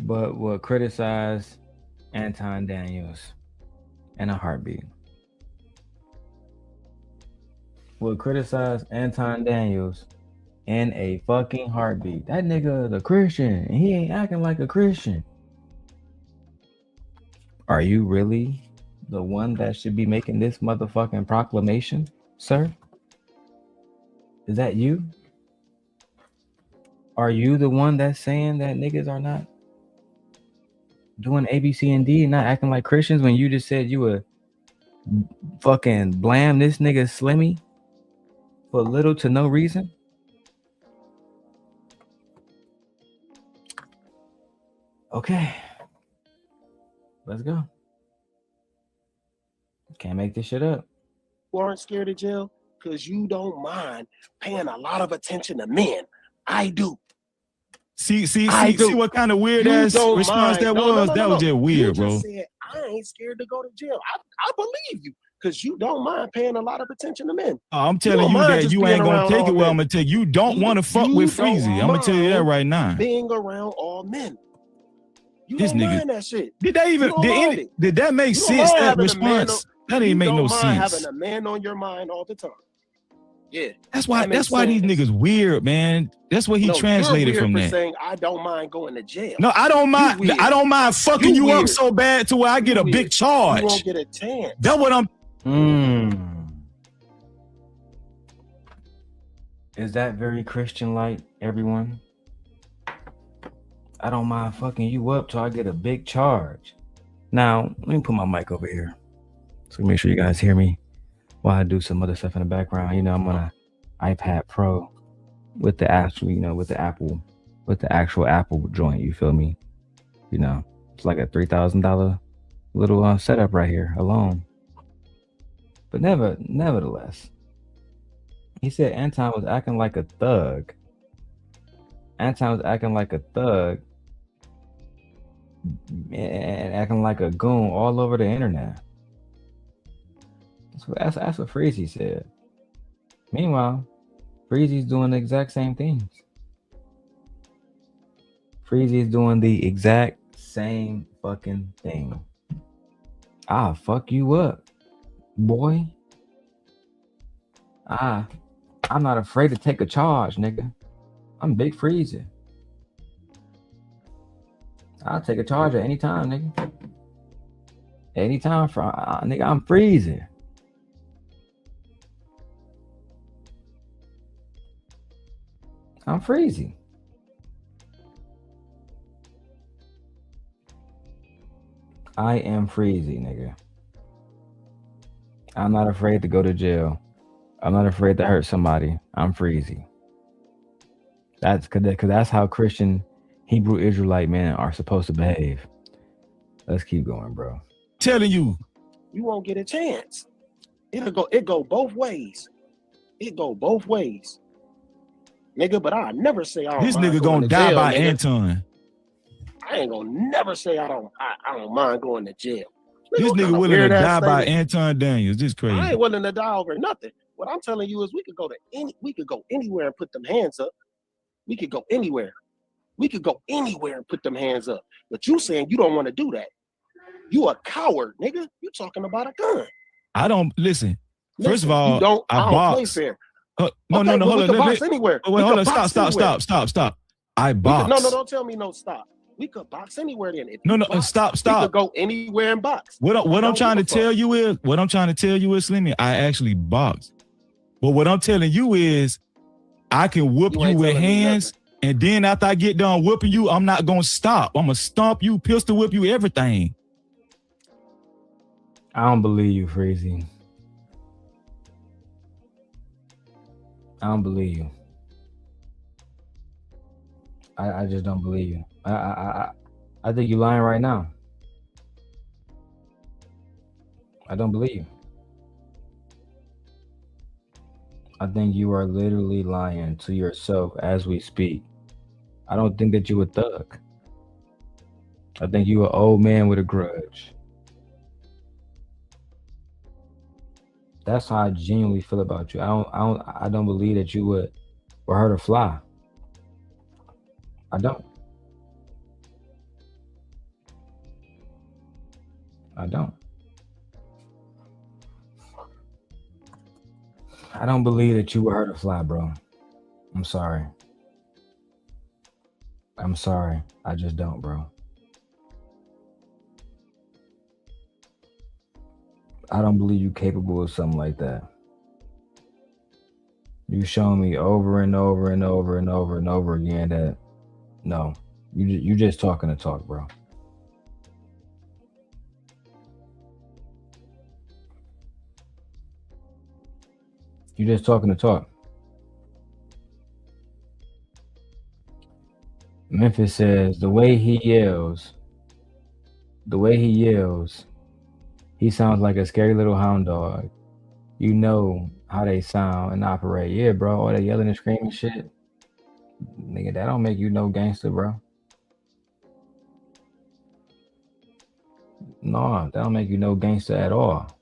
But will criticize Anton Daniels in a heartbeat. Will criticize Anton Daniels in a fucking heartbeat. That nigga is a Christian and he ain't acting like a Christian. Are you really the one that should be making this motherfucking proclamation, sir? Is that you? Are you the one that's saying that niggas are not doing A, B, C, and D and not acting like Christians when you just said you would fucking blam this nigga Slimmy for little to no reason? Okay. Let's go. Can't make this shit up. You aren't scared of jail because you don't mind paying a lot of attention to men. I do. See what kind of weird ass response that was? That was just weird, bro. You just said, I ain't scared to go to jail. I believe you because you don't mind paying a lot of attention to men. I'm telling you that you ain't gonna take it where I'm gonna take. You don't want to fuck with Freezy. I'm gonna tell you that right now. Being around all men. You This don't nigga, mind that shit. did that make sense? That response? That didn't make no sense. Having a man on your mind all the time. Yeah. That's why these niggas weird, man. That's what he translated from that. Saying I don't mind going to jail. No, I don't mind. I don't mind fucking you up so bad to where I get a big charge. You won't get a chance. That's what I'm. Is that very Christian-like, everyone? I don't mind fucking you up till I get a big charge. Now, let me put my mic over here so make sure you guys hear me while I do some other stuff in the background. You know, I'm on an iPad Pro with the actual, with the actual Apple joint. You feel me? You know, it's like a $3,000 little setup right here alone. But nevertheless, he said Anton was acting like a thug. Anton was acting like a thug and acting like a goon all over the internet. That's what Freezy said. Meanwhile, Freezy's doing the exact same things. Freezy is doing the exact same fucking thing. I'll fuck you up, boy. I'm not afraid to take a charge, nigga. I'm Big Freezy. I'll take a charge at any time, nigga. Anytime, nigga, I'm Freezy. I'm Freezy. I am Freezy, nigga. I'm not afraid to go to jail. I'm not afraid to hurt somebody. I'm Freezy. That's because that's how Christian Hebrew Israelite men are supposed to behave. Let's keep going, bro. Telling you. You won't get a chance. It go both ways. It go both ways. Nigga, but I never say I don't This mind nigga going gonna to die jail, by nigga. Anton. I ain't gonna never say I don't mind going to jail. This nigga willing to die by Anton Daniels. This crazy. I ain't willing to die over nothing. What I'm telling you is we could go anywhere and put them hands up. We could go anywhere. We could go anywhere and put them hands up. But you saying you don't want to do that. You a coward, nigga. You talking about a gun. I don't listen. First of all, I don't box. play fair. No, Okay, hold we on. could box anywhere. Wait, hold on. Stop. I box. No, don't tell me no stop. We could box anywhere then. Stop. We could go anywhere and box. What I'm trying to tell you is, Slimmy, I actually box. But what I'm telling you is, I can whoop you with hands, and then after I get done whooping you, I'm not gonna stop. I'm gonna stomp you, pistol whip you, everything. I don't believe you, Freezy. I don't believe you. I just don't believe you. I think you're lying right now. I don't believe you. I think you are literally lying to yourself as we speak. I don't think that you a thug. I think you an old man with a grudge. That's how I genuinely feel about you. I don't believe that you would hurt a fly. I don't. I don't believe that you would hurt a fly, bro. I'm sorry. I just don't, bro. I don't believe you capable of something like that. You show me over and over and over and over and over again that no, you just talking to talk, bro. You just talking to talk. Memphis says the way he yells, he sounds like a scary little hound dog. You know how they sound and operate. Yeah, bro. All that yelling and screaming shit. Nigga, that don't make you no gangster, bro. No, that don't make you no gangster at all.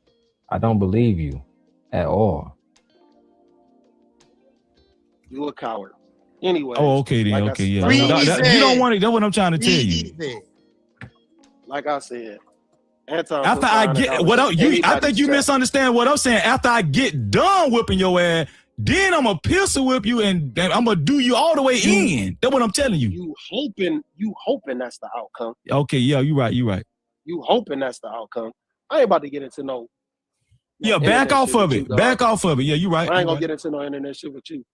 I don't believe you at all. You a coward. Anyway. Oh, okay then. Like Okay, yeah. you don't want it. That's what I'm trying to tell you. Like I said, Anton. After I get what I think you misunderstand what I'm saying. After I get done whipping your ass, then I'm gonna pistol whip you and I'm gonna do you all the way in. That's what I'm telling you. You hoping that's the outcome. Okay, yeah, you right. You hoping that's the outcome. I ain't about to get into no. Yeah, back off of it. Back off of it. Yeah, you right. I ain't gonna get into no internet shit with you.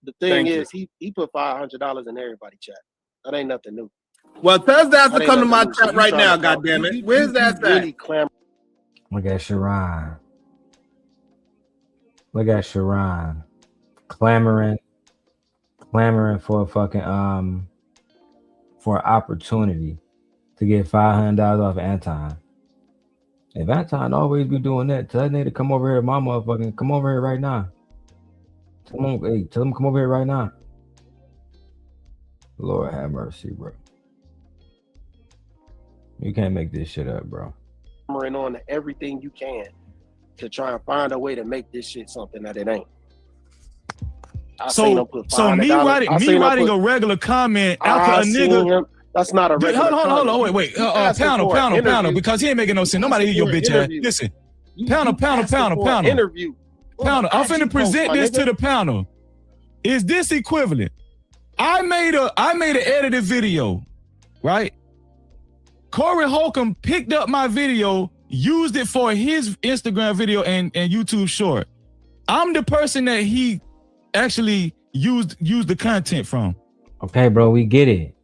The thing is, he put $500 in everybody's chat. That ain't nothing new. Well, tell his ass to come to my chat right now, goddammit. Where's that at? Look at Sharon. Look at Sharon. Clamoring for a fucking for an opportunity to get $500 off Anton. If Anton always be doing that, tell that nigga to come over here, my motherfucking come over here right now. Tell him to come over here right now. Lord have mercy, bro. You can't make this shit up, bro. On everything you can to try and find a way to make this shit something that it ain't. So me writing a regular comment after a nigga. That's not a regular. Hold on, wait. Panel, because he ain't making no sense. Nobody hear your bitch ass. Listen, panel. Interview. Panel, I'm finna present this to the panel. Is this equivalent? I made an edited video, right? Corey Holcomb picked up my video, used it for his Instagram video and YouTube short. I'm the person that he actually used the content from. Okay, bro, we get it.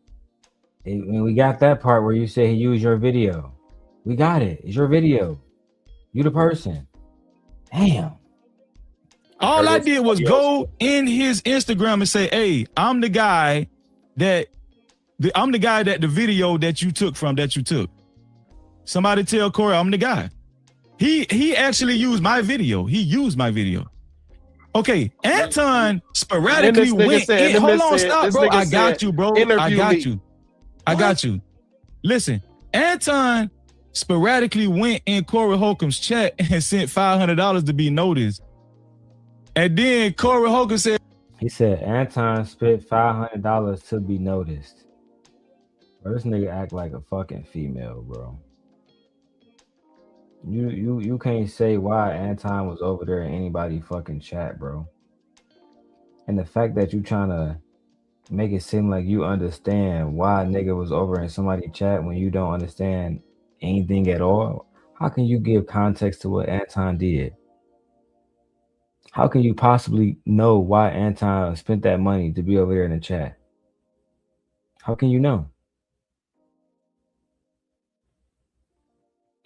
And we got that part where you say he used your video. We got it. It's your video. You the person. Damn. All I did was go in his Instagram and say, "Hey, I'm the guy that the video that you took. Somebody tell Corey I'm the guy." He actually used my video. He used my video. Okay, Anton sporadically went in. Hold on, stop, bro. I got you, bro. I got you. Listen, Anton sporadically went in Corey Holcomb's chat and sent $500 to be noticed. And then Corey Holcomb said, he said Anton spent $500 to be noticed. Bro, this nigga act like a fucking female, bro. You can't say why Anton was over there in anybody fucking chat, bro. And the fact that you trying to make it seem like you understand why nigga was over in somebody's chat when you don't understand anything at all. How can you give context to what Anton did? How can you possibly know why Anton spent that money to be over there in the chat? How can you know?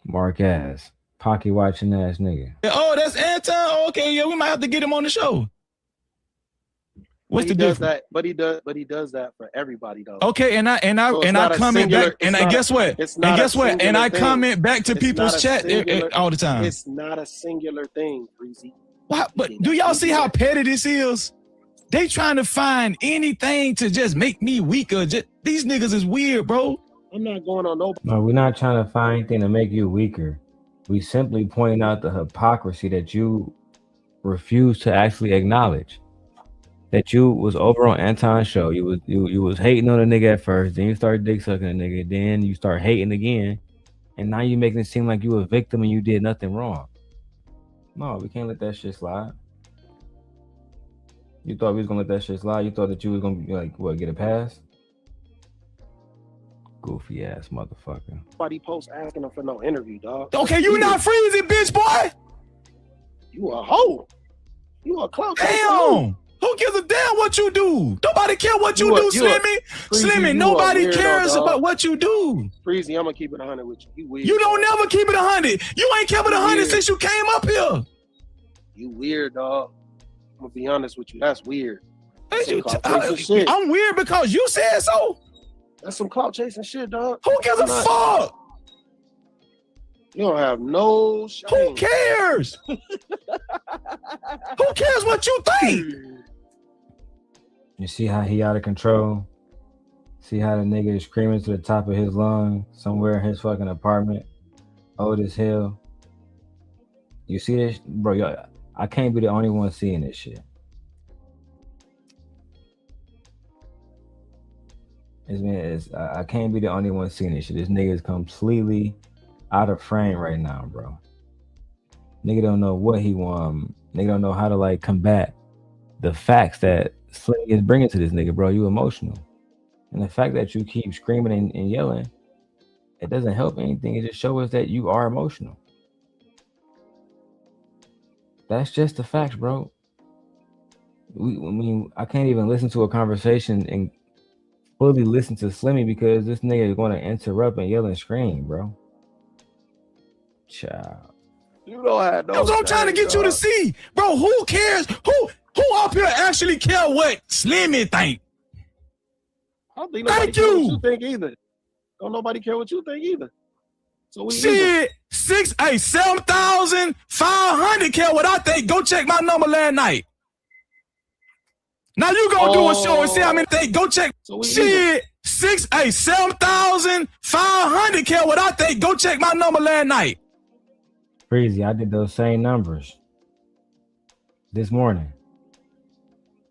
Mark ass, pocket watching ass nigga. "Oh, that's Anton. Okay, yeah, we might have to get him on the show." What's the difference? But he does that for everybody though. Okay, and I comment back, and guess what? And I comment back to people's chat all the time. It's not a singular thing, Freezy. What? But do y'all see how petty this is? They trying to find anything to just make me weaker. These niggas is weird, bro. I'm not going on no. No, we're not trying to find anything to make you weaker. We simply point out the hypocrisy that you refuse to actually acknowledge. That you was over on Anton's show. You was hating on a nigga at first, then you started dick sucking a nigga, then you start hating again, and now you making it seem like you a victim and you did nothing wrong. No, we can't let that shit slide. You thought we was gonna let that shit slide? You thought that you was gonna be like, what, get a pass? Goofy ass motherfucker. Nobody post asking him for no interview, dog. Okay, you not Freezy, bitch boy. You a hoe. You a clown. Damn. Who gives a damn what you do? Nobody care what you do, Slimmy. Slimmy, nobody cares about what you do. Freezy, I'm gonna keep it 100 with you. You weird. You don't never keep it 100. You ain't kept it 100 since you came up here. You weird, dog. gonna be honest with you. That's weird. That's Hey, some clout chasing shit. I'm weird because you said so. That's some clout chasing shit, dog. Who gives a fuck? You don't have no shame. Who cares? Who cares what you think? You see how he out of control? See how the nigga is screaming to the top of his lungs somewhere in his fucking apartment, old as hell. You see this, bro? Yo, I can't be the only one seeing this shit. I can't be the only one seeing this shit. This nigga is completely out of frame right now, bro. Nigga don't know what he want. Nigga don't know how to like combat the facts that Slimmy is bringing to this nigga, bro. You emotional. And the fact that you keep screaming and yelling, it doesn't help anything. It just shows us that you are emotional. That's just the facts, bro. I can't even listen to a conversation and fully listen to Slimmy because this nigga is going to interrupt and yell and scream, bro. Child. You don't have no. That's what I'm trying to get you to see, bro. Who cares? Who up here actually care what Slimmy think? I don't think nobody care what you think either. Don't nobody care what you think either. So we shit, 7,500 care what I think. Go check my number last night. Now you gonna do a show and see how many think. Go check. So shit, 7,500 care what I think. Go check my number last night. Freezy, I did those same numbers this morning.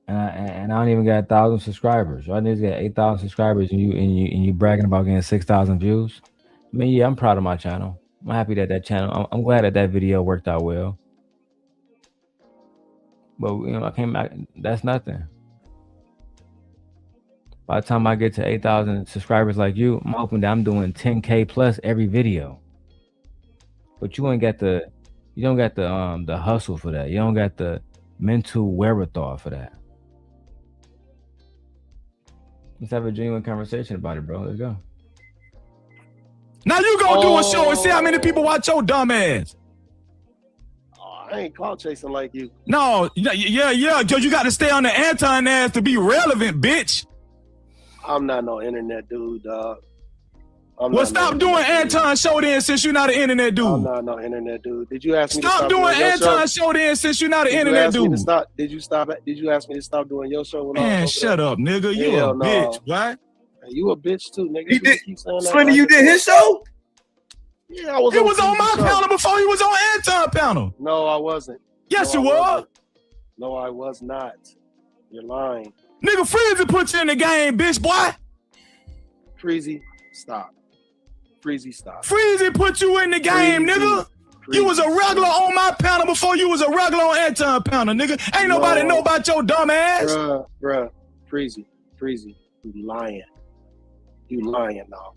And I don't even got 1,000 subscribers. I just got 8,000 subscribers, and you bragging about getting 6,000 views. I mean, yeah, I'm proud of my channel. I'm happy that channel. I'm glad that video worked out well. But I came back. That's nothing. By the time I get to 8,000 subscribers like you, I'm hoping that I'm doing 10K plus every video. But you don't got the hustle for that. You don't got the mental wherewithal for that. Let's have a genuine conversation about it, bro. Let's go. Now you gonna do a show and see how many people watch your dumb ass. I ain't clout chasing like you. No, yeah, because you got to stay on the Anton ass to be relevant, bitch. I'm not no internet dude, dog. Well, stop doing Anton show then since you're not an internet dude. I'm not no internet dude. Did you ask me stop to doing Anton show then since you're not an internet dude? Did you ask me to stop doing your show? Man, shut up, nigga. You a bitch, right? You a bitch too, nigga. He did. Slimmy, you did his show? Yeah, I was. He was on my panel before he was on Anton panel. No, I wasn't. Yes, you were. No, I was not. You're lying. Nigga, Freezy put you in the game, bitch, boy. Freezy, stop. Freezy, stop. Freezy put you in the game, nigga. You was a regular on my panel before you was a regular on Anton panel, nigga. Ain't nobody know about your dumb ass. Bruh. Freezy, you lying. You lying now.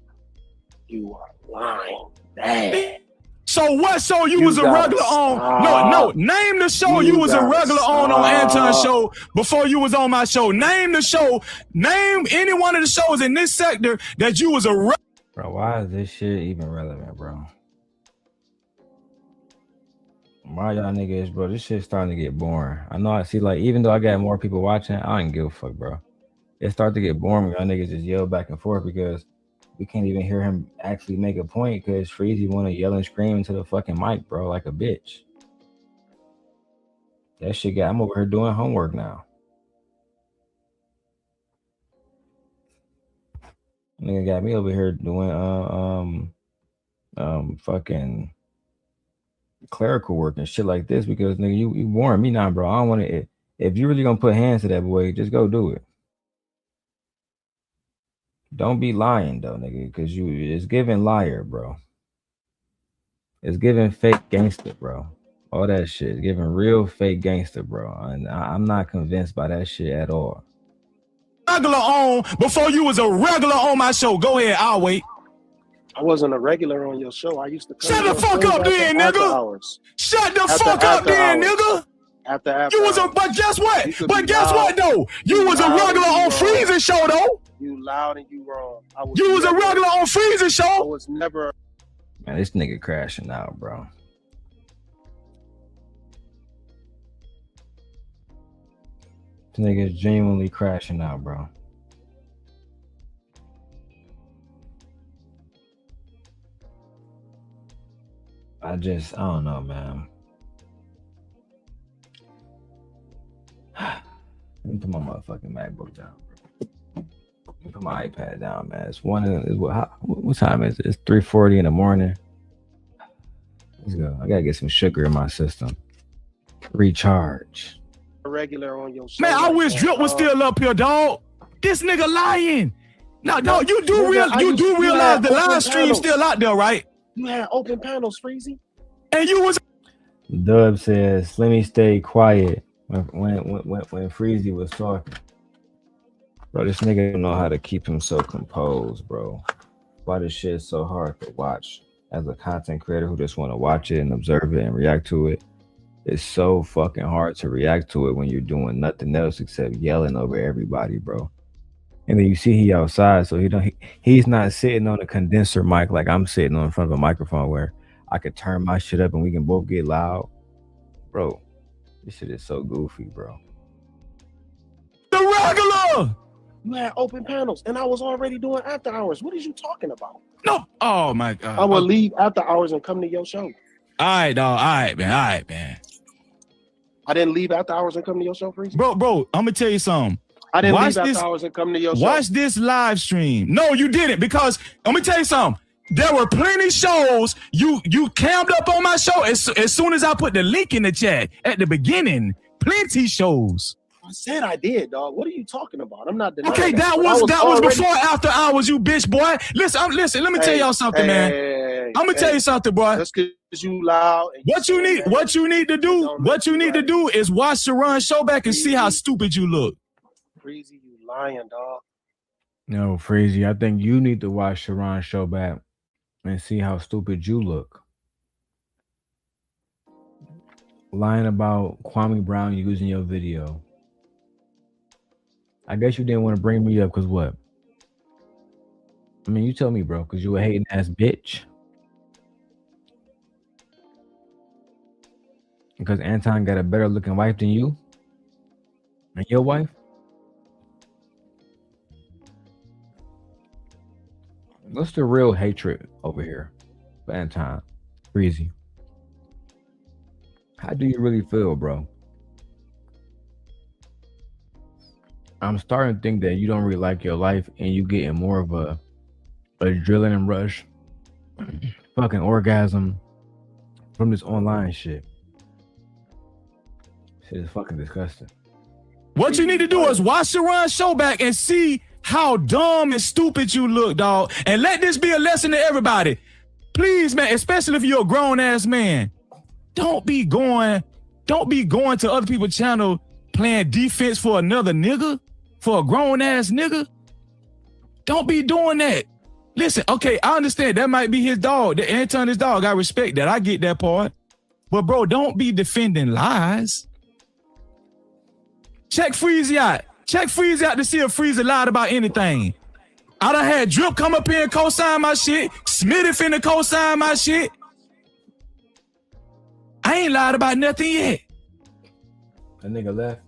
You are lying. Bad. So what show you was a regular on? No, name the show you was a regular on Anton show before you was on my show. Name the show. Name any one of the shows in this sector that you was a regular. Bro, why is this shit even relevant, bro? Why y'all niggas, bro? This shit's starting to get boring. I know I see, like, even though I got more people watching, I don't give a fuck, bro. It starts to get boring when y'all niggas just yell back and forth because we can't even hear him actually make a point because Freezy want to yell and scream into the fucking mic, bro, like a bitch. That shit I'm over here doing homework now. Nigga got me over here doing fucking clerical work and shit like this because nigga you boring me now, bro. I don't want to. If you really gonna put hands to that boy, just go do it. Don't be lying though, nigga, because it's giving liar, bro. It's giving fake gangster, bro. All that shit is giving real fake gangster, bro. And I'm not convinced by that shit at all. Regular on before you was a regular on my show. Go ahead, I'll wait. I wasn't a regular on your show. I used to come. Shut the fuck up then, nigga. Shut the fuck up then, nigga. After you was a, but guess what? But guess what though? You was a regular on Freezy show though. You loud and you wrong. You was a regular on Freezy show. I was never. Man, this nigga crashing out, bro. This nigga's genuinely crashing out, bro. I don't know, man. Let me put my motherfucking MacBook down, bro. Let me put my iPad down, man. It's what time is it? It's 3:40 in the morning. Let's go. I gotta get some sugar in my system. Recharge. Regular on your show. Man, I wish Drip was still up here, dog. This nigga lying. No, dog, you do realize the live stream still out there, right? You had open panels, Freezy. And you was Dub says, Slimmy stayed quiet when Freezy was talking. Bro, this nigga don't know how to keep himself composed, bro. Why this shit is so hard to watch as a content creator who just want to watch it and observe it and react to it. It's so fucking hard to react to it when you're doing nothing else except yelling over everybody, bro. And then you see he outside, so he's not sitting on a condenser mic like I'm sitting on in front of a microphone where I could turn my shit up and we can both get loud. Bro, this shit is so goofy, bro. The regular! You had open panels, and I was already doing after hours. What is you talking about? No. Oh, my God. I will leave after hours and come to your show. All right, dog. All right, man. I didn't leave after hours and come to your show, Freezy? Bro, I'm going to tell you something. I didn't leave after hours and come to your show. Watch this live stream. No, you didn't, because I'm going to tell you something. There were plenty shows you cammed up on my show as soon as I put the link in the chat at the beginning. Plenty shows. I said I did, dog. What are you talking about? I'm not denying Okay, that was before after hours, you bitch boy. Listen, let me tell y'all something, man. I'm gonna tell you something, boy. Just cause you loud. What you need to do is watch Sharon's show back and see how stupid you look. Freezy, you lying, dog. No, Freezy, I think you need to watch Sharon's show back and see how stupid you look. Lying about Kwame Brown using your video. I guess you didn't want to bring me up because what? I mean, you tell me, bro, because you a hating ass bitch. Because Anton got a better looking wife than you? And your wife? What's the real hatred over here for Anton? Freezy. How do you really feel, bro? I'm starting to think that you don't really like your life and you getting more of a adrenaline rush, fucking orgasm from this online shit. Shit is fucking disgusting. What you need to do is watch Sharon's show back and see how dumb and stupid you look, dog. And let this be a lesson to everybody. Please, man, especially if you're a grown-ass man, don't be going to other people's channel playing defense for another nigga, for a grown-ass nigga. Don't be doing that. Listen, okay, I understand that might be his dog. The Anton is dog. I respect that. I get that part. But, bro, don't be defending lies. Check Freezy out. Check Freezy out to see if Freezy lied about anything. I done had Drip come up here and co-sign my shit. Smitty finna co-sign my shit. I ain't lied about nothing yet. That nigga left.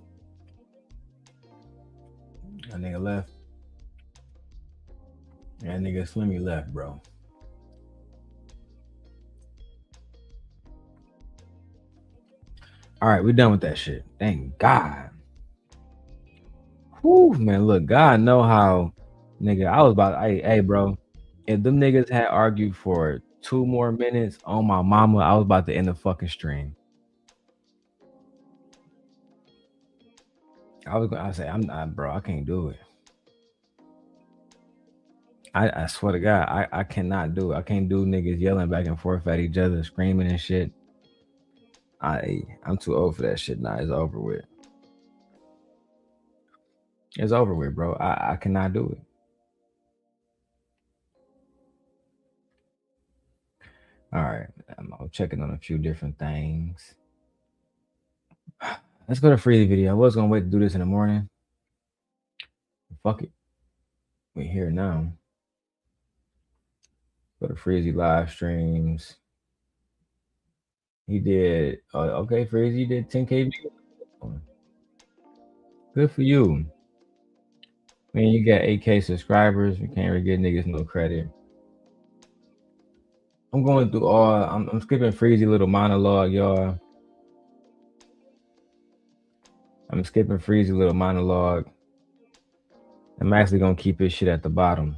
That nigga left. That nigga Slimmy left, bro. All right, we done with that shit. Thank God. Whew, man, look, God know how, nigga, I was about, hey, bro, if them niggas had argued for 2 more minutes on my mama, I was about to end the fucking stream. I say, I'm not, bro, I can't do it. I swear to God, I cannot do it. I can't do niggas yelling back and forth at each other, screaming and shit. I'm too old for that shit now. It's over with. It's over with, bro. I cannot do it. All right. I'm checking on a few different things. Let's go to Freezy video. I was going to wait to do this in the morning. Fuck it. We're here now. Go to Freezy live streams. He did, okay, Freezy, you did 10K. Good for you. Man, you got 8K subscribers. You can't really give niggas no credit. I'm going through all. I'm skipping Freezy little monologue, y'all. I'm skipping Freezy little monologue. I'm actually gonna keep his shit at the bottom.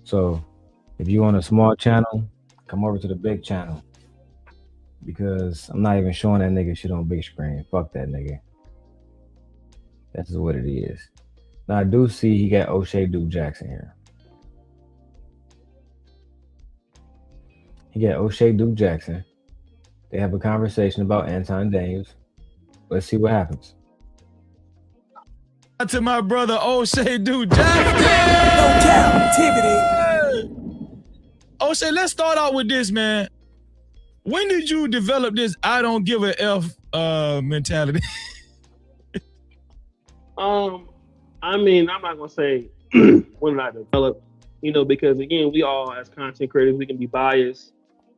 So if you on a small channel, come over to the big channel. Because I'm not even showing that nigga shit on big screen. Fuck that nigga. That's just what it is. Now I do see he got O'Shea Duke Jackson here. He got O'Shea Duke Jackson. They have a conversation about Anton Daniels. Let's see what happens. To my brother O'Shea Duke Jackson. O'Shea, let's start out with this, man. When did you develop this I don't give a F mentality? I mean, I'm not gonna say when I developed, because again, we all as content creators, we can be biased.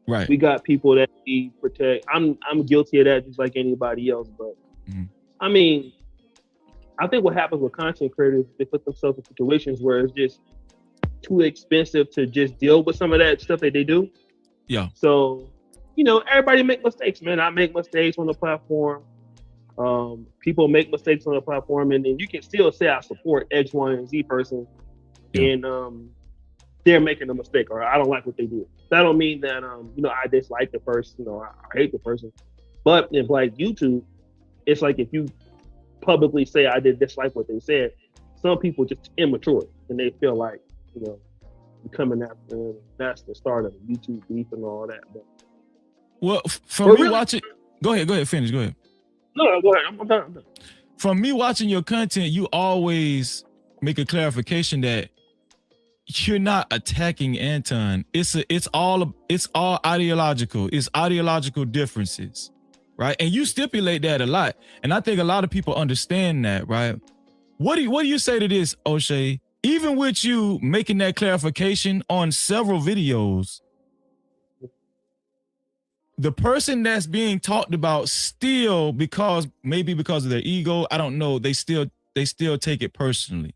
Right. We got people that we protect. I'm guilty of that just like anybody else. But I mean, I think what happens with content creators, they put themselves in situations where it's just too expensive to just deal with some of that stuff that they do. Yeah. So, everybody make mistakes, man. I make mistakes on the platform. People make mistakes on the platform, and then you can still say I support X, Y, and Z person, and they're making a mistake, or I don't like what they do. That don't mean that I dislike the person, or I hate the person. But in like YouTube, it's like if you publicly say I did dislike what they said, some people just immature and they feel like you're coming after them. That's the start of the YouTube beef and all that. But, well, from me watching, go ahead, finish. Go ahead. No, go ahead. I'm done. From me watching your content, you always make a clarification that you're not attacking Anton. It's all ideological. It's ideological differences, right? And you stipulate that a lot, and I think a lot of people understand that, right? What do you say to this, O'Shea? Even with you making that clarification on several videos, the person that's being talked about still, because of their ego, I don't know, they still take it personally.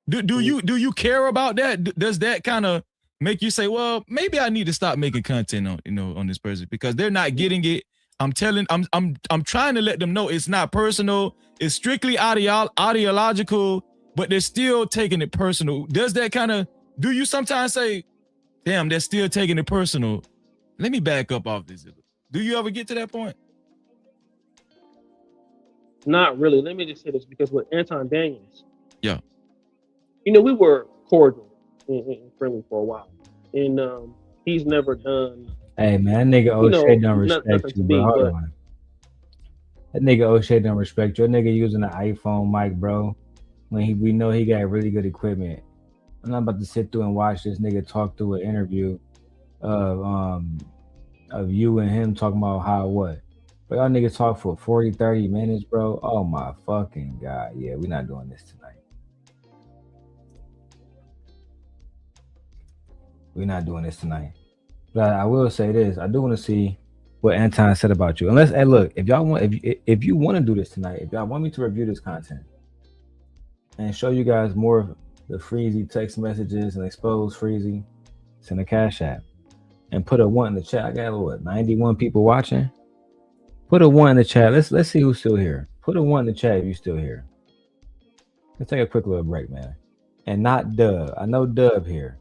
Do you care about that? Does that kind of make you say, well, maybe I need to stop making content on this person because they're not getting it? I'm trying to let them know it's not personal. It's strictly ideological, but they're still taking it personal. Does that kind of, do you sometimes say, damn, they're still taking it personal? Let me back up off this. Do you ever get to that point? Not really. Let me just say this, because with Anton Daniels, yeah, we were cordial and friendly for a while, and he's never done. Hey man, that nigga O'Shea don't respect you, bro. Hold on. That nigga O'Shea don't respect you. That nigga using an iPhone mic, bro. When we know he got really good equipment. I'm not about to sit through and watch this nigga talk through an interview of you and him talking about how what. But y'all niggas talk for 40-30 minutes, bro. Oh my fucking god. Yeah, we're not doing this tonight. We're not doing this tonight. But I will say this: I do want to see what Anton said about you. Unless, hey, look, if y'all want, if you want to do this tonight, if y'all want me to review this content and show you guys more of the Freezy text messages and expose Freezy, send a Cash App and put a 1 in the chat. I got what, 91 people watching. Put a 1 in the chat. Let's see who's still here. Put a 1 in the chat if you're still here. Let's take a quick little break, man. And not Dub. I know Dub here.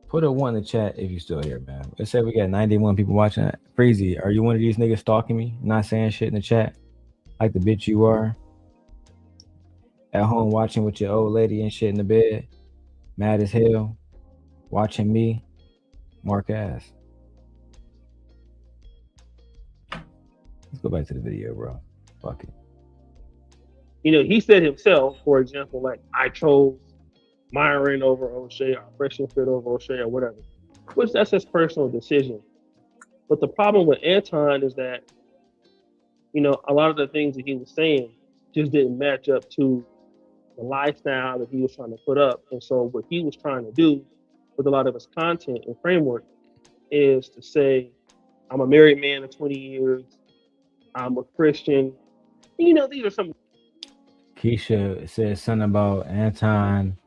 Put a 1 in the chat if you're still here, man. Let's say we got 91 people watching that. Freezy, are you one of these niggas stalking me? Not saying shit in the chat? Like the bitch you are? At home watching with your old lady and shit in the bed? Mad as hell? Watching me? Mark ass. Let's go back to the video, bro. Fuck it. He said himself, for example, like, I chose Myron over O'Shea, or Fresh and Fit over O'Shea, or whatever, which that's his personal decision. But the problem with Anton is that, a lot of the things that he was saying just didn't match up to the lifestyle that he was trying to put up. And so what he was trying to do with a lot of his content and framework is to say, I'm a married man of 20 years, I'm a Christian, You know, these are some. Keisha said something about Anton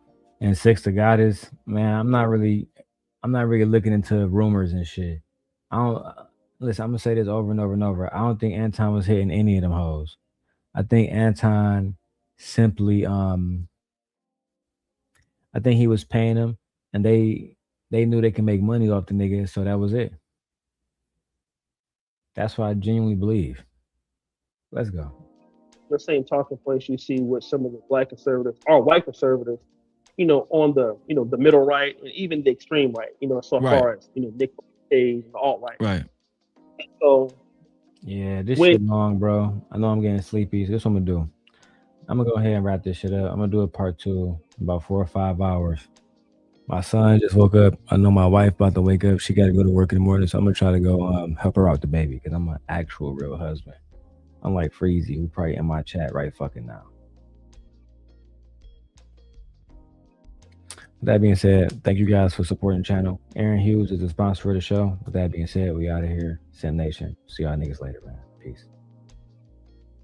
and Six the Goddess. Man, I'm not really looking into rumors and shit. I don't listen. I'm gonna say this over and over and over. I don't think Anton was hitting any of them hoes. I think Anton simply, I think he was paying them, and they knew they can make money off the nigga, so that was it. That's what I genuinely believe. Let's go. The same talking points you see with some of the black conservatives or white conservatives, you know, on the the middle right and even the extreme right, you know, so far as Nick Cage and the alt right. Right. So yeah, this shit long, bro. I know I'm getting sleepy. So this is what I'm gonna do. I'm gonna go ahead and wrap this shit up. I'm gonna do a part 2 in about 4 or 5 hours. My son just woke up. I know my wife about to wake up. She got to go to work in the morning, so I'm gonna try to go help her out the baby because I'm an actual real husband. I'm like Freezy, who probably in my chat right fucking now. With that being said, thank you guys for supporting the channel. Aaron Hughes is the sponsor of the show. With that being said, we out of here. Sim Nation. See y'all niggas later, man. Peace.